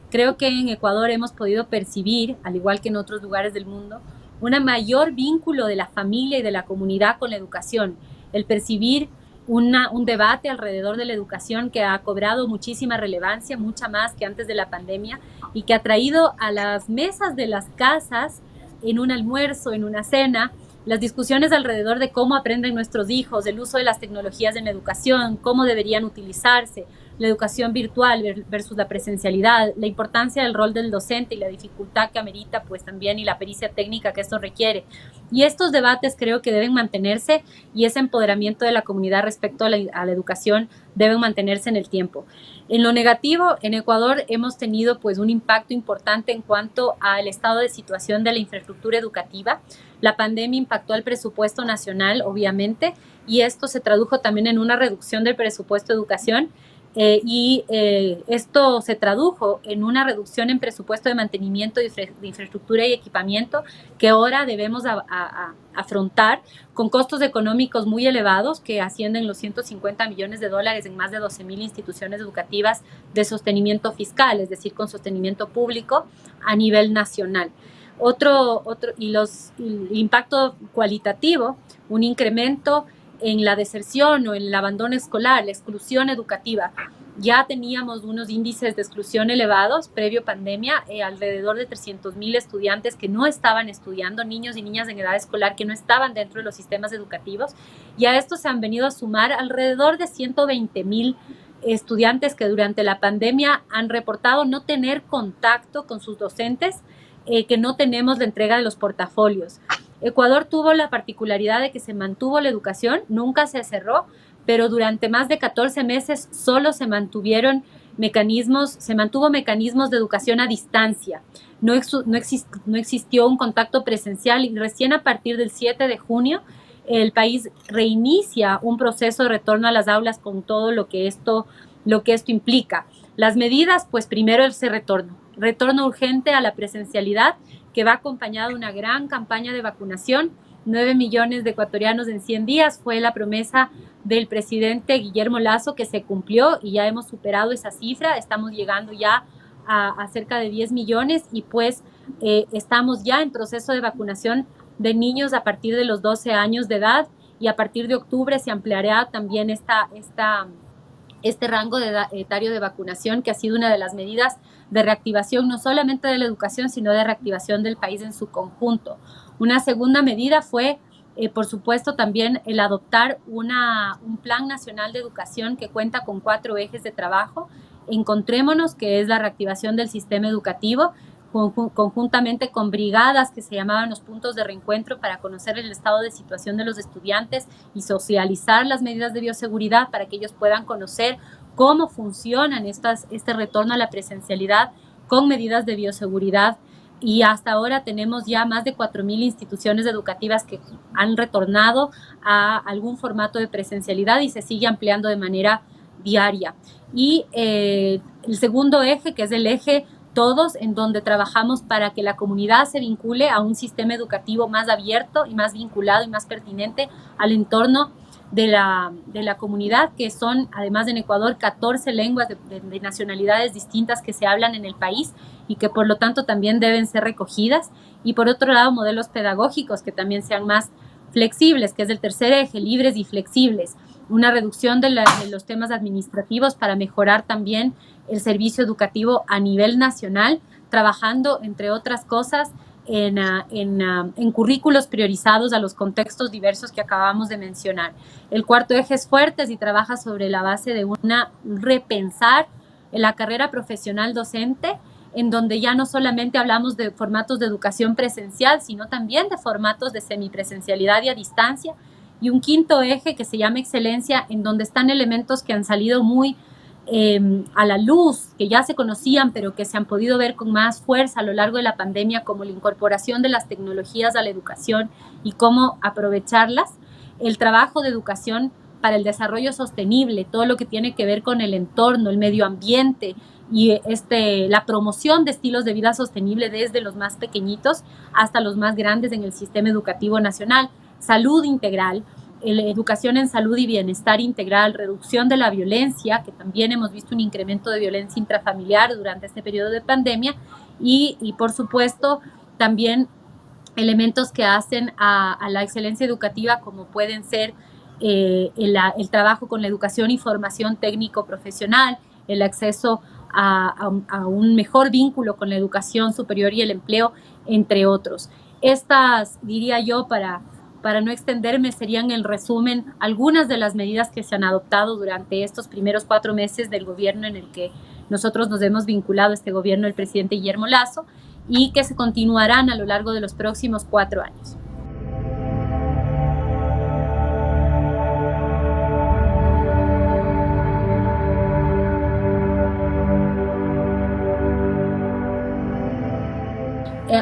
creo que en Ecuador hemos podido percibir, al igual que en otros lugares del mundo, un mayor vínculo de la familia y de la comunidad con la educación, el percibir un debate alrededor de la educación que ha cobrado muchísima relevancia, mucha más que antes de la pandemia, y que ha traído a las mesas de las casas, en un almuerzo, en una cena, las discusiones alrededor de cómo aprenden nuestros hijos, el uso de las tecnologías en la educación, cómo deberían utilizarse, la educación virtual versus la presencialidad, la importancia del rol del docente y la dificultad que amerita pues también y la pericia técnica que esto requiere. Y estos debates creo que deben mantenerse y ese empoderamiento de la comunidad respecto a la educación deben mantenerse en el tiempo. En lo negativo, en Ecuador hemos tenido pues un impacto importante en cuanto al estado de situación de la infraestructura educativa. La pandemia impactó al presupuesto nacional, obviamente, y esto se tradujo también en una reducción del presupuesto de educación. Esto se tradujo en una reducción en presupuesto de mantenimiento de infraestructura y equipamiento que ahora debemos afrontar con costos económicos muy elevados que ascienden los $150 millones en más de 12,000 instituciones educativas de sostenimiento fiscal, es decir, con sostenimiento público a nivel nacional. El impacto cualitativo, un incremento en la deserción o en el abandono escolar, la exclusión educativa. Ya teníamos unos índices de exclusión elevados previo pandemia, alrededor de 300,000 estudiantes que no estaban estudiando, niños y niñas en edad escolar que no estaban dentro de los sistemas educativos, y a esto se han venido a sumar alrededor de 120,000 estudiantes que durante la pandemia han reportado no tener contacto con sus docentes, que no tenemos la entrega de los portafolios. Ecuador tuvo la particularidad de que se mantuvo la educación, nunca se cerró, pero durante más de 14 meses solo se mantuvo mecanismos de educación a distancia. No existió un contacto presencial y recién a partir del 7 de junio el país reinicia un proceso de retorno a las aulas con todo lo que esto implica. Las medidas, pues primero ese retorno urgente a la presencialidad, que va acompañado de una gran campaña de vacunación. 9 millones de ecuatorianos en 100 días fue la promesa del presidente Guillermo Lasso, que se cumplió y ya hemos superado esa cifra. Estamos llegando ya a cerca de 10 millones y pues estamos ya en proceso de vacunación de niños a partir de los 12 años de edad y a partir de octubre se ampliará también este rango etario de vacunación, que ha sido una de las medidas de reactivación no solamente de la educación, sino de reactivación del país en su conjunto. Una segunda medida fue, por supuesto, también el adoptar un plan nacional de educación que cuenta con 4 ejes de trabajo. Encontrémonos, que es la reactivación del sistema educativo, conjuntamente con brigadas que se llamaban los puntos de reencuentro para conocer el estado de situación de los estudiantes y socializar las medidas de bioseguridad para que ellos puedan conocer cómo funcionan este retorno a la presencialidad con medidas de bioseguridad. Y hasta ahora tenemos ya más de 4.000 instituciones educativas que han retornado a algún formato de presencialidad y se sigue ampliando de manera diaria. Y el segundo eje, que es el eje todos, en donde trabajamos para que la comunidad se vincule a un sistema educativo más abierto y más vinculado y más pertinente al entorno de la comunidad, que son, además en Ecuador, 14 lenguas de nacionalidades distintas que se hablan en el país y que por lo tanto también deben ser recogidas. Y por otro lado, modelos pedagógicos que también sean más flexibles, que es el tercer eje, libres y flexibles. Una reducción de los temas administrativos para mejorar también el servicio educativo a nivel nacional, trabajando, entre otras cosas, en currículos priorizados a los contextos diversos que acabamos de mencionar. El cuarto eje es fuertes y trabaja sobre la base de repensar la carrera profesional docente, en donde ya no solamente hablamos de formatos de educación presencial, sino también de formatos de semipresencialidad y a distancia. Y un quinto eje que se llama excelencia, en donde están elementos que han salido muy a la luz, que ya se conocían, pero que se han podido ver con más fuerza a lo largo de la pandemia, como la incorporación de las tecnologías a la educación y cómo aprovecharlas, el trabajo de educación para el desarrollo sostenible, todo lo que tiene que ver con el entorno, el medio ambiente y la promoción de estilos de vida sostenible desde los más pequeñitos hasta los más grandes en el sistema educativo nacional, salud integral, educación en salud y bienestar integral, reducción de la violencia, que también hemos visto un incremento de violencia intrafamiliar durante este periodo de pandemia, y por supuesto también elementos que hacen a la excelencia educativa, como pueden ser el trabajo con la educación y formación técnico-profesional, el acceso a un mejor vínculo con la educación superior y el empleo, entre otros. Estas, diría yo, para no extenderme, serían en resumen algunas de las medidas que se han adoptado durante estos primeros 4 meses del gobierno en el que nosotros nos hemos vinculado, este gobierno del presidente Guillermo Lasso, y que se continuarán a lo largo de los próximos 4 años.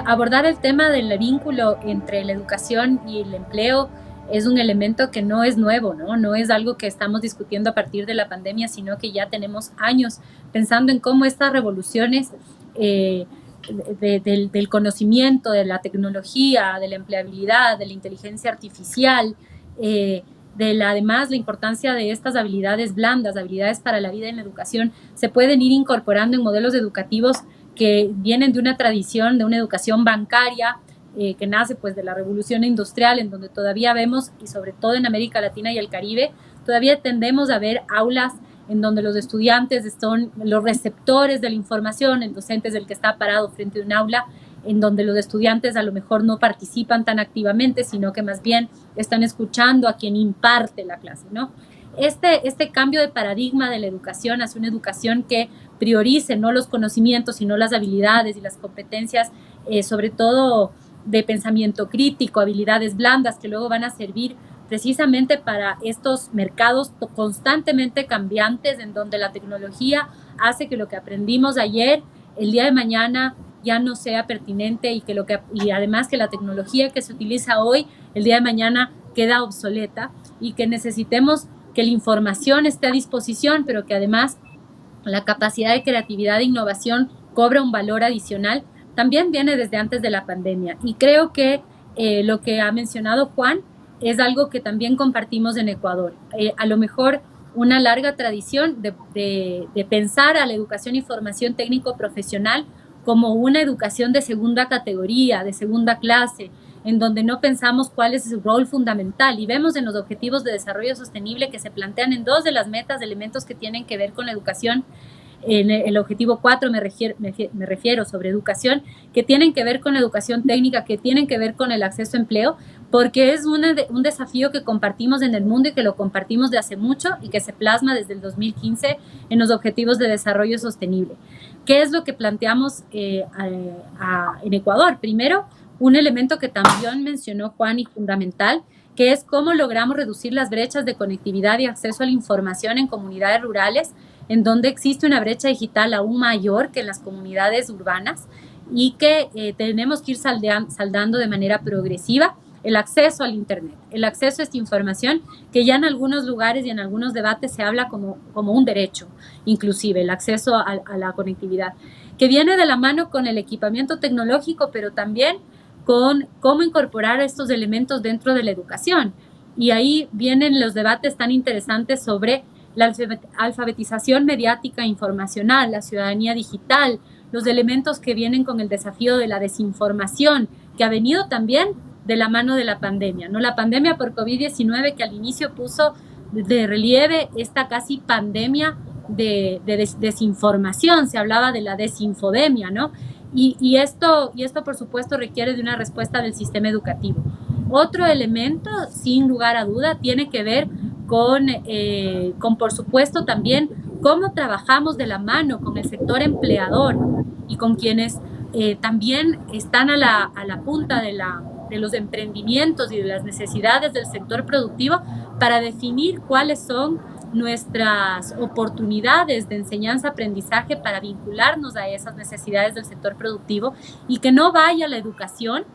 Abordar el tema del vínculo entre la educación y el empleo es un elemento que no es nuevo, ¿no? No es algo que estamos discutiendo a partir de la pandemia, sino que ya tenemos años pensando en cómo estas revoluciones del conocimiento, de la tecnología, de la empleabilidad, de la inteligencia artificial, además la importancia de estas habilidades blandas, habilidades para la vida en la educación, se pueden ir incorporando en modelos educativos que vienen de una tradición, de una educación bancaria, que nace pues de la revolución industrial, en donde todavía vemos, y sobre todo en América Latina y el Caribe, todavía tendemos a ver aulas en donde los estudiantes son los receptores de la información, el docente es el que está parado frente a un aula, en donde los estudiantes a lo mejor no participan tan activamente, sino que más bien están escuchando a quien imparte la clase, ¿no? Este cambio de paradigma de la educación hacia una educación que priorice no los conocimientos, sino las habilidades y las competencias, sobre todo de pensamiento crítico, habilidades blandas que luego van a servir precisamente para estos mercados constantemente cambiantes, en donde la tecnología hace que lo que aprendimos ayer, el día de mañana ya no sea pertinente, y además que la tecnología que se utiliza hoy, el día de mañana queda obsoleta, y que necesitemos que la información esté a disposición, pero que además la capacidad de creatividad e innovación cobra un valor adicional, también viene desde antes de la pandemia. Y creo que lo que ha mencionado Juan es algo que también compartimos en Ecuador. A lo mejor una larga tradición de pensar a la educación y formación técnico-profesional como una educación de segunda categoría, de segunda clase, en donde no pensamos cuál es su rol fundamental, y vemos en los objetivos de desarrollo sostenible que se plantean en 2 de las metas elementos que tienen que ver con la educación. En el objetivo 4 me refiero sobre educación, que tienen que ver con la educación técnica, que tienen que ver con el acceso a empleo, porque es un desafío que compartimos en el mundo y que lo compartimos de hace mucho y que se plasma desde el 2015 en los objetivos de desarrollo sostenible. ¿Qué es lo que planteamos en Ecuador? Primero, un elemento que también mencionó Juan y fundamental, que es cómo logramos reducir las brechas de conectividad y acceso a la información en comunidades rurales, en donde existe una brecha digital aún mayor que en las comunidades urbanas y que tenemos que ir saldando de manera progresiva el acceso al Internet, el acceso a esta información que ya en algunos lugares y en algunos debates se habla como un derecho, inclusive el acceso a la conectividad, que viene de la mano con el equipamiento tecnológico, pero también con cómo incorporar estos elementos dentro de la educación. Y ahí vienen los debates tan interesantes sobre la alfabetización mediática e informacional, la ciudadanía digital, los elementos que vienen con el desafío de la desinformación, que ha venido también de la mano de la pandemia, ¿no? La pandemia por COVID-19 que al inicio puso de relieve esta casi pandemia de desinformación, se hablaba de la desinfodemia, ¿no? Y esto, por supuesto, requiere de una respuesta del sistema educativo. Otro elemento, sin lugar a duda, tiene que ver con por supuesto, también cómo trabajamos de la mano con el sector empleador y con quienes también están a la punta de los emprendimientos y de las necesidades del sector productivo para definir cuáles son nuestras oportunidades de enseñanza-aprendizaje para vincularnos a esas necesidades del sector productivo y que no vaya la educación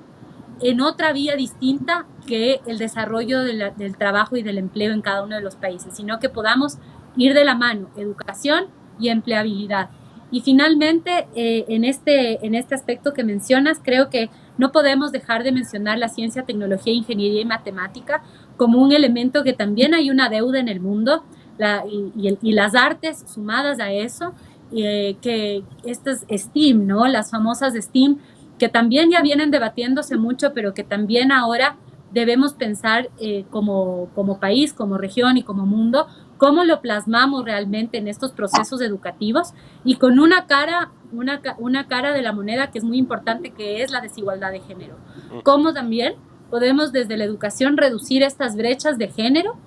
en otra vía distinta que el desarrollo del trabajo y del empleo en cada uno de los países, sino que podamos ir de la mano, educación y empleabilidad. Y finalmente, en este aspecto que mencionas, creo que no podemos dejar de mencionar la ciencia, tecnología, ingeniería y matemática como un elemento que también hay una deuda en el mundo, y las artes sumadas a eso, que estas STEAM, ¿no? Las famosas STEAM, que también ya vienen debatiéndose mucho, pero que también ahora debemos pensar como país, como región y como mundo, cómo lo plasmamos realmente en estos procesos educativos y con una cara de la moneda que es muy importante, que es la desigualdad de género. Cómo también podemos desde la educación reducir estas brechas de género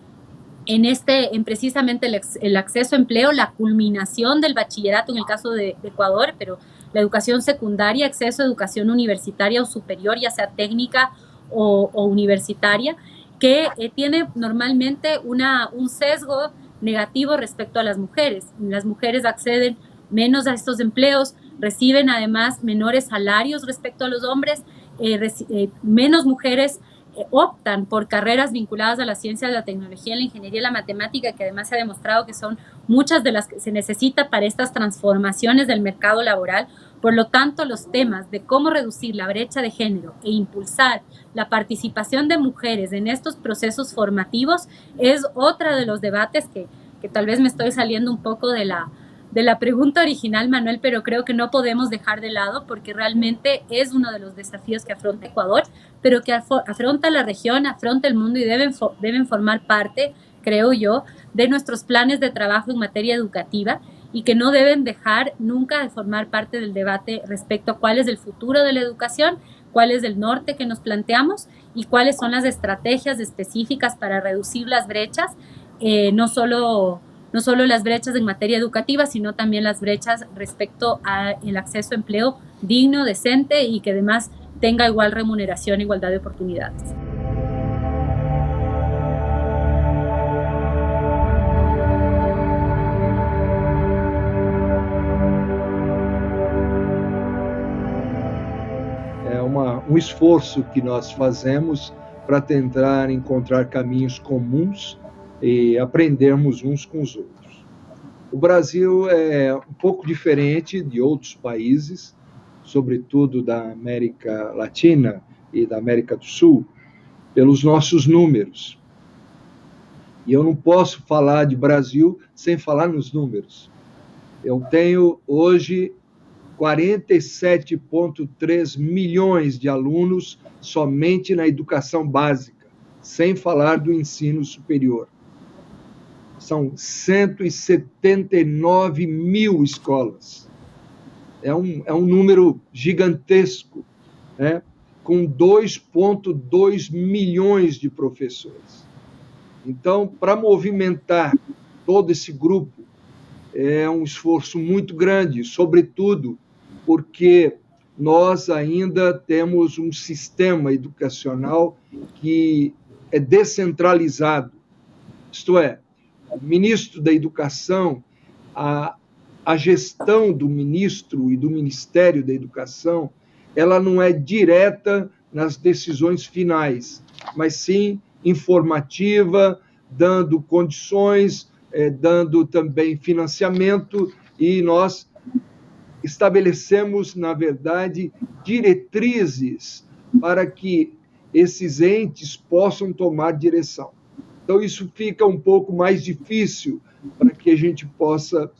en precisamente el acceso a empleo, la culminación del bachillerato en el caso de Ecuador, pero la educación secundaria, acceso a educación universitaria o superior, ya sea técnica o universitaria, que tiene normalmente un sesgo negativo respecto a las mujeres. Las mujeres acceden menos a estos empleos, reciben además menores salarios respecto a los hombres, menos mujeres optan por carreras vinculadas a la ciencia, la tecnología, la ingeniería y la matemática, que además se ha demostrado que son muchas de las que se necesita para estas transformaciones del mercado laboral. Por lo tanto, los temas de cómo reducir la brecha de género e impulsar la participación de mujeres en estos procesos formativos es otra de los debates que tal vez me estoy saliendo un poco de la pregunta original, Manuel, pero creo que no podemos dejar de lado porque realmente es uno de los desafíos que afronta Ecuador, pero que afronta la región, afronta el mundo y deben formar parte, creo yo, de nuestros planes de trabajo en materia educativa y que no deben dejar nunca de formar parte del debate respecto a cuál es el futuro de la educación, cuál es el norte que nos planteamos y cuáles son las estrategias específicas para reducir las brechas, no solo las brechas en materia educativa, sino también las brechas respecto al acceso a empleo digno, decente y que además tenga igual remuneración, igualdad de oportunidades. É esforço que nós fazemos para tentar encontrar caminhos comuns e aprendermos uns com os outros. O Brasil é um pouco diferente de outros países, sobretudo da América Latina e da América do Sul, pelos nossos números. E eu não posso falar de Brasil sem falar nos números. Eu tenho hoje 47,3 milhões de alunos somente na educação básica, sem falar do ensino superior. São 179 mil escolas. É um número gigantesco, né? Com 2,2 milhões de professores. Então, para movimentar todo esse grupo, é um esforço muito grande, sobretudo porque nós ainda temos um sistema educacional que é descentralizado. Isto é, o ministro da Educação, a gestão do ministro e do Ministério da Educação, ela não é direta nas decisões finais, mas sim informativa, dando condições, dando também financiamento, e nós estabelecemos, na verdade, diretrizes para que esses entes possam tomar direção. Então, isso fica um pouco mais difícil para que a gente possa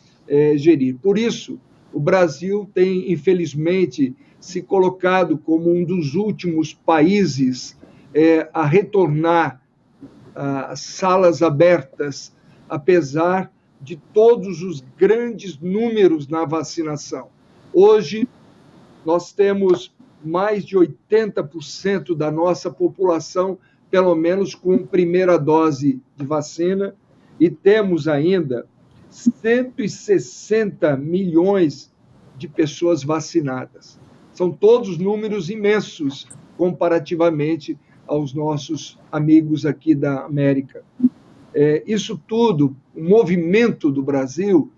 gerir. Por isso, o Brasil tem, infelizmente, se colocado como um dos últimos países a retornar às salas abertas, apesar de todos os grandes números na vacinação. Hoje, nós temos mais de 80% da nossa população, pelo menos com primeira dose de vacina, e temos ainda 160 milhões de pessoas vacinadas. São todos números imensos, comparativamente aos nossos amigos aqui da América. Isso tudo, o movimento do Brasil,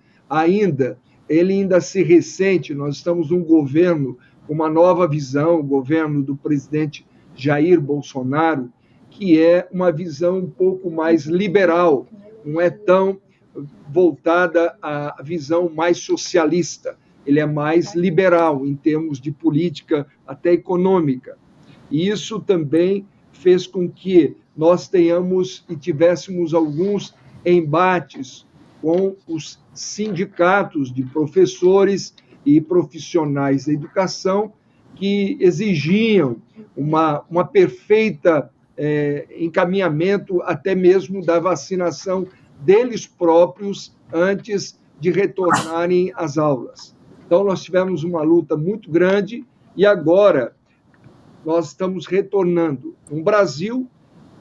ele ainda se ressente. Nós estamos num governo com uma nova visão, o governo do presidente Jair Bolsonaro, que é uma visão um pouco mais liberal, não é tão voltada à visão mais socialista. Ele é mais liberal em termos de política, até econômica. E isso também fez com que nós tenhamos e tivéssemos alguns embates com os sindicatos de professores e profissionais da educação que exigiam uma perfeita encaminhamento até mesmo da vacinação deles próprios antes de retornarem às aulas. Então, nós tivemos uma luta muito grande e agora nós estamos retornando. No Brasil,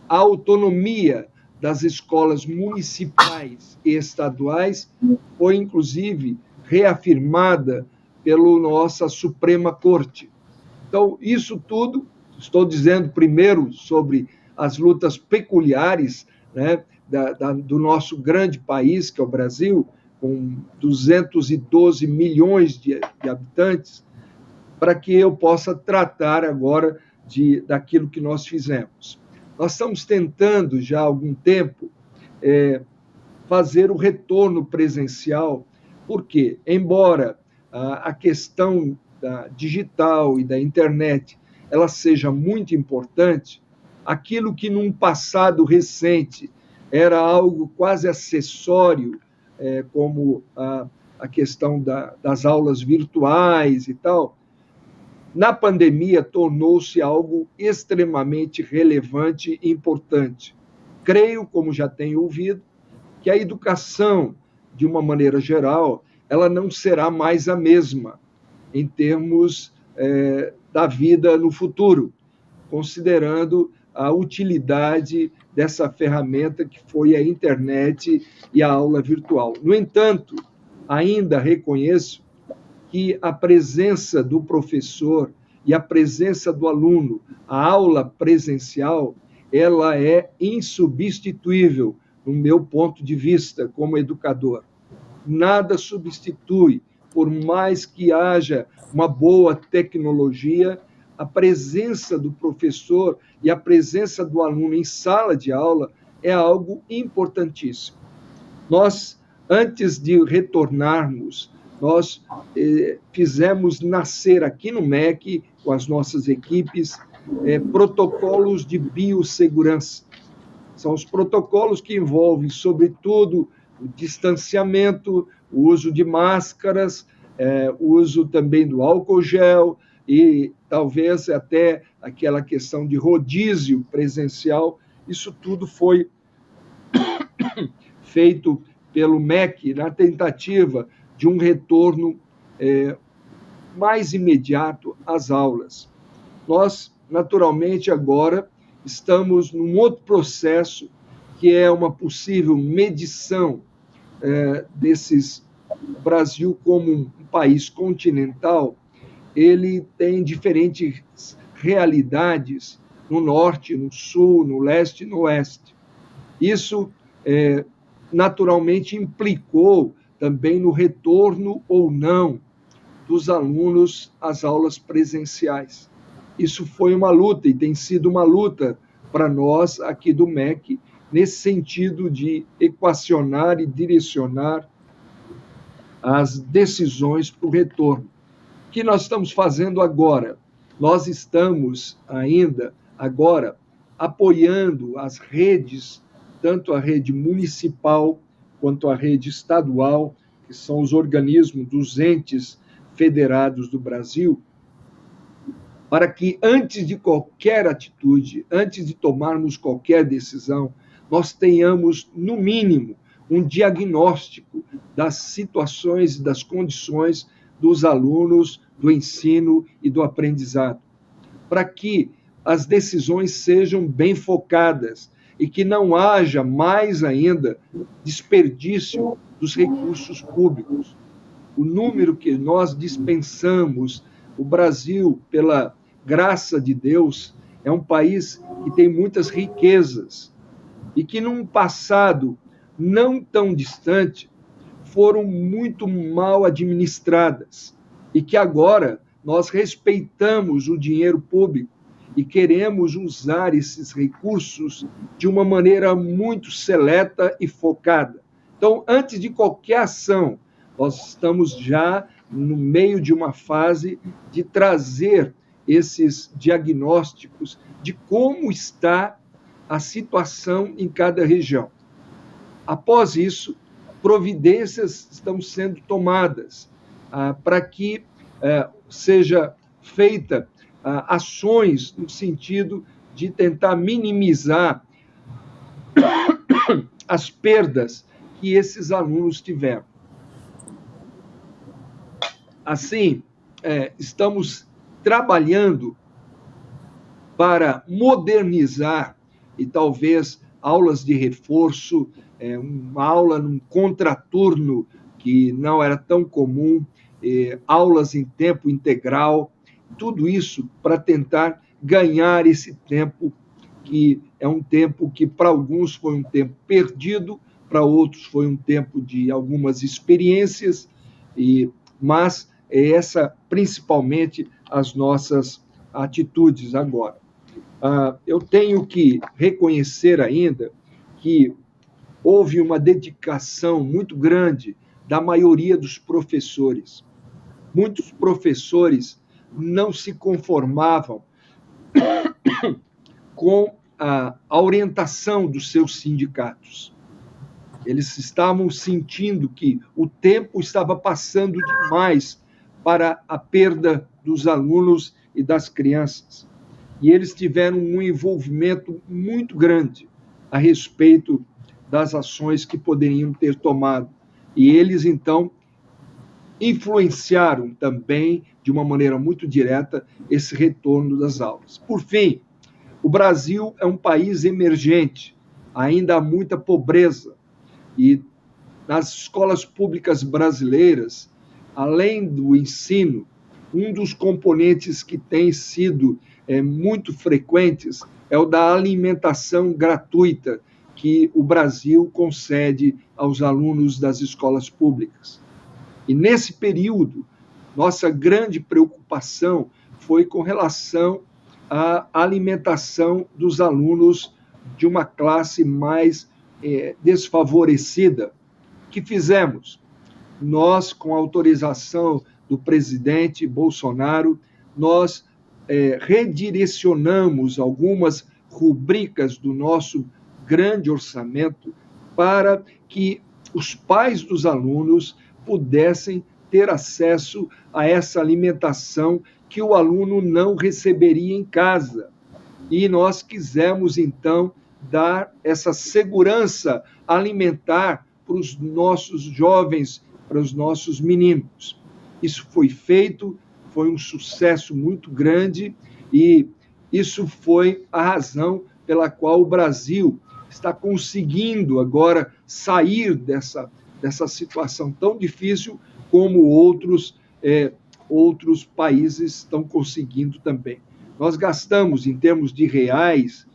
a autonomia das escolas municipais e estaduais foi, inclusive, reafirmada pela nossa Suprema Corte. Então, isso tudo, estou dizendo primeiro sobre as lutas peculiares, né, do nosso grande país, que é o Brasil, com 212 milhões de habitantes, para que eu possa tratar agora daquilo que nós fizemos. Nós estamos tentando, já há algum tempo, fazer o retorno presencial, porque, embora a questão da digital e da internet ela seja muito importante, aquilo que num passado recente era algo quase acessório, como a questão das aulas virtuais e tal, na pandemia tornou-se algo extremamente relevante e importante. Creio, como já tenho ouvido, que a educação, de uma maneira geral, ela não será mais a mesma em termos da vida no futuro, considerando a utilidade dessa ferramenta que foi a internet e a aula virtual. No entanto, ainda reconheço que a presença do professor e a presença do aluno, a aula presencial, ela é insubstituível, no meu ponto de vista como educador. Nada substitui, por mais que haja uma boa tecnologia, a presença do professor e a presença do aluno em sala de aula é algo importantíssimo. Nós, antes de retornarmos, nós fizemos nascer aqui no MEC, com as nossas equipes, protocolos de biossegurança. São os protocolos que envolvem, sobretudo, o distanciamento, o uso de máscaras, o uso também do álcool gel e talvez até aquela questão de rodízio presencial. Isso tudo foi feito pelo MEC na tentativa de um retorno mais imediato às aulas. Nós, naturalmente, agora estamos num outro processo, que é uma possível medição desses. O Brasil, como um país continental, ele tem diferentes realidades no norte, no sul, no leste e no oeste. Isso, naturalmente, implicou também no retorno ou não dos alunos às aulas presenciais. Isso foi uma luta e tem sido uma luta para nós aqui do MEC, nesse sentido de equacionar e direcionar as decisões para o retorno. O que nós estamos fazendo agora? Nós estamos ainda agora apoiando as redes, tanto a rede municipal quanto a rede estadual, que são os organismos dos entes federados do Brasil, para que antes de qualquer atitude, antes de tomarmos qualquer decisão, nós tenhamos, no mínimo, um diagnóstico das situações, das condições dos alunos, do ensino e do aprendizado, para que as decisões sejam bem focadas e que não haja mais ainda desperdício dos recursos públicos. O número que nós dispensamos, o Brasil, pela graça de Deus, é um país que tem muitas riquezas e que, num passado não tão distante, foram muito mal administradas e que agora nós respeitamos o dinheiro público e queremos usar esses recursos de uma maneira muito seleta e focada. Então, antes de qualquer ação, nós estamos já no meio de uma fase de trazer esses diagnósticos de como está a situação em cada região. Após isso, providências estão sendo tomadas para que seja feita ações no sentido de tentar minimizar as perdas que esses alunos tiveram. Assim, estamos trabalhando para modernizar e talvez aulas de reforço, uma aula num contraturno que não era tão comum, aulas em tempo integral, tudo isso para tentar ganhar esse tempo, que é um tempo que para alguns foi um tempo perdido, para outros foi um tempo de algumas experiências, mas essa principalmente as nossas atitudes agora. Eu tenho que reconhecer ainda que houve uma dedicação muito grande da maioria dos professores. Muitos professores não se conformavam com a orientação dos seus sindicatos. Eles estavam sentindo que o tempo estava passando demais para a perda dos alunos e das crianças. E eles tiveram um envolvimento muito grande a respeito das ações que poderiam ter tomado. E eles, então, influenciaram também, de uma maneira muito direta, esse retorno das aulas. Por fim, o Brasil é um país emergente, ainda há muita pobreza. E nas escolas públicas brasileiras, além do ensino, um dos componentes que tem sido muito frequentes é o da alimentação gratuita que o Brasil concede aos alunos das escolas públicas. E nesse período, nossa grande preocupação foi com relação à alimentação dos alunos de uma classe mais desfavorecida. O que fizemos? Nós, com a autorização do presidente Bolsonaro, nós redirecionamos algumas rubricas do nosso grande orçamento para que os pais dos alunos pudessem ter acesso a essa alimentação que o aluno não receberia em casa. E nós quisemos, então, dar essa segurança alimentar para os nossos jovens, para os nossos meninos. Isso foi feito, foi um sucesso muito grande e isso foi a razão pela qual o Brasil está conseguindo agora sair dessa situação tão difícil como outros países estão conseguindo também. Nós gastamos, em termos de reais,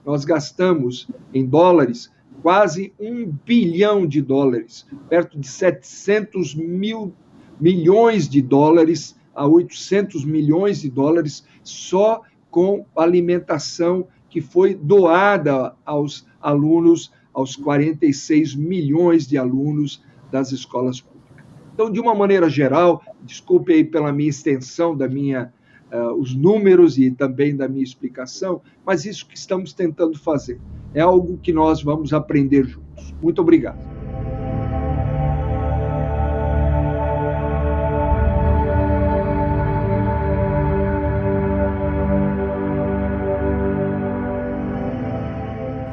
nós gastamos em dólares quase $1 bilhão, perto de 700 milhões de dólares a 800 milhões de dólares só com alimentação que foi doada aos alunos, aos 46 milhões de alunos das escolas públicas. Então, de uma maneira geral, desculpe aí pela minha extensão os números e também da minha explicação, mas isso que estamos tentando fazer é algo que nós vamos aprender juntos. Muito obrigado.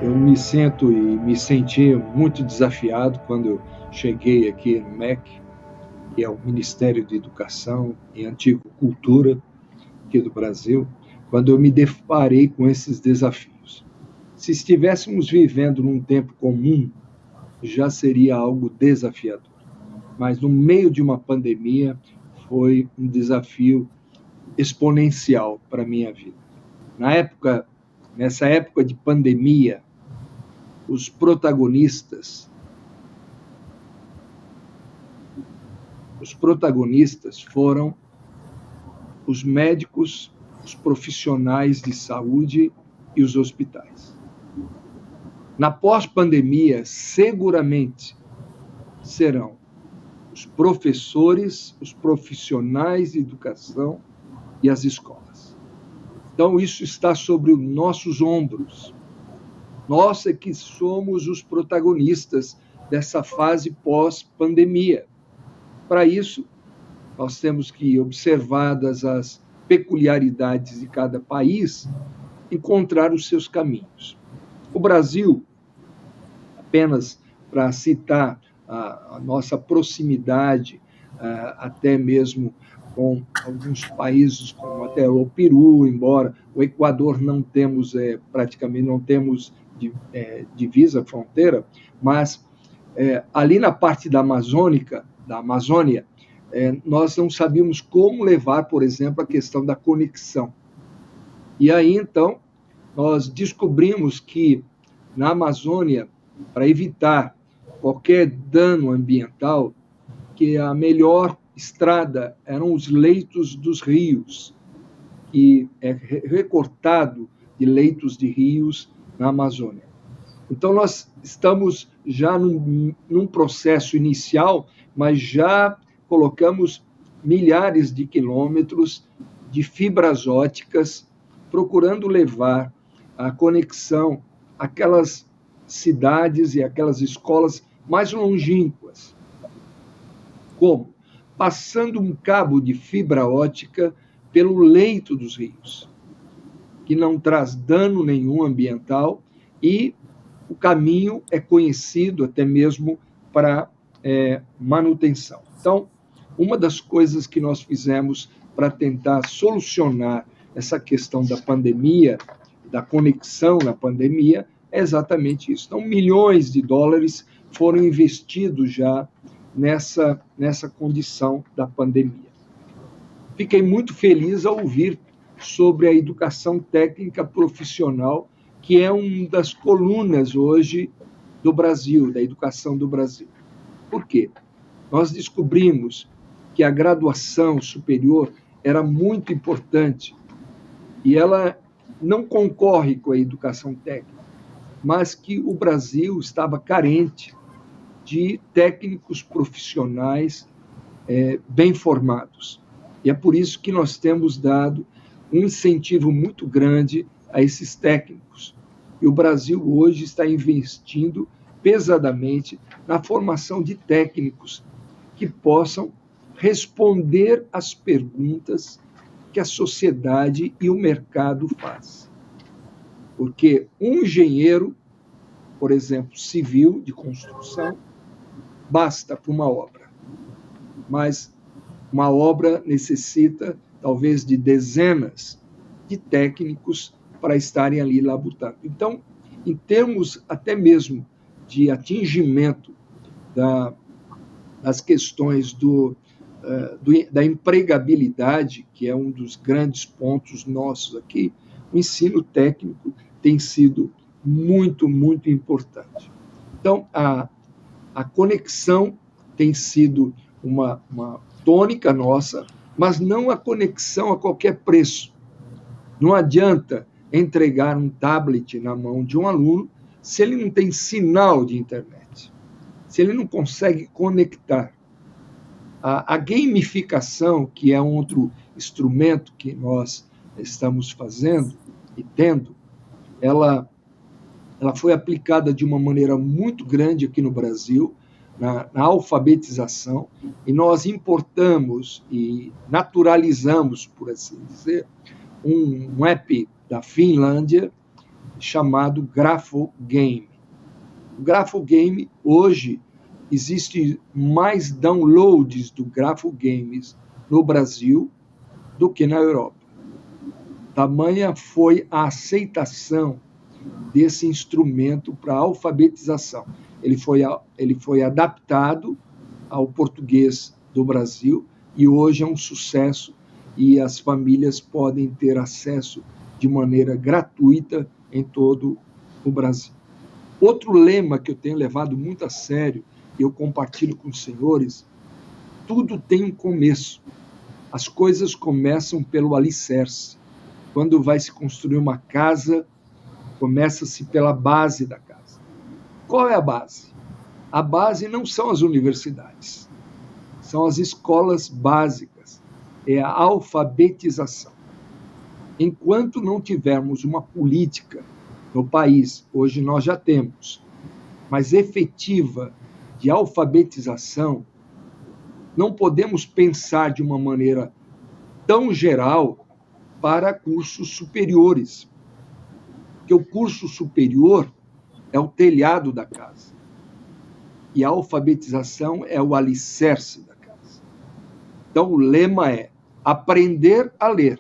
Eu me senti muito desafiado quando eu cheguei aqui no MEC, que é o Ministério de Educação e Antiga Cultura aqui do Brasil, quando eu me deparei com esses desafios. Se estivéssemos vivendo num tempo comum, já seria algo desafiador. Mas no meio de uma pandemia, foi um desafio exponencial para a minha vida. Nessa época de pandemia, os protagonistas foram os médicos, os profissionais de saúde e os hospitais. Na pós-pandemia, seguramente serão os professores, os profissionais de educação e as escolas. Então, isso está sobre os nossos ombros. Nós é que somos os protagonistas dessa fase pós-pandemia. Para isso, nós temos que, observadas as peculiaridades de cada país, encontrar os seus caminhos. O Brasil, apenas para citar a nossa proximidade, até mesmo com alguns países, como até o Peru, embora o Equador não temos, praticamente não temos divisa, fronteira, mas ali na parte da Amazônia, nós não sabíamos como levar, por exemplo, a questão da conexão. E aí, então, nós descobrimos que na Amazônia, para evitar qualquer dano ambiental, que a melhor estrada eram os leitos dos rios, e é recortado de leitos de rios na Amazônia. Então, nós estamos já num processo inicial, mas já colocamos milhares de quilômetros de fibras óticas, procurando levar a conexão àquelas cidades e aquelas escolas mais longínquas. Como? Passando um cabo de fibra ótica pelo leito dos rios, que não traz dano nenhum ambiental e o caminho é conhecido até mesmo para manutenção. Então, uma das coisas que nós fizemos para tentar solucionar essa questão da pandemia, da conexão na pandemia, é exatamente isso. Então, milhões de dólares foram investidos já nessa condição da pandemia. Fiquei muito feliz ao ouvir sobre a educação técnica profissional, que é uma das colunas hoje do Brasil, da educação do Brasil. Por quê? Nós descobrimos que a graduação superior era muito importante e ela não concorre com a educação técnica, mas que o Brasil estava carente de técnicos profissionais bem formados. E é por isso que nós temos dado um incentivo muito grande a esses técnicos. E o Brasil hoje está investindo pesadamente na formação de técnicos que possam responder às perguntas que a sociedade e o mercado faz. Porque um engenheiro, por exemplo, civil, de construção, basta para uma obra. Mas uma obra necessita, talvez, de dezenas de técnicos para estarem ali labutando. Então, em termos até mesmo de atingimento das questões da empregabilidade, que é um dos grandes pontos nossos aqui, o ensino técnico tem sido muito, muito importante. Então, a conexão tem sido uma tônica nossa, mas não a conexão a qualquer preço. Não adianta entregar um tablet na mão de um aluno se ele não tem sinal de internet, se ele não consegue conectar. A gamificação, que é outro instrumento que nós estamos fazendo e tendo, ela foi aplicada de uma maneira muito grande aqui no Brasil, na alfabetização, e nós importamos e naturalizamos, por assim dizer, um app da Finlândia chamado Grafogame. O Grafogame, hoje, existe mais downloads do Grafogames no Brasil do que na Europa. Tamanha foi a aceitação desse instrumento para a alfabetização. Ele foi adaptado ao português do Brasil e hoje é um sucesso e as famílias podem ter acesso de maneira gratuita em todo o Brasil. Outro lema que eu tenho levado muito a sério, e eu compartilho com os senhores, tudo tem um começo. As coisas começam pelo alicerce. Quando vai se construir uma casa, começa-se pela base da casa. Qual é a base? A base não são as universidades, são as escolas básicas, é a alfabetização. Enquanto não tivermos uma política no país, hoje nós já temos, mas efetiva de alfabetização, não podemos pensar de uma maneira tão geral para cursos superiores. Porque o curso superior é o telhado da casa. E a alfabetização é o alicerce da casa. Então, o lema é aprender a ler,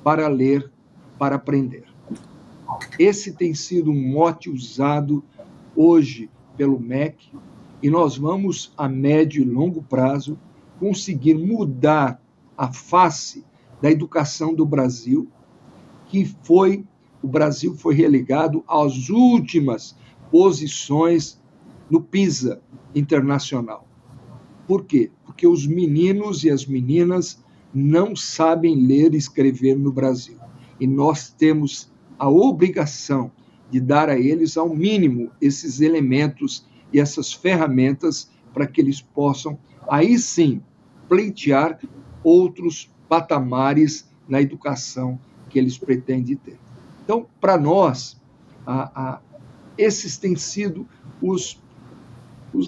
para aprender. Esse tem sido um mote usado hoje pelo MEC, e nós vamos, a médio e longo prazo, conseguir mudar a face da educação do Brasil, o Brasil foi relegado às últimas posições no PISA internacional. Por quê? Porque os meninos e as meninas não sabem ler e escrever no Brasil. E nós temos a obrigação de dar a eles, ao mínimo, esses elementos e essas ferramentas para que eles possam, aí sim, pleitear outros patamares na educação que eles pretendem ter. Então, para nós, esses têm sido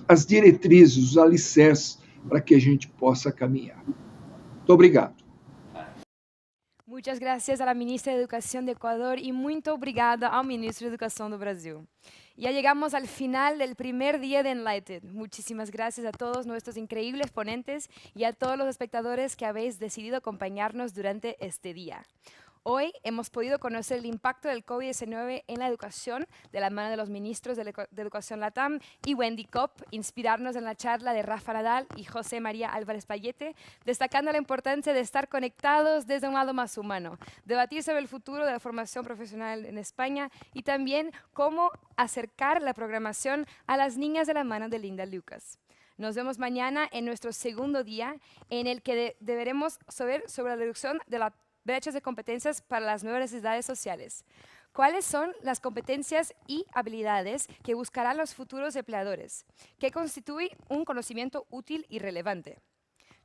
as diretrizes, os alicerces para que a gente possa caminhar. Muito obrigado. Muchas gracias a la ministra de Educación de Ecuador y muito obrigada ao ministro de Educación do Brasil. Ya llegamos al final del primer día de enlightED. Muchísimas gracias a todos nuestros increíbles ponentes y a todos los espectadores que habéis decidido acompañarnos durante este día. Hoy hemos podido conocer el impacto del COVID-19 en la educación de la mano de los ministros de Educación LATAM y Wendy Kopp, inspirarnos en la charla de Rafael Nadal y José María Álvarez-Pallete, destacando la importancia de estar conectados desde un lado más humano, debatir sobre el futuro de la formación profesional en España y también cómo acercar la programación a las niñas de la mano de Linda Liukas. Nos vemos mañana en nuestro segundo día en el que deberemos saber sobre la reducción de la brechas de competencias para las nuevas necesidades sociales. ¿Cuáles son las competencias y habilidades que buscarán los futuros empleadores? ¿Qué constituye un conocimiento útil y relevante?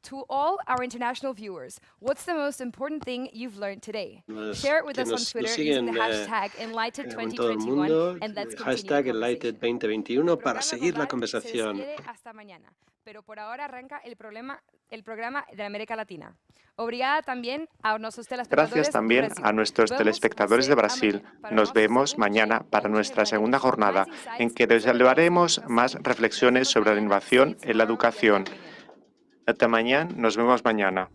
To all our international viewers, what's the most important thing you've learned today? Share it with us on Twitter using the hashtag enlightED2021 and let's continue hashtag enlightED2021 para seguir la conversación. Hasta mañana. pero por ahora arranca el programa de América Latina. Obrigada también a nuestros telespectadores. Gracias también a nuestros telespectadores de Brasil. Nos vemos mañana para nuestra segunda jornada, en que desarrollaremos más reflexiones sobre la innovación en la educación. Hasta mañana, nos vemos mañana.